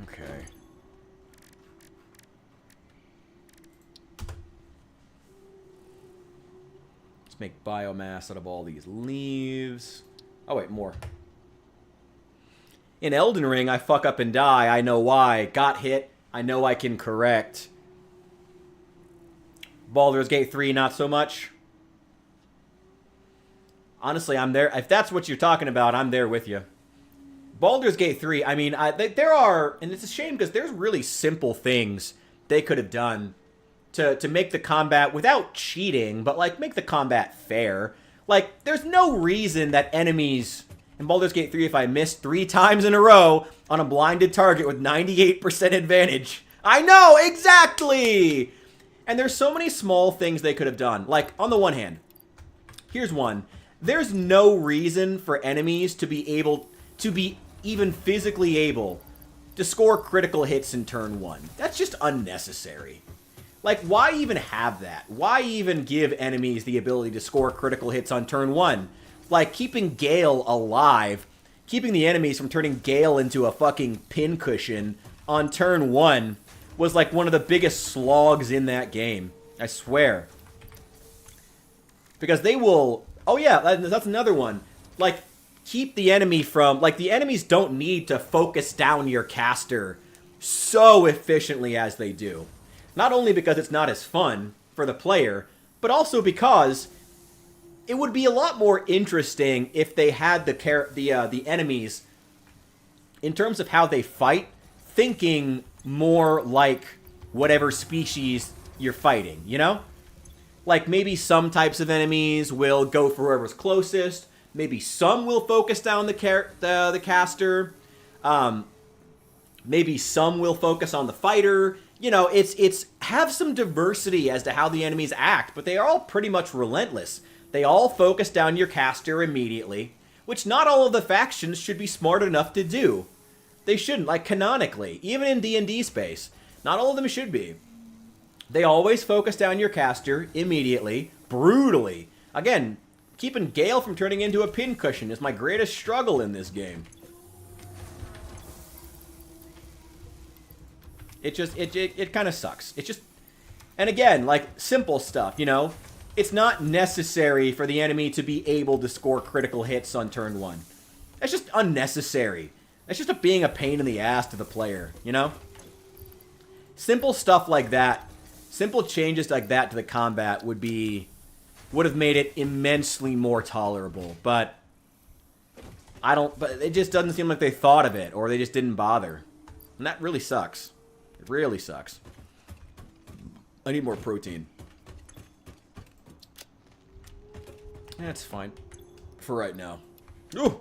Okay. Let's make biomass out of all these leaves. Oh, wait, more. In Elden Ring, I fuck up and die. I know why. Got hit. I know I can correct. Baldur's Gate 3, not so much. Honestly, I'm there. If that's what you're talking about, I'm there with you. Baldur's Gate 3, I mean, there are... And it's a shame because there's really simple things they could have done to make the combat, without cheating, but, like, make the combat fair. Like, there's no reason that enemies in Baldur's Gate 3, if I miss 3 times in a row on a blinded target with 98% advantage. I know, exactly! And there's so many small things they could have done. Like, on the one hand, here's one. There's no reason for enemies to be able to be even physically able to score critical hits in turn 1. That's just unnecessary. Like, why even have that? Why even give enemies the ability to score critical hits on turn 1? Like, keeping Gale alive, keeping the enemies from turning Gale into a fucking pincushion on turn 1 was like one of the biggest slogs in that game. I swear. Because they will... Oh yeah, that's another one. Like, keep the enemy from... Like, the enemies don't need to focus down your caster so efficiently as they do. Not only because it's not as fun for the player, but also because it would be a lot more interesting if they had the enemies, in terms of how they fight, thinking more like whatever species you're fighting, you know? Like, maybe some types of enemies will go for whoever's closest. Maybe some will focus down the caster. Maybe some will focus on the fighter. You know, it's have some diversity as to how the enemies act, but they are all pretty much relentless. They all focus down your caster immediately, which not all of the factions should be smart enough to do. They shouldn't, like, canonically. Even in D&D space, not all of them should be. They always focus down your caster immediately, brutally. Again, keeping Gale from turning into a pincushion is my greatest struggle in this game. It just, it kind of sucks. It just, and again, like, simple stuff, you know? It's not necessary for the enemy to be able to score critical hits on turn 1. That's just unnecessary. That's just being a pain in the ass to the player, you know? Simple stuff like that, simple changes like that to the combat would have made it immensely more tolerable, but but it just doesn't seem like they thought of it, or they just didn't bother. And that really sucks. It really sucks. I need more protein. That's fine. For right now. Ooh!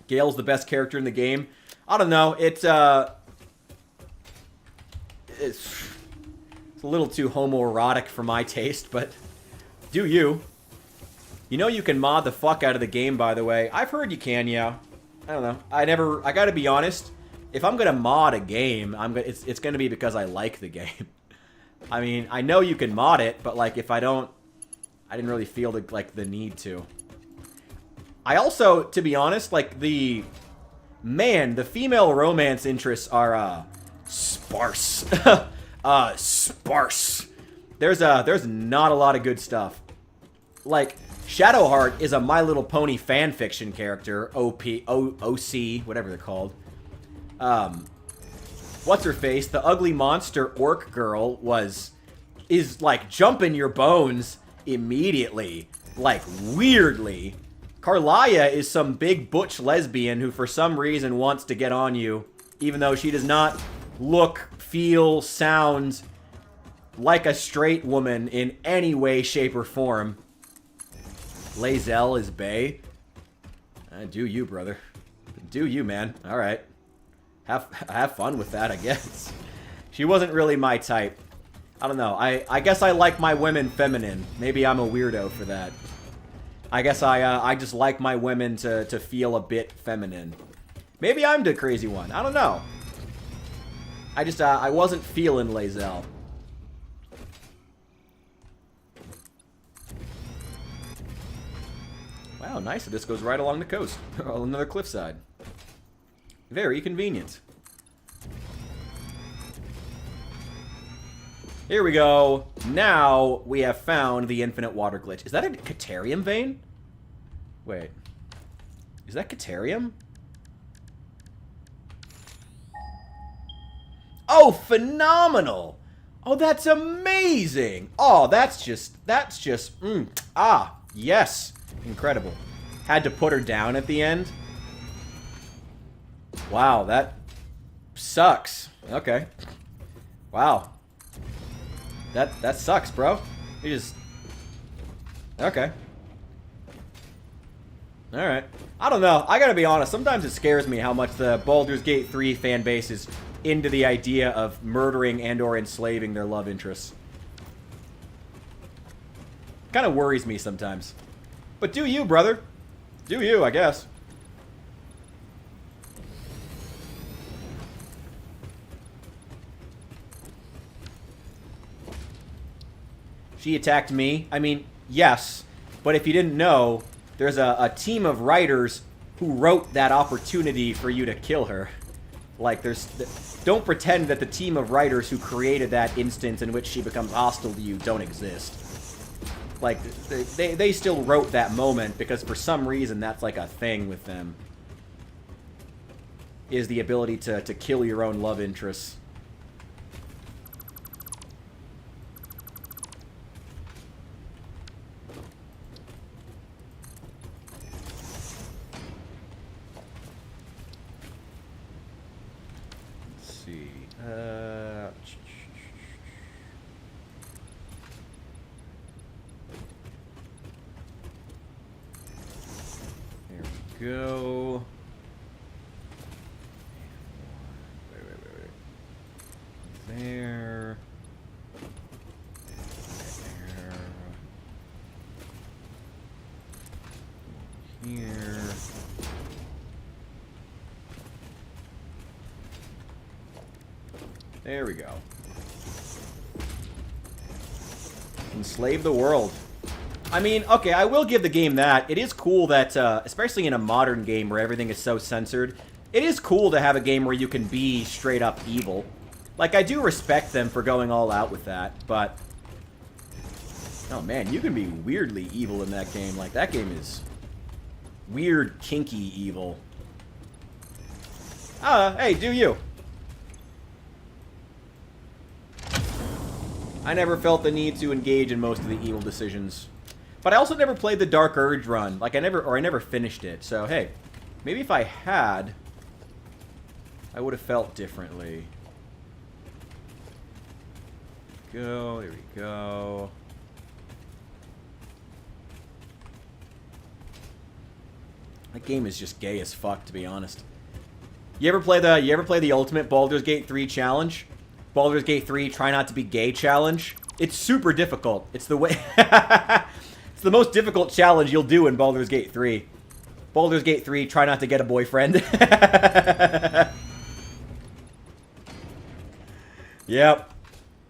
Gale's the best character in the game. I don't know. It's a little too homoerotic for my taste, but do you. You know you can mod the fuck out of the game, by the way. I've heard you can, yeah. I don't know. I gotta be honest. If I'm gonna mod a game, it's gonna be because I like the game. I mean, I know you can mod it, but like if I didn't really feel the need to. I also, to be honest, like the female romance interests are sparse. Sparse. There's not a lot of good stuff. Like Shadowheart is a My Little Pony fanfiction character, OC, whatever they're called. What's her face? The ugly monster orc girl is like jumping your bones immediately, like weirdly. Carlia is some big butch lesbian who for some reason wants to get on you, even though she does not look, feel, sound like a straight woman in any way, shape, or form. Lae'zel is bae. Do you, brother. Do you, man. Alright. Have fun with that, I guess. She wasn't really my type. I don't know. I guess I like my women feminine. Maybe I'm a weirdo for that. I guess I just like my women to feel a bit feminine. Maybe I'm the crazy one. I don't know. I just, I wasn't feeling Lae'zel. Wow, nice. This goes right along the coast. Another cliffside. Very convenient. Here we go. Now we have found the infinite water glitch. Is that a Caterium vein? Wait. Is that Caterium? Oh, phenomenal! Oh, that's amazing! Oh, that's just, yes. Incredible. Had to put her down at the end. Wow, that sucks. Okay. Wow. That sucks, bro. You just... Okay. Alright. I don't know. I gotta be honest. Sometimes it scares me how much the Baldur's Gate 3 fan base is into the idea of murdering and or enslaving their love interests. Kind of worries me sometimes. But do you, brother. Do you, I guess. She attacked me. I mean, yes. But if you didn't know, there's a team of writers who wrote that opportunity for you to kill her. Like, don't pretend that the team of writers who created that instance in which she becomes hostile to you don't exist. Like, they still wrote that moment because for some reason that's like a thing with them. Is the ability to kill your own love interests. There we go. Wait. There. Here. There we go. Enslave the world. I mean, okay, I will give the game that. It is cool that, especially in a modern game where everything is so censored, it is cool to have a game where you can be straight up evil. Like, I do respect them for going all out with that, but... Oh man, you can be weirdly evil in that game. Like, that game is weird, kinky evil. Hey, do you? I never felt the need to engage in most of the evil decisions. But I also never played the Dark Urge run. Like, I never finished it. So, hey, maybe if I had, I would have felt differently. go. There we go. That game is just gay as fuck, to be honest. You ever play the ultimate Baldur's Gate 3 challenge? Baldur's Gate 3 try not to be gay challenge? It's super difficult. It's the way it's the most difficult challenge you'll do in Baldur's Gate 3. Baldur's Gate 3 try not to get a boyfriend. Yep.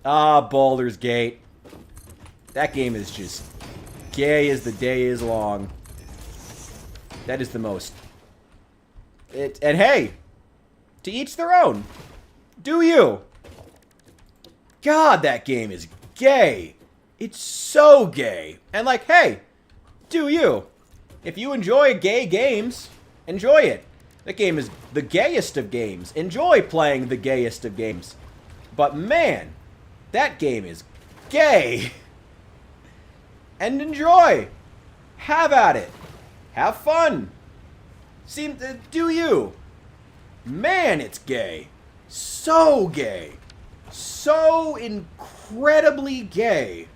Ah, Baldur's Gate. That game is just gay as the day is long. That is the most. And hey, to each their own. Do you? God, that game is gay. It's so gay. And like, hey, do you? If you enjoy gay games, enjoy it. That game is the gayest of games. Enjoy playing the gayest of games. But man, that game is gay. And enjoy. Have at it. Have fun. Do you? Man, it's gay. So gay. So incredibly gay.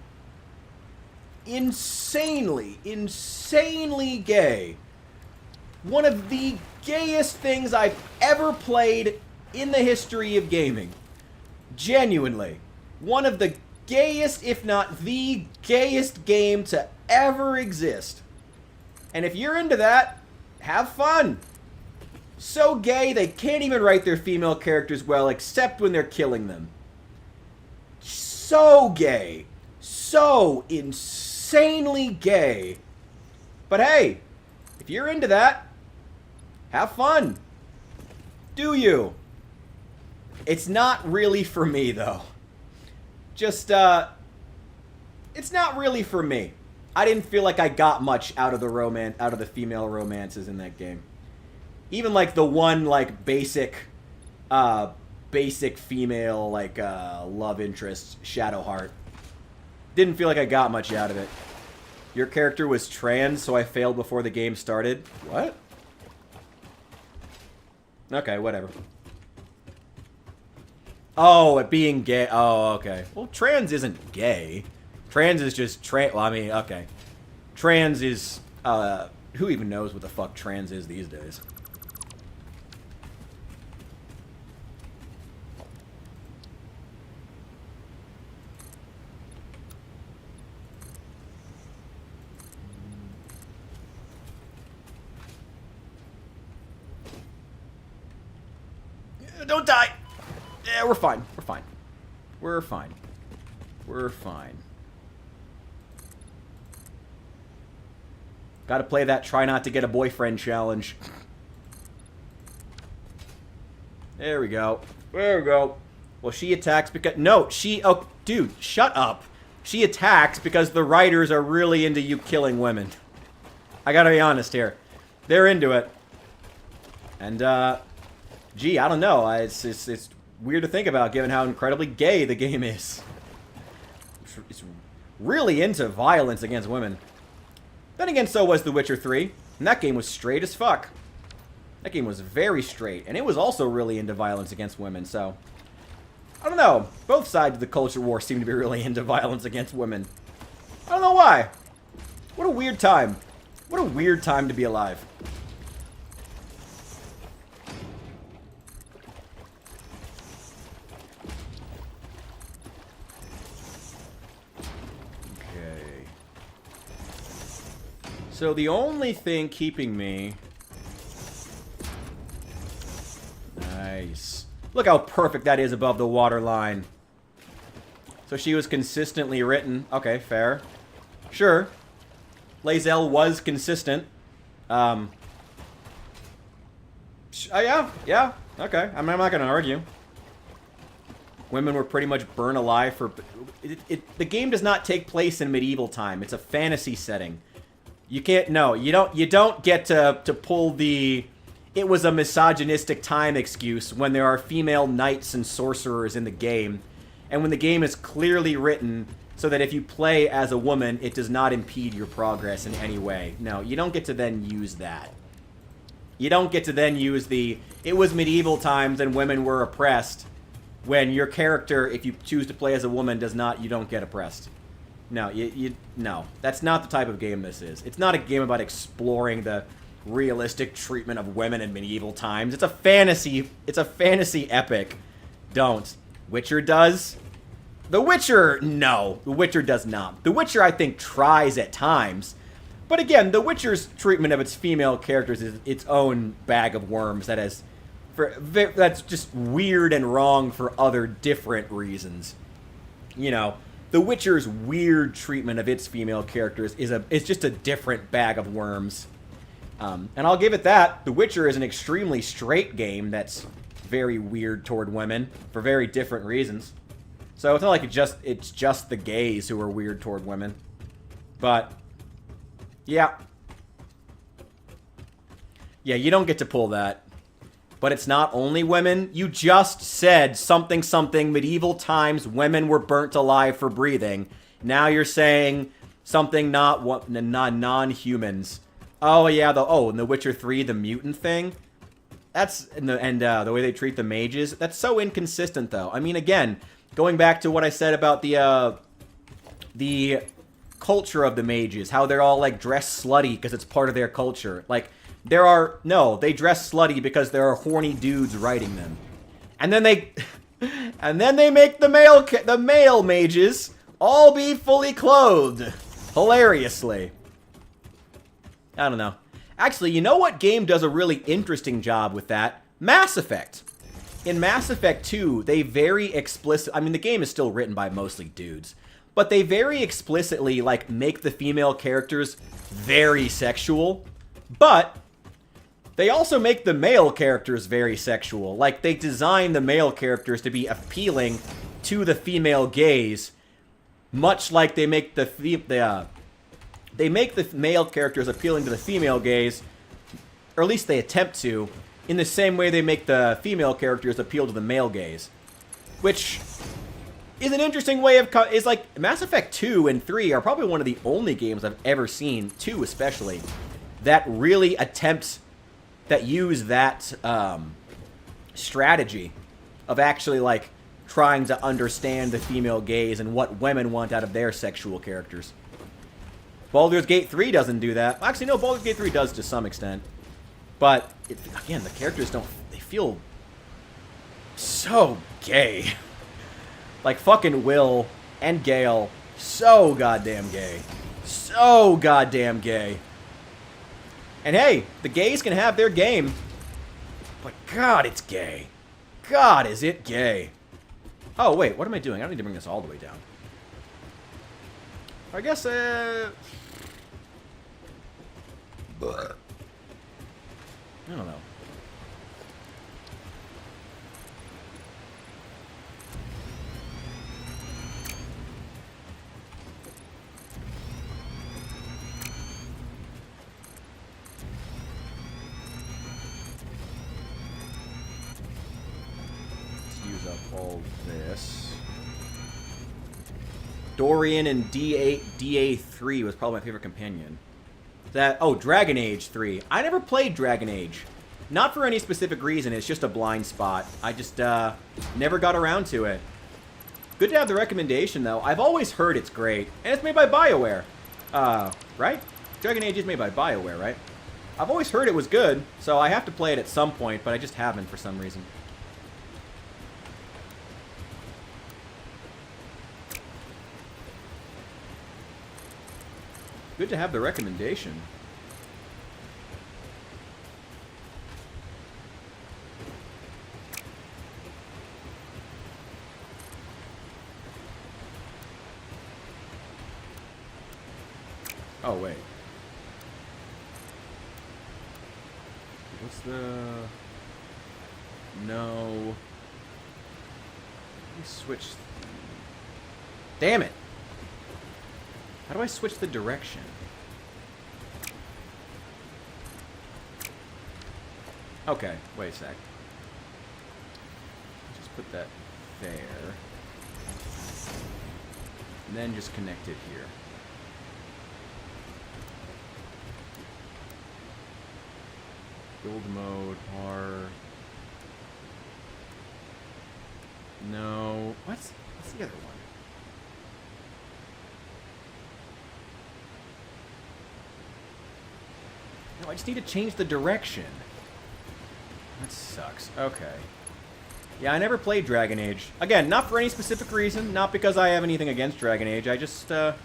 Insanely gay. One of the gayest things I've ever played in the history of gaming. Genuinely. One of the gayest, if not the gayest game to ever exist. And if you're into that, have fun. So gay, they can't even write their female characters well, except when they're killing them. So gay. So insanely gay. But hey, if you're into that, have fun. Do you? It's not really for me, though. Just, it's not really for me. I didn't feel like I got much out of the female romances in that game. Even like the one like basic female like love interest, Shadowheart. Didn't feel like I got much out of it. Your character was trans, so I failed before the game started. What? Okay, whatever. Oh, it being gay. Oh, okay. Well, trans isn't gay. Trans is just well, I mean, okay. Trans is, who even knows what the fuck trans is these days? Don't die! Yeah, we're fine. We're fine. We're fine. We're fine. Gotta play that try not to get a boyfriend challenge. There we go. There we go. Well, she attacks because... No, she... Oh, dude, shut up. She attacks because the writers are really into you killing women. I gotta be honest here. They're into it. And, gee, I don't know. It's weird to think about, given how incredibly gay the game is. It's really into violence against women. Then again, so was The Witcher 3. And that game was straight as fuck. That game was very straight. And it was also really into violence against women, so... I don't know. Both sides of the culture war seem to be really into violence against women. I don't know why. What a weird time. What a weird time to be alive. So the only thing keeping me... Nice. Look how perfect that is above the water line. So she was consistently written. Okay, fair. Sure. Lae'zel was consistent. Yeah, okay. I'm not going to argue. Women were pretty much burned alive for... The game does not take place in medieval time. It's a fantasy setting. You can't, no, you don't get to pull the, it was a misogynistic time excuse when there are female knights and sorcerers in the game, and when the game is clearly written so that if you play as a woman, it does not impede your progress in any way. No, you don't get to then use that. You don't get to then use the, it was medieval times and women were oppressed, when your character, if you choose to play as a woman, you don't get oppressed. No, no. That's not the type of game this is. It's not a game about exploring the realistic treatment of women in medieval times. It's a fantasy epic. Don't. Witcher does? The Witcher, no. The Witcher does not. The Witcher, I think, tries at times. But again, The Witcher's treatment of its female characters is its own bag of worms that's just weird and wrong for other different reasons. You know, The Witcher's weird treatment of its female characters is just a different bag of worms. And I'll give it that. The Witcher is an extremely straight game that's very weird toward women for very different reasons. So it's not like it's just the gays who are weird toward women. But, yeah. Yeah, you don't get to pull that. But it's not only women. You just said something medieval times women were burnt alive for breathing. Now you're saying something not non-humans. Oh yeah, in The Witcher 3, the mutant thing. That's the way they treat the mages. That's so inconsistent, though. I mean, again, going back to what I said about the culture of the mages, how they're all like dressed slutty because it's part of their culture. Like they dress slutty because there are horny dudes writing them, and then they make the male mages all be fully clothed, hilariously. I don't know. Actually, you know what game does a really interesting job with that? Mass Effect. In Mass Effect 2, they very explicit... I mean, the game is still written by mostly dudes. But they very explicitly, like, make the female characters very sexual. But they also make the male characters very sexual. Like, they design the male characters to be appealing to the female gaze. Much like they make the male characters appealing to the female gaze, or at least they attempt to, in the same way they make the female characters appeal to the male gaze. Which is an interesting way of... is like, Mass Effect 2 and 3 are probably one of the only games I've ever seen, 2 especially, that really that use that strategy of actually, like, trying to understand the female gaze and what women want out of their sexual characters. Baldur's Gate 3 doesn't do that. Actually, no, Baldur's Gate 3 does to some extent. But, again, the characters they feel so gay. Like, fucking Will and Gale, so goddamn gay. So goddamn gay. And hey, the gays can have their game. But God, it's gay. God, is it gay. Oh, wait, what am I doing? I don't need to bring this all the way down. I guess, But I don't know. Let's use up all this. Dorian and DA3 was probably my favorite companion. Dragon Age 3. I never played Dragon Age. Not for any specific reason, it's just a blind spot. I just, never got around to it. Good to have the recommendation, though. I've always heard it's great. And it's made by BioWare. Right? Dragon Age is made by BioWare, right? I've always heard it was good, so I have to play it at some point, but I just haven't for some reason. Good to have the recommendation. Oh, wait. What's the... No. Let me switch... Damn it! How do I switch the direction? Okay, wait a sec. Just put that there. And then just connect it here. Build mode, R. No. What's the other one? No, I just need to change the direction. That sucks. Okay. Yeah, I never played Dragon Age. Again, not for any specific reason. Not because I have anything against Dragon Age. I just a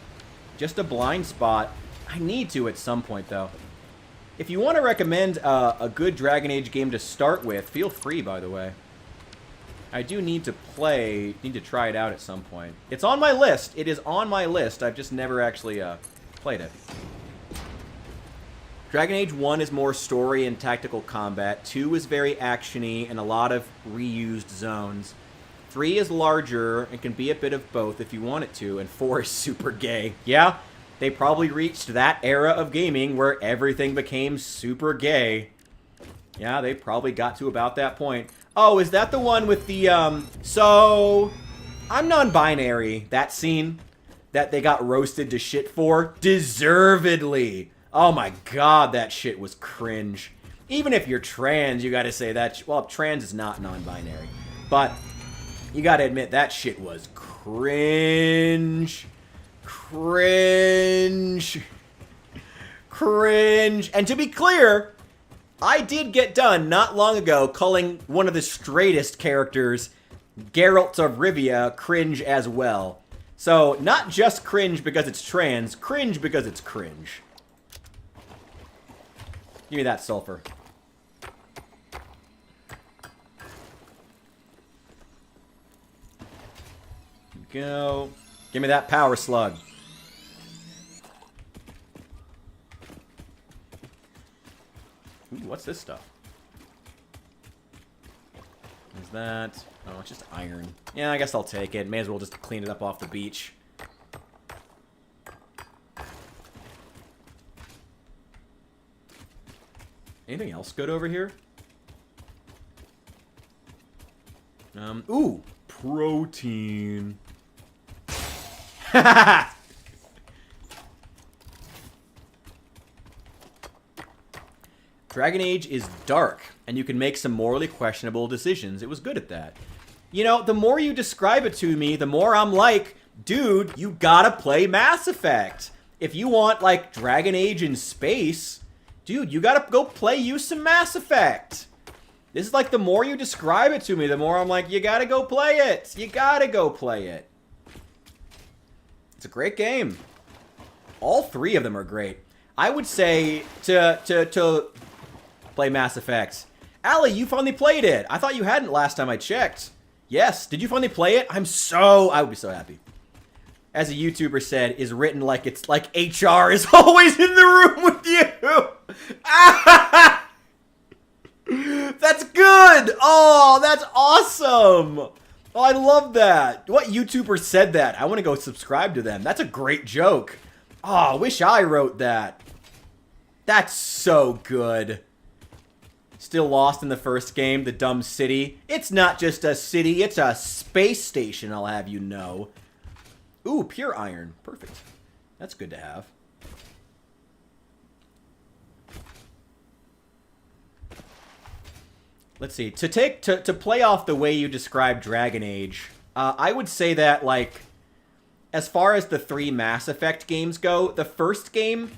blind spot. I need to at some point, though. If you want to recommend a good Dragon Age game to start with, feel free, by the way. I do need to try it out at some point. It's on my list. It is on my list. I've just never actually played it. Dragon Age 1 is more story and tactical combat. 2 is very action-y and a lot of reused zones. 3 is larger and can be a bit of both if you want it to. And 4 is super gay. Yeah, they probably reached that era of gaming where everything became super gay. Yeah, they probably got to about that point. Oh, is that the one with the, so... I'm non-binary. That scene that they got roasted to shit for? Deservedly. Oh my god, that shit was cringe. Even if you're trans, you gotta say that... Well, trans is not non-binary. But you gotta admit, that shit was cringe. Cringe. Cringe. And to be clear, I did get done not long ago calling one of the straightest characters, Geralt of Rivia, cringe as well. So, not just cringe because it's trans, cringe because it's cringe. Give me that sulfur. Go. Give me that power slug. Ooh, what's this stuff? Is that... Oh, it's just iron. Yeah, I guess I'll take it. May as well just clean it up off the beach. Anything else good over here? Ooh! Protein. Dragon Age is dark, and you can make some morally questionable decisions. It was good at that. You know, the more you describe it to me, the more I'm like, dude, you gotta play Mass Effect. If you want, like, Dragon Age in space, dude, you gotta go play you some Mass Effect. This is like, the more you describe it to me, the more I'm like, you gotta go play it. You gotta go play it. It's a great game. All three of them are great. I would say to play Mass Effect. Allie, you finally played it. I thought you hadn't last time I checked. Yes, did you finally play it? I would be so happy. As a YouTuber said, is written like it's like HR is always in the room with you. That's good. Oh, that's awesome. Oh, I love that. What YouTuber said that? I want to go subscribe to them. That's a great joke. Oh, I wish I wrote that. That's so good. Still lost in the first game, the dumb city. It's not just a city, it's a space station, I'll have you know. Ooh, pure iron. Perfect. That's good to have. Let's see. To play off the way you describe Dragon Age, I would say that, like, as far as the 3 Mass Effect games go, the first game,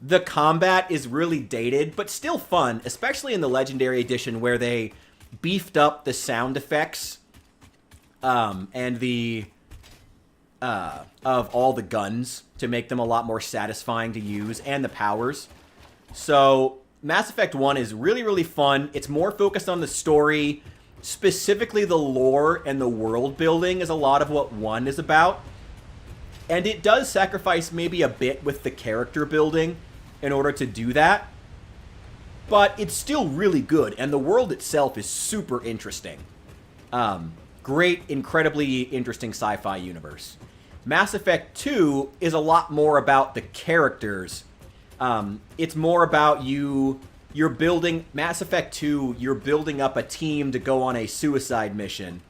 the combat is really dated, but still fun, especially in the Legendary Edition where they beefed up the sound effects and the of all the guns to make them a lot more satisfying to use, and the powers. So Mass Effect 1 is really, really fun. It's more focused on the story. Specifically, the lore and the world building is a lot of what 1 is about. And it does sacrifice maybe a bit with the character building in order to do that. But it's still really good, and the world itself is super interesting. Great, incredibly interesting sci-fi universe. Mass Effect 2 is a lot more about the characters. It's more about you're building... Mass Effect 2, you're building up a team to go on a suicide mission.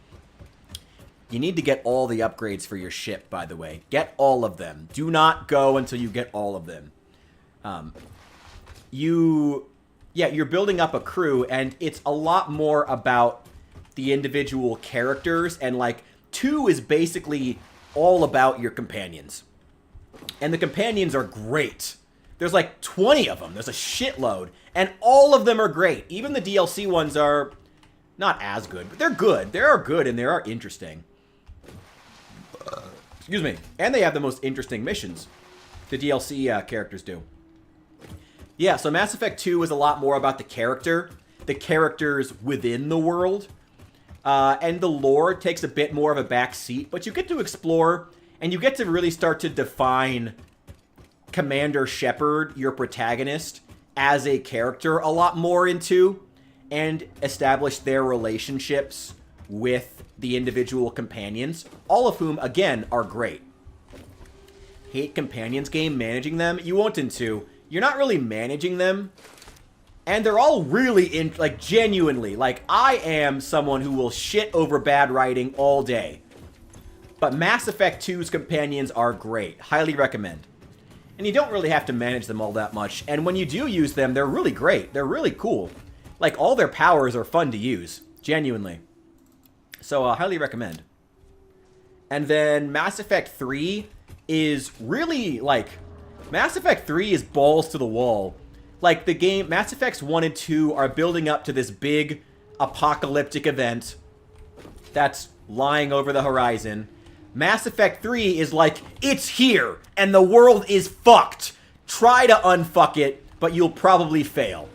You need to get all the upgrades for your ship, by the way. Get all of them. Do not go until you get all of them. You're building up a crew, and it's a lot more about the individual characters, and like 2 is basically all about your companions. And the companions are great. There's like 20 of them. There's a shitload. And all of them are great. Even the DLC ones are not as good, but they're good. They are good and they are interesting. Excuse me. And they have the most interesting missions. The DLC characters do. Yeah, so Mass Effect 2 is a lot more about the characters within the world. And the lore takes a bit more of a back seat, but you get to explore and you get to really start to define Commander Shepard, your protagonist, as a character a lot more into, and establish their relationships with the individual companions, all of whom, again, are great. Hate companions game, managing them? You won't into. You're not really managing them. And they're all really, like, genuinely. Like, I am someone who will shit over bad writing all day. But Mass Effect 2's companions are great. Highly recommend. And you don't really have to manage them all that much. And when you do use them, they're really great. They're really cool. Like, all their powers are fun to use. Genuinely. So, highly recommend. And then Mass Effect 3 is really, like... Mass Effect 3 is balls to the wall. Like, the game... Mass Effects 1 and 2 are building up to this big apocalyptic event that's lying over the horizon. Mass Effect 3 is like, it's here, and the world is fucked. Try to unfuck it, but you'll probably fail.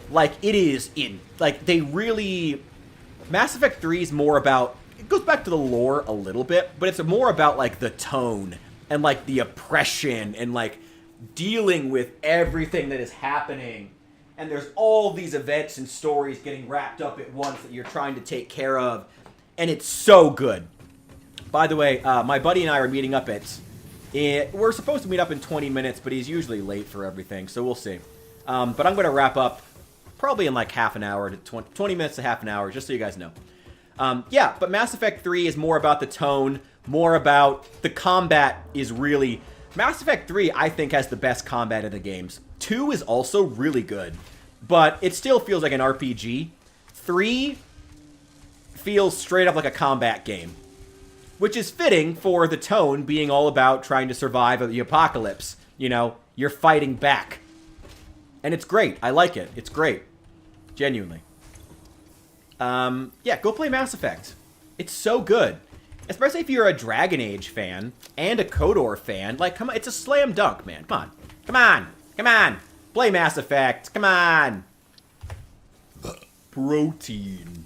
Like, it is in... Like, they really... Mass Effect 3 is more about... It goes back to the lore a little bit, but it's more about, like, the tone and, like, the oppression and, like, dealing with everything that is happening. And there's all these events and stories getting wrapped up at once that you're trying to take care of. And it's so good. By the way, my buddy and I are meeting up at... we're supposed to meet up in 20 minutes, but he's usually late for everything, so we'll see. But I'm going to wrap up probably in like half an hour to 20 minutes to half an hour, just so you guys know. Yeah, but Mass Effect 3 is more about the tone, more about the combat is really... Mass Effect 3, I think, has the best combat of the games. 2 is also really good, but it still feels like an RPG. 3 feels straight up like a combat game, which is fitting for the tone being all about trying to survive the apocalypse. You know, you're fighting back. And it's great. I like it. It's great. Genuinely. Yeah, go play Mass Effect. It's so good. Especially if you're a Dragon Age fan and a KOTOR fan. Like, come on, it's a slam dunk, man. Come on. Come on. Come on. Play Mass Effect. Come on. Protein.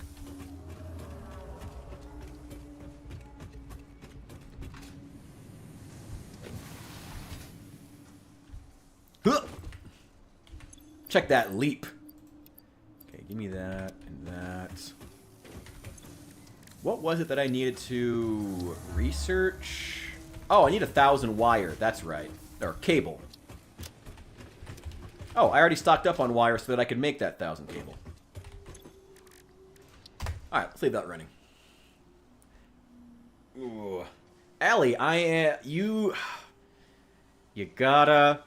Huh. Check that leap. Okay, give me that and that. What was it that I needed to research? Oh, I need 1,000 wire. That's right. Or cable. Oh, I already stocked up on wire so that I could make that 1,000 cable. Alright, let's leave that running. Ooh. Allie, you gotta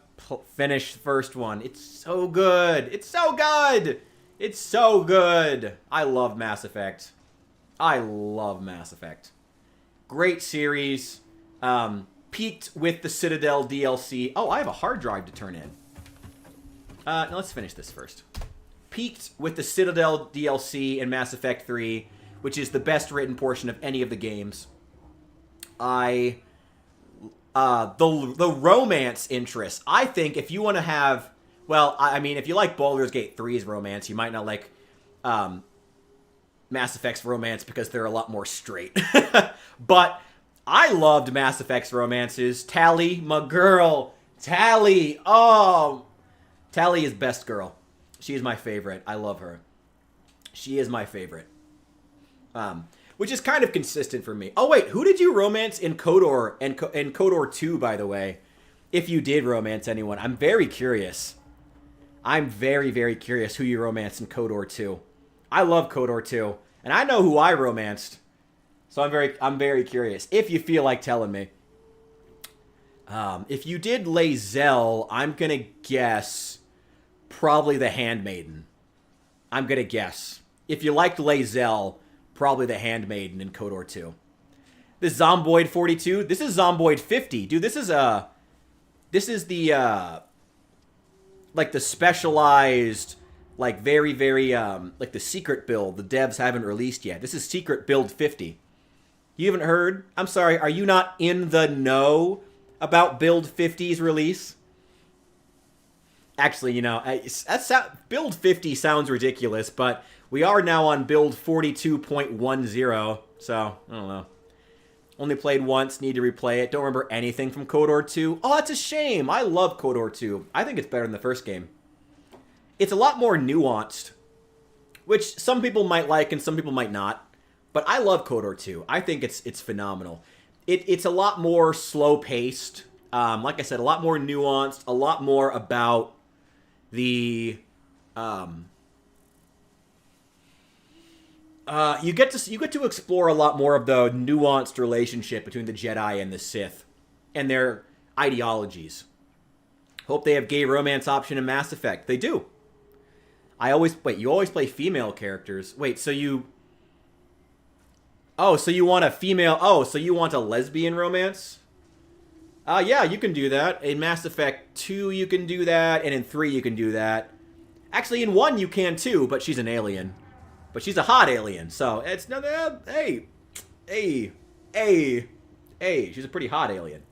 finish the first one. It's so good. It's so good. It's so good. I love Mass Effect. I love Mass Effect. Great series. Peaked with the Citadel DLC. Oh, I have a hard drive to turn in. Now let's finish this first. Peaked with the Citadel DLC in Mass Effect 3, which is the best written portion of any of the games. The romance interest. I think if you want to have... Well, I mean, if you like Baldur's Gate 3's romance, you might not like... Mass Effect's romance because they're a lot more straight. But I loved Mass Effect's romances. Tali, my girl. Tali. Oh. Tali is best girl. She is my favorite. I love her. She is my favorite. Which is kind of consistent for me. Oh, wait. Who did you romance in KOTOR and in KOTOR 2, by the way? If you did romance anyone. I'm very curious. I'm very, very curious who you romanced in KOTOR 2. I love KOTOR 2, and I know who I romanced, so I'm very curious. If you feel like telling me, if you did Lae'zel, I'm gonna guess probably the Handmaiden. I'm gonna guess. If you liked Lae'zel, probably the Handmaiden in KOTOR 2. This Zomboid 42. This is Zomboid 50. Dude, this is the like the specialized, like very, very like the secret build the devs haven't released yet. This is secret build 50. You haven't heard? I'm sorry, are you not in the know about build 50's release? Actually, you know, build 50 sounds ridiculous, but we are now on build 42.10, so I don't know. Only played once, need to replay it. Don't remember anything from KOTOR 2. Oh, that's a shame. I love KOTOR 2. I think it's better than the first game. It's a lot more nuanced, which some people might like and some people might not. But I love KOTOR 2. I think it's phenomenal. It's a lot more slow-paced. Like I said, a lot more nuanced. A lot more about the... you get to explore a lot more of the nuanced relationship between the Jedi and the Sith and their ideologies. Hope they have gay romance option in Mass Effect. They do. You always play female characters. Wait, so you... Oh, so you want a female... Oh, so you want a lesbian romance? Yeah, you can do that. In Mass Effect 2, you can do that, and in 3, you can do that. Actually, in 1, you can too, but she's an alien. But she's a hot alien, so it's... Hey. She's a pretty hot alien.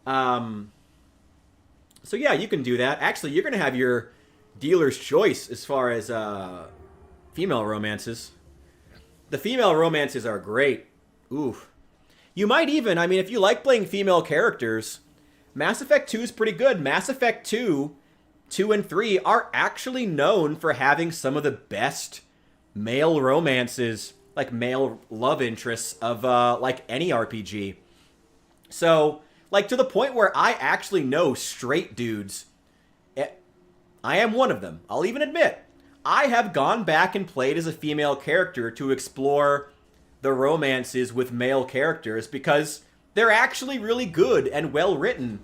So yeah, you can do that. Actually, you're going to have your dealer's choice as far as female romances. The female romances are great. Oof. You might even, I mean, if you like playing female characters, Mass Effect 2 is pretty good. Mass Effect 2 and 3 are actually known for having some of the best male romances, like male love interests of like any RPG. So, like to the point where I actually know straight dudes. I am one of them. I'll even admit, I have gone back and played as a female character to explore the romances with male characters because they're actually really good and well written,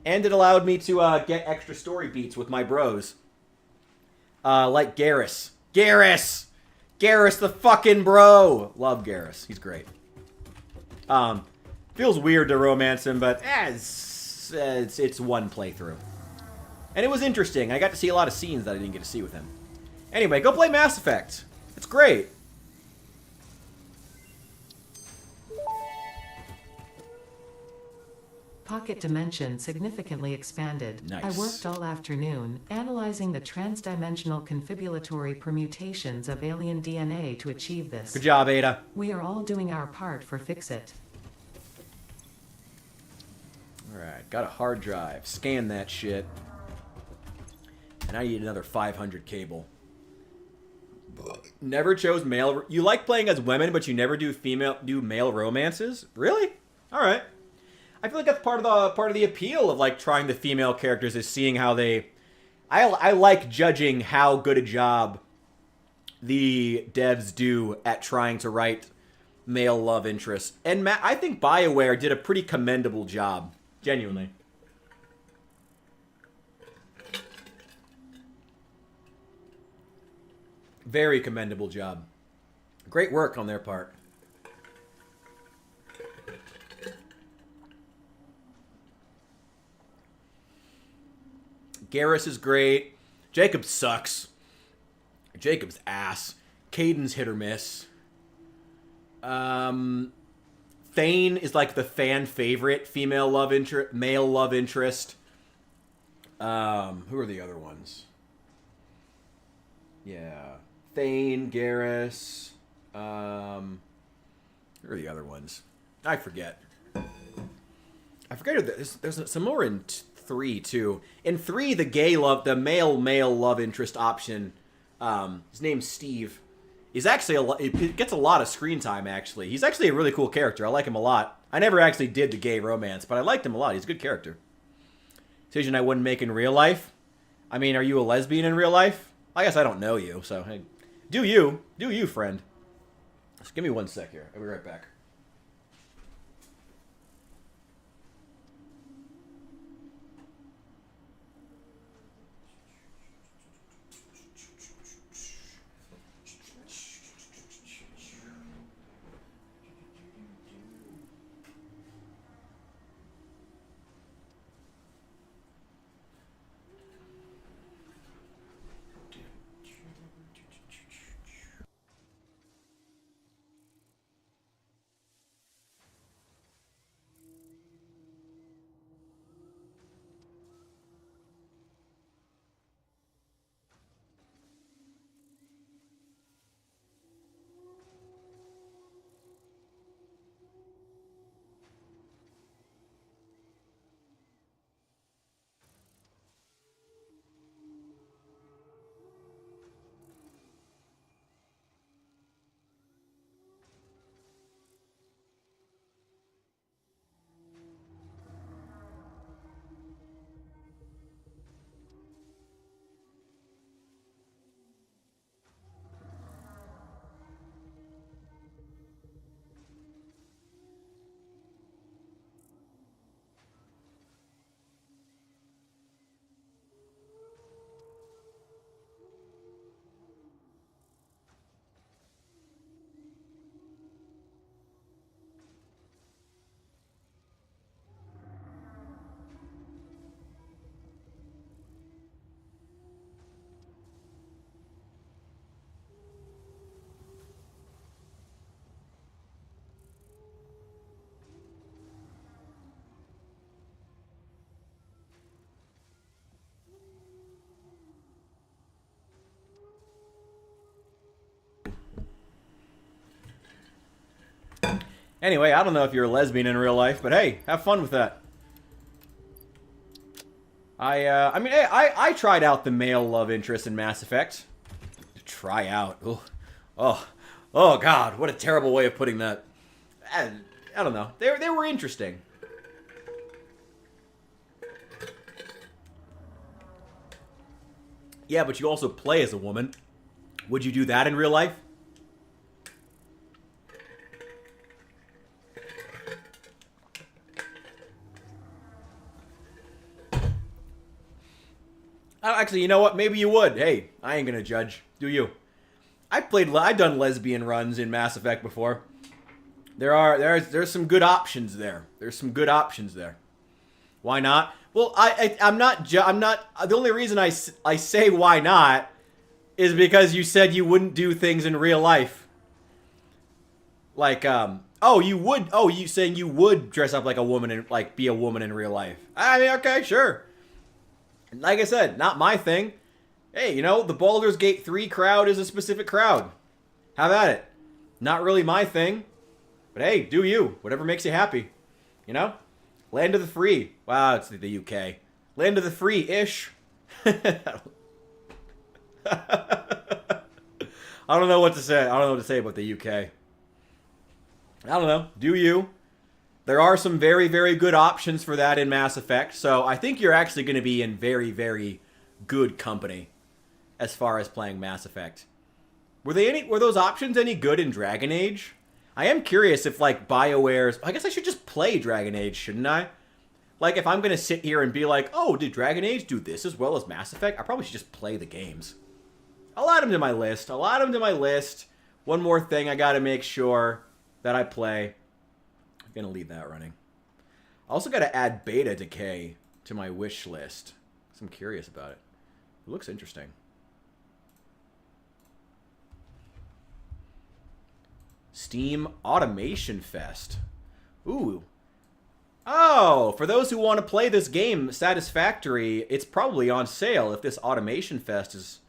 and it allowed me to get extra story beats with my bros. Like Garrus. Garrus, the fucking bro. Love Garrus. He's great. Feels weird to romance him, but it's one playthrough. And it was interesting. I got to see a lot of scenes that I didn't get to see with him. Anyway, go play Mass Effect. It's great. Pocket dimension significantly expanded. Nice. I worked all afternoon, analyzing the transdimensional confibulatory permutations of alien DNA to achieve this. Good job, Ada. We are all doing our part for Fix-It. Alright, got a hard drive. Scan that shit. And I need another 500 cable. Never chose male... You like playing as women, but you never do male romances? Really? Alright. I feel like that's part of the appeal of like trying the female characters is seeing how they... I like judging how good a job the devs do at trying to write male love interest. And I think BioWare did a pretty commendable job. Genuinely. Very commendable job. Great work on their part. Garrus is great. Jacob sucks. Jacob's ass. Caden's hit or miss. Thane is like the fan favorite female love interest, male love interest. Who are the other ones? Yeah. Thane, Garrus. Who are the other ones? I forget. There's some more in 3 too. In 3, the male love interest option. His name's Steve. He's actually it gets a lot of screen time. Actually, he's actually a really cool character. I like him a lot. I never actually did the gay romance, but I liked him a lot. He's a good character. Decision I wouldn't make in real life. I mean, are you a lesbian in real life? I guess I don't know you, so hey, do you, friend. Just give me 1 sec here. I'll be right back. Anyway, I don't know if you're a lesbian in real life, but hey, have fun with that. I mean, hey, I tried out the male love interest in Mass Effect. Try out. Ugh. Oh, God, what a terrible way of putting that. I don't know. They were interesting. Yeah, but you also play as a woman. Would you do that in real life? Actually, you know what? Maybe you would. Hey, I ain't gonna judge. Do you? I've done lesbian runs in Mass Effect before. There's some good options there. There's some good options there. Why not? Well, I'm not. The only reason I say why not is because you said you wouldn't do things in real life. Like, oh, you would. Oh, you saying you would dress up like a woman and like be a woman in real life? I mean, okay, sure. Like I said, not my thing. Hey, you know, the Baldur's Gate 3 crowd is a specific crowd. Have at it. Not really my thing. But hey, do you. Whatever makes you happy. You know? Land of the free. Wow, it's the UK. Land of the free-ish. I don't know what to say. I don't know what to say about the UK. I don't know. Do you? There are some very, very good options for that in Mass Effect, so I think you're actually going to be in very, very good company as far as playing Mass Effect. Were those options any good in Dragon Age? I am curious if, like, BioWare's... I guess I should just play Dragon Age, shouldn't I? Like, if I'm going to sit here and be like, oh, did Dragon Age do this as well as Mass Effect? I probably should just play the games. I'll add them to my list. One more thing I got to make sure that I play. I'm going to leave that running. I also got to add Beta Decay to my wish list. Because I'm curious about it. It looks interesting. Steam Automation Fest. Ooh. Oh, for those who want to play this game, Satisfactory, it's probably on sale if this Automation Fest is...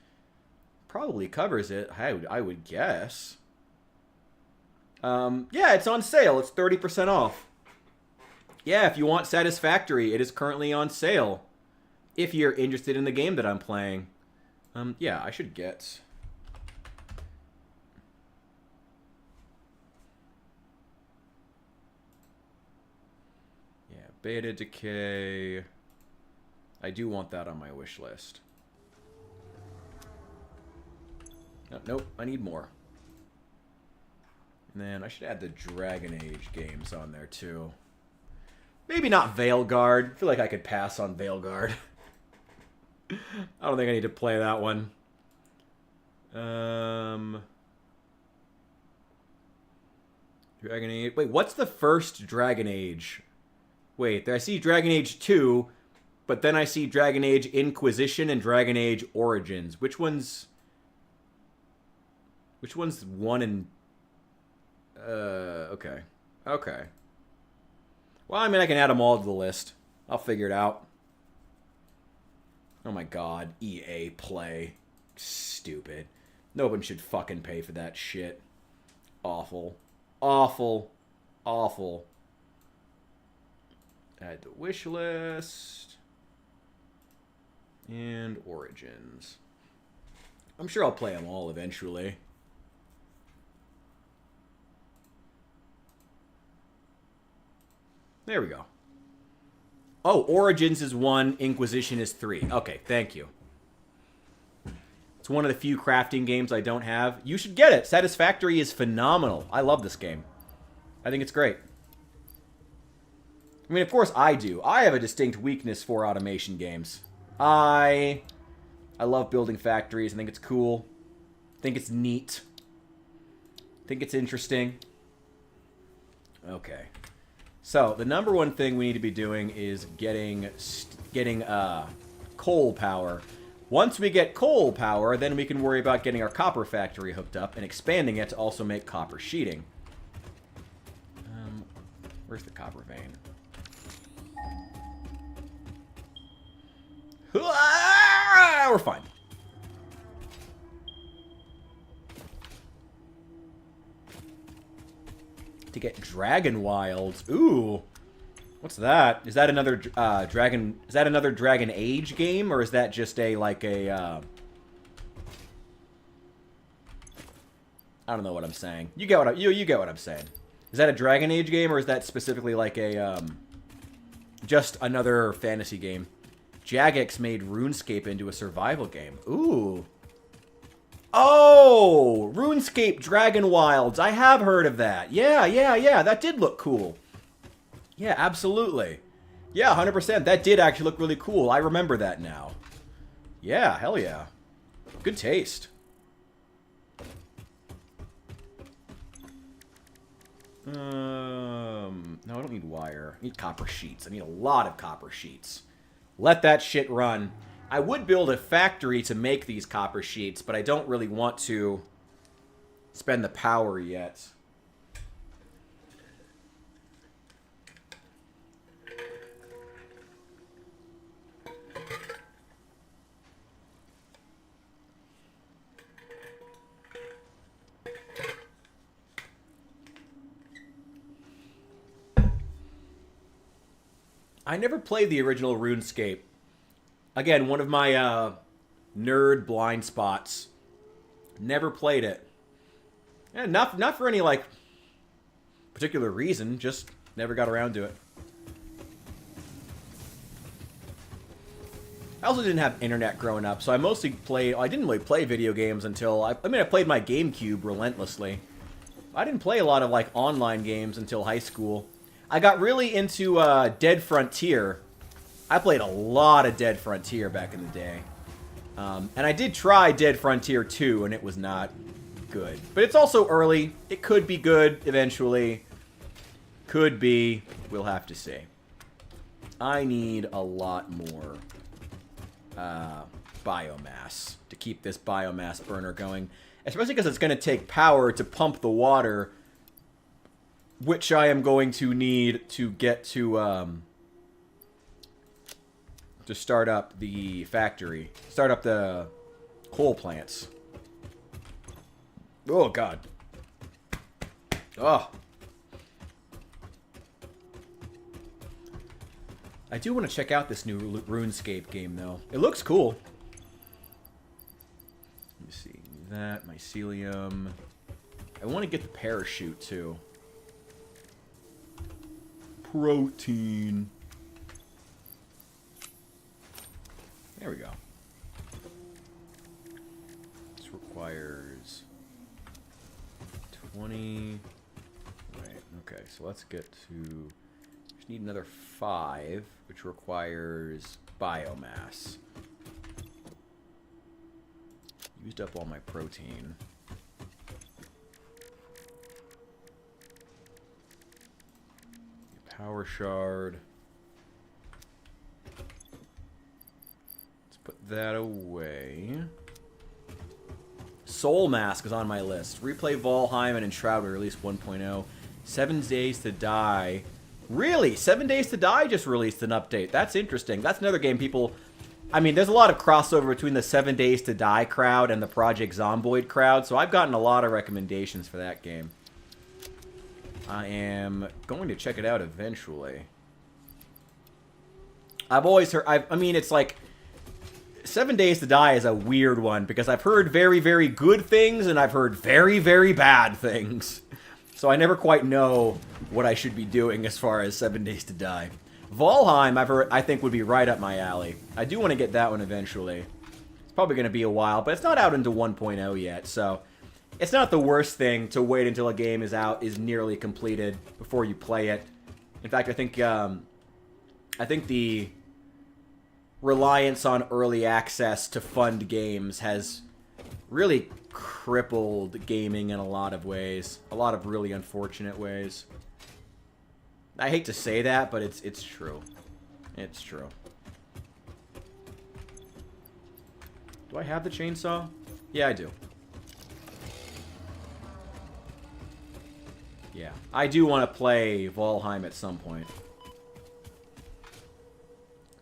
Probably covers it, I would guess. Yeah, it's on sale. It's 30% off. Yeah, if you want Satisfactory, it is currently on sale. If you're interested in the game that I'm playing. Yeah, I should get... Yeah, Beta Decay. I do want that on my wish list. Nope, I need more. And then I should add the Dragon Age games on there too. Maybe not Veilguard. I feel like I could pass on Veilguard. I don't think I need to play that one. Dragon Age. Wait, what's the first Dragon Age? Wait, I see Dragon Age 2, but then I see Dragon Age Inquisition and Dragon Age Origins. Which one's 1 and... okay. Okay. Well, I mean, I can add them all to the list. I'll figure it out. Oh my god. EA Play. Stupid. No one should fucking pay for that shit. Awful. Awful. Awful. Add the wish list. And Origins. I'm sure I'll play them all eventually. There we go. Oh, Origins is 1, Inquisition is 3. Okay, thank you. It's one of the few crafting games I don't have. You should get it. Satisfactory is phenomenal. I love this game. I think it's great. I mean, of course I do. I have a distinct weakness for automation games. I love building factories. I think it's cool. I think it's neat. I think it's interesting. Okay. So, the number one thing we need to be doing is getting coal power. Once we get coal power, then we can worry about getting our copper factory hooked up and expanding it to also make copper sheeting. Where's the copper vein? We're fine. to get Dragon Wilds. Ooh. What's that? Is that another Dragon... Is that another Dragon Age game? Or is that just a, like a... I don't know what I'm saying. You get what you get what I'm saying. Is that a Dragon Age game, or is that specifically like a, just another fantasy game? Jagex made RuneScape into a survival game. Ooh. Oh! RuneScape Dragon Wilds. I have heard of that. Yeah. That did look cool. Yeah, absolutely. Yeah, 100%. That did actually look really cool. I remember that now. Yeah, hell yeah. Good taste. No, I don't need wire. I need copper sheets. I need a lot of copper sheets. Let that shit run. I would build a factory to make these copper sheets, but I don't really want to spend the power yet. I never played the original RuneScape. Again, one of my nerd blind spots. Never played it. Yeah, not for any, like, particular reason. Just never got around to it. I also didn't have internet growing up, so I mostly played... I didn't really play video games until... I mean, I played my GameCube relentlessly. I didn't play a lot of, like, online games until high school. I got really into Dead Frontier. I played a lot of Dead Frontier back in the day. And I did try Dead Frontier 2, and it was not good. But it's also early. It could be good eventually. Could be. We'll have to see. I need a lot more biomass to keep this biomass burner going. Especially because it's going to take power to pump the water, which I am going to need to get to start up the factory. Start up the coal plants. Oh, God. Oh. I do want to check out this new RuneScape game, though. It looks cool. Let me see. That, mycelium. I want to get the parachute, too. Protein. There we go. This requires 20. Right, okay, so let's get to... Just need another 5, which requires biomass. Used up all my protein. Power shard. Let's put that away. Soul Mask is on my list. Replay Valheim and Enshrouded released 1.0. 7 Days to Die. Really? 7 Days to Die just released an update. That's interesting. That's another game people... I mean, there's a lot of crossover between the 7 Days to Die crowd and the Project Zomboid crowd, so I've gotten a lot of recommendations for that game. I am going to check it out eventually. I've always heard... I mean, it's like... 7 Days to Die is a weird one, because I've heard very, very good things, and I've heard very, very bad things. So I never quite know what I should be doing as far as 7 Days to Die. Valheim, I think, would be right up my alley. I do want to get that one eventually. It's probably going to be a while, but it's not out into 1.0 yet, so... It's not the worst thing to wait until a game is out, is nearly completed, before you play it. In fact, I think the reliance on early access to fund games has really crippled gaming in a lot of ways. A lot of really unfortunate ways. I hate to say that, but it's true. It's true. Do I have the chainsaw? Yeah, I do. Yeah, I do want to play Valheim at some point.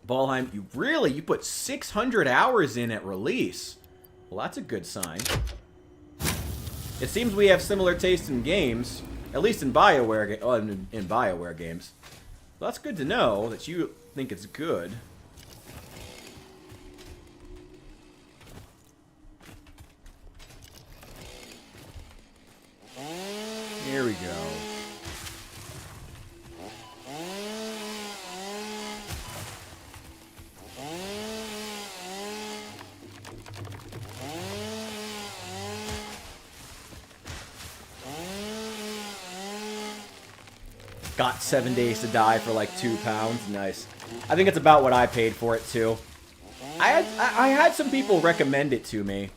Valheim, you put 600 hours in at release. Well, that's a good sign. It seems we have similar taste in games. At least in BioWare, in BioWare games. Well, that's good to know that you think it's good. Here we go. Got 7 days to die for like £2. Nice. I think it's about what I paid for it too. I had some people recommend it to me,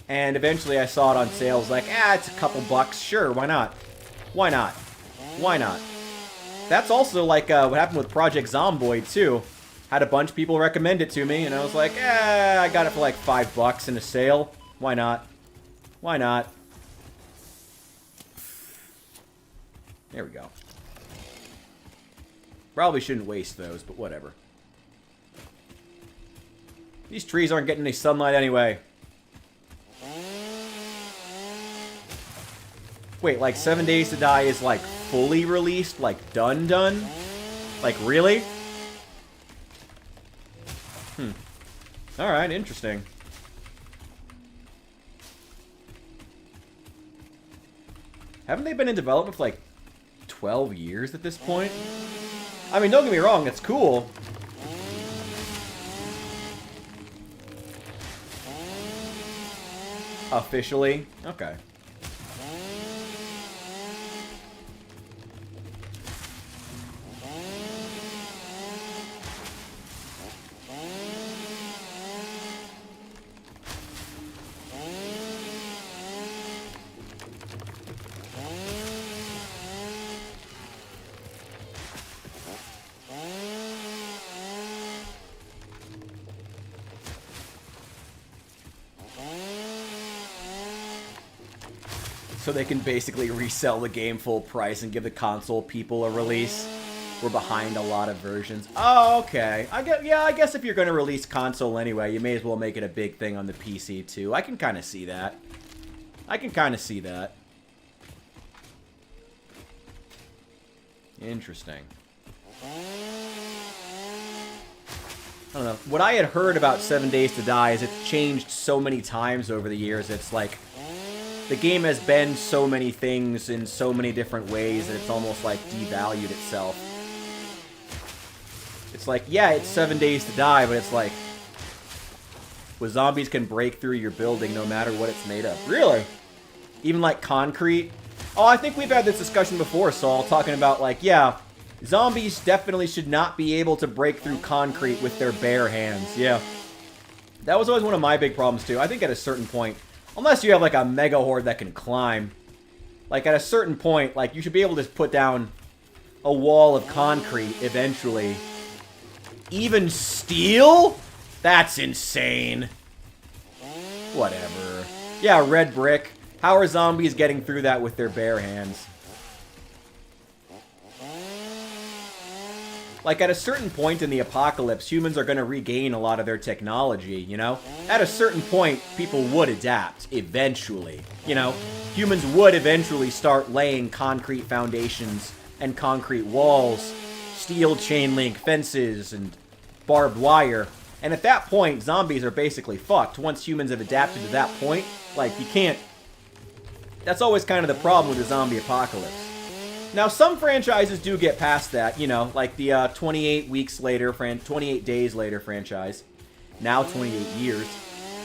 and eventually I saw it on sale. I was like, it's a couple bucks. Sure, why not? Why not? Why not? That's also like what happened with Project Zomboid too. Had a bunch of people recommend it to me, and I was like, I got it for like $5 in a sale. Why not? Why not? There we go. Probably shouldn't waste those, but whatever. These trees aren't getting any sunlight anyway. Wait, like 7 days to die is like fully released? Like done? Like really? Alright, interesting. Haven't they been in development for like 12 years at this point? I mean, don't get me wrong, it's cool. Officially? Okay. So they can basically resell the game full price and give the console people a release. We're behind a lot of versions. Oh, okay. I guess if you're going to release console anyway, you may as well make it a big thing on the PC too. I can kind of see that. I can kind of see that. Interesting. I don't know. What I had heard about 7 Days to Die is it's changed so many times over the years. It's like the game has been so many things in so many different ways that it's almost like devalued itself. It's like, yeah, it's 7 Days to Die, but it's like, with zombies can break through your building no matter what it's made of. Really? Even like concrete? Oh, I think we've had this discussion before, Saul, talking about like, yeah, zombies definitely should not be able to break through concrete with their bare hands. Yeah. That was always one of my big problems too. I think at a certain point, unless you have, like, a mega horde that can climb. Like, at a certain point, like, you should be able to put down a wall of concrete eventually. Even steel? That's insane. Whatever. Yeah, red brick. How are zombies getting through that with their bare hands? Like, at a certain point in the apocalypse, humans are going to regain a lot of their technology, you know? At a certain point, people would adapt, eventually, you know? Humans would eventually start laying concrete foundations and concrete walls, steel chain link fences, and barbed wire. And at that point, zombies are basically fucked. Once humans have adapted to that point, like, you can't... That's always kind of the problem with the zombie apocalypse. Now, some franchises do get past that, you know, like the 28 days later franchise, now 28 years,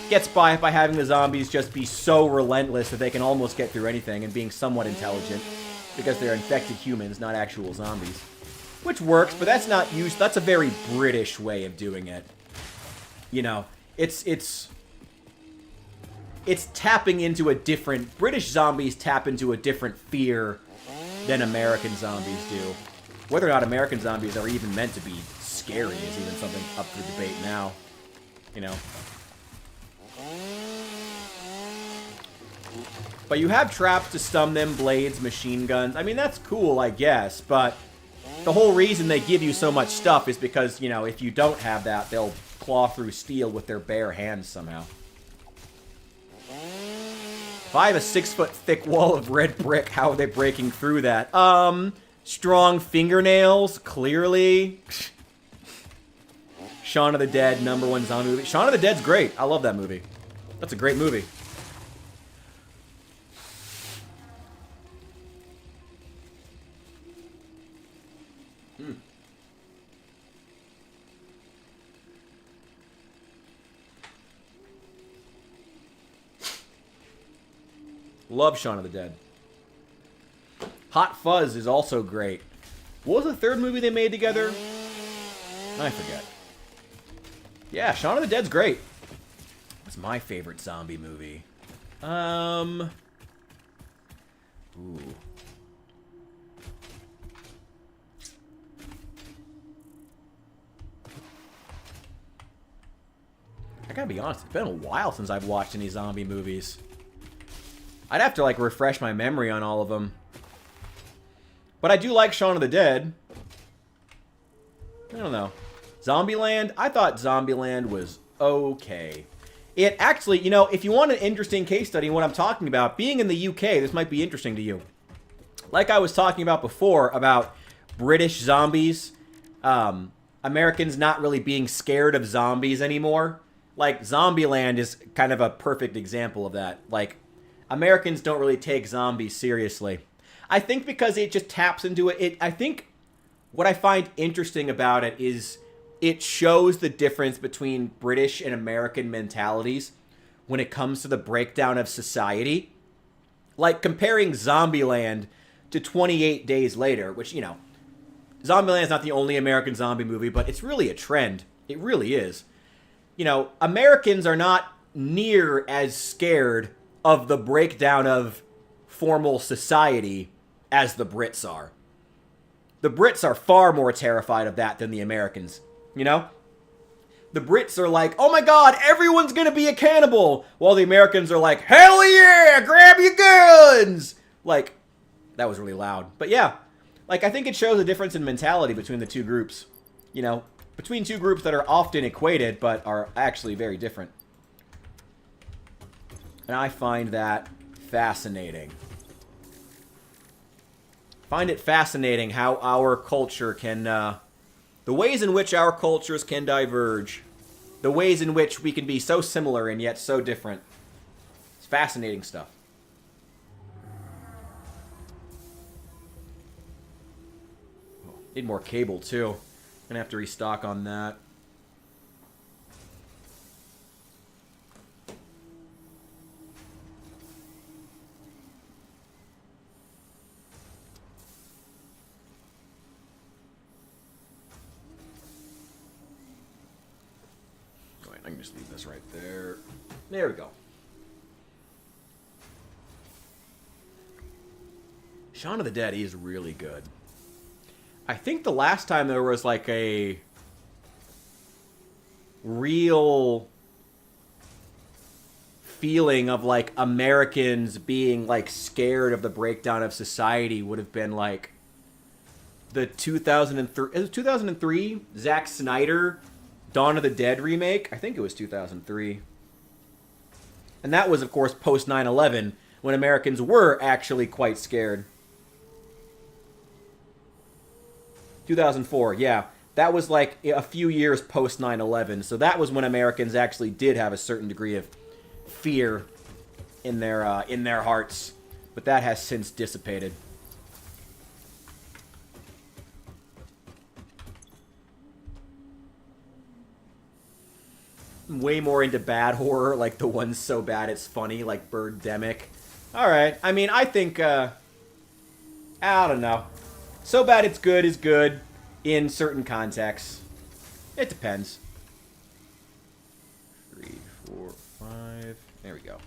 gets by having the zombies just be so relentless that they can almost get through anything and being somewhat intelligent, because they're infected humans, not actual zombies. Which works, but that's not used, that's a very British way of doing it. You know, it's tapping into a different, British zombies tap into a different fear than American zombies do. Whether or not American zombies are even meant to be scary is even something up for debate now. You know. But you have traps to stun them, blades, machine guns. I mean, that's cool, I guess, but the whole reason they give you so much stuff is because, you know, if you don't have that, they'll claw through steel with their bare hands somehow. If I have a 6-foot thick wall of red brick, how are they breaking through that? Strong fingernails, clearly. Shaun of the Dead, #1 zombie movie. Shaun of the Dead's great. I love that movie. That's a great movie. Love Shaun of the Dead. Hot Fuzz is also great. What was the third movie they made together? I forget. Yeah, Shaun of the Dead's great. What's my favorite zombie movie? Ooh. I gotta be honest, it's been a while since I've watched any zombie movies. I'd have to, like, refresh my memory on all of them. But I do like Shaun of the Dead. I don't know. Zombieland? I thought Zombieland was okay. It actually, you know, if you want an interesting case study in what I'm talking about, being in the UK, this might be interesting to you. Like I was talking about before, about British zombies, Americans not really being scared of zombies anymore. Like, Zombieland is kind of a perfect example of that. Like, Americans don't really take zombies seriously. I think because it just taps into it. I think what I find interesting about it is it shows the difference between British and American mentalities when it comes to the breakdown of society. Like, comparing Zombieland to 28 Days Later, which, you know, Zombieland is not the only American zombie movie, but it's really a trend. It really is. You know, Americans are not near as scared of the breakdown of formal society as the Brits are. The Brits are far more terrified of that than the Americans, you know? The Brits are like, oh my god, everyone's gonna be a cannibal! While the Americans are like, hell yeah, grab your guns! Like, that was really loud. But yeah, like, I think it shows a difference in mentality between the two groups. You know, between two groups that are often equated, but are actually very different. And I find that fascinating. Find it fascinating how our culture can, the ways in which our cultures can diverge. The ways in which we can be so similar and yet so different. It's fascinating stuff. Need more cable, too. Gonna have to restock on that. I can just leave this right there. There we go. Shaun of the Dead is really good. I think the last time there was like a real feeling of like Americans being like scared of the breakdown of society would have been like the 2003, is it 2003 Zack Snyder Dawn of the Dead remake. I think it was 2003. And that was, of course, post 9/11, when Americans were actually quite scared. 2004, yeah. That was like a few years post 9/11. So that was when Americans actually did have a certain degree of fear in their hearts. But that has since dissipated. Way more into bad horror, like the ones so bad it's funny, like Birdemic. Alright, I mean, I think, I don't know. So bad it's good is good in certain contexts. It depends. 3, 4, 5. There we go.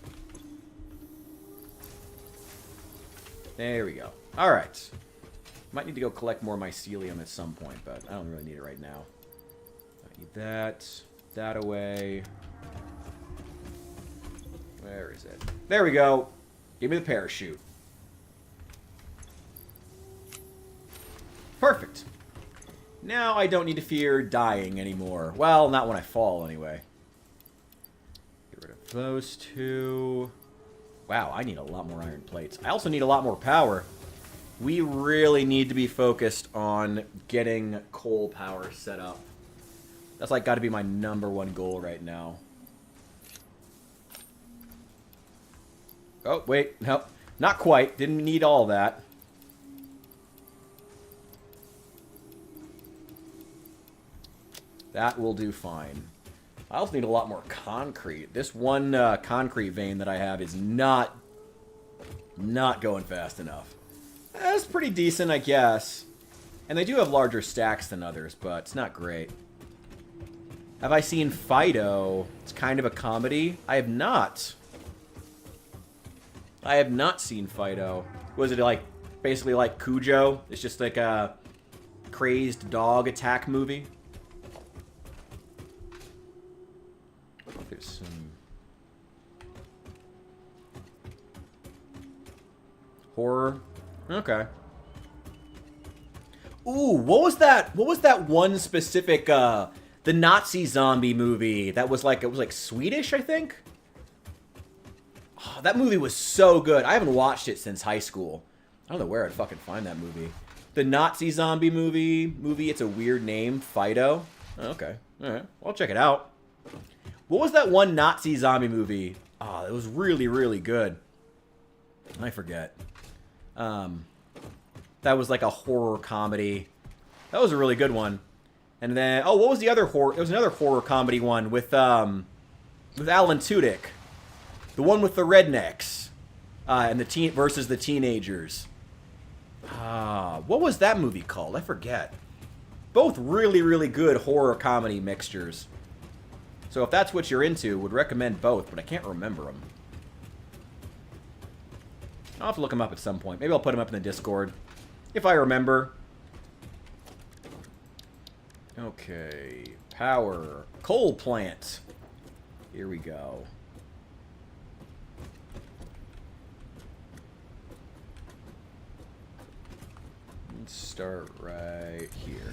There we go. Alright. Might need to go collect more mycelium at some point, but I don't really need it right now. I need that. That away. Where is it? There we go. Give me the parachute. Perfect. Now I don't need to fear dying anymore. Well, not when I fall, anyway. Get rid of those two. Wow, I need a lot more iron plates. I also need a lot more power. We really need to be focused on getting coal power set up. That's like got to be my #1 goal right now. Oh, wait. No, not quite. Didn't need all that. That will do fine. I also need a lot more concrete. This one concrete vein that I have is not going fast enough. That's pretty decent, I guess. And they do have larger stacks than others, but it's not great. Have I seen Fido? It's kind of a comedy. I have not. I have not seen Fido. Was it like basically like Cujo? It's just like a crazed dog attack movie. There's some horror. Okay. Ooh, what was that? What was that one specific the Nazi zombie movie that was like, it was like Swedish, I think? Oh, that movie was so good. I haven't watched it since high school. I don't know where I'd fucking find that movie. The Nazi zombie movie, it's a weird name, Fido. Oh, okay. All right. Well, I'll check it out. What was that one Nazi zombie movie? Oh, it was really, really good. I forget. That was like a horror comedy. That was a really good one. And then, oh, what was the other horror? There was another horror comedy one with Alan Tudyk, the one with the rednecks, and the teen versus the teenagers. What was that movie called? I forget. Both really, really good horror comedy mixtures. So if that's what you're into, would recommend both, but I can't remember them. I'll have to look them up at some point. Maybe I'll put them up in the Discord, if I remember. Okay, power, coal plant. Here we go. Let's start right here.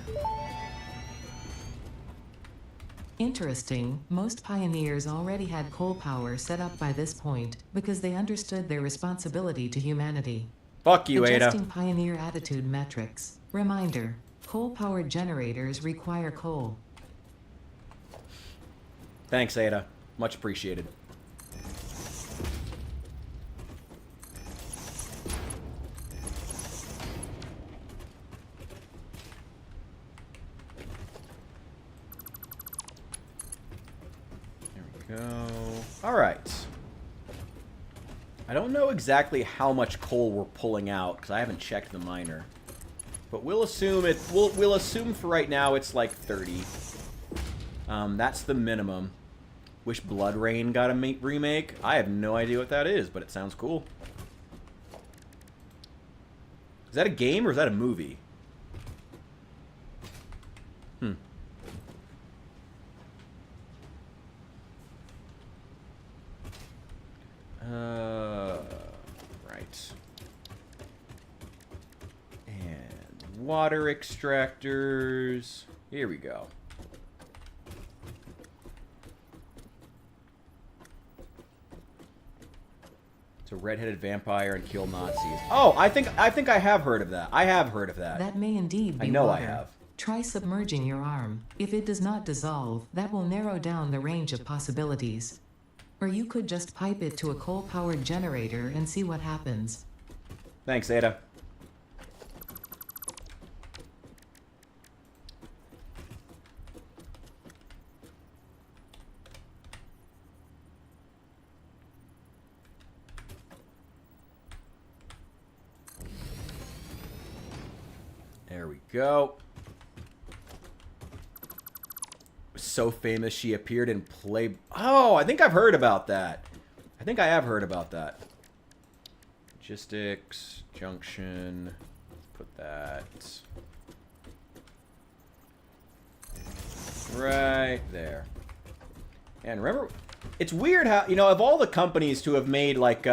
Interesting, most pioneers already had coal power set up by this point, because they understood their responsibility to humanity. Fuck you, Ada. Adjusting pioneer attitude metrics. Reminder, coal-powered generators require coal. Thanks, Ada. Much appreciated. Go. All right. I don't know exactly how much coal we're pulling out because I haven't checked the miner, but we'll assume it. We'll assume for right now it's like 30. That's the minimum. Wish Blood Rain got a remake. I have no idea what that is, but it sounds cool. Is that a game or is that a movie? Right. And water extractors. Here we go. It's a red-headed vampire and kill Nazis. Oh, I think I have heard of that. I have heard of that. That may indeed be I know water. I have. Try submerging your arm. If it does not dissolve, that will narrow down the range of possibilities. Or you could just pipe it to a coal-powered generator and see what happens. Thanks, Ada. There we go. So famous she appeared in Play... Oh, I think I've heard about that. I think I have heard about that. Logistics, junction. Put that right there. And remember, it's weird how, you know, of all the companies to have made, like,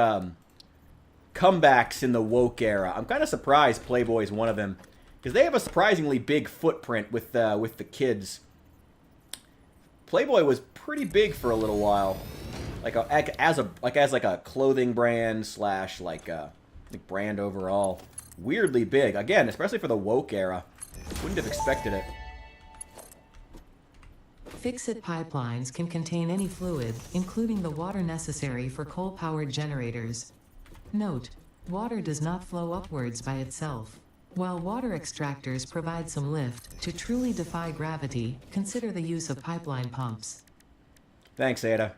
comebacks in the woke era, I'm kind of surprised Playboy is one of them. Because they have a surprisingly big footprint with the kids. Playboy was pretty big for a little while. as like a clothing brand slash like brand overall. Weirdly big. Again, especially for the woke era. Wouldn't have expected it. Fix-it pipelines can contain any fluid, including the water necessary for coal-powered generators. Note: water does not flow upwards by itself. While water extractors provide some lift, to truly defy gravity, consider the use of pipeline pumps. Thanks, Ada.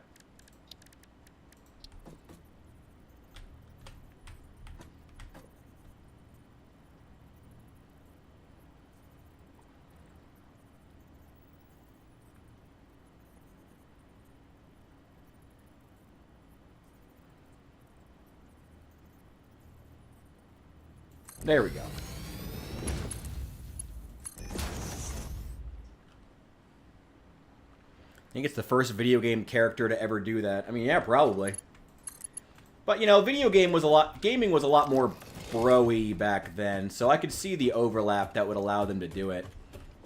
There we go. I think it's the first video game character to ever do that. I mean, yeah, probably. But, you know, gaming was a lot more bro-y back then, so I could see the overlap that would allow them to do it.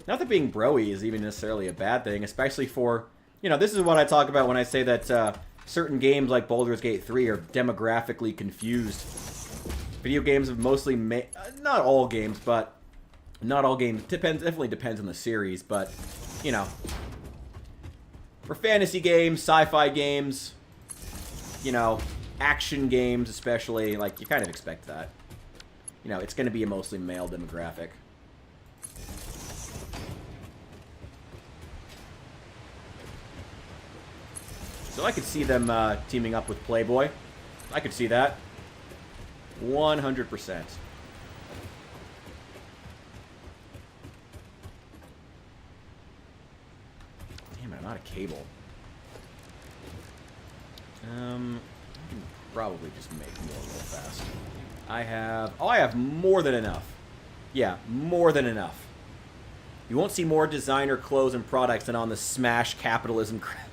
Not that being bro-y is even necessarily a bad thing, especially for, you know, this is what I talk about when I say that certain games like Baldur's Gate 3 are demographically confused. Video games have mostly not all games, but not all games. Definitely depends on the series, but, you know. For fantasy games, sci-fi games, you know, action games especially, like, you kind of expect that. You know, it's going to be a mostly male demographic. So I could see them teaming up with Playboy. I could see that. 100%. Damn it, I'm out of cable. I can probably just make more real fast. I have more than enough. Yeah, more than enough. You won't see more designer clothes and products than on the Smash capitalism crap.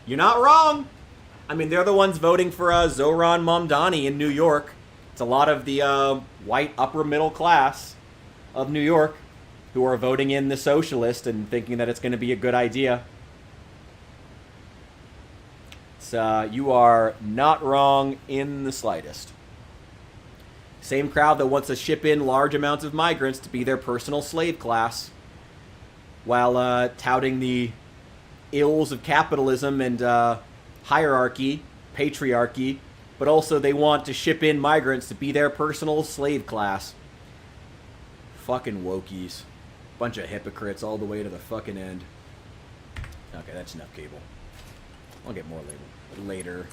You're not wrong! I mean, they're the ones voting for Zoran Mamdani in New York. It's a lot of the white upper middle class of New York who are voting in the socialist and thinking that it's going to be a good idea. So you are not wrong in the slightest. Same crowd that wants to ship in large amounts of migrants to be their personal slave class, while touting the ills of capitalism and hierarchy, patriarchy, but also they want to ship in migrants to be their personal slave class. Fucking wokies. Bunch of hypocrites all the way to the fucking end. Okay, that's enough cable. I'll get more later.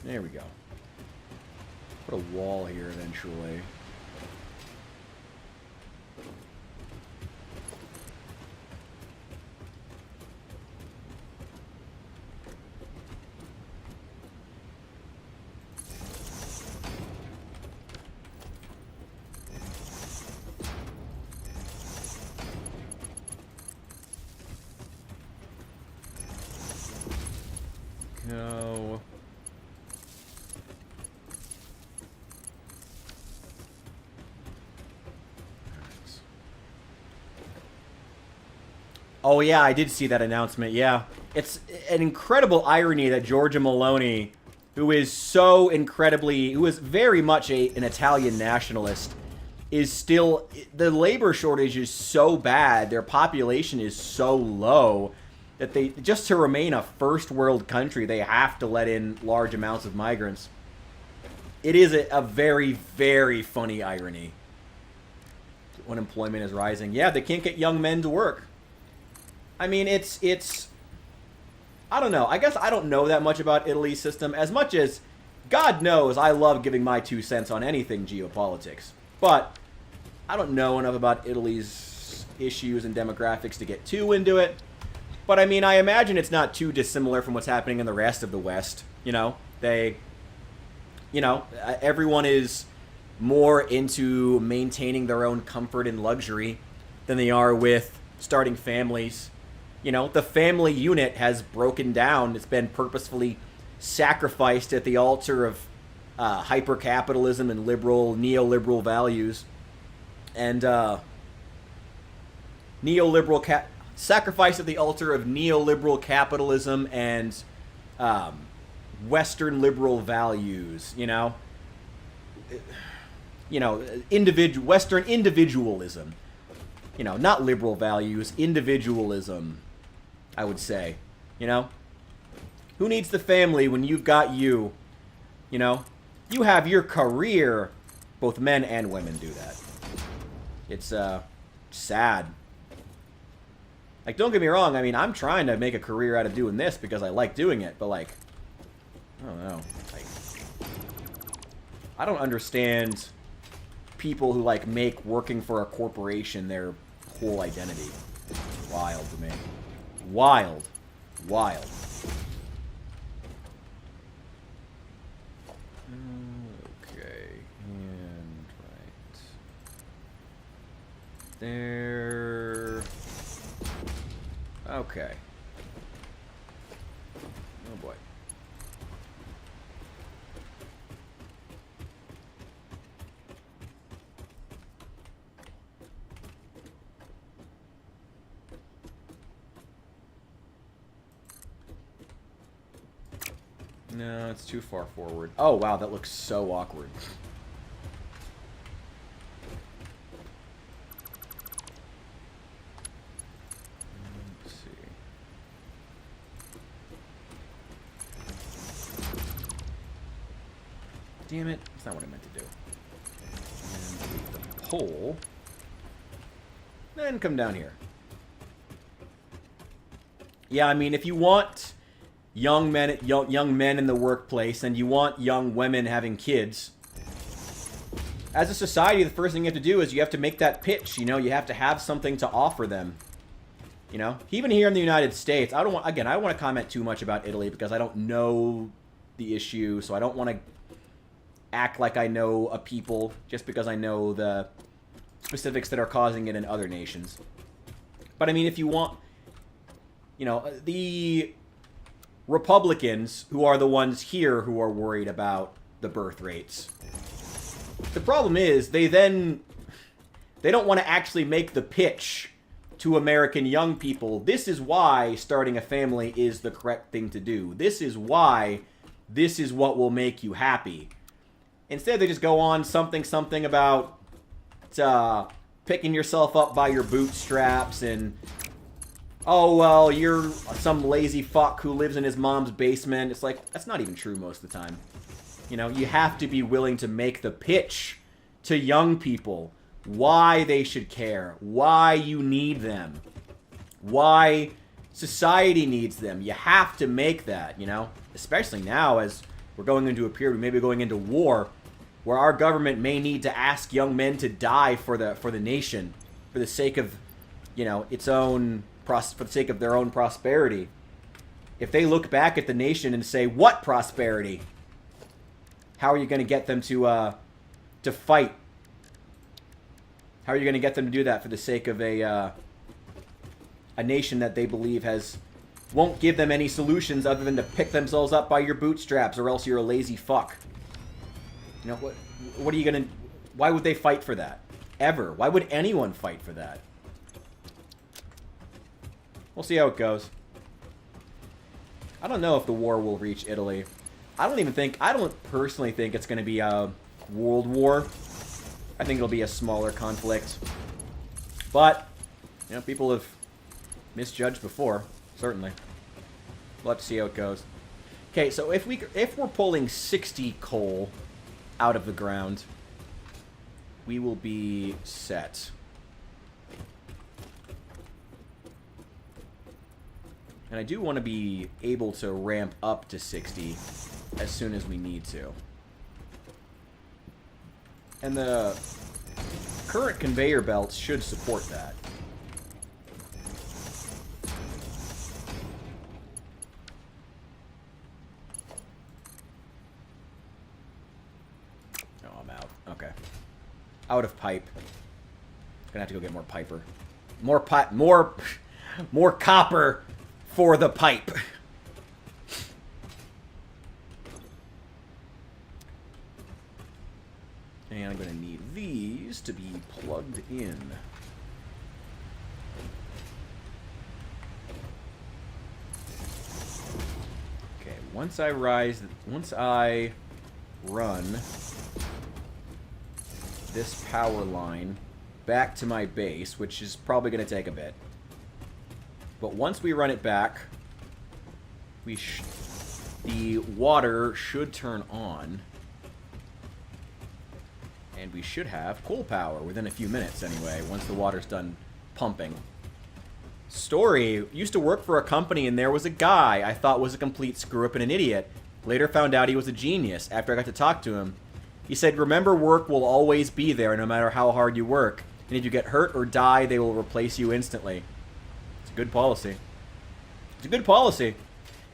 There we go. Put a wall here eventually. Go. Oh yeah, I did see that announcement, yeah. It's an incredible irony that Giorgia Meloni, who is very much an Italian nationalist, is still, the labor shortage is so bad, their population is so low, that they, just to remain a first world country, they have to let in large amounts of migrants. It is a very, very funny irony. Unemployment is rising. Yeah, they can't get young men to work. I mean, it's I don't know. I guess I don't know that much about Italy's system, as much as God knows I love giving my 2 cents on anything geopolitics. But I don't know enough about Italy's issues and demographics to get too into it. But I mean, I imagine it's not too dissimilar from what's happening in the rest of the West. You know, everyone is more into maintaining their own comfort and luxury than they are with starting families. You know, the family unit has broken down. It's been purposefully sacrificed at the altar of hyper-capitalism and neoliberal values. And neoliberal sacrifice at the altar of neoliberal capitalism and Western liberal values. Western individualism. Not liberal values, individualism. I would say. Who needs the family when you've got you? You have your career. Both men and women do that. It's sad. Like, don't get me wrong. I mean, I'm trying to make a career out of doing this because I like doing it. But like, I don't know. Like, I don't understand people who like make working for a corporation their whole identity. Wild to me. Wild. Wild. Okay. And right there. Okay. Oh boy. No, it's too far forward. Oh, wow, that looks so awkward. Let's see. Damn it. That's not what I meant to do. And the pole. Then come down here. Yeah, I mean, if you want young men in the workplace and you want young women having kids, as a society, the first thing you have to do is you have to make that pitch. You have to have something to offer them. Even here in the United States, I don't want to comment too much about Italy because I don't know the issue, so I don't want to act like I know a people just because I know the specifics that are causing it in other nations. But I mean, if you want, the Republicans, who are the ones here who are worried about the birth rates. The problem is, they don't want to actually make the pitch to American young people. This is why starting a family is the correct thing to do. This is why this is what will make you happy. Instead, they just go on something about picking yourself up by your bootstraps and, oh, well, you're some lazy fuck who lives in his mom's basement. It's like, that's not even true most of the time. You have to be willing to make the pitch to young people why they should care, why you need them, why society needs them. You have to make that, especially now as we're going into a period, we may be going into war, where our government may need to ask young men to die for the nation, for the sake of, its own, for the sake of their own prosperity. If they look back at the nation and say, what prosperity? How are you going to get them to fight? How are you going to get them to do that for the sake of a nation that they believe won't give them any solutions other than to pick themselves up by your bootstraps, or else you're a lazy fuck? What are you going to... Why would they fight for that? Ever. Why would anyone fight for that? We'll see how it goes. I don't know if the war will reach Italy. I don't personally think it's going to be a world war. I think it'll be a smaller conflict. But, people have misjudged before, certainly. We'll have to see how it goes. Okay, so if we're pulling 60 coal out of the ground, we will be set. And I do want to be able to ramp up to 60 as soon as we need to. And the current conveyor belts should support that. Oh, I'm out. Okay. Out of pipe. Gonna have to go get more piper. More copper for the pipe. And I'm going to need these to be plugged in. Okay, once I run this power line back to my base, which is probably going to take a bit. But once we run it back, the water should turn on. And we should have coal power within a few minutes anyway, once the water's done pumping. Story, used to work for a company and there was a guy I thought was a complete screw-up and an idiot. Later found out he was a genius after I got to talk to him. He said, remember, work will always be there no matter how hard you work. And if you get hurt or die, they will replace you instantly. It's a good policy. It's a good policy.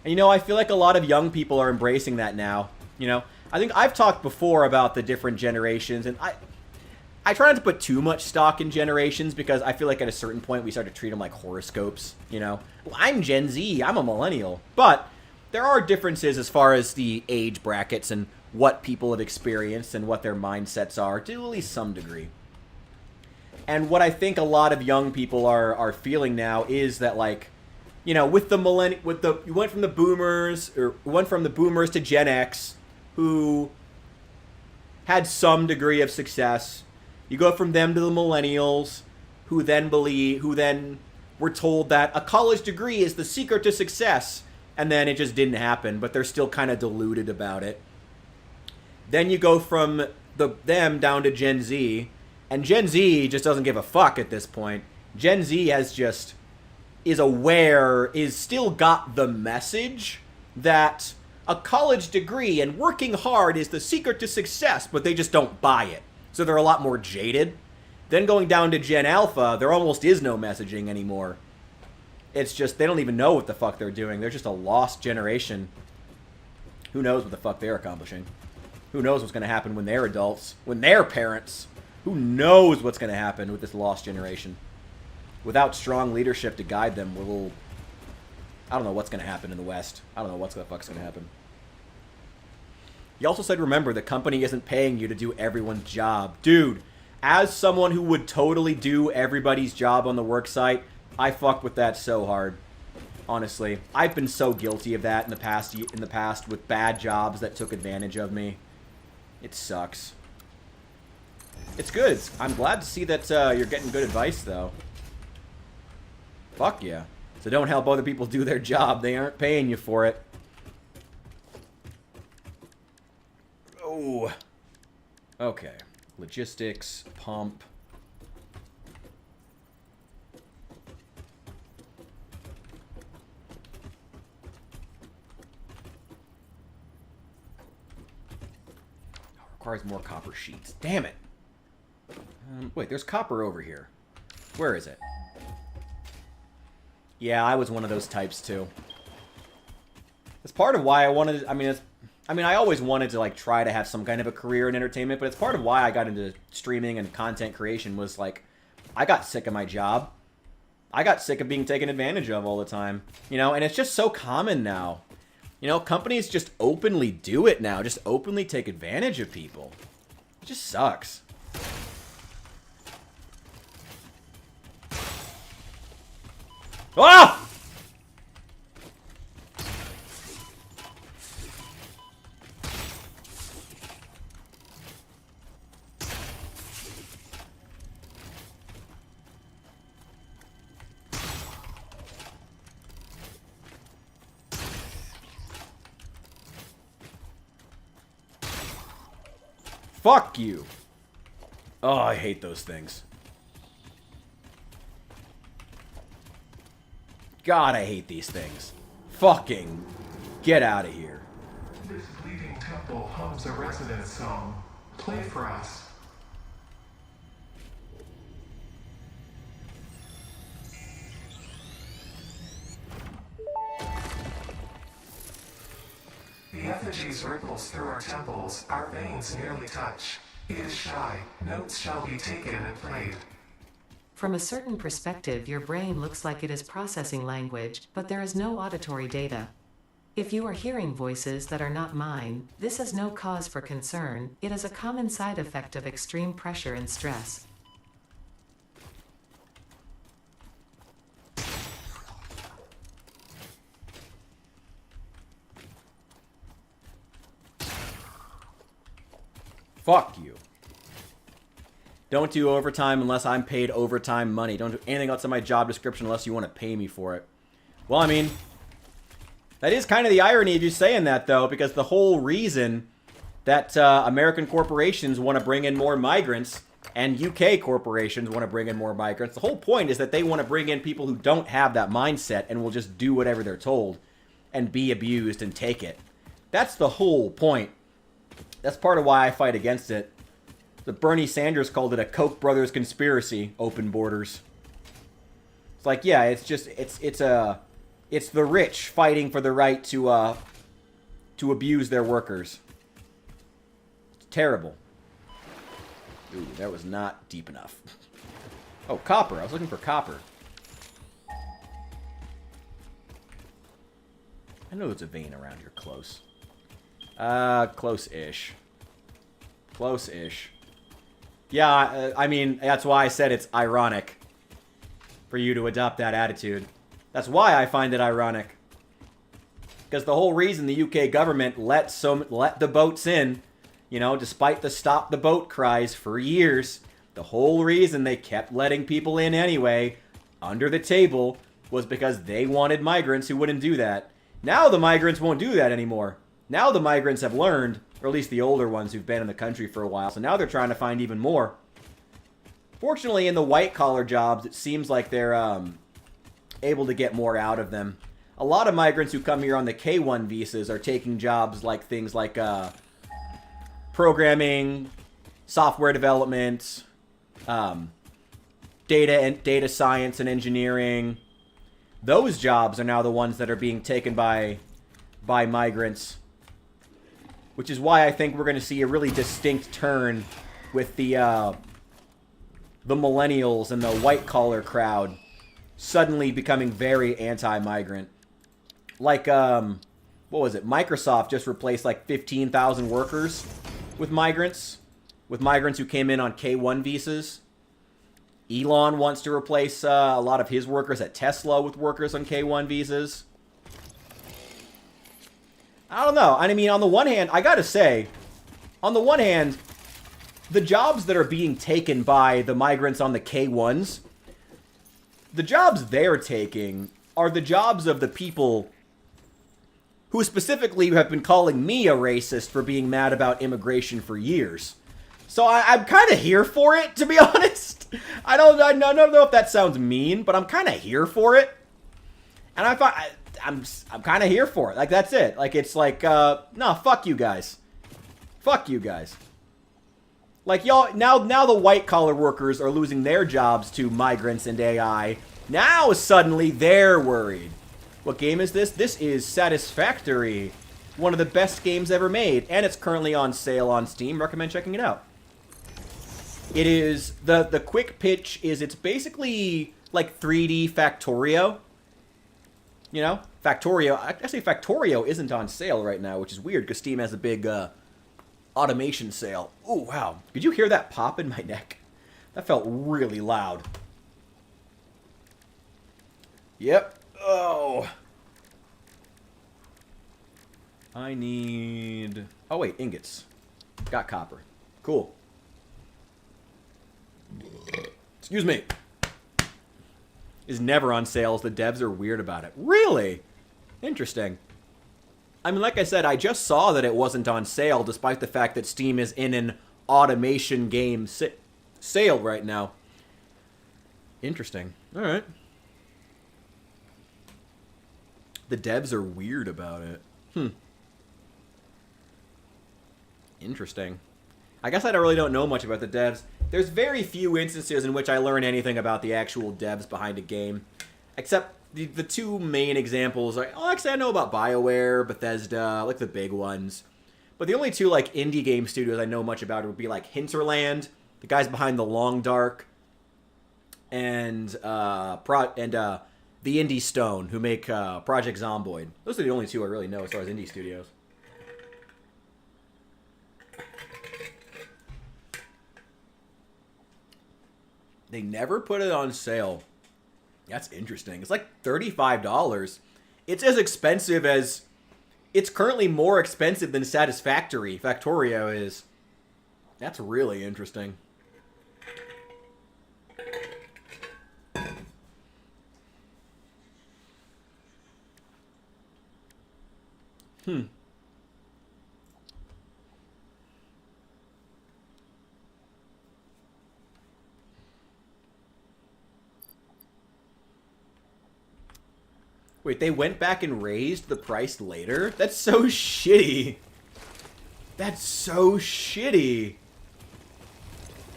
And you know, I feel like a lot of young people are embracing that now. You know, I think I've talked before about the different generations, and I try not to put too much stock in generations because I feel like at a certain point we start to treat them like horoscopes, you know? Well, I'm Gen Z, I'm a millennial. But there are differences as far as the age brackets and what people have experienced and what their mindsets are to at least some degree. And what I think a lot of young people are feeling now is that, like, you know, with the you went from the boomers to Gen X, who had some degree of success. You go from them to the millennials, who then were told that a college degree is the secret to success, and then it just didn't happen, but they're still kind of deluded about it. Then you go from them down to Gen Z, and Gen Z just doesn't give a fuck at this point. Gen Z is still got the message that a college degree and working hard is the secret to success, but they just don't buy it. So they're a lot more jaded. Then going down to Gen Alpha, there almost is no messaging anymore. It's just, they don't even know what the fuck they're doing. They're just a lost generation. Who knows what the fuck they're accomplishing? Who knows what's going to happen when they're adults? When they're parents? Who knows what's going to happen with this lost generation? Without strong leadership to guide them, I don't know what's going to happen in the West. I don't know what the fuck's going to happen. He also said, remember, the company isn't paying you to do everyone's job. Dude, as someone who would totally do everybody's job on the work site, I fuck with that so hard. Honestly, I've been so guilty of that in the past with bad jobs that took advantage of me. It sucks. It's good. I'm glad to see that you're getting good advice, though. Fuck yeah. So don't help other people do their job. They aren't paying you for it. Oh. Okay. Logistics, pump. Requires more copper sheets. Damn it. Wait, there's copper over here. Where is it? Yeah, I was one of those types too. That's part of why I wanted. I always wanted to like try to have some kind of a career in entertainment, but it's part of why I got into streaming and content creation. Was like, I got sick of my job. I got sick of being taken advantage of all the time. You know, and it's just so common now. You know, companies just openly do it now. Just openly take advantage of people. It just sucks. Ah! Fuck you. Oh, I hate those things. God, I hate these things. Fucking get out of here. This bleeding temple hums a resonance song. Play for us. The effigies ripples through our temples, our veins nearly touch. It is shy, notes shall be taken and played. From a certain perspective, your brain looks like it is processing language, but there is no auditory data. If you are hearing voices that are not mine, this is no cause for concern. It is a common side effect of extreme pressure and stress. Fuck you. Don't do overtime unless I'm paid overtime money. Don't do anything else in my job description unless you want to pay me for it. Well, I mean, that is kind of the irony of you saying that, though, because the whole reason that American corporations want to bring in more migrants and UK corporations want to bring in more migrants, the whole point is that they want to bring in people who don't have that mindset and will just do whatever they're told and be abused and take it. That's the whole point. That's part of why I fight against it. The Bernie Sanders called it a Koch brothers conspiracy, open borders. It's like, yeah, it's just it's the rich fighting for the right to abuse their workers. It's terrible. Ooh, that was not deep enough. Oh, copper. I was looking for copper. I know there's a vein around here close. Close-ish. Close-ish. Yeah, I mean, that's why I said it's ironic for you to adopt that attitude. That's why I find it ironic. Because the whole reason the UK government let the boats in, you know, despite the stop the boat cries for years, the whole reason they kept letting people in anyway, under the table, was because they wanted migrants who wouldn't do that. Now the migrants won't do that anymore. Now the migrants have learned, or at least the older ones who've been in the country for a while, so now they're trying to find even more. Fortunately, in the white-collar jobs, it seems like they're able to get more out of them. A lot of migrants who come here on the K-1 visas are taking jobs like things like programming, software development, data science and engineering. Those jobs are now the ones that are being taken by migrants. Which is why I think we're going to see a really distinct turn with the millennials and the white-collar crowd suddenly becoming very anti-migrant. Like, what was it? Microsoft just replaced like 15,000 workers with migrants who came in on K-1 visas. Elon wants to replace a lot of his workers at Tesla with workers on K-1 visas. I don't know. I mean, on the one hand, I gotta say, on the one hand, the jobs that are being taken by the migrants on the K-1s, the jobs they're taking are the jobs of the people who specifically have been calling me a racist for being mad about immigration for years. So I'm kind of here for it, to be honest. I don't know if that sounds mean, but I'm kind of here for it. And I'm kind of here for it. Like, that's it. Like, it's like, no, fuck you guys. Fuck you guys. Like, y'all, now the white-collar workers are losing their jobs to migrants and AI. Now, suddenly, they're worried. What game is this? This is Satisfactory. One of the best games ever made. And it's currently on sale on Steam. Recommend checking it out. It is, the quick pitch is it's basically like 3D Factorio. You know, Factorio. Actually, Factorio isn't on sale right now, which is weird because Steam has a big automation sale. Oh, wow. Did you hear that pop in my neck? That felt really loud. Yep. Oh. I need... Oh, wait. Ingots. Got copper. Cool. Excuse me. Is never on sale, as the devs are weird about it. Really? Interesting. I mean, like I said, I just saw that it wasn't on sale, despite the fact that Steam is in an automation game sale right now. Interesting. All right. The devs are weird about it. Interesting. I guess I really don't know much about the devs. There's very few instances in which I learn anything about the actual devs behind a game. Except the two main examples are... Oh, actually, I know about BioWare, Bethesda, like the big ones. But the only two, like, indie game studios I know much about would be, like, Hinterland, the guys behind The Long Dark, and the Indie Stone, who make Project Zomboid. Those are the only two I really know as far as indie studios. They never put it on sale. That's interesting. It's like $35. It's as expensive as... It's currently more expensive than Satisfactory. Factorio is. That's really interesting. Wait, they went back and raised the price later? That's so shitty. That's so shitty.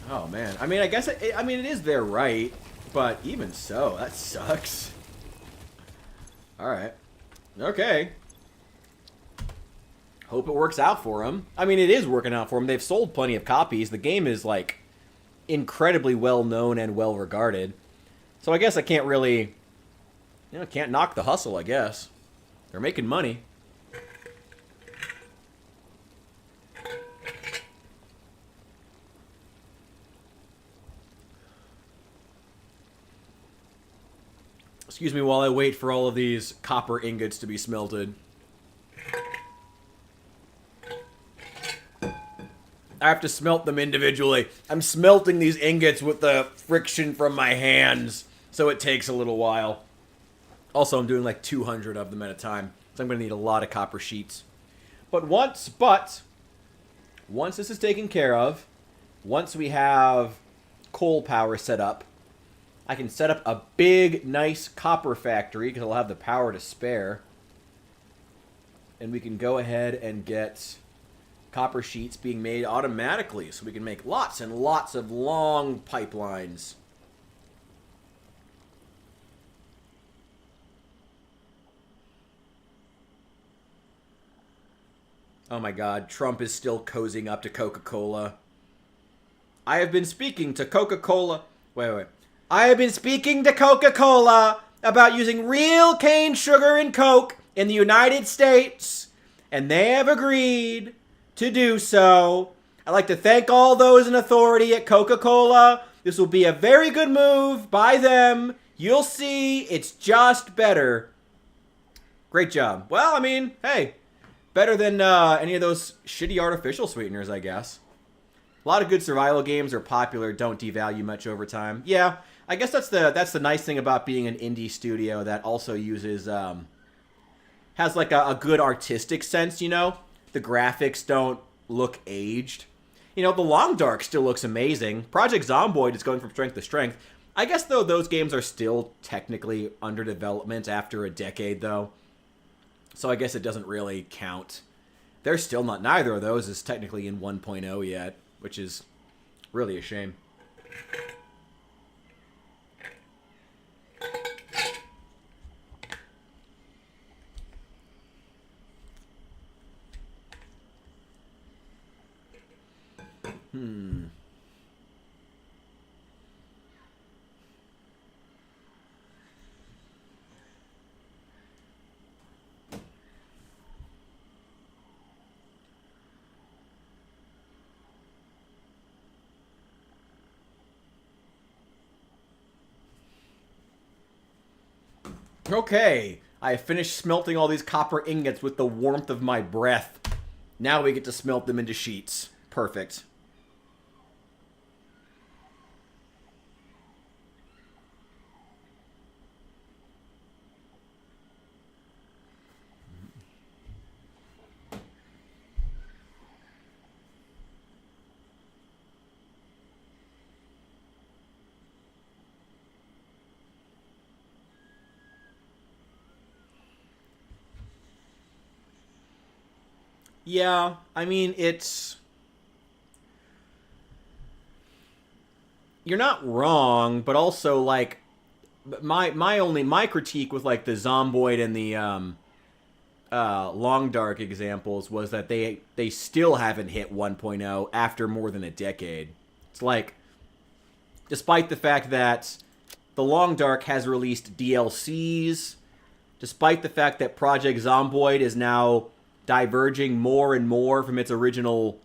Oh, man. I mean, I guess... it is their right. But even so, that sucks. Alright. Okay. Hope it works out for them. I mean, it is working out for them. They've sold plenty of copies. The game is, like, incredibly well-known and well-regarded. So I guess I can't really... You know, can't knock the hustle, I guess. They're making money. Excuse me while I wait for all of these copper ingots to be smelted. I have to smelt them individually. I'm smelting these ingots with the friction from my hands, so it takes a little while. Also, I'm doing like 200 of them at a time, so I'm going to need a lot of copper sheets. But once this is taken care of, once we have coal power set up, I can set up a big, nice copper factory, because I'll have the power to spare. And we can go ahead and get copper sheets being made automatically, so we can make lots and lots of long pipelines. Oh my god, Trump is still cozying up to Coca-Cola. I have been speaking to Coca-Cola... Wait. I have been speaking to Coca-Cola about using real cane sugar and Coke in the United States, and they have agreed to do so. I'd like to thank all those in authority at Coca-Cola. This will be a very good move by them. You'll see, it's just better. Great job. Well, I mean, hey... Better than any of those shitty artificial sweeteners, I guess. A lot of good survival games are popular, don't devalue much over time. Yeah, I guess that's the nice thing about being an indie studio that also uses, has like a good artistic sense, you know? The graphics don't look aged. You know, the Long Dark still looks amazing. Project Zomboid is going from strength to strength. I guess, though, those games are still technically under development after a decade, though. So I guess it doesn't really count. They're still not... Neither of those is technically in 1.0 yet, which is really a shame. Okay, I have finished smelting all these copper ingots with the warmth of my breath. Now we get to smelt them into sheets. Perfect. Yeah, I mean, it's... You're not wrong, but also, like, my critique with, like, the Zomboid and the, Long Dark examples was that they still haven't hit 1.0 after more than a decade. It's like, despite the fact that The Long Dark has released DLCs, despite the fact that Project Zomboid is now diverging more and more from its original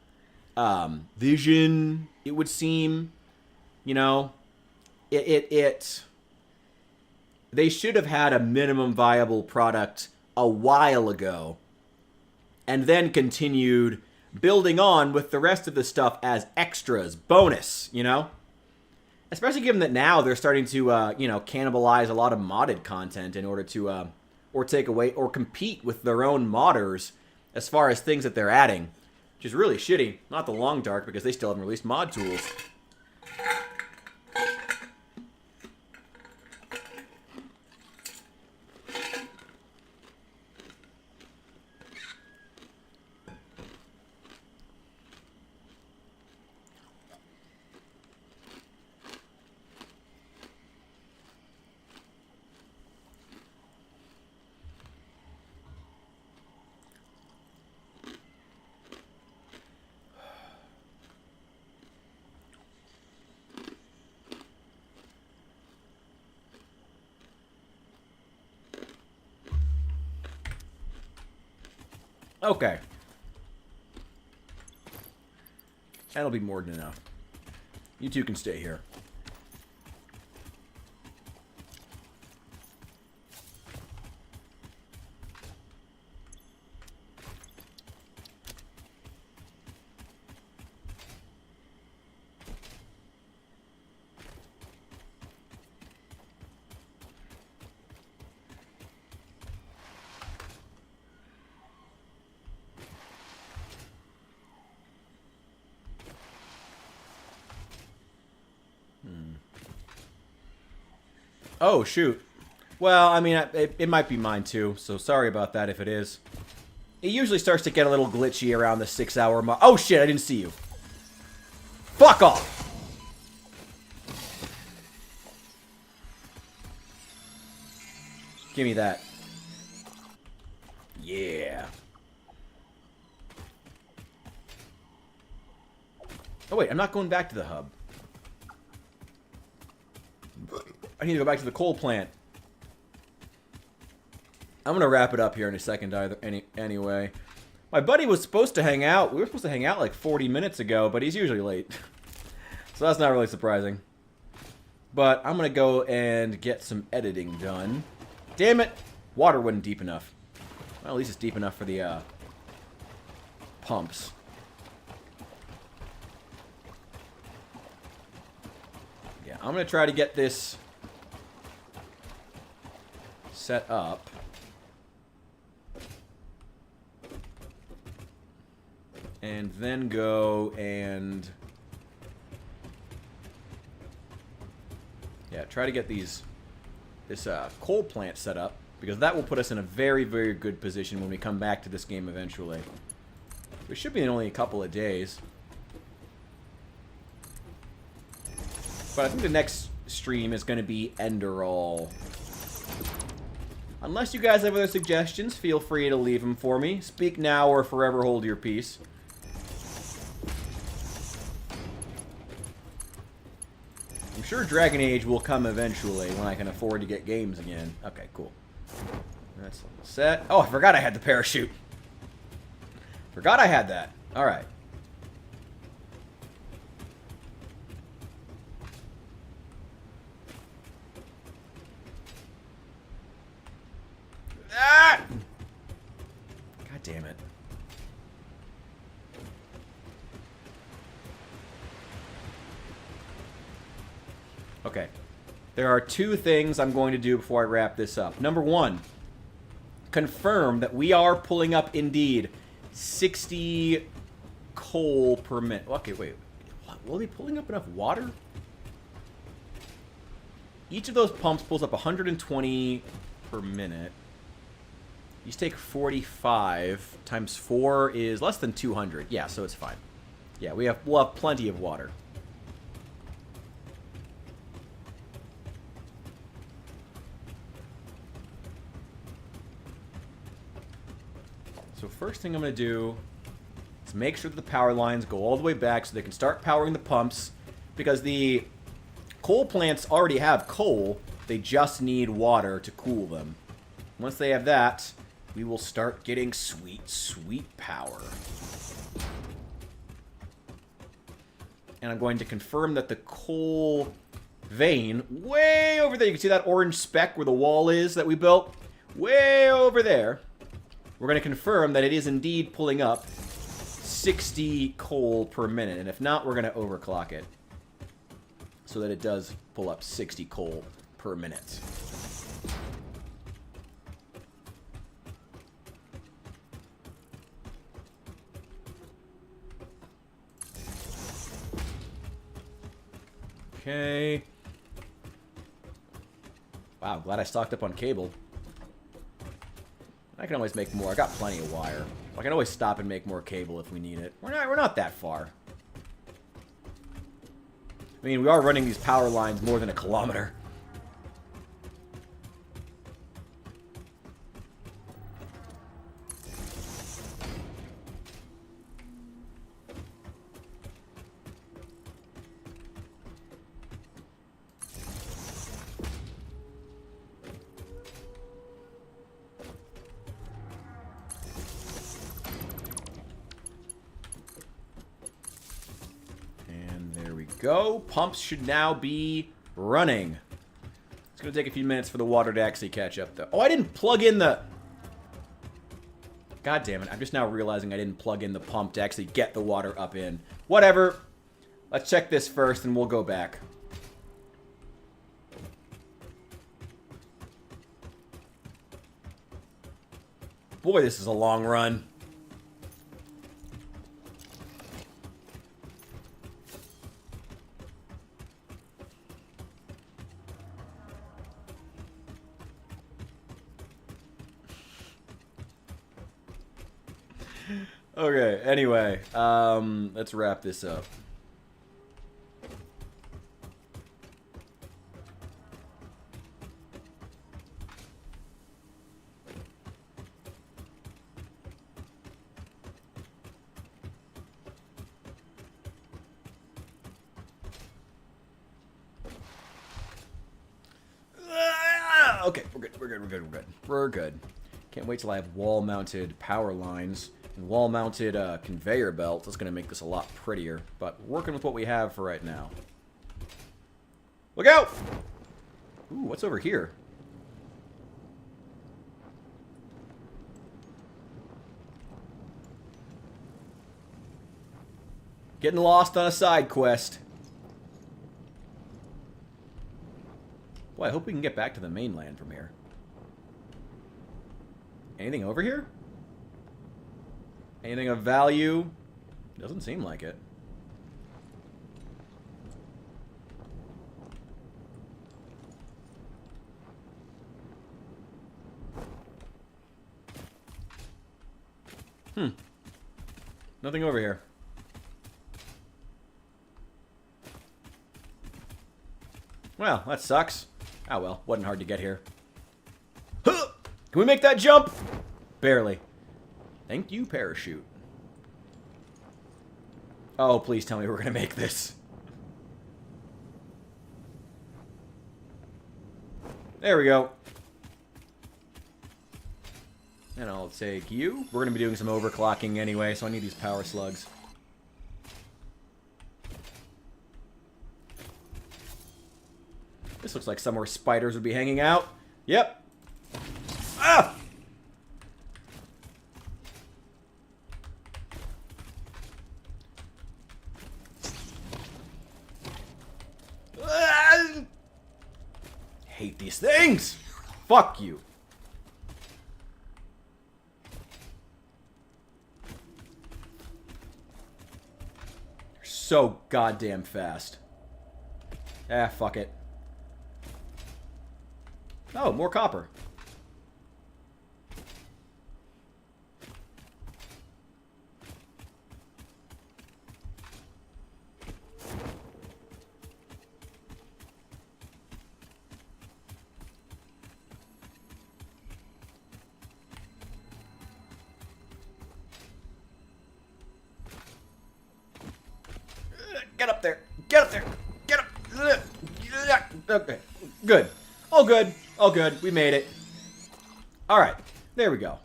vision, it would seem. You know, they should have had a minimum viable product a while ago, and then continued building on with the rest of the stuff as extras, bonus, you know? Especially given that now they're starting to, cannibalize a lot of modded content in order to, or take away, or compete with their own modders as far as things that they're adding. Which is really shitty. Not the Long Dark, because they still haven't released mod tools. Okay. That'll be more than enough. You two can stay here. Oh, shoot. Well, I mean, it might be mine too, so sorry about that if it is. It usually starts to get a little glitchy around the 6-hour mark. Oh, shit, I didn't see you. Fuck off! Give me that. Yeah. Oh, wait, I'm not going back to the hub. I need to go back to the coal plant. I'm going to wrap it up here in a second anyway. My buddy was supposed to hang out. We were supposed to hang out like 40 minutes ago, but he's usually late. So that's not really surprising. But I'm going to go and get some editing done. Damn it! Water wasn't deep enough. Well, at least it's deep enough for the pumps. Yeah, I'm going to try to get this set up. And then go and... yeah, try to get this coal plant set up. Because that will put us in a very, very good position when we come back to this game eventually. We should be in only a couple of days. But I think the next stream is going to be Enderall. Unless you guys have other suggestions, feel free to leave them for me. Speak now or forever hold your peace. I'm sure Dragon Age will come eventually when I can afford to get games again. Okay, cool. That's set. Oh, I forgot I had the parachute. Forgot I had that. Alright. Ah! God damn it. Okay. There are two things I'm going to do before I wrap this up. Number one, confirm that we are pulling up, indeed, 60 coal per minute. Okay, wait. Will they be pulling up enough water? Each of those pumps pulls up 120 per minute. These take 45 times 4 is less than 200. Yeah, so it's fine. Yeah, we'll have plenty of water. So first thing I'm going to do is make sure that the power lines go all the way back so they can start powering the pumps, because the Coal plants already have coal. They just need water to cool them. Once they have that, we will start getting sweet, sweet power. And I'm going to confirm that the coal vein, way over there, you can see that orange speck where the wall is that we built? Way over there. We're going to confirm that it is indeed pulling up 60 coal per minute. And if not, we're going to overclock it so that it does pull up 60 coal per minute. Okay. Wow, glad I stocked up on cable. I can always make more. I got plenty of wire. I can always stop and make more cable if we need it. We're not that far. I mean, we are running these power lines more than a kilometer. Go. Pumps should now be running. It's going to take a few minutes for the water to actually catch up, though. Oh, I didn't plug in the... God damn it. I'm just now realizing I didn't plug in the pump to actually get the water up in. Whatever. Let's check this first, and we'll go back. Boy, this is a long run. Okay, anyway, let's wrap this up. Okay, we're good. Can't wait till I have wall-mounted power lines and wall-mounted conveyor belts. That's going to make this a lot prettier. But we're working with what we have for right now. Look out! Ooh, what's over here? Getting lost on a side quest. Boy, I hope we can get back to the mainland from here. Anything over here? Anything of value? Doesn't seem like it. Nothing over here. Well, that sucks. Oh well, wasn't hard to get here. Huh! Can we make that jump? Barely. Thank you, parachute. Oh, please tell me we're gonna make this. There we go. And I'll take you. We're gonna be doing some overclocking anyway, so I need these power slugs. This looks like somewhere spiders would be hanging out. Yep. Ah! Hate these things. Fuck you. They're so goddamn fast. Ah, fuck it. Oh, more copper. Get up there. Get up there. Get up. Okay. Good. All good. All good. We made it. Alright. There we go.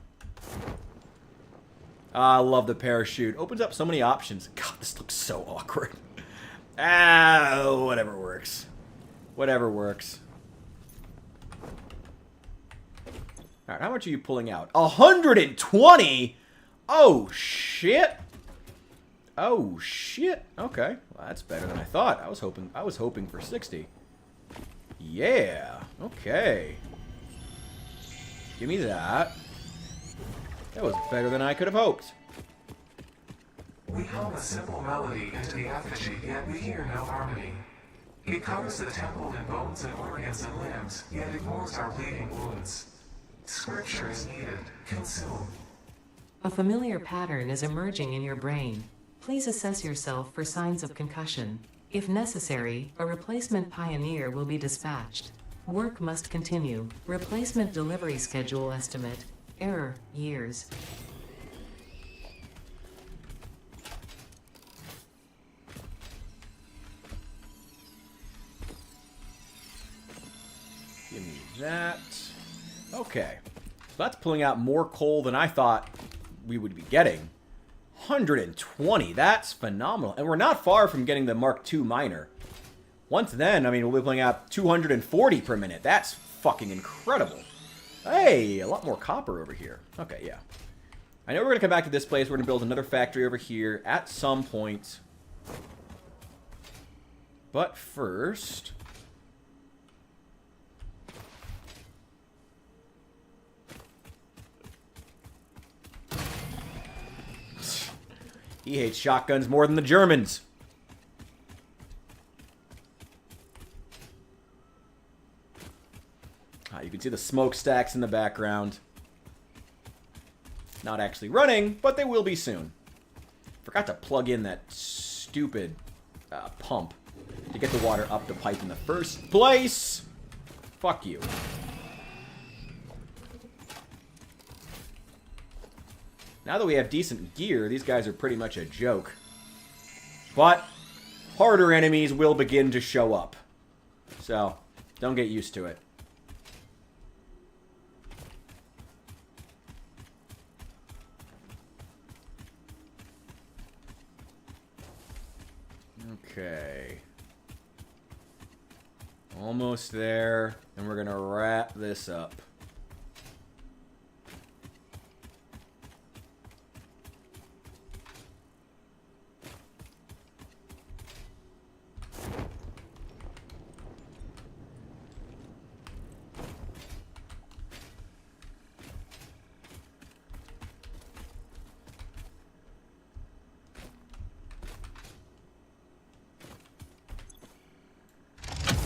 I love the parachute. Opens up so many options. God, this looks so awkward. Whatever works. Whatever works. Alright, how much are you pulling out? 120?! Oh, shit! Oh, shit. Okay. Well, that's better than I thought. I was hoping for 60. Yeah. Okay. Give me that. That was better than I could have hoped. We hum a simple melody into the effigy, yet we hear no harmony. It covers the temple in bones and organs and limbs, yet ignores our bleeding wounds. Scripture is needed. Consume. A familiar pattern is emerging in your brain. Please assess yourself for signs of concussion. If necessary, a replacement pioneer will be dispatched. Work must continue. Replacement delivery schedule estimate. Error, years. Give me that. Okay. So that's pulling out more coal than I thought we would be getting. 120. That's phenomenal. And we're not far from getting the Mark II miner. Once then, I mean, we'll be pulling out 240 per minute. That's fucking incredible. Hey, a lot more copper over here. Okay, yeah. I know we're going to come back to this place. We're going to build another factory over here at some point. But first... He hates shotguns more than the Germans. You can see the smokestacks in the background. Not actually running, but they will be soon. Forgot to plug in that stupid pump to get the water up the pipe in the first place. Fuck you. Now that we have decent gear, these guys are pretty much a joke. But harder enemies will begin to show up. So, don't get used to it. Okay. Almost there. And we're going to wrap this up.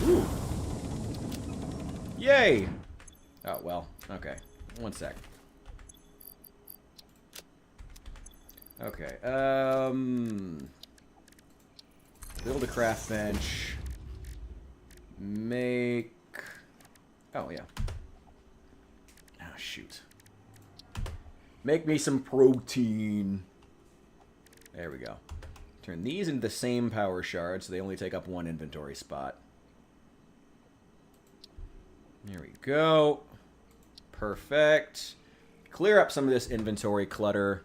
Ooh. Yay! Oh, well. Okay. One sec. Okay. Build a craft bench. Make... Oh, yeah. Ah, shoot. Make me some protein. There we go. Turn these into the same power shards, so they only take up one inventory spot. There we go. Perfect. Clear up some of this inventory clutter.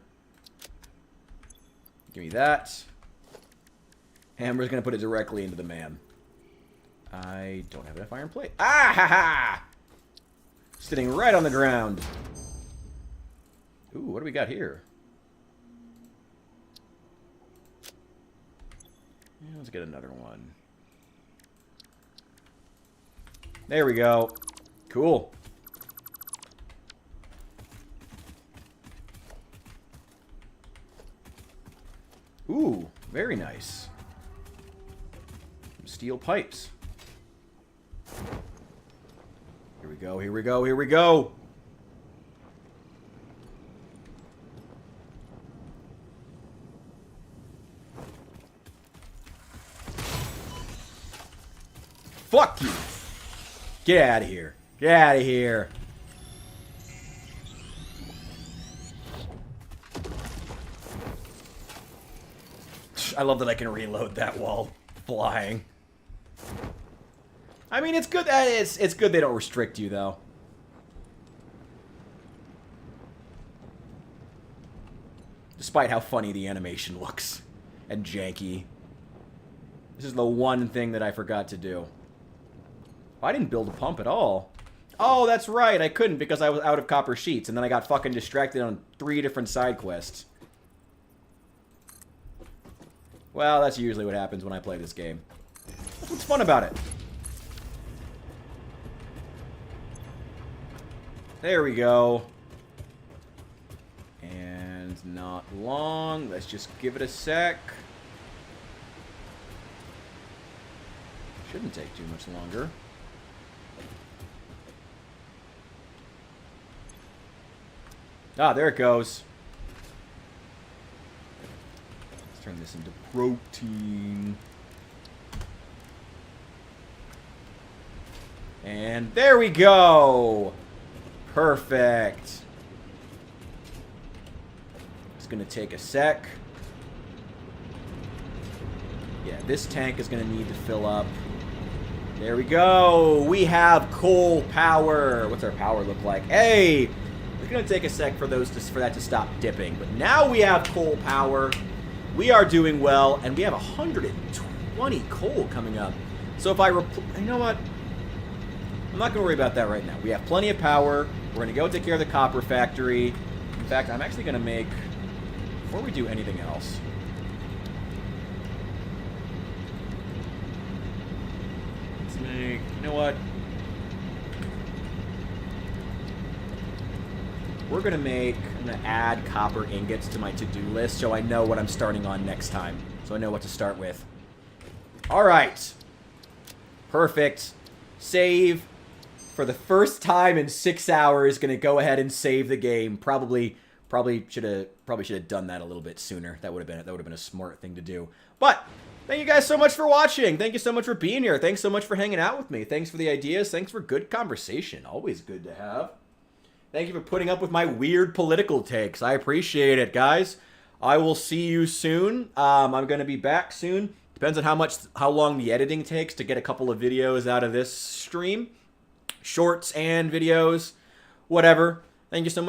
Give me that. Hammer's going to put it directly into the man. I don't have enough iron plate. Ah ha ha! Sitting right on the ground. Ooh, what do we got here? Yeah, let's get another one. There we go. Cool. Ooh, very nice. Some steel pipes. Here we go, here we go, here we go! Fuck you! Get out of here. Get out of here. I love that I can reload that while flying. I mean, it's good that it's good they don't restrict you, though. Despite how funny the animation looks. And janky. This is the one thing that I forgot to do. I didn't build a pump at all. Oh, that's right. I couldn't because I was out of copper sheets. And then I got fucking distracted on 3 different side quests. Well, that's usually what happens when I play this game. That's what's fun about it. There we go. And not long. Let's just give it a sec. Shouldn't take too much longer. Ah, there it goes. Let's turn this into protein. And there we go. Perfect. It's going to take a sec. Yeah, this tank is going to need to fill up. There we go. We have coal power. What's our power look like? Hey, it's going to take a sec for that to stop dipping. But now we have coal power. We are doing well, and we have 120 coal coming up. So if you know what? I'm not going to worry about that right now. We have plenty of power. We're going to go take care of the copper factory. In fact, I'm actually going to make, before we do anything else, let's make, you know what? I'm going to add copper ingots to my to-do list so I know what I'm starting on next time. So I know what to start with. All right. Perfect. Save. For the first time in 6 hours, going to go ahead and save the game. Probably should have done that a little bit sooner. That would have been a smart thing to do. But thank you guys so much for watching. Thank you so much for being here. Thanks so much for hanging out with me. Thanks for the ideas. Thanks for good conversation. Always good to have. Thank you for putting up with my weird political takes. I appreciate it, guys. I will see you soon. I'm going to be back soon. Depends on how long the editing takes to get a couple of videos out of this stream. Shorts and videos, whatever. Thank you so much.